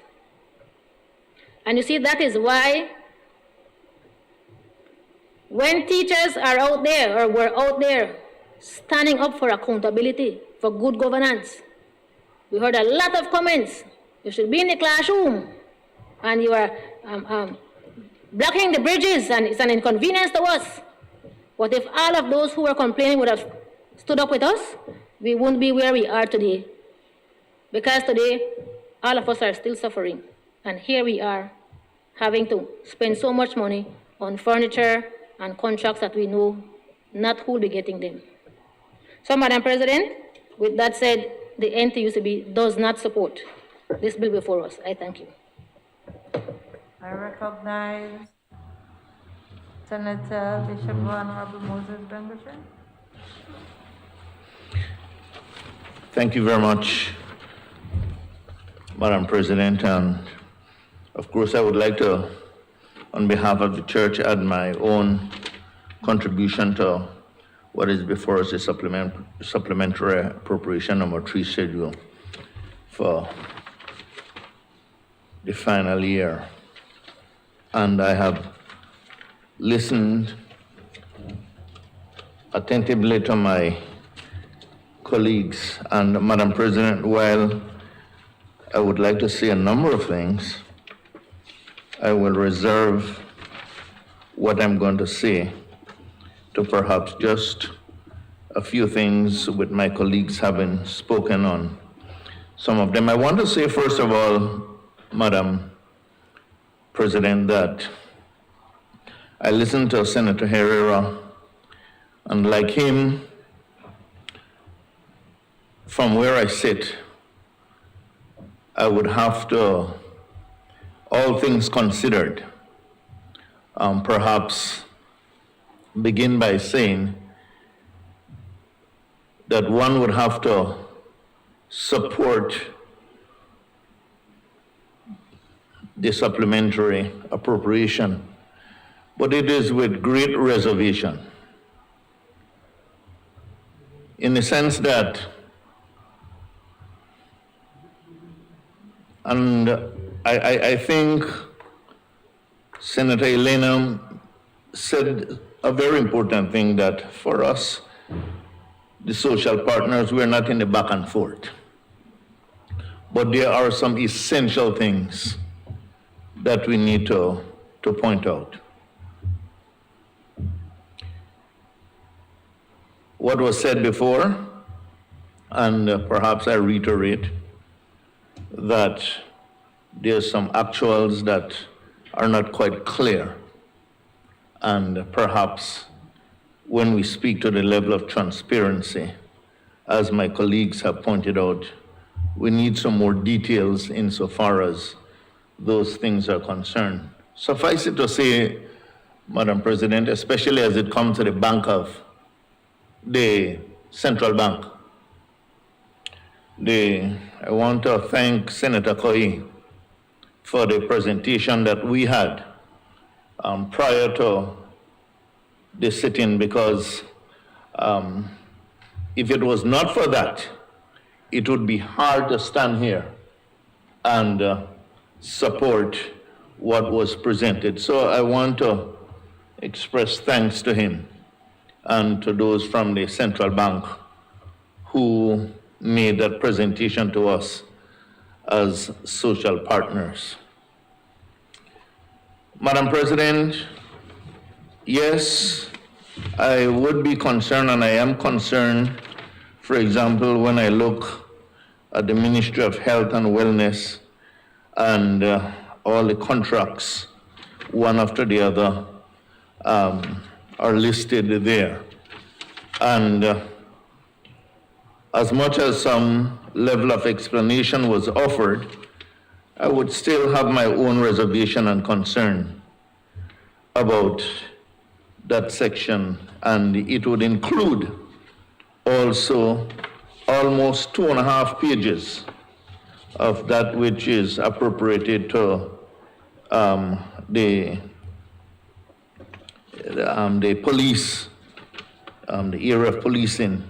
And you see, that is why when teachers are out there or were out there standing up for accountability, for good governance, we heard a lot of comments. You should be in the classroom and you are blocking the bridges and it's an inconvenience to us. What if all of those who were complaining would have stood up with us? We wouldn't be where we are today. Because today, all of us are still suffering. And here we are, having to spend so much money on furniture and contracts that we know not who will be getting them. So, Madam President, with that said, the NTUCB does not support this bill before us. I thank you. I recognize Senator Bishop Honorable Moses Bengashan. Thank you very much, Madam President. And of course, I would like to, on behalf of the church, add my own contribution to what is before us, the supplementary appropriation number 3 schedule for the final year. And I have listened attentively to my colleagues. And Madam President, while I would like to say a number of things, I will reserve what I'm going to say to perhaps just a few things with my colleagues having spoken on some of them. I want to say, first of all, Madam President, that I listened to Senator Herrera, and like him, from where I sit, I would have to, all things considered, perhaps begin by saying that one would have to support the supplementary appropriation, but it is with great reservation, in the sense that, and I think Senator Elena said a very important thing, that for us, the social partners, we're not in the back and forth. But there are some essential things that we need to point out. What was said before, and perhaps I reiterate, that there's some actuals that are not quite clear. And perhaps when we speak to the level of transparency, as my colleagues have pointed out, we need some more details insofar as those things are concerned. Suffice it to say, Madam President, especially as it comes to the bank of the central bank, I want to thank Senator Koi for the presentation that we had prior to the sit-in, because if it was not for that, it would be hard to stand here and support what was presented. So I want to express thanks to him and to those from the central bank who made that presentation to us as social partners. Madam President, yes, I would be concerned, and I am concerned, for example, when I look at the Ministry of Health and Wellness and all the contracts, one after the other, are listed there. And as much as some level of explanation was offered, I would still have my own reservation and concern about that section, and it would include also almost 2.5 pages of that which is appropriated to the police, the area of policing,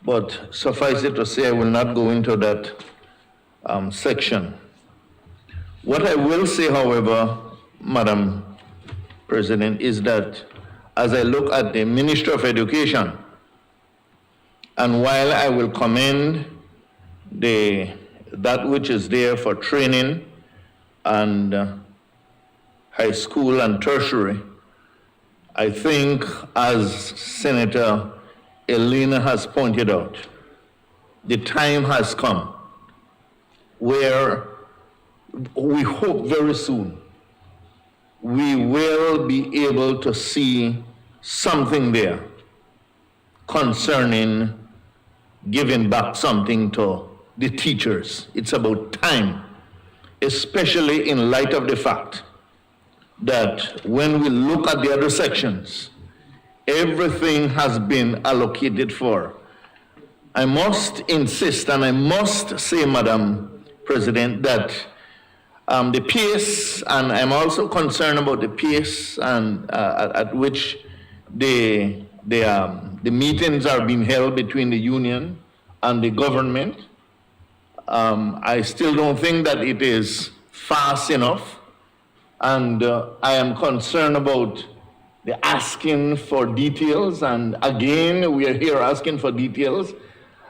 but suffice it to say, I will not go into that section. What I will say, however, Madam President, is that as I look at the Minister of Education, and while I will commend that which is there for training and high school and tertiary, I think, as Senator Elena has pointed out, the time has come where we hope very soon we will be able to see something there concerning giving back something to the teachers. It's about time, especially in light of the fact that when we look at the other sections, everything has been allocated for. I must insist, and I must say, Madam President, that the pace, and I'm also concerned about the pace and at which the meetings are being held between the union and the government. I still don't think that it is fast enough, and I am concerned about the asking for details, and again, we are here asking for details,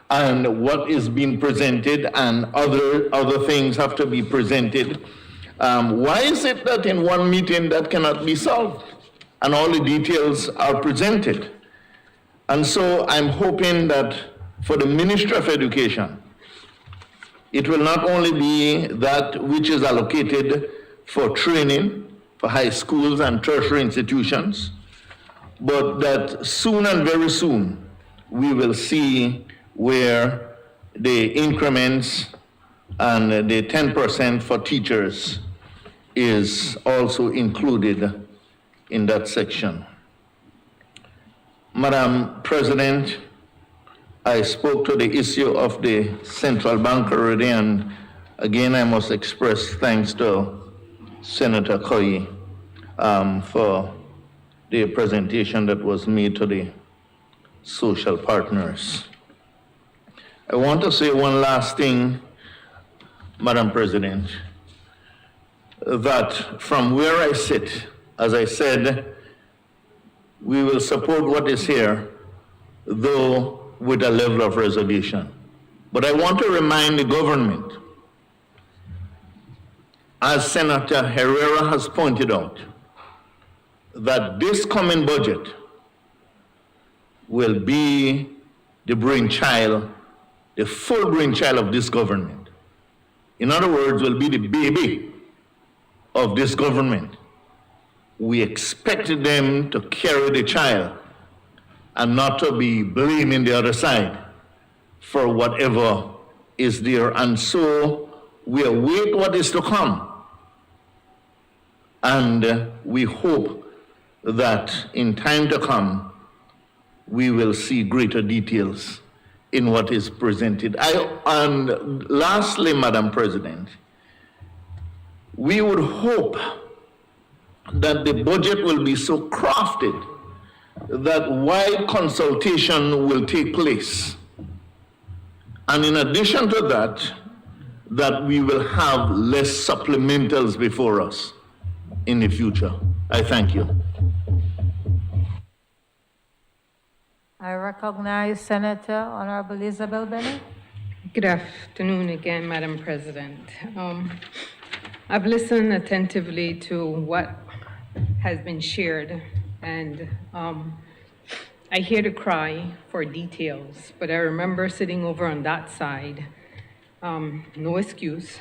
and what is being presented, and other things have to be presented. Why is it that in one meeting that cannot be solved, and all the details are presented? And so I'm hoping that for the Ministry of Education, it will not only be that which is allocated for training for high schools and tertiary institutions, but that soon and very soon we will see where the increments and the 10% for teachers is also included in that section. Madam President, I spoke to the issue of the central bank already, and again I must express thanks to Senator Koyi for the presentation that was made to the social partners. I want to say one last thing, Madam President, that from where I sit, as I said, we will support what is here, though with a level of reservation. But I want to remind the government, as Senator Herrera has pointed out, that this coming budget will be the brainchild, the full brainchild of this government. In other words, will be the baby of this government. We expected them to carry the child and not to be blaming the other side for whatever is there. And so we await what is to come. And we hope that in time to come, we will see greater details in what is presented. And lastly, Madam President, we would hope that the budget will be so crafted that wide consultation will take place. And in addition to that, that we will have less supplementals before us in the future. I thank you. I recognize Senator Honorable Isabel Bennett. Good afternoon again, Madam President. I've listened attentively to what has been shared, and I hear the cry for details, but I remember sitting over on that side, no excuse,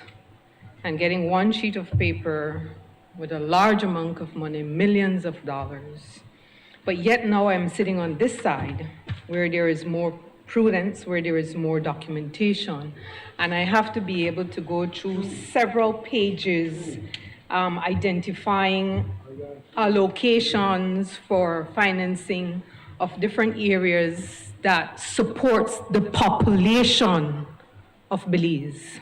and getting one sheet of paper with a large amount of money, millions of dollars. But yet now I'm sitting on this side where there is more prudence, where there is more documentation, and I have to be able to go through several pages identifying allocations for financing of different areas that supports the population of Belize.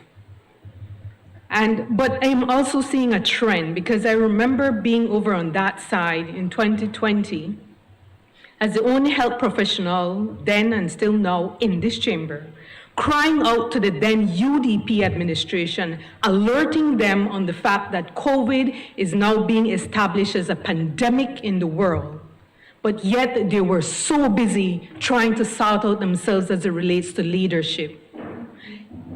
But I'm also seeing a trend, because I remember being over on that side in 2020 as the only health professional then and still now in this chamber, crying out to the then UDP administration, alerting them on the fact that COVID is now being established as a pandemic in the world. But yet they were so busy trying to sort out themselves as it relates to leadership.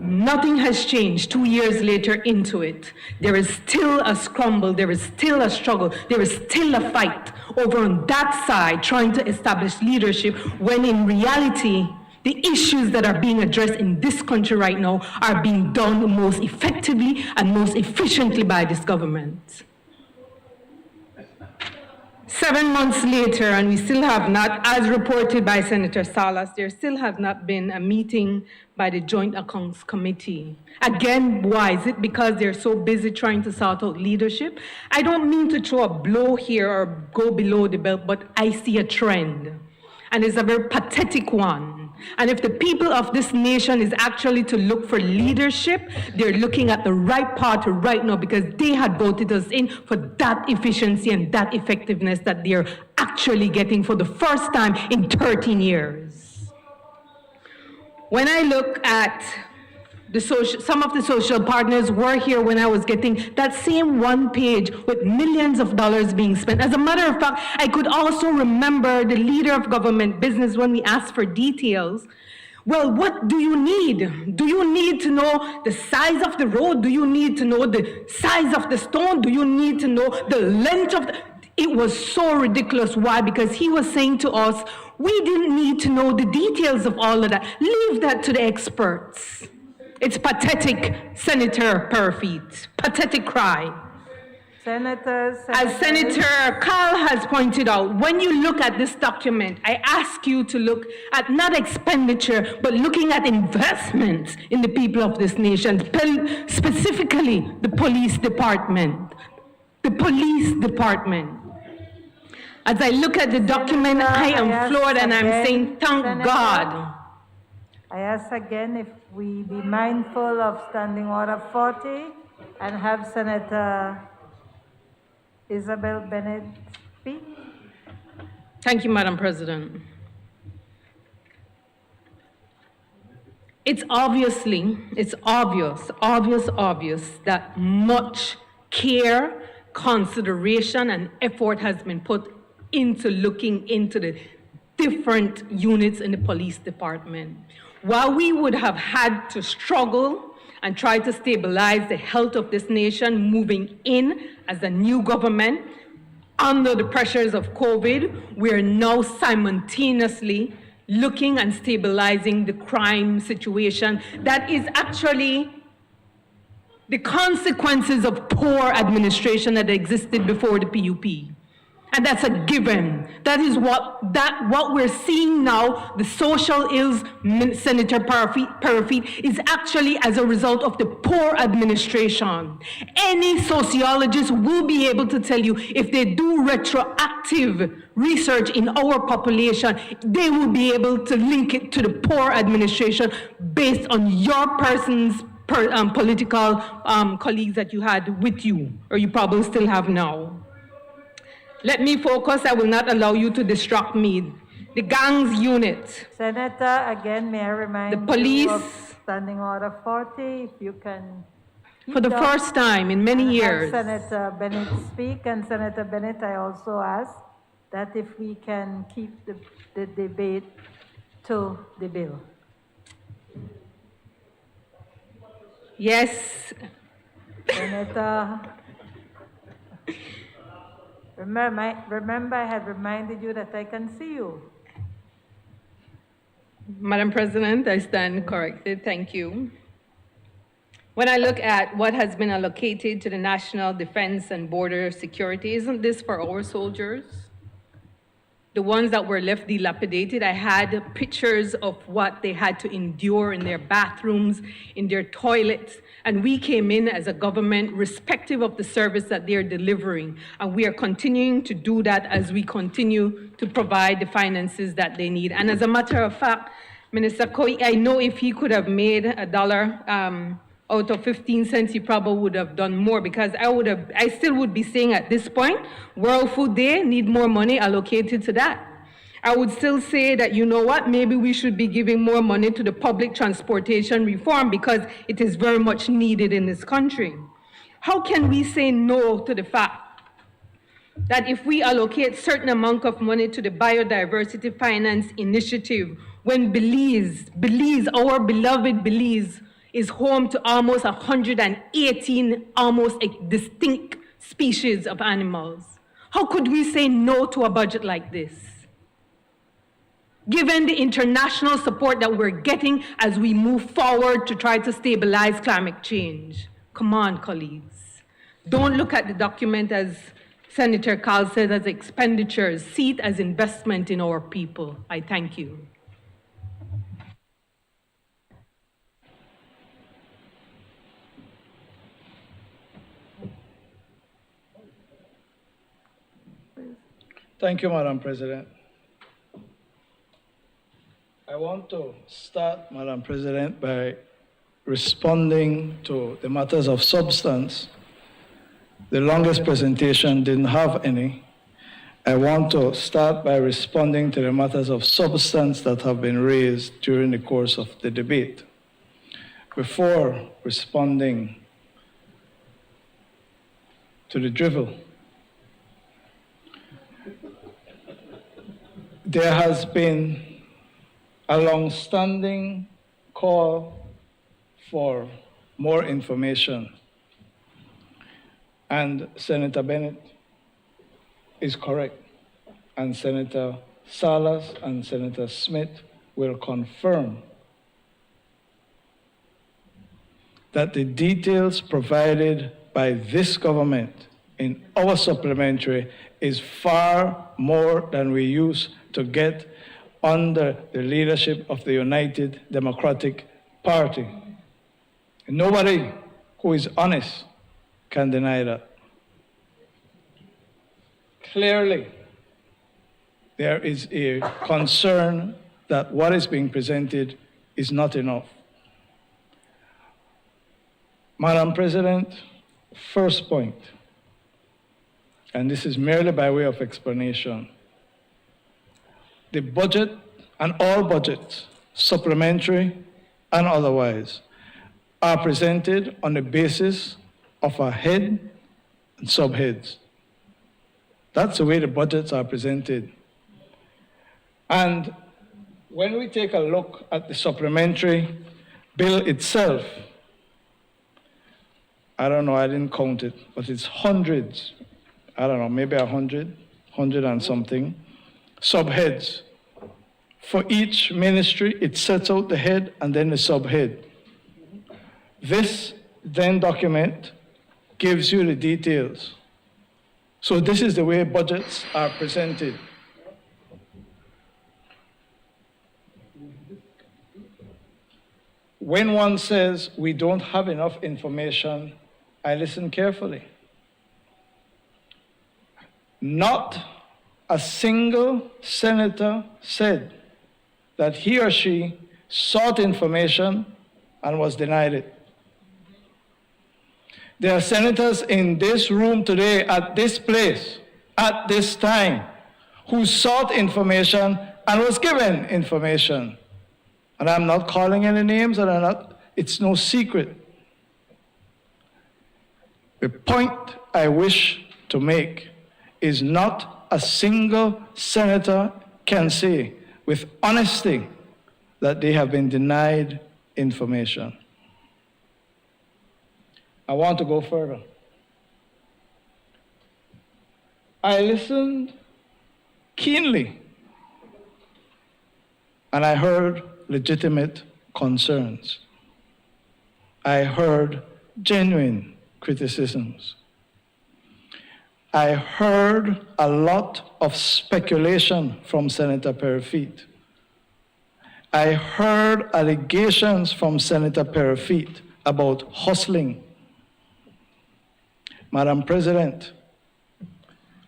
Nothing has changed 2 years later into it. There is still a scramble, there is still a struggle, there is still a fight over on that side trying to establish leadership, when in reality, the issues that are being addressed in this country right now are being done most effectively and most efficiently by this government. 7 months later, and we still have not, as reported by Senator Salas, there still has not been a meeting by the Joint Accounts Committee. Again, why? Is it because they're so busy trying to sort out leadership? I don't mean to throw a blow here or go below the belt, but I see a trend, and it's a very pathetic one. And if the people of this nation is actually to look for leadership, they're looking at the right party right now, because they had voted us in for that efficiency and that effectiveness that they're actually getting for the first time in 13 years. When I look at some of the social partners were here when I was getting that same one page with millions of dollars being spent. As a matter of fact, I could also remember the leader of government business when we asked for details. Well, what do you need? Do you need to know the size of the road? Do you need to know the size of the stone? Do you need to know the length of the... It was so ridiculous. Why? Because he was saying to us, we didn't need to know the details of all of that. Leave that to the experts. It's pathetic, Senator Perfeet. Pathetic cry. As Senator Carl has pointed out, when you look at this document, I ask you to look at not expenditure, but looking at investment in the people of this nation, specifically the police department. The police department. As I look at the document, I am floored and I'm saying, thank God. I ask again if we be mindful of Standing Order 40 and have Senator Isabel Bennett speak. Thank you, Madam President. It's obvious that much care, consideration, and effort has been put into looking into the different units in the police department. While we would have had to struggle and try to stabilize the health of this nation moving in as a new government under the pressures of COVID, we are now simultaneously looking and stabilizing the crime situation that is actually the consequences of poor administration that existed before the PUP. And that's a given. That is what we're seeing now, the social ills, Senator Perfeet, is actually as a result of the poor administration. Any sociologist will be able to tell you, if they do retroactive research in our population, they will be able to link it to the poor administration based on your person's political colleagues that you had with you, or you probably still have now. Let me focus. I will not allow you to distract me. The gangs unit. Senator, again, may I remind the police, you of Standing Order 40, if you can... For the first time in many years. Senator Bennett speak, and Senator Bennett, I also ask that if we can keep the debate to the bill. Yes. Senator... Remember, I had reminded you that I can see you. Madam President, I stand corrected. Thank you. When I look at what has been allocated to the National Defense and Border Security, isn't this for our soldiers? The ones that were left dilapidated, I had pictures of what they had to endure in their bathrooms, in their toilets, and we came in as a government respective of the service that they're delivering, and we are continuing to do that as we continue to provide the finances that they need. And as a matter of fact, Minister Koi, I know if he could have made $1 out of 15 cents, he probably would have done more, because I still would be saying at this point, World Food Day need more money allocated to that. I would still say that, you know what, maybe we should be giving more money to the public transportation reform because it is very much needed in this country. How can we say no to the fact that if we allocate certain amount of money to the Biodiversity Finance Initiative, when Belize, our beloved Belize, is home to almost 118 almost distinct species of animals? How could we say no to a budget like this? Given the international support that we're getting as we move forward to try to stabilize climate change. Come on, colleagues. Don't look at the document, as Senator Carl said, as expenditures. See it as investment in our people. I thank you. Thank you, Madam President. I want to start, Madam President, by responding to the matters of substance. The longest presentation didn't have any. I want to start by responding to the matters of substance that have been raised during the course of the debate. Before responding to the drivel, there has been a long-standing call for more information. And Senator Bennett is correct. And Senator Salas and Senator Smith will confirm that the details provided by this government in our supplementary is far more than we used to get under the leadership of the United Democratic Party. And nobody who is honest can deny that. Clearly, there is a concern that what is being presented is not enough. Madam President, first point, and this is merely by way of explanation. The budget and all budgets, supplementary and otherwise, are presented on the basis of a head and subheads. That's the way the budgets are presented. And when we take a look at the supplementary bill itself, I don't know, I didn't count it, but it's hundreds, I don't know, maybe 100 and something, subheads. For each ministry, it sets out the head and then the subhead. This then document gives you the details. So this is the way budgets are presented. When one says we don't have enough information, I listen carefully. Not a single senator said that he or she sought information and was denied it. There are senators in this room today, at this place, at this time, who sought information and was given information. And I'm not calling any names, and it's no secret. The point I wish to make is not a single senator can say with honesty that they have been denied information. I want to go further. I listened keenly, and I heard legitimate concerns. I heard genuine criticisms. I heard a lot of speculation from Senator Perifeet. I heard allegations from Senator Perifeet about hustling. Madam President,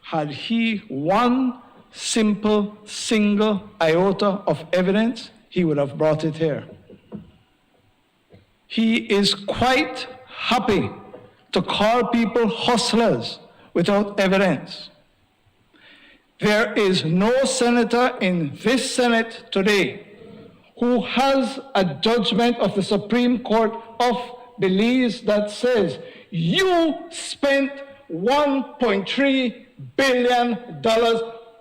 had he one simple, single iota of evidence, he would have brought it here. He is quite happy to call people hustlers without evidence. There is no senator in this Senate today who has a judgment of the Supreme Court of Belize that says you spent $1.3 billion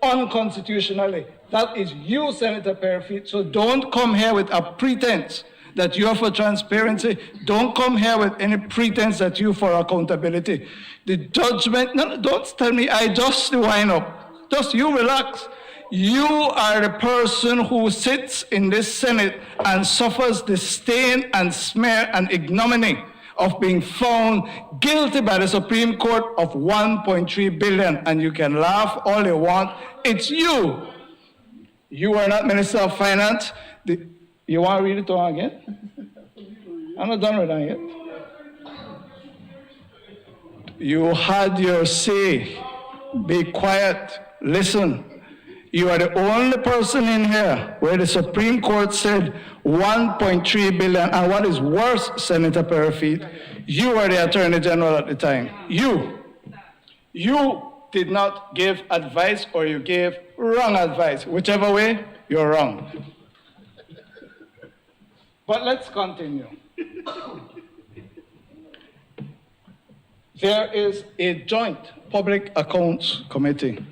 unconstitutionally. That is you, Senator Perry. So don't come here with a pretense that you're for transparency. Don't come here with any pretense that you're for accountability. The judgment, no, don't tell me I just wind up. Just you relax. You are the person who sits in this Senate and suffers the stain and smear and ignominy of being found guilty by the Supreme Court of $1.3 billion. And you can laugh all you want. It's you. You are not Minister of Finance. You want to read it on again? I'm not done with that yet. You had your say. Be quiet. Listen. You are the only person in here where the Supreme Court said $1.3 billion. And what is worse, Senator Perry, you were the Attorney General at the time. You did not give advice, or you gave wrong advice. Whichever way, you're wrong. But let's continue. There is a joint Public Accounts Committee.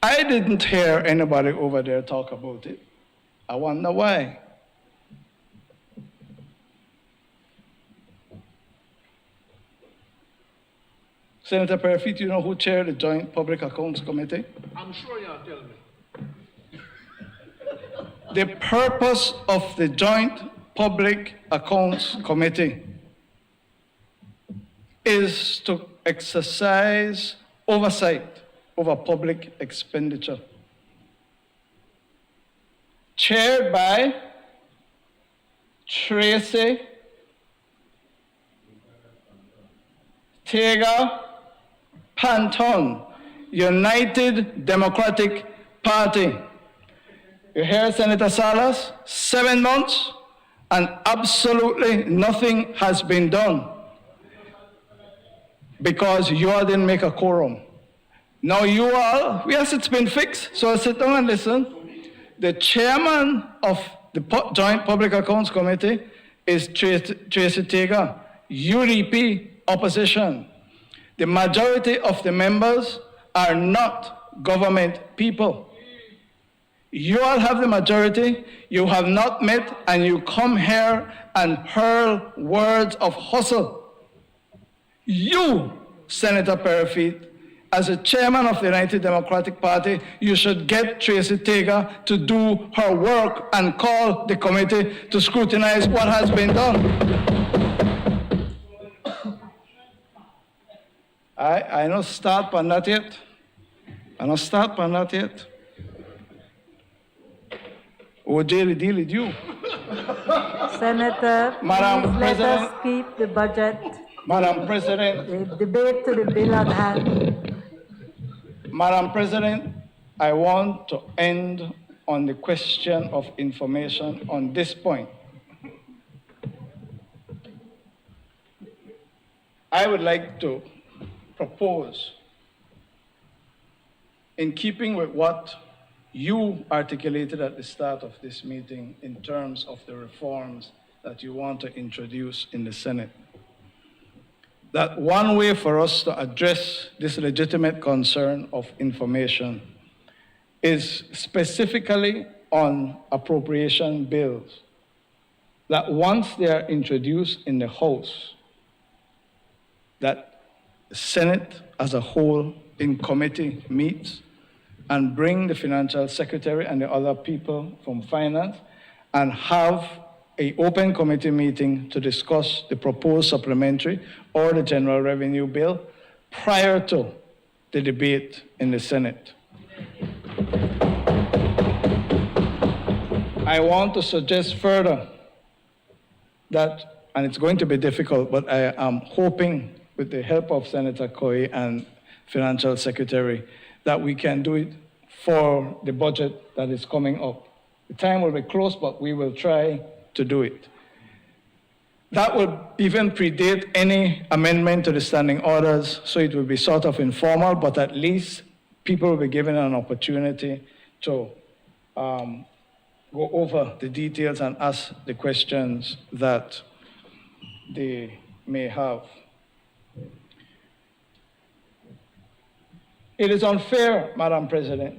I didn't hear anybody over there talk about it. I wonder why. Senator Perry, do you know who chaired the Joint Public Accounts Committee? I'm sure you'll tell me. The purpose of the Joint Public Accounts Committee is to exercise oversight over public expenditure. Chaired by Tracy Tega Panton, United Democratic Party. You hear Senator Salas? 7 months and absolutely nothing has been done because you all didn't make a quorum. Now you all, yes, it's been fixed, so sit down and listen. The chairman of the Joint Public Accounts Committee is Tracy Tega, UDP opposition. The majority of the members are not government people. You all have the majority, you have not met, and you come here and hurl words of hustle. You, Senator Perry, as a chairman of the United Democratic Party, you should get Tracy Tega to do her work and call the committee to scrutinize what has been done. I don't start on that yet. Oh, Jerry, deal with you. Senator, Madam please let President. us keep the budget, Madam President, the debate to the bill at hand. Madam President, I want to end on the question of information on this point. I would like to propose, in keeping with what you articulated at the start of this meeting in terms of the reforms that you want to introduce in the Senate, that one way for us to address this legitimate concern of information is specifically on appropriation bills, that once they are introduced in the House, that the Senate as a whole in committee meets and bring the financial secretary and the other people from finance and have an open committee meeting to discuss the proposed supplementary or the general revenue bill prior to the debate in the Senate. I want to suggest further that, and it's going to be difficult, but I am hoping with the help of Senator Coy and Financial Secretary, that we can do it for the budget that is coming up. The time will be close, but we will try to do it. That would even predate any amendment to the standing orders, so it will be sort of informal, but at least people will be given an opportunity to go over the details and ask the questions that they may have. It is unfair, Madam President,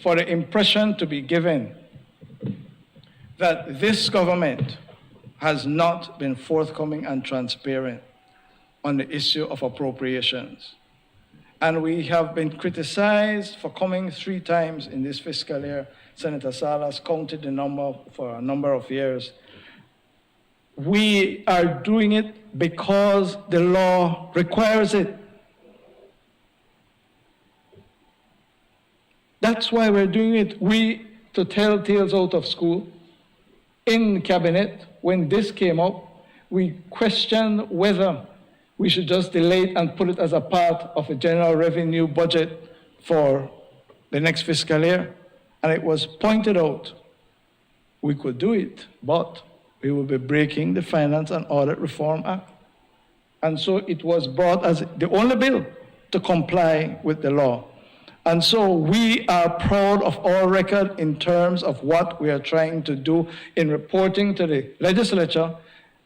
for the impression to be given that this government has not been forthcoming and transparent on the issue of appropriations. And we have been criticized for coming 3 times in this fiscal year. Senator Salas counted the number for a number of years. We are doing it because the law requires it. That's why we're doing it. We, to tell tales out of school, in cabinet, when this came up, we questioned whether we should just delay it and put it as a part of a general revenue budget for the next fiscal year. And it was pointed out we could do it, but we will be breaking the Finance and Audit Reform Act. And so it was brought as the only bill to comply with the law. And so we are proud of our record in terms of what we are trying to do in reporting to the legislature,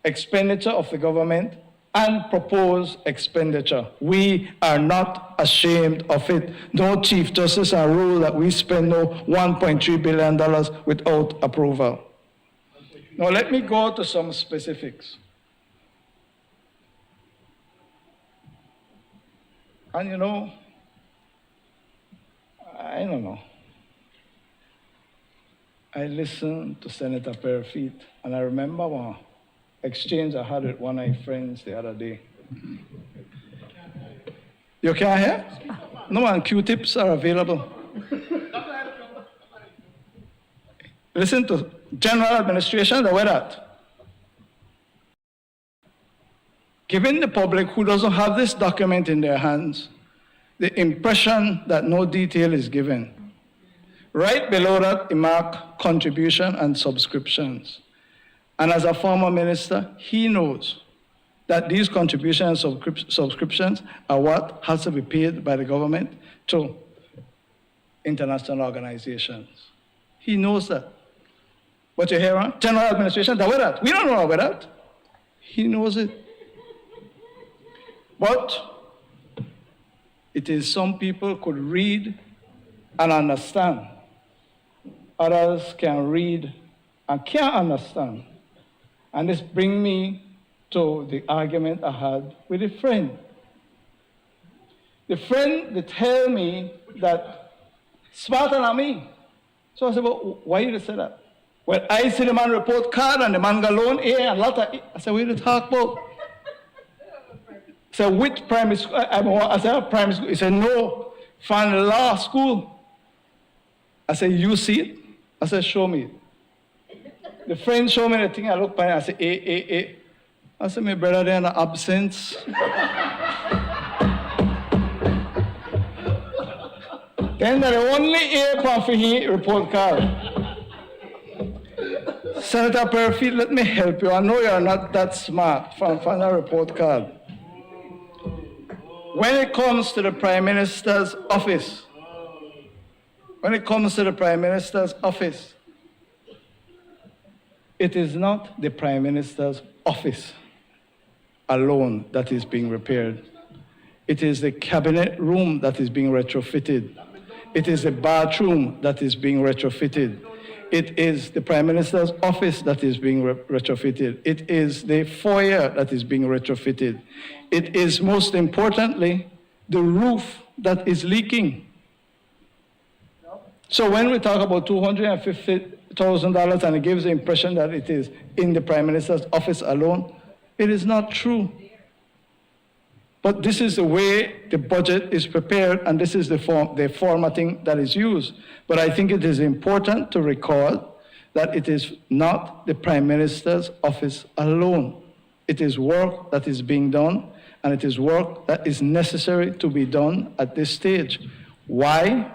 expenditure of the government, and proposed expenditure. We are not ashamed of it. No Chief Justice has ruled that we spend no $1.3 billion without approval. Now let me go to some specifics. And you know, I don't know. I listened to Senator Perfeet, and I remember one exchange I had with one of my friends the other day. You can't hear? No, and Q-tips are available. Listen to General Administration, the way that. Giving the public who doesn't have this document in their hands the impression that no detail is given. Right below that, he marked contribution and subscriptions. And as a former minister, he knows that these contributions and subscriptions are what has to be paid by the government to international organizations. He knows that. But you hear, huh? General Administration, that way that. We don't know about that. He knows it. But it is some people could read and understand. Others can read and can't understand. And this brings me to the argument I had with a friend. The friend, they tell me that smarter than me. So I said, well, why you say that? Well, I see the man report card and the man got loan A and lot of I said, what are you talk about? So which primary school? I said, primary school. He said, no, from the law school. I said, you see it? I said, show me it. The friend showed me the thing. I looked by it. I said, A. I said, my brother, they're in the absence. Then the only A for he report card. Senator Perfeet, let me help you. I know you're not that smart from the report card. When it comes to the Prime Minister's office, it is not the Prime Minister's office alone that is being repaired. It is the cabinet room that is being retrofitted. It is the bathroom that is being retrofitted. It is the Prime Minister's office that is being retrofitted. It is the foyer that is being retrofitted. It is, most importantly, the roof that is leaking. So when we talk about $250,000 and it gives the impression that it is in the Prime Minister's office alone, it is not true. But this is the way the budget is prepared, and this is the formatting that is used. But I think it is important to recall that it is not the Prime Minister's office alone. It is work that is being done, and it is work that is necessary to be done at this stage. Why?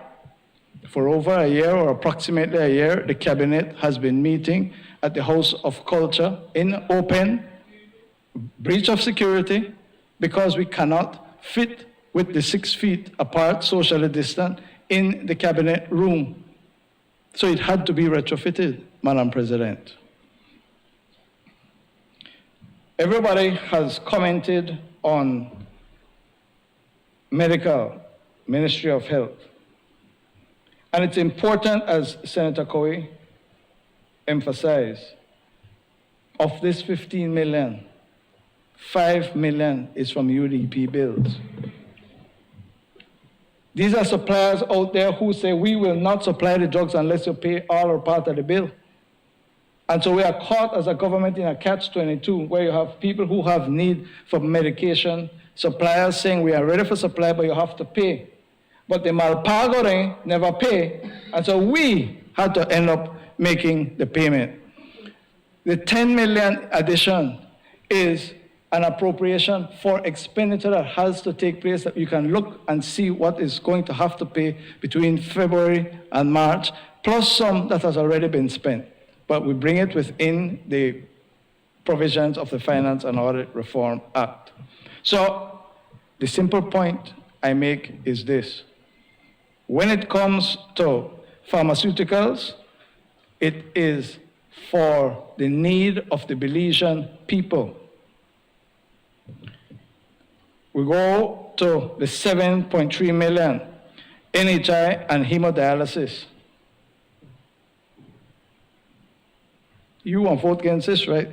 For over a year, or approximately a year, the Cabinet has been meeting at the House of Culture in open breach of security, because we cannot fit with the 6 feet apart, socially distant, in the cabinet room. So it had to be retrofitted, Madam President. Everybody has commented on medical, Ministry of Health. And it's important, as Senator Coe emphasized, of this 15 million, 5 million is from UDP bills. These are suppliers out there who say, we will not supply the drugs unless you pay all or part of the bill. And so we are caught as a government in a catch-22, where you have people who have need for medication, suppliers saying we are ready for supply, but you have to pay. But the Malpagore never pay, and so we had to end up making the payment. The 10 million addition is an appropriation for expenditure that has to take place, that you can look and see what is going to have to pay between February and March, plus some that has already been spent. But we bring it within the provisions of the Finance and Audit Reform Act. So the simple point I make is this. When it comes to pharmaceuticals, it is for the need of the Belizean people. We go to the 7.3 million NHI and hemodialysis. You won't vote against this, right,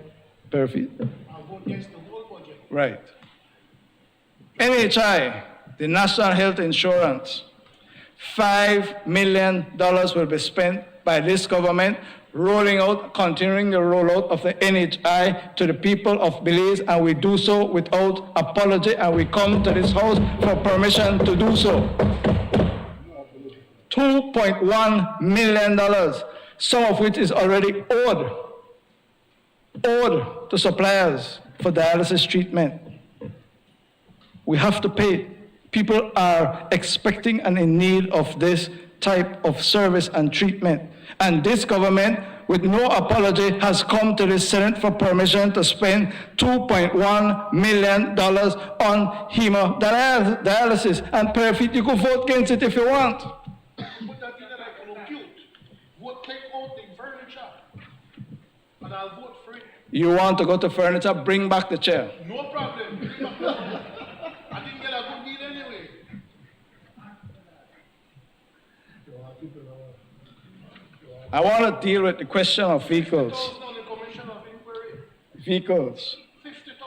Perfect? I'll vote against the whole budget. Right. NHI, the National Health Insurance, $5 million will be spent by this government continuing the rollout of the NHI to the people of Belize, and we do so without apology, and we come to this house for permission to do so. $2.1 million, some of which is already owed to suppliers for dialysis treatment. We have to pay. People are expecting and in need of this type of service and treatment. And this government, with no apology, has come to the Senate for permission to spend $2.1 million on hemodialysis. And Perfect, you can vote against it if you want. Put that in there like a cute. Vote take out the furniture, and I'll vote for it. You want to go to furniture, bring back the chair. No problem. Bring back the chair. I didn't get a good deal anyway. I want to deal with the question of vehicles. Vehicles.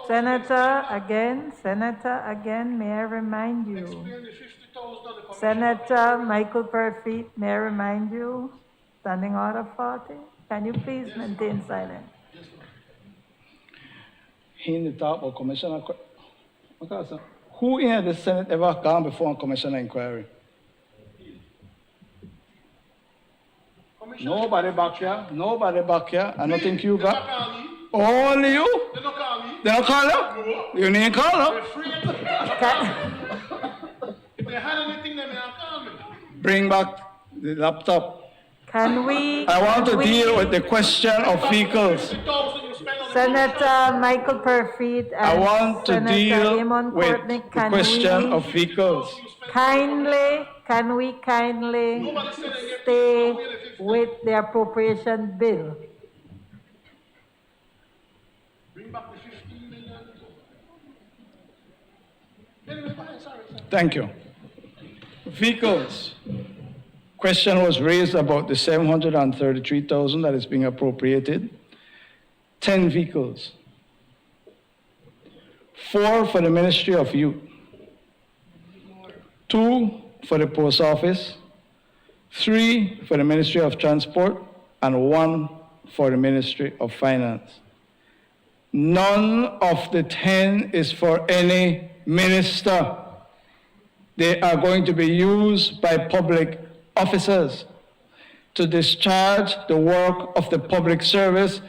Senator, again, may I remind you? Senator Michael Perfect, may I remind you? Standing Order 40. Can you please maintain silence? He in the top of Commissioner. Who in the Senate ever gone before a Commissioner inquiry? Nobody back here. Nobody back here. I don't think you got. Only you? They don't call me. They don't call you? No. You need to call They're her. free. If they had anything, they may have called me. Bring back the laptop. Can we? I want to deal with the question of vehicles. Senator Michael Perfect and I want to Senator deal Amon with Courtney, the question of vehicles. Can we kindly stay with the appropriation bill? Bring back the 15 million. Anyway, sorry. Thank you. Vehicles. Question was raised about the 733,000 that is being appropriated. 10 vehicles. 4 for the Ministry of Youth. 2 for the Post Office. 3 for the Ministry of Transport. And 1 for the Ministry of Finance. None of the 10 is for any minister. They are going to be used by public officers to discharge the work of the public service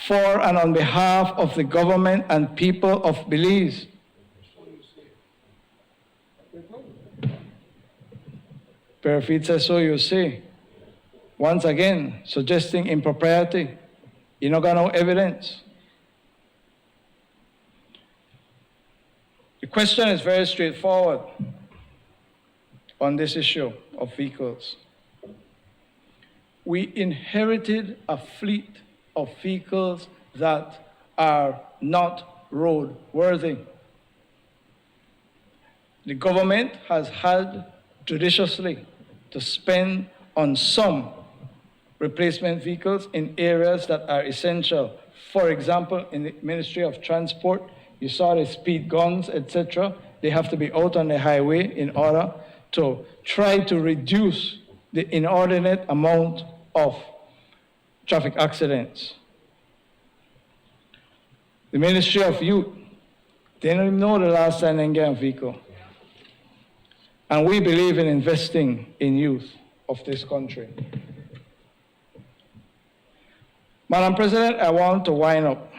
for and on behalf of the government and people of Belize. Perfect says so you say. Once again, suggesting impropriety. You not got no evidence. The question is very straightforward. on this issue of vehicles. We inherited a fleet of vehicles that are not roadworthy. The government has had judiciously to spend on some replacement vehicles in areas that are essential. For example, in the Ministry of Transport, you saw the speed guns, etc. They have to be out on the highway in order to try to reduce the inordinate amount of traffic accidents. The Ministry of Youth, they don't even know the last time they get a vehicle. And we believe in investing in youth of this country. Madam President, I want to wind up.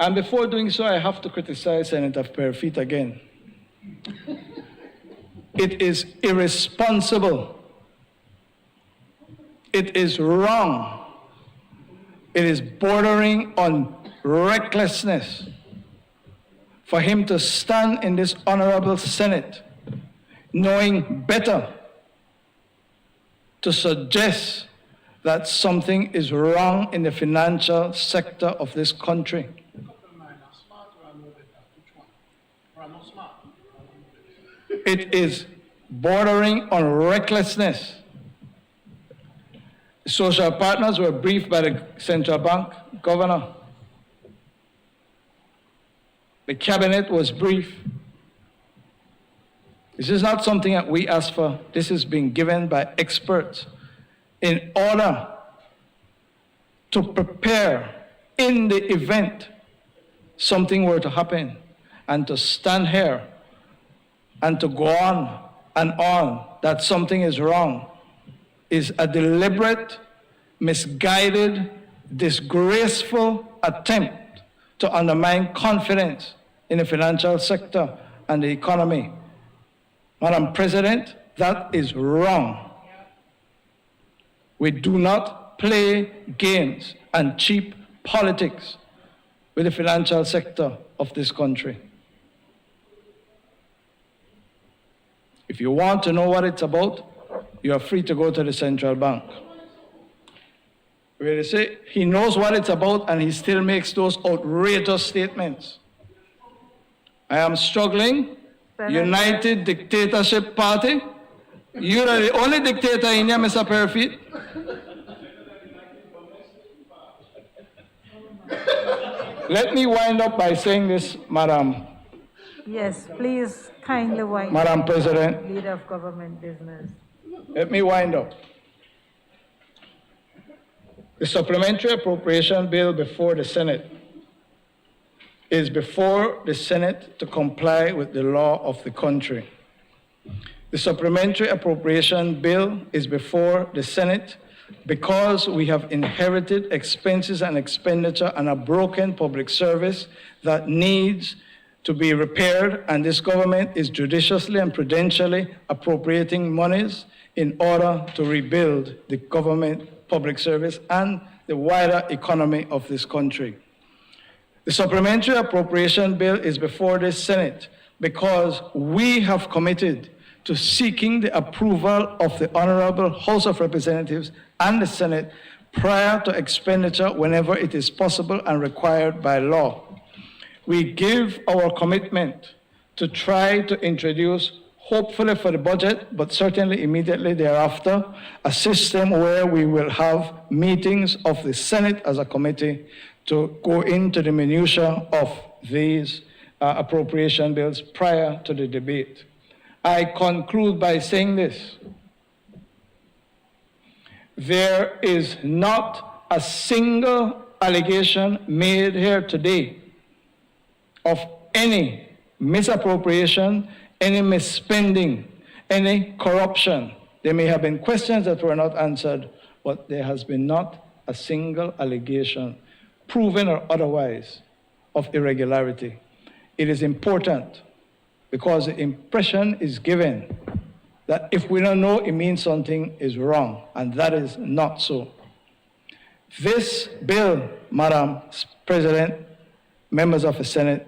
And before doing so, I have to criticize Senator Perfit again. It is irresponsible. It is wrong. It is bordering on recklessness for him to stand in this honorable Senate knowing better to suggest that something is wrong in the financial sector of this country. It is bordering on recklessness. The social partners were briefed by the central bank governor. The cabinet was briefed. This is not something that we asked for. This is being given by experts in order to prepare in the event something were to happen, and to stand here and to go on and on that something is wrong is a deliberate, misguided, disgraceful attempt to undermine confidence in the financial sector and the economy. Madam President, that is wrong. We do not play games and cheap politics with the financial sector of this country. If you want to know what it's about, you are free to go to the central bank. Where they say he knows what it's about and he still makes those outrageous statements. I am struggling. United Dictatorship Party. You are the only dictator in here, Mr. Perfit. Let me wind up by saying this, Madam. Yes, please kindly wind Madam up, President. Leader of Government Business. Let me wind up. The supplementary appropriation bill before the Senate is before the Senate to comply with the law of the country. The supplementary appropriation bill is before the Senate because we have inherited expenses and expenditure and a broken public service that needs to be repaired, and this government is judiciously and prudentially appropriating monies in order to rebuild the government public service and the wider economy of this country. The supplementary appropriation bill is before the Senate because we have committed to seeking the approval of the Honorable House of Representatives and the Senate prior to expenditure whenever it is possible and required by law. We give our commitment to try to introduce, hopefully for the budget, but certainly immediately thereafter, a system where we will have meetings of the Senate as a committee to go into the minutiae of these appropriation bills prior to the debate. I conclude by saying this. There is not a single allegation made here today of any misappropriation, any misspending, any corruption. There may have been questions that were not answered, but there has been not a single allegation, proven or otherwise, of irregularity. It is important because the impression is given that if we don't know, it means something is wrong, and that is not so. This bill, Madam President, members of the Senate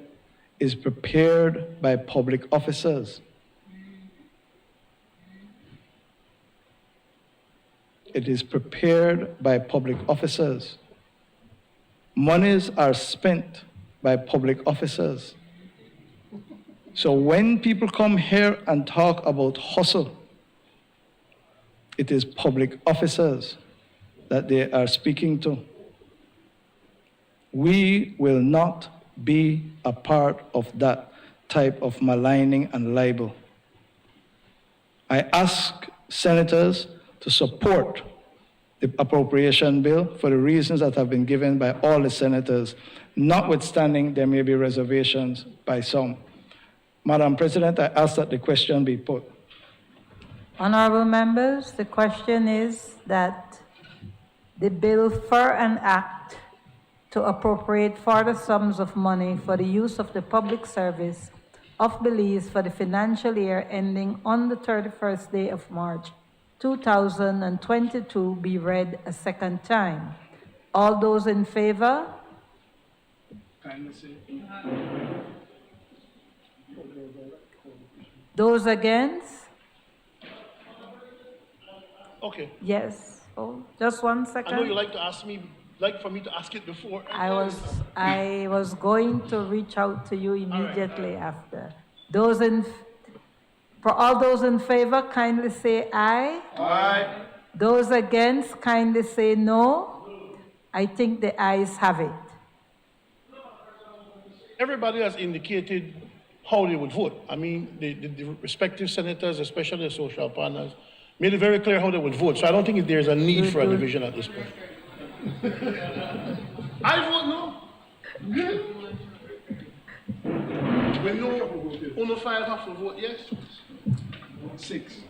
is prepared by public officers. It is prepared by public officers. Monies are spent by public officers. So when people come here and talk about hustle, it is public officers that they are speaking to. We will not be a part of that type of maligning and libel. I ask senators to support the appropriation bill for the reasons that have been given by all the senators, notwithstanding there may be reservations by some. Madam President, I ask that the question be put. Honorable members, the question is that the bill for an act to appropriate further sums of money for the use of the public service of Belize for the financial year ending on the 31st day of March 2022 be read a second time. All those in favor? Those against? Okay. Yes. Oh, just one second. I know you like to ask me, like for me to ask it before. I was going to reach out to you immediately after. For all those in favor, kindly say aye. Aye. Those against, kindly say no. I think the ayes have it. Everybody has indicated how they would vote. I mean, the respective senators, especially the social partners, made it very clear how they would vote. So I don't think there's a need for a division at this point. I vote no. When no 5 have to vote yes. 6.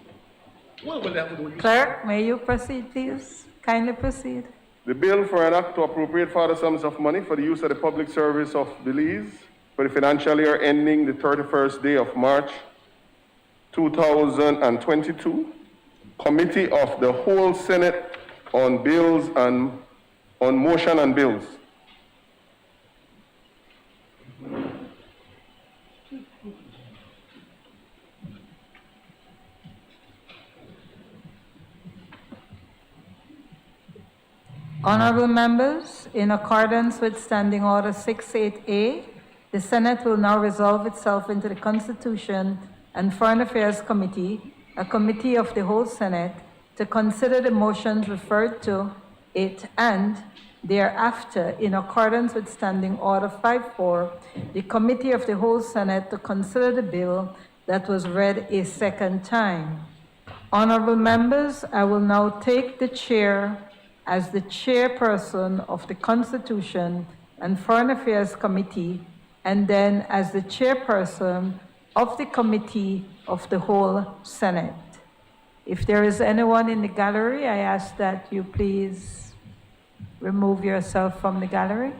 What will that do? Clerk, may you proceed, please? Kindly proceed. The bill for an act to appropriate further sums of money for the use of the public service of Belize for the financial year ending the 31st day of March 2022. Committee of the whole Senate on bills and on motion and bills. Honorable members, in accordance with Standing Order 68A, the Senate will now resolve itself into the Constitution and Foreign Affairs Committee, a committee of the whole Senate, to consider the motions referred to it and thereafter, in accordance with Standing Order 54, the committee of the whole Senate to consider the bill that was read a second time. Honorable members, I will now take the chair as the chairperson of the Constitution and Foreign Affairs Committee, and then as the chairperson of the Committee of the whole Senate. If there is anyone in the gallery, I ask that you please remove yourself from the gallery.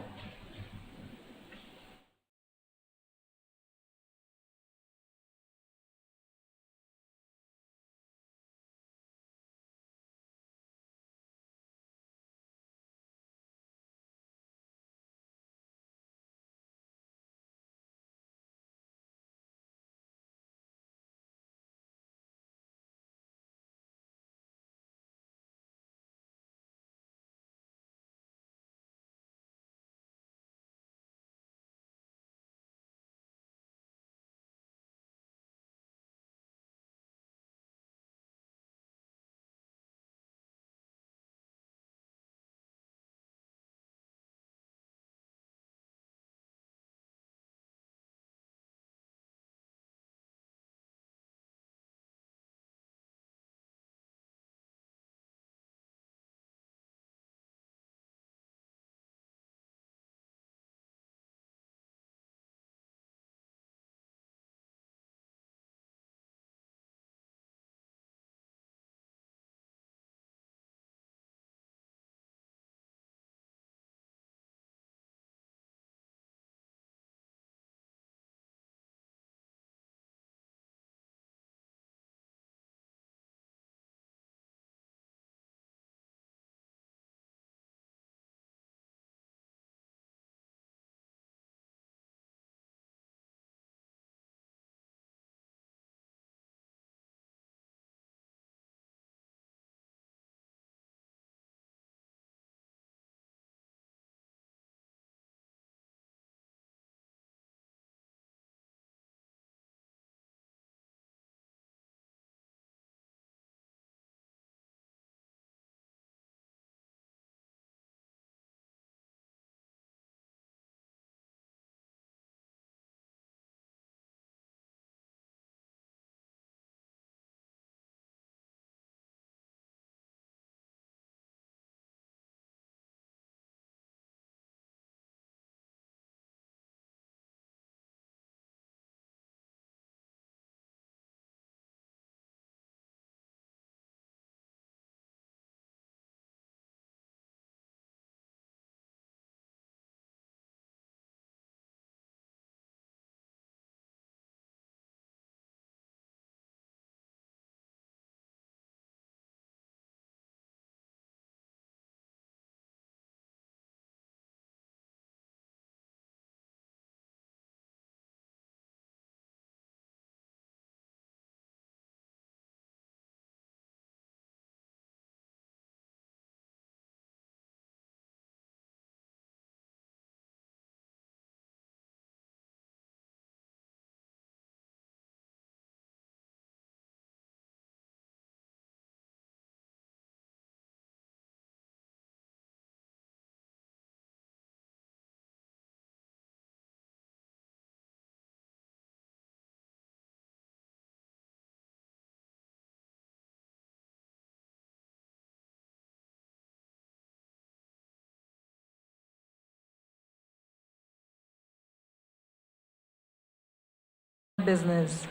Business.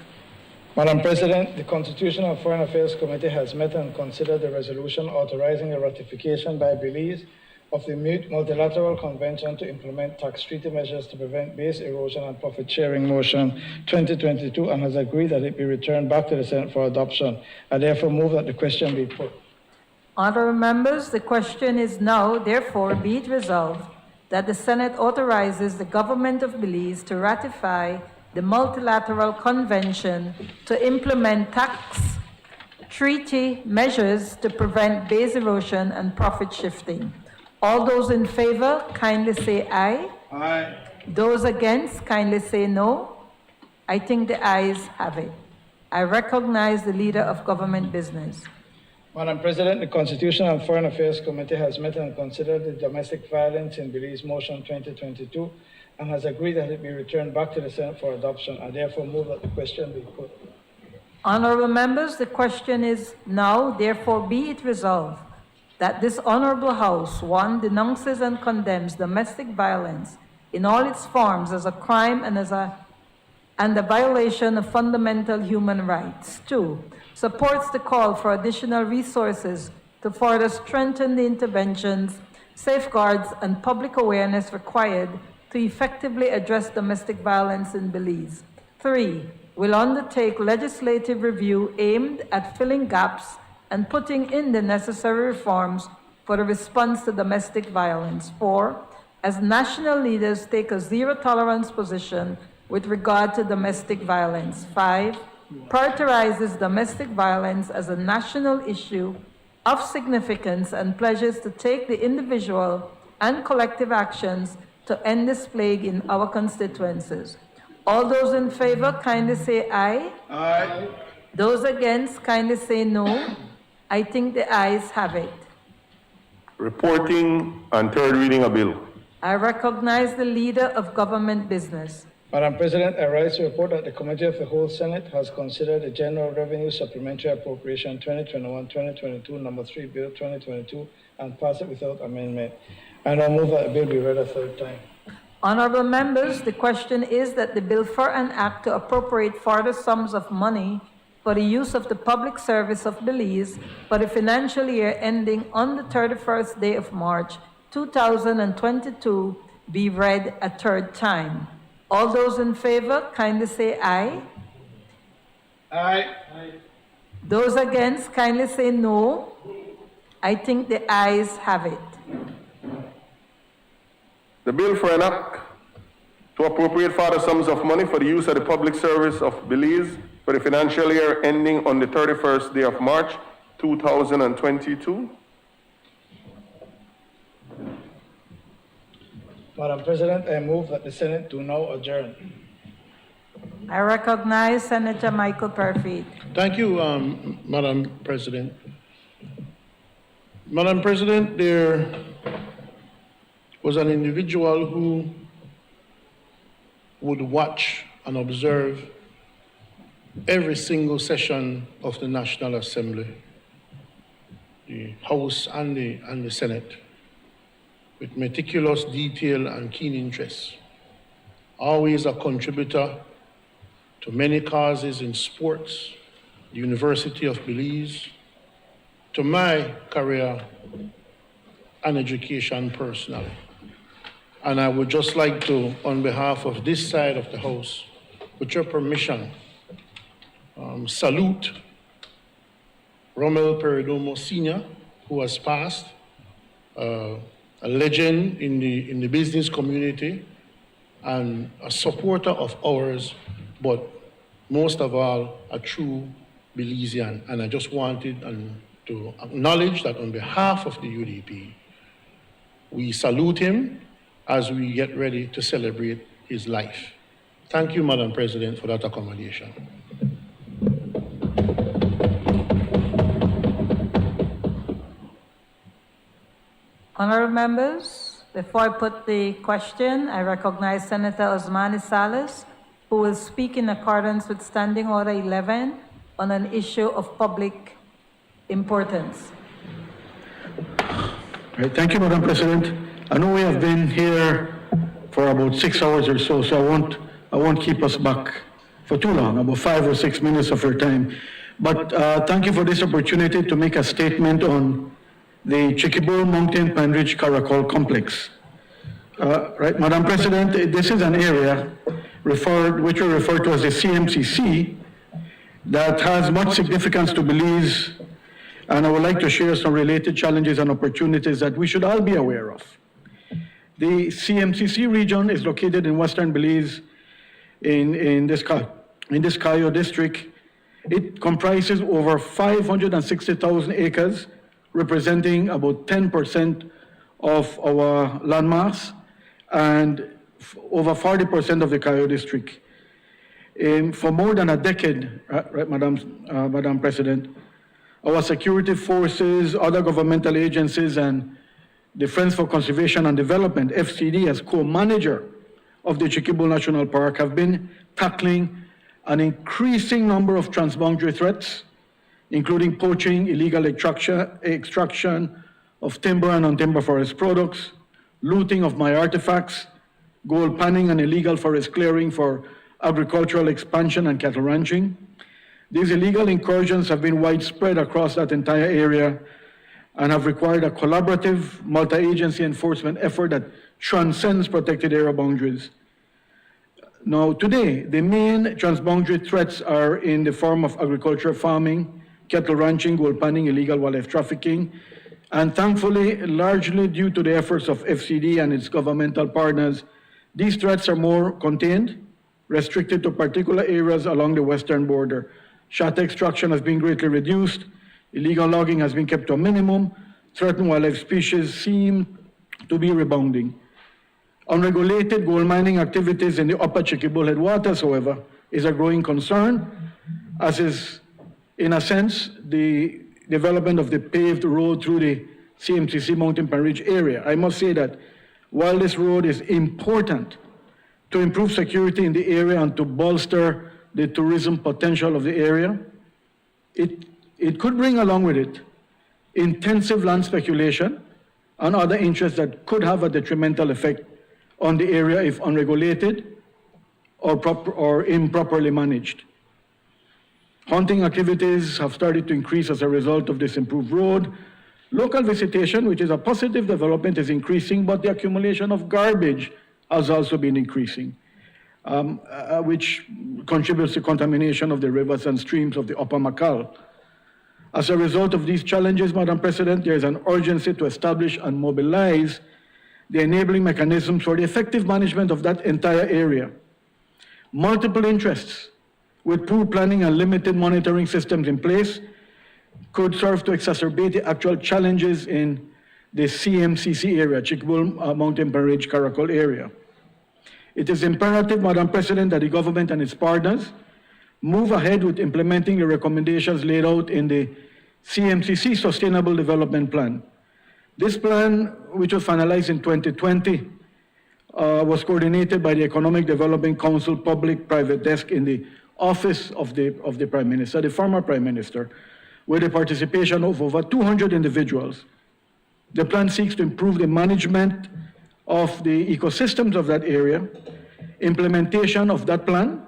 Madam President, the Constitutional and Foreign Affairs Committee has met and considered the resolution authorizing the ratification by Belize of the Multilateral Convention to implement tax treaty measures to prevent base erosion and profit sharing motion 2022 and has agreed that it be returned back to the Senate for adoption. I therefore move that the question be put. Honorable members, the question is now, therefore, be it resolved that the Senate authorizes the government of Belize to ratify the Multilateral Convention to implement tax treaty measures to prevent base erosion and profit shifting. All those in favor, kindly say aye. Aye. Those against, kindly say no. I think the ayes have it. I recognize the Leader of Government Business. Madam President, the Constitutional and Foreign Affairs Committee has met and considered the domestic violence in Belize motion 2022 and has agreed that it be returned back to the Senate for adoption. I therefore move that the question be put. Honorable members, the question is now, therefore be it resolved that this honorable House, one, denounces and condemns domestic violence in all its forms as a crime and a violation of fundamental human rights. Two, supports the call for additional resources to further strengthen the interventions, safeguards, and public awareness required to effectively address domestic violence in Belize. Three, will undertake legislative review aimed at filling gaps and putting in the necessary reforms for the response to domestic violence. Four, as national leaders take a zero-tolerance position with regard to domestic violence. Five, prioritizes domestic violence as a national issue of significance and pledges to take the individual and collective actions to end this plague in our constituencies. All those in favor, kindly say aye. Aye. Those against, kindly say no. I think the ayes have it. Reporting and third reading a bill. I recognize the Leader of Government Business. Madam President, I rise to report that the Committee of the Whole Senate has considered the General Revenue Supplementary Appropriation 2021-2022, number 3, Bill 2022, and passed it without amendment. I now move that the bill be read a third time. Honorable members, the question is that the bill for an act to appropriate further sums of money for the use of the public service of Belize for the financial year ending on the 31st day of March 2022 be read a third time. All those in favor, kindly say aye. Aye. Those against, kindly say no. I think the ayes have it. The bill for an act to appropriate further sums of money for the use of the public service of Belize for the financial year ending on the 31st day of March 2022. Madam President, I move that the Senate do now adjourn. I recognize Senator Michael Perfit. Thank you, Madam President. Madam President, there was an individual who would watch and observe every single session of the National Assembly, the House and the Senate, with meticulous detail and keen interest. Always a contributor to many causes in sports, the University of Belize, to my career and education personally. And I would just like to, on behalf of this side of the House, with your permission, salute Romel Perdomo Sr., who has passed, a legend in the business community and a supporter of ours, but most of all, a true Belizean. And I just wanted to acknowledge that on behalf of the UDP, we salute him as we get ready to celebrate his life. Thank you, Madam President, for that accommodation. Honorable members, before I put the question, I recognize Senator Osmani Salas, who will speak in accordance with Standing Order 11 on an issue of public importance. Right, thank you, Madam President. I know we have been here for about 6 hours or so, so I won't keep us back for too long, about 5 or 6 minutes of your time. But thank you for this opportunity to make a statement on the Chiquibull Mountain Pine Ridge Caracol Complex. Right, Madam President, this is an area which we refer to as the CMCC that has much significance to Belize, and I would like to share some related challenges and opportunities that we should all be aware of. The CMCC region is located in western Belize in this Cayo district. It comprises over 560,000 acres, representing about 10% of our landmass and over 40% of the Cayo district. For more than a decade, right, Madam President, our security forces, other governmental agencies, and the Friends for Conservation and Development, FCD, as co-manager of the Chiquibull National Park, have been tackling an increasing number of transboundary threats, including poaching, illegal extraction of timber and non-timber forest products, looting of my artifacts, gold panning and illegal forest clearing for agricultural expansion and cattle ranching. These illegal incursions have been widespread across that entire area and have required a collaborative, multi-agency enforcement effort that transcends protected area boundaries. Now, today, the main transboundary threats are in the form of agriculture, farming, cattle ranching, gold panning, illegal wildlife trafficking, and thankfully, largely due to the efforts of FCD and its governmental partners, these threats are more contained, restricted to particular areas along the western border. Shatter extraction has been greatly reduced, illegal logging has been kept to a minimum, threatened wildlife species seem to be rebounding. Unregulated gold mining activities in the upper Chiquibull headwaters, however, is a growing concern, as is, in a sense, the development of the paved road through the CMCC Mountain Pine Ridge area. I must say that while this road is important to improve security in the area and to bolster the tourism potential of the area, it could bring along with it intensive land speculation and other interests that could have a detrimental effect on the area if unregulated or improperly managed. Hunting activities have started to increase as a result of this improved road. Local visitation, which is a positive development, is increasing, but the accumulation of garbage has also been increasing, which contributes to contamination of the rivers and streams of the Upper Macal. As a result of these challenges, Madam President, there is an urgency to establish and mobilize the enabling mechanisms for the effective management of that entire area. Multiple interests with poor planning and limited monitoring systems in place could serve to exacerbate the actual challenges in the CMCC area, Chiquibull Mountain Pine Ridge Caracol area. It is imperative, Madam President, that the government and its partners move ahead with implementing the recommendations laid out in the CMCC Sustainable Development Plan. This plan, which was finalized in 2020, was coordinated by the Economic Development Council Public-Private Desk in the Office of the Prime Minister, the former Prime Minister, with the participation of over 200 individuals. The plan seeks to improve the management of the ecosystems of that area. Implementation of that plan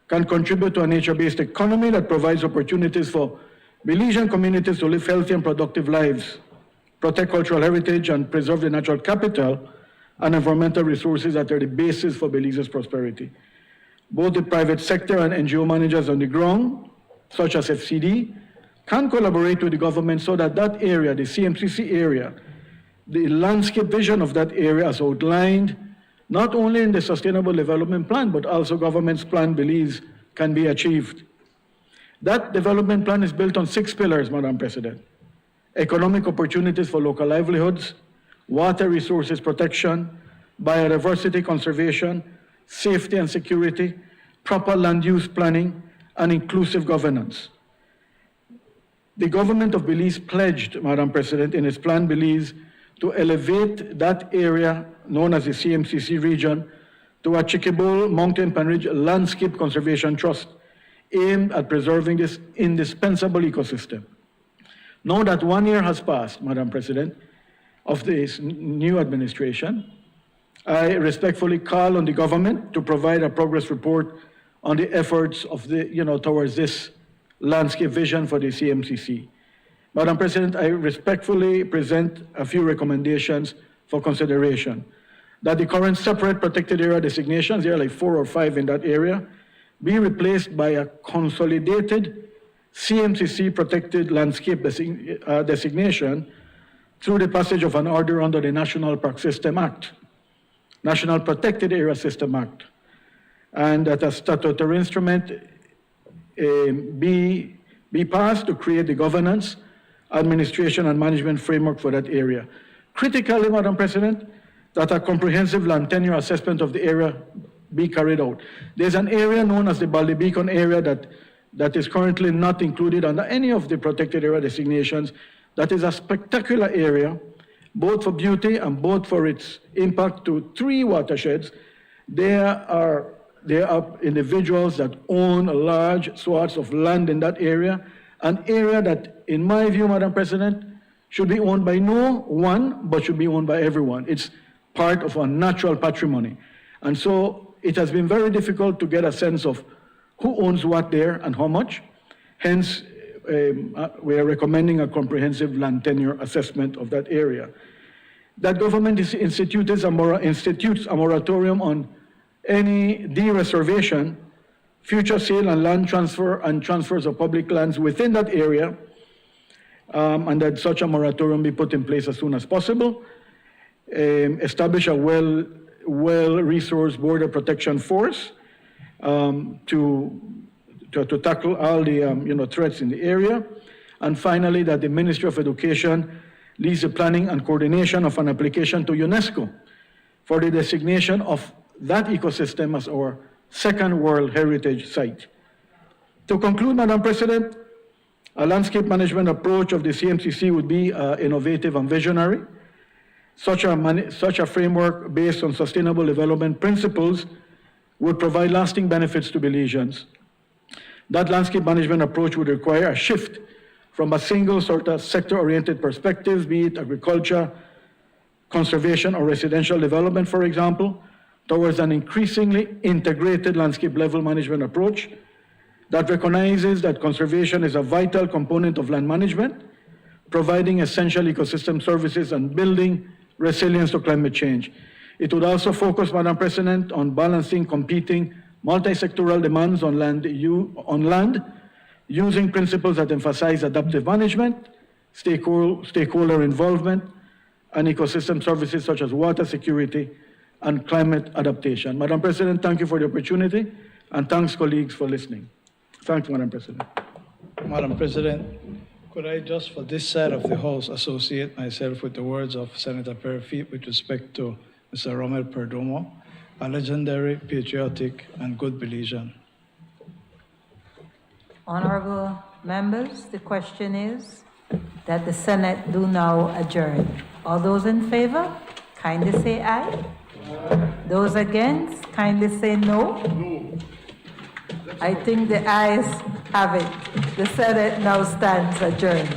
can contribute to a nature-based economy that provides opportunities for Belizean communities to live healthy and productive lives, protect cultural heritage, and preserve the natural capital and environmental resources that are the basis for Belize's prosperity. Both the private sector and NGO managers on the ground, such as FCD, can collaborate with the government so that that area, the CMCC area, the landscape vision of that area as outlined, not only in the Sustainable Development Plan, but also government's plan Belize, can be achieved. That development plan is built on 6 pillars, Madam President. Economic opportunities for local livelihoods, water resources protection, biodiversity conservation, safety and security, proper land use planning, and inclusive governance. The government of Belize pledged, Madam President, in its plan Belize, to elevate that area known as the CMCC region to a Chiquibull Mountain Pine Ridge Landscape Conservation Trust aimed at preserving this indispensable ecosystem. Now that 1 year has passed, Madam President, of this new administration, I respectfully call on the government to provide a progress report on the efforts of towards this landscape vision for the CMCC. Madam President, I respectfully present a few recommendations for consideration. That the current separate protected area designations, there are like 4 or 5 in that area, be replaced by a consolidated CMCC protected landscape designation through the passage of an order under the National Park System Act, National Protected Area System Act, and that a statutory instrument be passed to create the governance, administration, and management framework for that area. Critically, Madam President, that a comprehensive land tenure assessment of the area be carried out. There's an area known as the Baldy Beacon area that is currently not included under any of the protected area designations. That is a spectacular area, both for beauty and both for its impact to 3 watersheds. There are individuals that own large swaths of land in that area, an area that, in my view, Madam President, should be owned by no one, but should be owned by everyone. It's part of our natural patrimony. And so it has been very difficult to get a sense of who owns what there and how much. Hence, we are recommending a comprehensive land tenure assessment of that area. That government institutes a moratorium on any dereservation, future sale and land transfer and transfers of public lands within that area, and that such a moratorium be put in place as soon as possible. Establish a well-resourced border protection force to tackle all the threats in the area. And finally, that the Ministry of Education leads the planning and coordination of an application to UNESCO for the designation of that ecosystem as our second World Heritage Site. To conclude, Madam President, a landscape management approach of the CMCC would be innovative and visionary. Such a framework based on sustainable development principles would provide lasting benefits to Belizeans. That landscape management approach would require a shift from a single sort of sector-oriented perspective, be it agriculture, conservation, or residential development, for example, towards an increasingly integrated landscape level management approach that recognizes that conservation is a vital component of land management, providing essential ecosystem services and building resilience to climate change. It would also focus, Madam President, on balancing competing multi-sectoral demands on land, using principles that emphasize adaptive management, stakeholder involvement, and ecosystem services such as water security and climate adaptation. Madam President, thank you for the opportunity, and thanks, colleagues, for listening. Thanks, Madam President. Madam President, could I just, for this side of the House, associate myself with the words of Senator Perry with respect to Mr. Romel Perdomo, a legendary, patriotic, and good Belizean. Honorable members, the question is that the Senate do now adjourn. All those in favor, kindly say aye. Those against, kindly say no. I think the ayes have it. The Senate now stands adjourned.